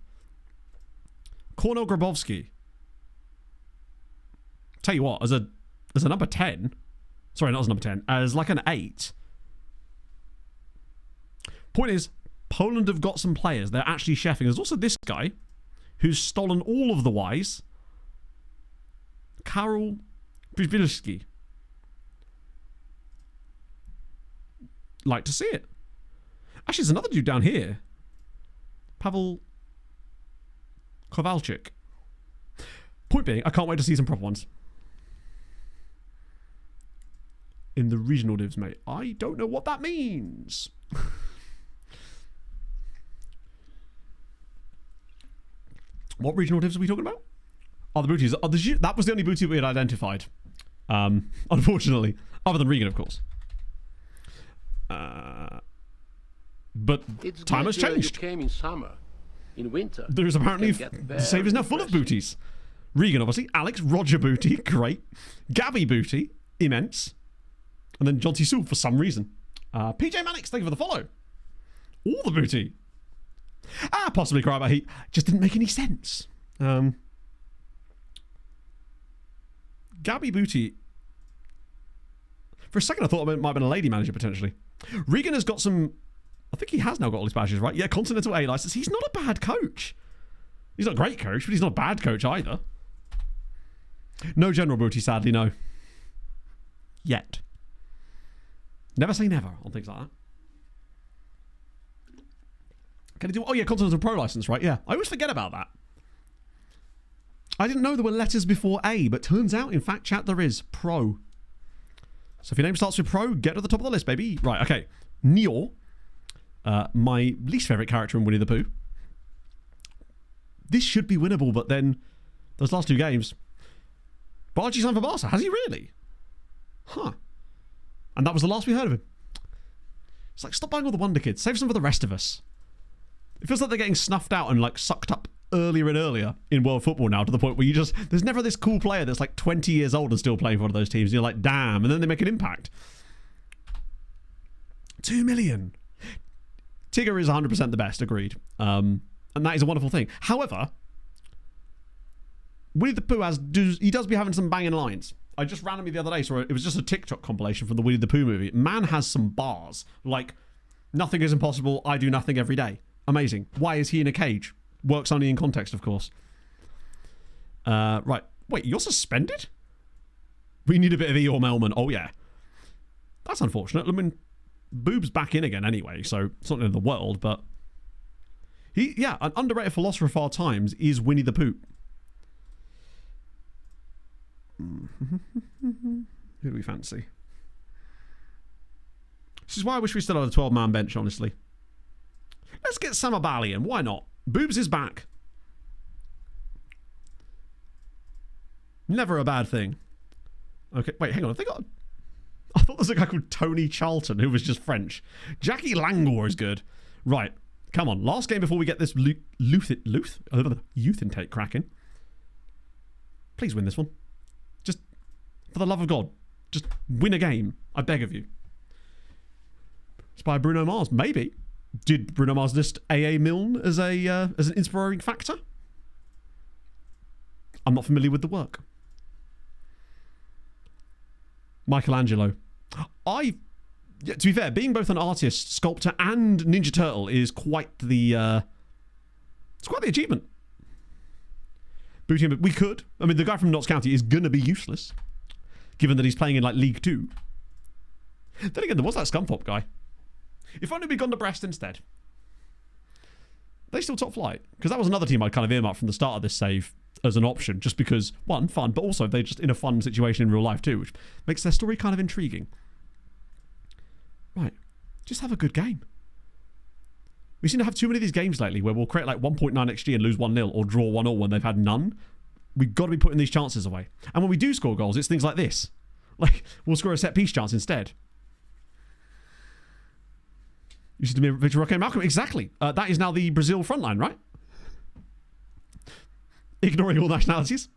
Kornel Grabowski. Tell you what, as a number 10. Sorry, not as number 10. As like an 8. Point is, Poland have got some players. They're actually chefing. There's also this guy who's stolen all of the Ys. Karol Przybilski. Like to see it. Actually, there's another dude down here. Pavel Kowalczyk. Point being, I can't wait to see some proper ones. In the regional divs, mate. I don't know what that means. What regional divs are we talking about? Oh, the booties. Oh, that was the only booty we had identified. Unfortunately. Other than Regan, of course. But It's time good, has changed. You came in summer. In winter. There's apparently... The save is now full of booties. Regan, obviously. Alex, Roger Booty. Great. Gabby Booty. Immense. And then John T. Sewell for some reason. PJ Mannix, thank you for the follow. All the booty. Possibly Cry About Heat. Just didn't make any sense. Gabby Booty. For a second I thought it might have been a lady manager potentially. Regan has got some... I think he has now got all his badges, right? Yeah, Continental A license. He's not a bad coach. He's not a great coach, but he's not a bad coach either. No General Booty, sadly, no. Yet. Never say never on things like that. Can he do... Oh, yeah, Continental Pro license, right? Yeah. I always forget about that. I didn't know there were letters before A, but turns out, in fact, chat, there is. Pro. So if your name starts with Pro, get to the top of the list, baby. Right, okay. Neor. My least favourite character in Winnie the Pooh. This should be winnable, but then those last two games... Bargi's signed for Barca. Has he really? Huh. And that was the last we heard of him. It's like, stop buying all the Wonder Kids. Save some for the rest of us. It feels like they're getting snuffed out and, like, sucked up earlier and earlier in world football now, to the point where there's never this cool player that's like 20 years old and still playing for one of those teams. You're like, damn, and then they make an impact. 2 million. Tigger is 100% the best, agreed. And that is a wonderful thing. However, Winnie the Pooh he does be having some banging lines. I just randomly the other day saw it was just a TikTok compilation from the Winnie the Pooh movie. Man has some bars. Like, nothing is impossible, I do nothing every day. Amazing. Why is he in a cage? Works only in context, of course. Right. Wait, you're suspended? We need a bit of Eeyore Melman. Oh, yeah. That's unfortunate. I mean, Boob's back in again anyway, so it's not the end of the world, but... an underrated philosopher of our times is Winnie the Pooh. Who do we fancy? This is why I wish we still had a 12-man bench, honestly. Let's get Sam Abali in. Why not? Boobs is back. Never a bad thing. Okay, wait, hang on. I thought there was a guy called Tony Charlton who was just French. Jackie Langor is good. Right, come on. Last game before we get this youth intake cracking. Please win this one. Just, for the love of God, just win a game. I beg of you. It's by Bruno Mars. Maybe. Did Bruno Mars list A.A. Milne as an inspiring factor? I'm not familiar with the work. Michelangelo. To be fair, being both an artist, sculptor, and Ninja Turtle is quite the it's quite the achievement. Booting him, we could. I mean, the guy from Notts County is gonna be useless, given that he's playing in like League 2. Then again, there was that Scunthorpe guy. If only we'd gone to Brest instead. They still top flight? Because that was another team I'd kind of earmarked from the start of this save as an option, just because, one, fun, but also they're just in a fun situation in real life too, which makes their story kind of intriguing. Right. Just have a good game. We seem to have too many of these games lately where we'll create like 1.9 XG and lose 1-0 or draw 1-0 when they've had none. We've got to be putting these chances away. And when we do score goals, it's things like this. Like, we'll score a set-piece chance instead. You see to Victor Roque Malcolm. Exactly. That is now the Brazil frontline, right? Ignoring all nationalities.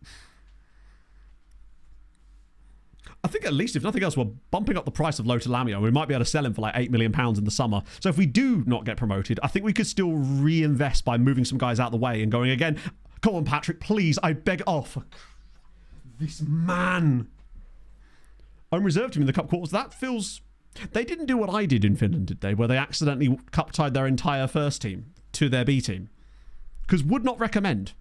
I think at least, if nothing else, we're bumping up the price of Lothar Lamio. We might be able to sell him for like £8 million in the summer. So if we do not get promoted, I think we could still reinvest by moving some guys out of the way and going again. Come on, Patrick, please. I beg off. This man. Own reserve team in the cup quarters. That feels... They didn't do what I did in Finland, did they? Where they accidentally cup-tied their entire first team to their B team. Because would not recommend.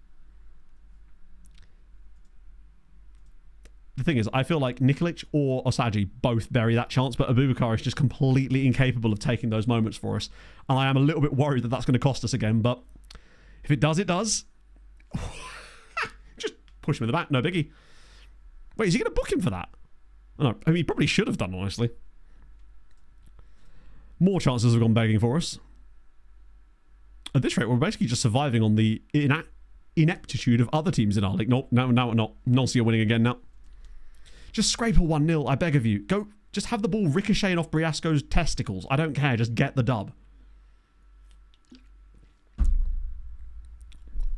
The thing is, I feel like Nikolic or Osagi both bury that chance, but Abubakar is just completely incapable of taking those moments for us. And I am a little bit worried that that's going to cost us again, but if it does, it does. Just push him in the back, no biggie. Wait, is he going to book him for that? Oh, no, I mean, he probably should have done, honestly. More chances have gone begging for us. At this rate, we're basically just surviving on the ineptitude of other teams in our league. No, we're not. Nancy are winning again now. Just scrape a 1-0, I beg of you. Go, just have the ball ricocheting off Briasco's testicles. I don't care, just get the dub.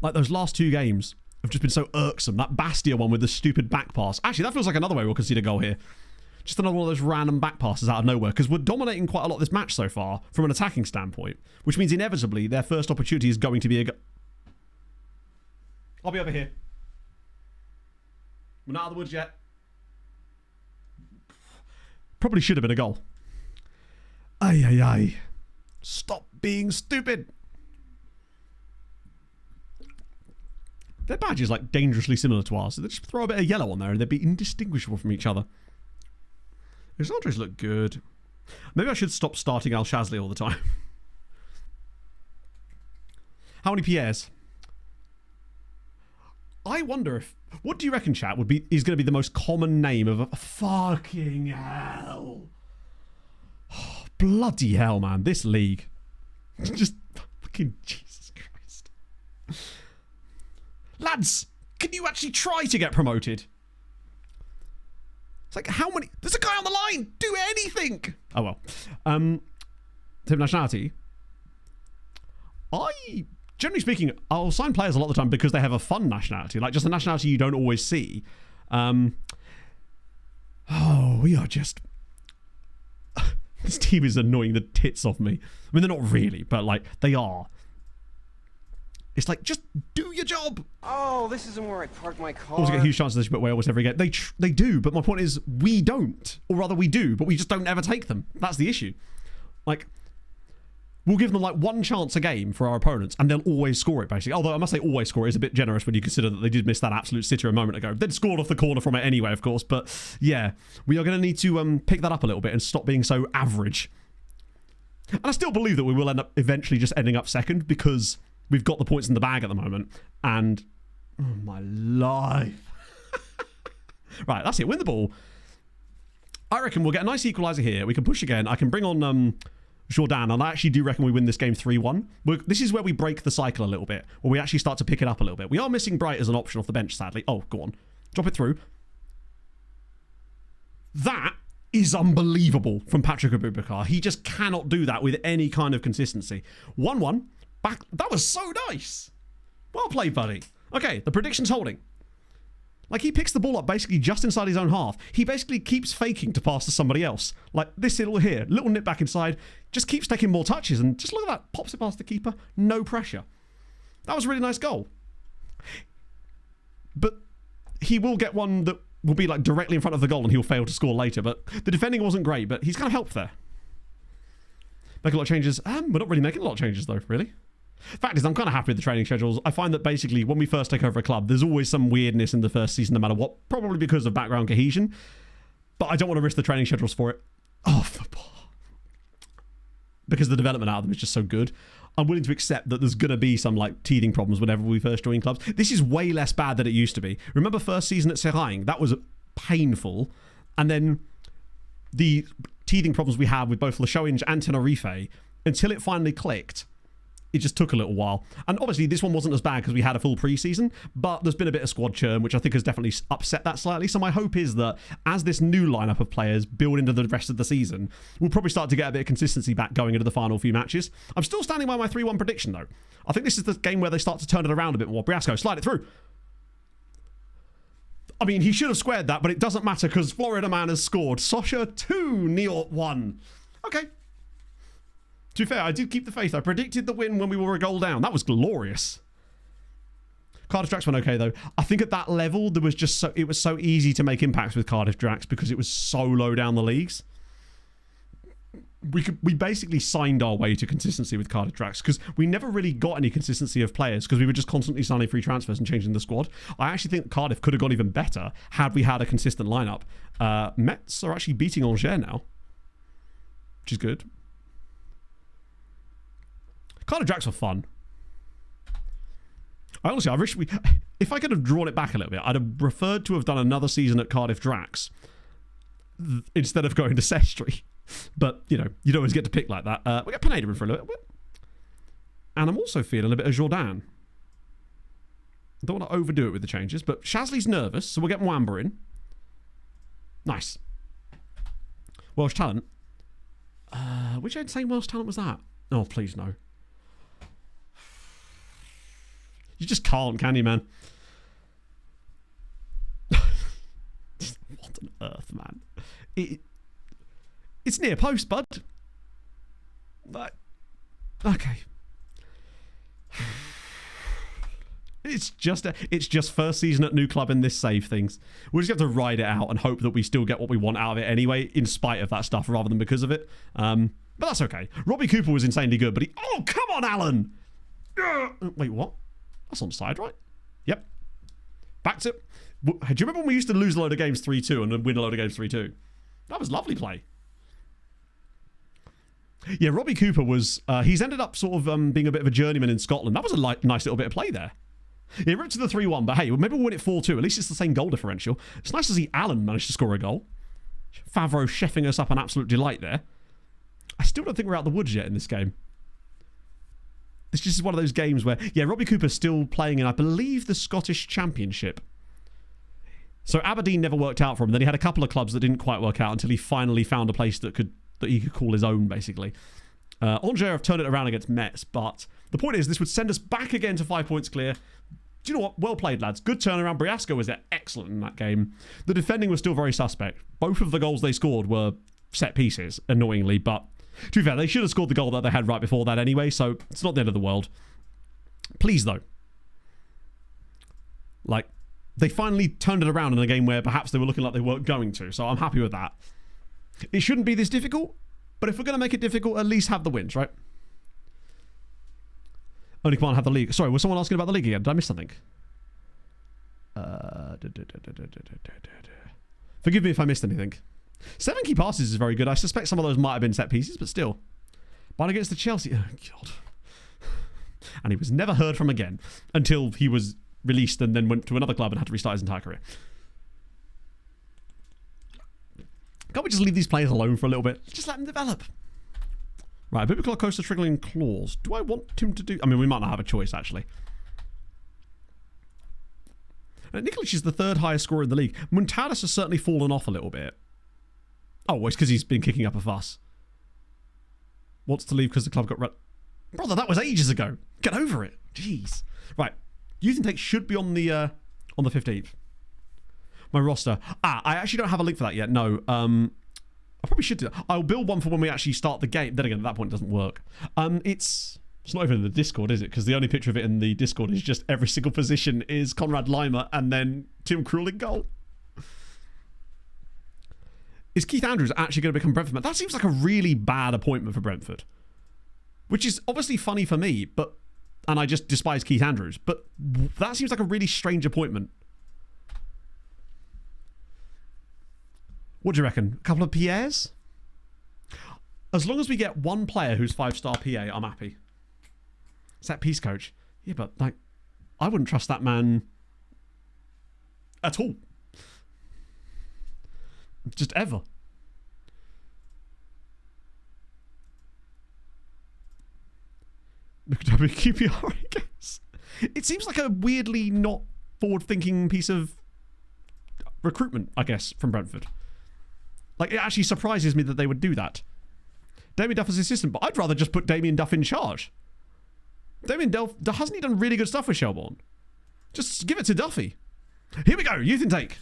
Like those last two games have just been so irksome. That Bastia one with the stupid back pass. Actually, that feels like another way we'll concede a goal here. Just another one of those random back passes out of nowhere, because we're dominating quite a lot this match so far from an attacking standpoint, which means inevitably their first opportunity is going to be a go. I'll be over here. We're not out of the woods yet. Probably should have been a goal. Ay, ay, ay. Stop being stupid. Their badge is like dangerously similar to ours, so they just throw a bit of yellow on there and they'd be indistinguishable from each other. His Andres look good. Maybe I should stop starting Al Shazli all the time. How many Pierres? I wonder if... What do you reckon, chat, is going to be the most common name of a... Fucking hell. Oh, bloody hell, man. This league. Just fucking Jesus Christ. Lads, can you actually try to get promoted? It's like, how many... There's a guy on the line! Do anything! Oh, well. Team nationality. generally speaking, I'll sign players a lot of the time because they have a fun nationality, like just a nationality you don't always see. We are just... This team is annoying the tits off me. I mean, they're not really, but like, they are. It's like, just do your job. Oh, this isn't where I park my car. Also get huge chances they should put Wales every game. They do, but my point is, we don't. Or rather, we do, but we just don't ever take them. That's the issue. Like, we'll give them like one chance a game for our opponents, and they'll always score it, basically. Although I must say always score it is a bit generous when you consider that they did miss that absolute sitter a moment ago. They'd scored off the corner from it anyway, of course. But yeah, we are going to need to pick that up a little bit and stop being so average. And I still believe that we will end up eventually just ending up second because we've got the points in the bag at the moment. And, oh my life. Right, that's it. Win the ball. I reckon we'll get a nice equaliser here. We can push again. I can bring on... Jourdan, and I actually do reckon we win this game 3-1. This is where we break the cycle a little bit, where we actually start to pick it up a little bit. We are missing Bright as an option off the bench, sadly. Oh, go on. Drop it through. That is unbelievable from Patrick Abubakar. He just cannot do that with any kind of consistency. 1-1. Back. That was so nice. Well played, buddy. Okay, the prediction's holding. Like, he picks the ball up basically just inside his own half. He basically keeps faking to pass to somebody else. Like, this little here, little nip back inside, just keeps taking more touches, and just look at that, pops it past the keeper, no pressure. That was a really nice goal. But he will get one that will be, like, directly in front of the goal, and he'll fail to score later. But the defending wasn't great, but he's kind of helped there. Make a lot of changes. We're not really making a lot of changes, though, really. Fact is, I'm kind of happy with the training schedules. I find that basically when we first take over a club, there's always some weirdness in the first season, no matter what, probably because of background cohesion. But I don't want to risk the training schedules for it. Oh, because the development out of them is just so good. I'm willing to accept that there's going to be some like teething problems whenever we first join clubs. This is way less bad than it used to be. Remember first season at Serraing? That was painful. And then the teething problems we had with both Le Chouinge and Tenerife, until it finally clicked, it just took a little while. And obviously this one wasn't as bad because we had a full pre-season, but there's been a bit of squad churn, which I think has definitely upset that slightly. So my hope is that as this new lineup of players build into the rest of the season, we'll probably start to get a bit of consistency back going into the final few matches. I'm still standing by my 3-1 prediction though. I think this is the game where they start to turn it around a bit more. Briasco, slide it through. I mean, he should have squared that, but it doesn't matter because Florida Man has scored. Sochaux 2, Niort 1. Okay. To be fair, I did keep the faith. I predicted the win when we were a goal down. That was glorious. Cardiff Drax went okay, though. I think at that level, there was just it was so easy to make impacts with Cardiff Drax because it was so low down the leagues. We basically signed our way to consistency with Cardiff Drax because we never really got any consistency of players because we were just constantly signing free transfers and changing the squad. I actually think Cardiff could have gone even better had we had a consistent lineup. Mets are actually beating Angers now, which is good. Cardiff Drax were fun. I wish if I could have drawn it back a little bit, I'd have preferred to have done another season at Cardiff Drax instead of going to Sestri. But, you know, you don't always get to pick like that. We got Pineda in for a little bit. And I'm also feeling a bit of Jourdan. I don't want to overdo it with the changes, but Shasley's nervous, so we'll get Mwamba in. Nice. Welsh talent. Which insane Welsh talent was that? Oh, please no. You just can't, can you, man? What on earth, man? It's near post, bud. But, okay. It's just first season at new club in this save things. We'll just have to ride it out and hope that we still get what we want out of it anyway, in spite of that stuff, rather than because of it. But that's okay. Robbie Cooper was insanely good, but oh, come on, Alan! Wait, what? That's on side, right? Yep. Back to... Do you remember when we used to lose a load of games 3-2 and then win a load of games 3-2? That was lovely play. Yeah, Robbie Cooper was... he's ended up sort of being a bit of a journeyman in Scotland. That was a nice little bit of play there. Yeah, ripped to the 3-1, but hey, maybe we'll win it 4-2. At least it's the same goal differential. It's nice to see Alan manage to score a goal. Favreau chefing us up an absolute delight there. I still don't think we're out the woods yet in this game. This just is one of those games where, yeah, Robbie Cooper's still playing in, I believe, the Scottish Championship. So Aberdeen never worked out for him. Then he had a couple of clubs that didn't quite work out until he finally found a place that he could call his own, basically. Angers have turned it around against Metz, but the point is this would send us back again to 5 points clear. Do you know what? Well played, lads. Good turnaround. Briasco was excellent in that game. The defending was still very suspect. Both of the goals they scored were set pieces, annoyingly, but to be fair, they should have scored the goal that they had right before that anyway, so it's not the end of the world. Please, though. Like, they finally turned it around in a game where perhaps they were looking like they weren't going to, so I'm happy with that. It shouldn't be this difficult, but if we're going to make it difficult, at least have the wins, right? Only can't have the league. Sorry, was someone asking about the league again? Did I miss something? Forgive me if I missed anything. 7 key passes is very good. I suspect some of those might have been set pieces, but still. But against the Chelsea... Oh, God. And he was never heard from again until he was released and then went to another club and had to restart his entire career. Can't we just leave these players alone for a little bit? Just let them develop. Right, Bibicola Costa triggering claws. Do I want him to do... I mean, we might not have a choice, actually. Nikolic is the 3rd highest scorer in the league. Muntadas has certainly fallen off a little bit. Oh, well, it's because he's been kicking up a fuss. Wants to leave because the club got... Brother, that was ages ago. Get over it. Jeez. Right. Youth intake should be on the 15th. My roster. I actually don't have a link for that yet. No. I probably should do that. I'll build one for when we actually start the game. Then again, at that point, it doesn't work. It's not even in the Discord, is it? Because the only picture of it in the Discord is just every single position is Conrad Lima and then Tim Krul in goal. Is Keith Andrews actually going to become Brentford man? That seems like a really bad appointment for Brentford. Which is obviously funny for me, but... And I just despise Keith Andrews. But that seems like a really strange appointment. What do you reckon? A couple of PAs? As long as we get one player who's 5-star PA, I'm happy. Set piece coach. Yeah, but like, I wouldn't trust that man at all. Just ever. QPR, I guess. It seems like a weirdly not forward-thinking piece of recruitment, I guess, from Brentford. Like, it actually surprises me that they would do that. Damien Duff as assistant, but I'd rather just put Damien Duff in charge. Damien Duff, hasn't he done really good stuff with Shelbourne? Just give it to Duffy. Here we go, youth intake.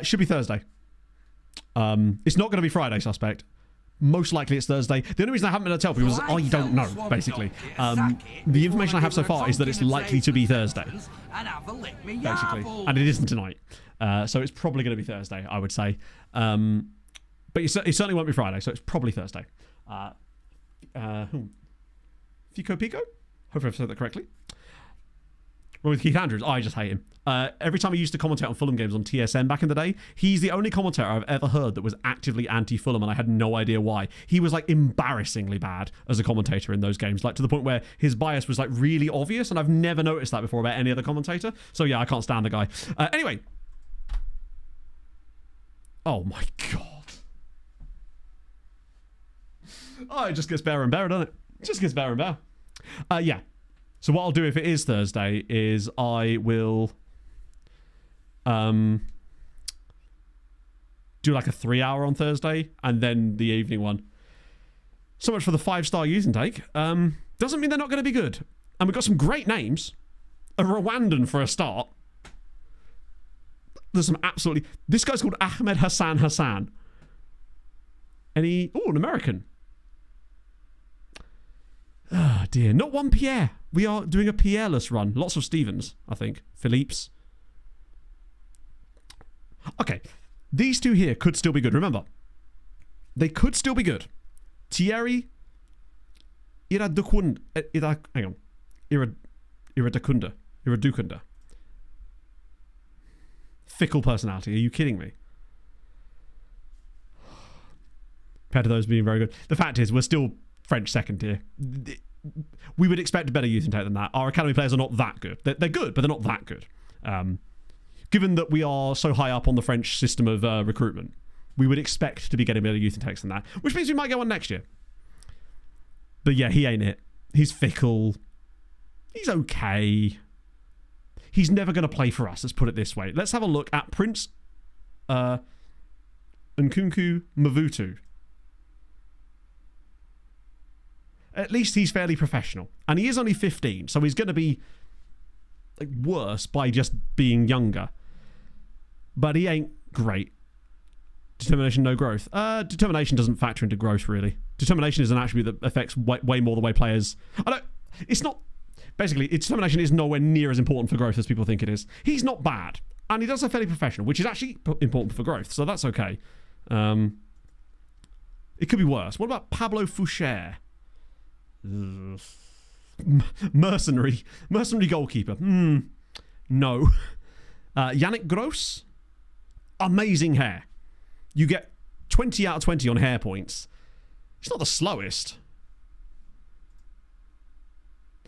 Should be Thursday. It's not going to be Friday, suspect. Most likely it's Thursday. The only reason I haven't been able to tell people is I don't know, basically. The information I have so far is that it's likely to be Thursday. Basically. And it isn't tonight. So it's probably going to be Thursday, I would say. But it certainly won't be Friday, so it's probably Thursday. Fico Pico? Hopefully I've said that correctly. Well, with Keith Andrews, I just hate him. Every time he used to commentate on Fulham games on TSN back in the day, he's the only commentator I've ever heard that was actively anti-Fulham, and I had no idea why. He was like embarrassingly bad as a commentator in those games, like to the point where his bias was like really obvious, and I've never noticed that before about any other commentator. So yeah, I can't stand the guy. Anyway. Oh my God. Oh, it just gets better and better, doesn't it? It just gets better and better. Yeah. So what I'll do if it is Thursday is I will do like a 3-hour on Thursday and then the evening one. So much for the 5-star youth intake. Doesn't mean they're not going to be good. And we've got some great names. A Rwandan for a start. There's some absolutely... This guy's called Ahmed Hassan. Oh, an American. Oh dear, not one Pierre. We are doing a Pierre-less run. Lots of Stevens, I think. Philippe's. Okay, these two here could still be good. Remember, they could still be good. Thierry Iradukunda. Hang on. Iradukunda. Fickle personality. Are you kidding me? Compared to those being very good. The fact is, we're still French second tier. We would expect a better youth intake than that. Our academy players are not that good. They're good, but they're not that good. Given that we are so high up on the French system of recruitment, we would expect to be getting better youth intakes than that, which means we might get one next year. But yeah, he ain't it. He's fickle. He's okay. He's never going to play for us, let's put it this way. Let's have a look at Prince Nkunku Mavutu. At least he's fairly professional. And he is only 15, so he's going to be like, worse by just being younger. But he ain't great. Determination, no growth. Determination doesn't factor into growth, really. Determination is an attribute that affects way more the way players... It's not... Basically, determination is nowhere near as important for growth as people think it is. He's not bad. And he does have fairly professional, which is actually important for growth. So that's okay. It could be worse. What about Pablo Foucher? Mercenary goalkeeper. No. Yannick Gross. Amazing hair. You get 20 out of 20 on hair points. He's not the slowest.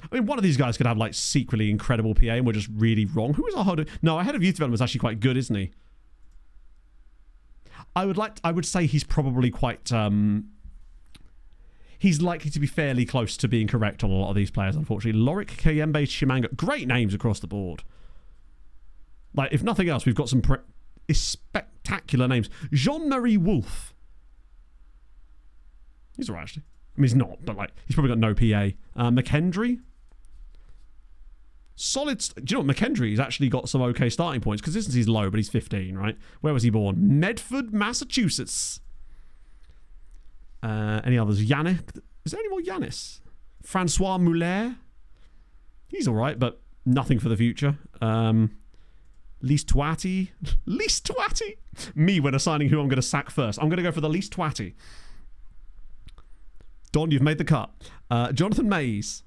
I mean, one of these guys could have like secretly incredible PA and we're just really wrong. Who is our head of... No, our head of youth development is actually quite good, isn't he? I would say he's probably quite... He's likely to be fairly close to being correct on a lot of these players, unfortunately. Lorik Kayembe Shimanga. Great names across the board. Like, if nothing else, we've got some spectacular names. Jean-Marie Wolf. He's alright, actually. I mean, he's not, but like, he's probably got no PA. McKendry. Solid. Do you know what? McKendry's actually got some okay starting points. Consistency's low, but he's 15, right? Where was he born? Medford, Massachusetts. Any others? Yannick. Is there any more Yanis? Francois Muller. He's alright, but nothing for the future. Least twatty. Least twatty. Me when assigning who I'm going to sack first. I'm going to go for the least twatty. Don, you've made the cut. Jonathan Mays.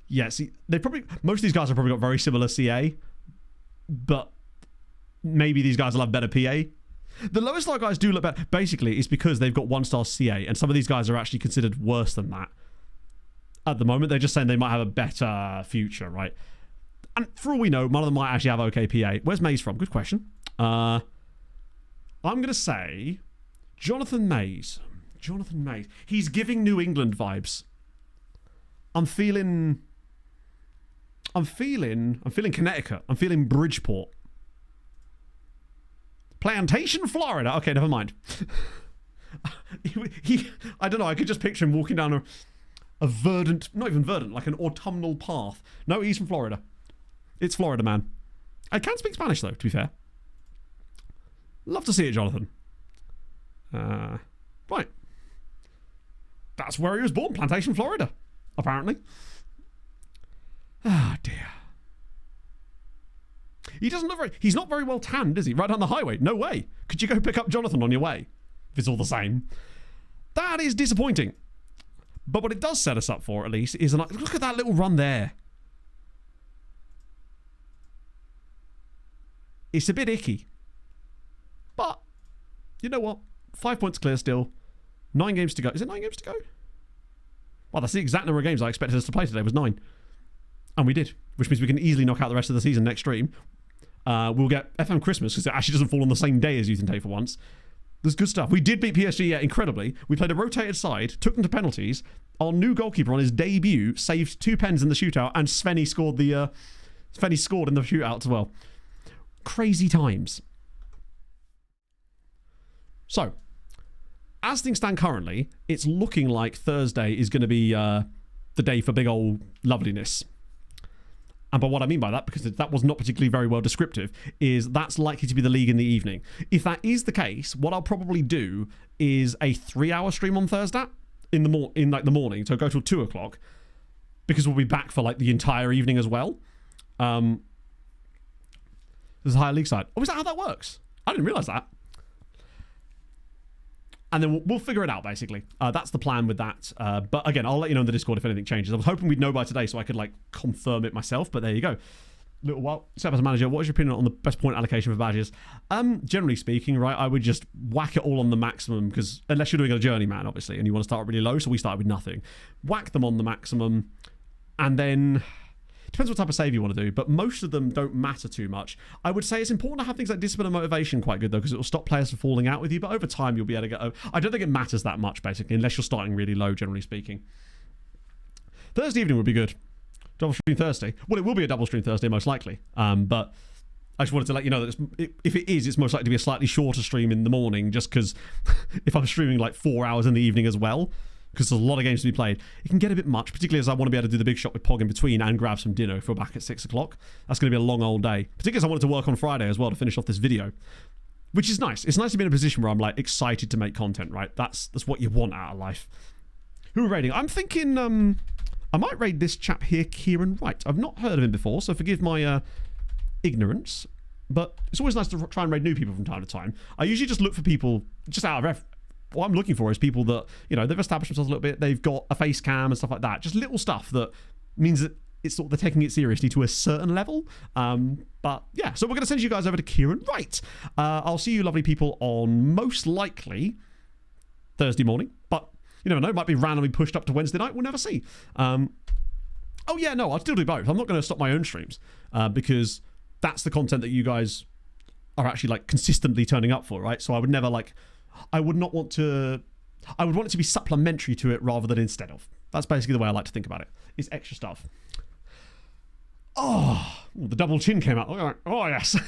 Yeah, see, most of these guys have probably got very similar CA, but maybe these guys will have better PA. The lowest star guys do look better. Basically, it's because they've got 1-star CA, and some of these guys are actually considered worse than that. At the moment, they're just saying they might have a better future, right? And for all we know, one of them might actually have okay PA. Where's Mays from? Good question. I'm going to say Jonathan Mays. Jonathan Mays. He's giving New England vibes. I'm feeling Connecticut. I'm feeling Bridgeport. Plantation, Florida. Okay, never mind. I don't know. I could just picture him walking down a verdant, not even verdant, like an autumnal path. No, he's from Florida. It's Florida, man. I can speak Spanish, though, to be fair. Love to see it, Jonathan. Right. That's where he was born, Plantation, Florida, apparently. Ah, dear. He doesn't look he's not very well tanned, is he? Right down the highway. No way. Could you go pick up Jonathan on your way? If it's all the same. That is disappointing. But what it does set us up for, at least, is look at that little run there. It's a bit icky. But, you know what? 5 points clear still. 9 games to go. Is it 9 games to go? Well, that's the exact number of games I expected us to play today was 9. And we did. Which means we can easily knock out the rest of the season next stream. We'll get FM Christmas because it actually doesn't fall on the same day as Youth and Take for once. There's good stuff. We did beat PSG incredibly. We played a rotated side, took them to penalties. Our new goalkeeper on his debut saved 2 pens in the shootout, and Svenny scored in the shootout as well. Crazy times. So, as things stand currently, it's looking like Thursday is going to be the day for big old loveliness. And by what I mean by that, because that was not particularly very well descriptive, is that's likely to be the league in the evening. If that is the case, what I'll probably do is a 3-hour stream on Thursday in the morning, so go till 2 o'clock, because we'll be back for like the entire evening as well. There's a higher league side. Oh, is that how that works? I didn't realise that. And then we'll figure it out, basically. That's the plan with that. But again, I'll let you know in the Discord if anything changes. I was hoping we'd know by today so I could, like, confirm it myself. But there you go. Little while. Step as a manager, what is your opinion on the best point allocation for badges? Generally speaking, right, I would just whack it all on the maximum. Because unless you're doing a journeyman, obviously, and you want to start really low. So we started with nothing. Whack them on the maximum. And then... Depends what type of save you want to do, but most of them don't matter too much. I would say it's important to have things like discipline and motivation quite good, though, because it will stop players from falling out with you, but over time you'll be able to get over. I don't think it matters that much, basically, unless you're starting really low, generally speaking. Thursday evening would be good. Double stream Thursday. Well, it will be a double stream Thursday, most likely, but I just wanted to let you know that if it is, it's most likely to be a slightly shorter stream in the morning, just because if I'm streaming like 4 hours in the evening as well, because there's a lot of games to be played, it can get a bit much, particularly as I want to be able to do the big shot with Pog in between and grab some dinner if we're back at 6 o'clock. That's going to be a long old day, particularly as I wanted to work on Friday as well to finish off this video, which is nice. It's nice to be in a position where I'm like excited to make content, right? That's what you want out of life. Who are raiding? I'm thinking I might raid this chap here, Kieran Wright. I've not heard of him before, so forgive my ignorance, but it's always nice to try and raid new people from time to time. I usually just look for people just out of what I'm looking for is people that, you know, they've established themselves a little bit, they've got a face cam and stuff like that, just little stuff that means that it's sort of they're taking it seriously to a certain level. But yeah, so we're going to send you guys over to Kieran Wright. I'll see you lovely people on most likely Thursday morning, but you never know, it might be randomly pushed up to Wednesday night, we'll never see. Oh yeah, no, I'll still do both. I'm not going to stop my own streams because that's the content that you guys are actually like consistently turning up for, right? So I would never I would want it to be supplementary to it rather than instead of. That's basically the way I like to think about it. It's extra stuff. Oh, the double chin came out. Oh yes.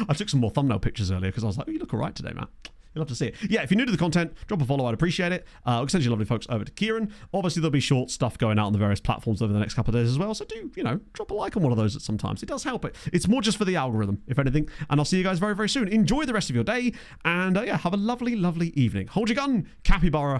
I took some more thumbnail pictures earlier because I was like, oh, you look all right today, Matt. You'll have to see it. Yeah, if you're new to the content, drop a follow. I'd appreciate it. I'll send you lovely folks over to Kieran. Obviously, there'll be short stuff going out on the various platforms over the next couple of days as well. So do, you know, drop a like on one of those at sometimes. It does help it. It's more just for the algorithm, if anything. And I'll see you guys very, very soon. Enjoy the rest of your day. And yeah, have a lovely, lovely evening. Hold your gun, capybara.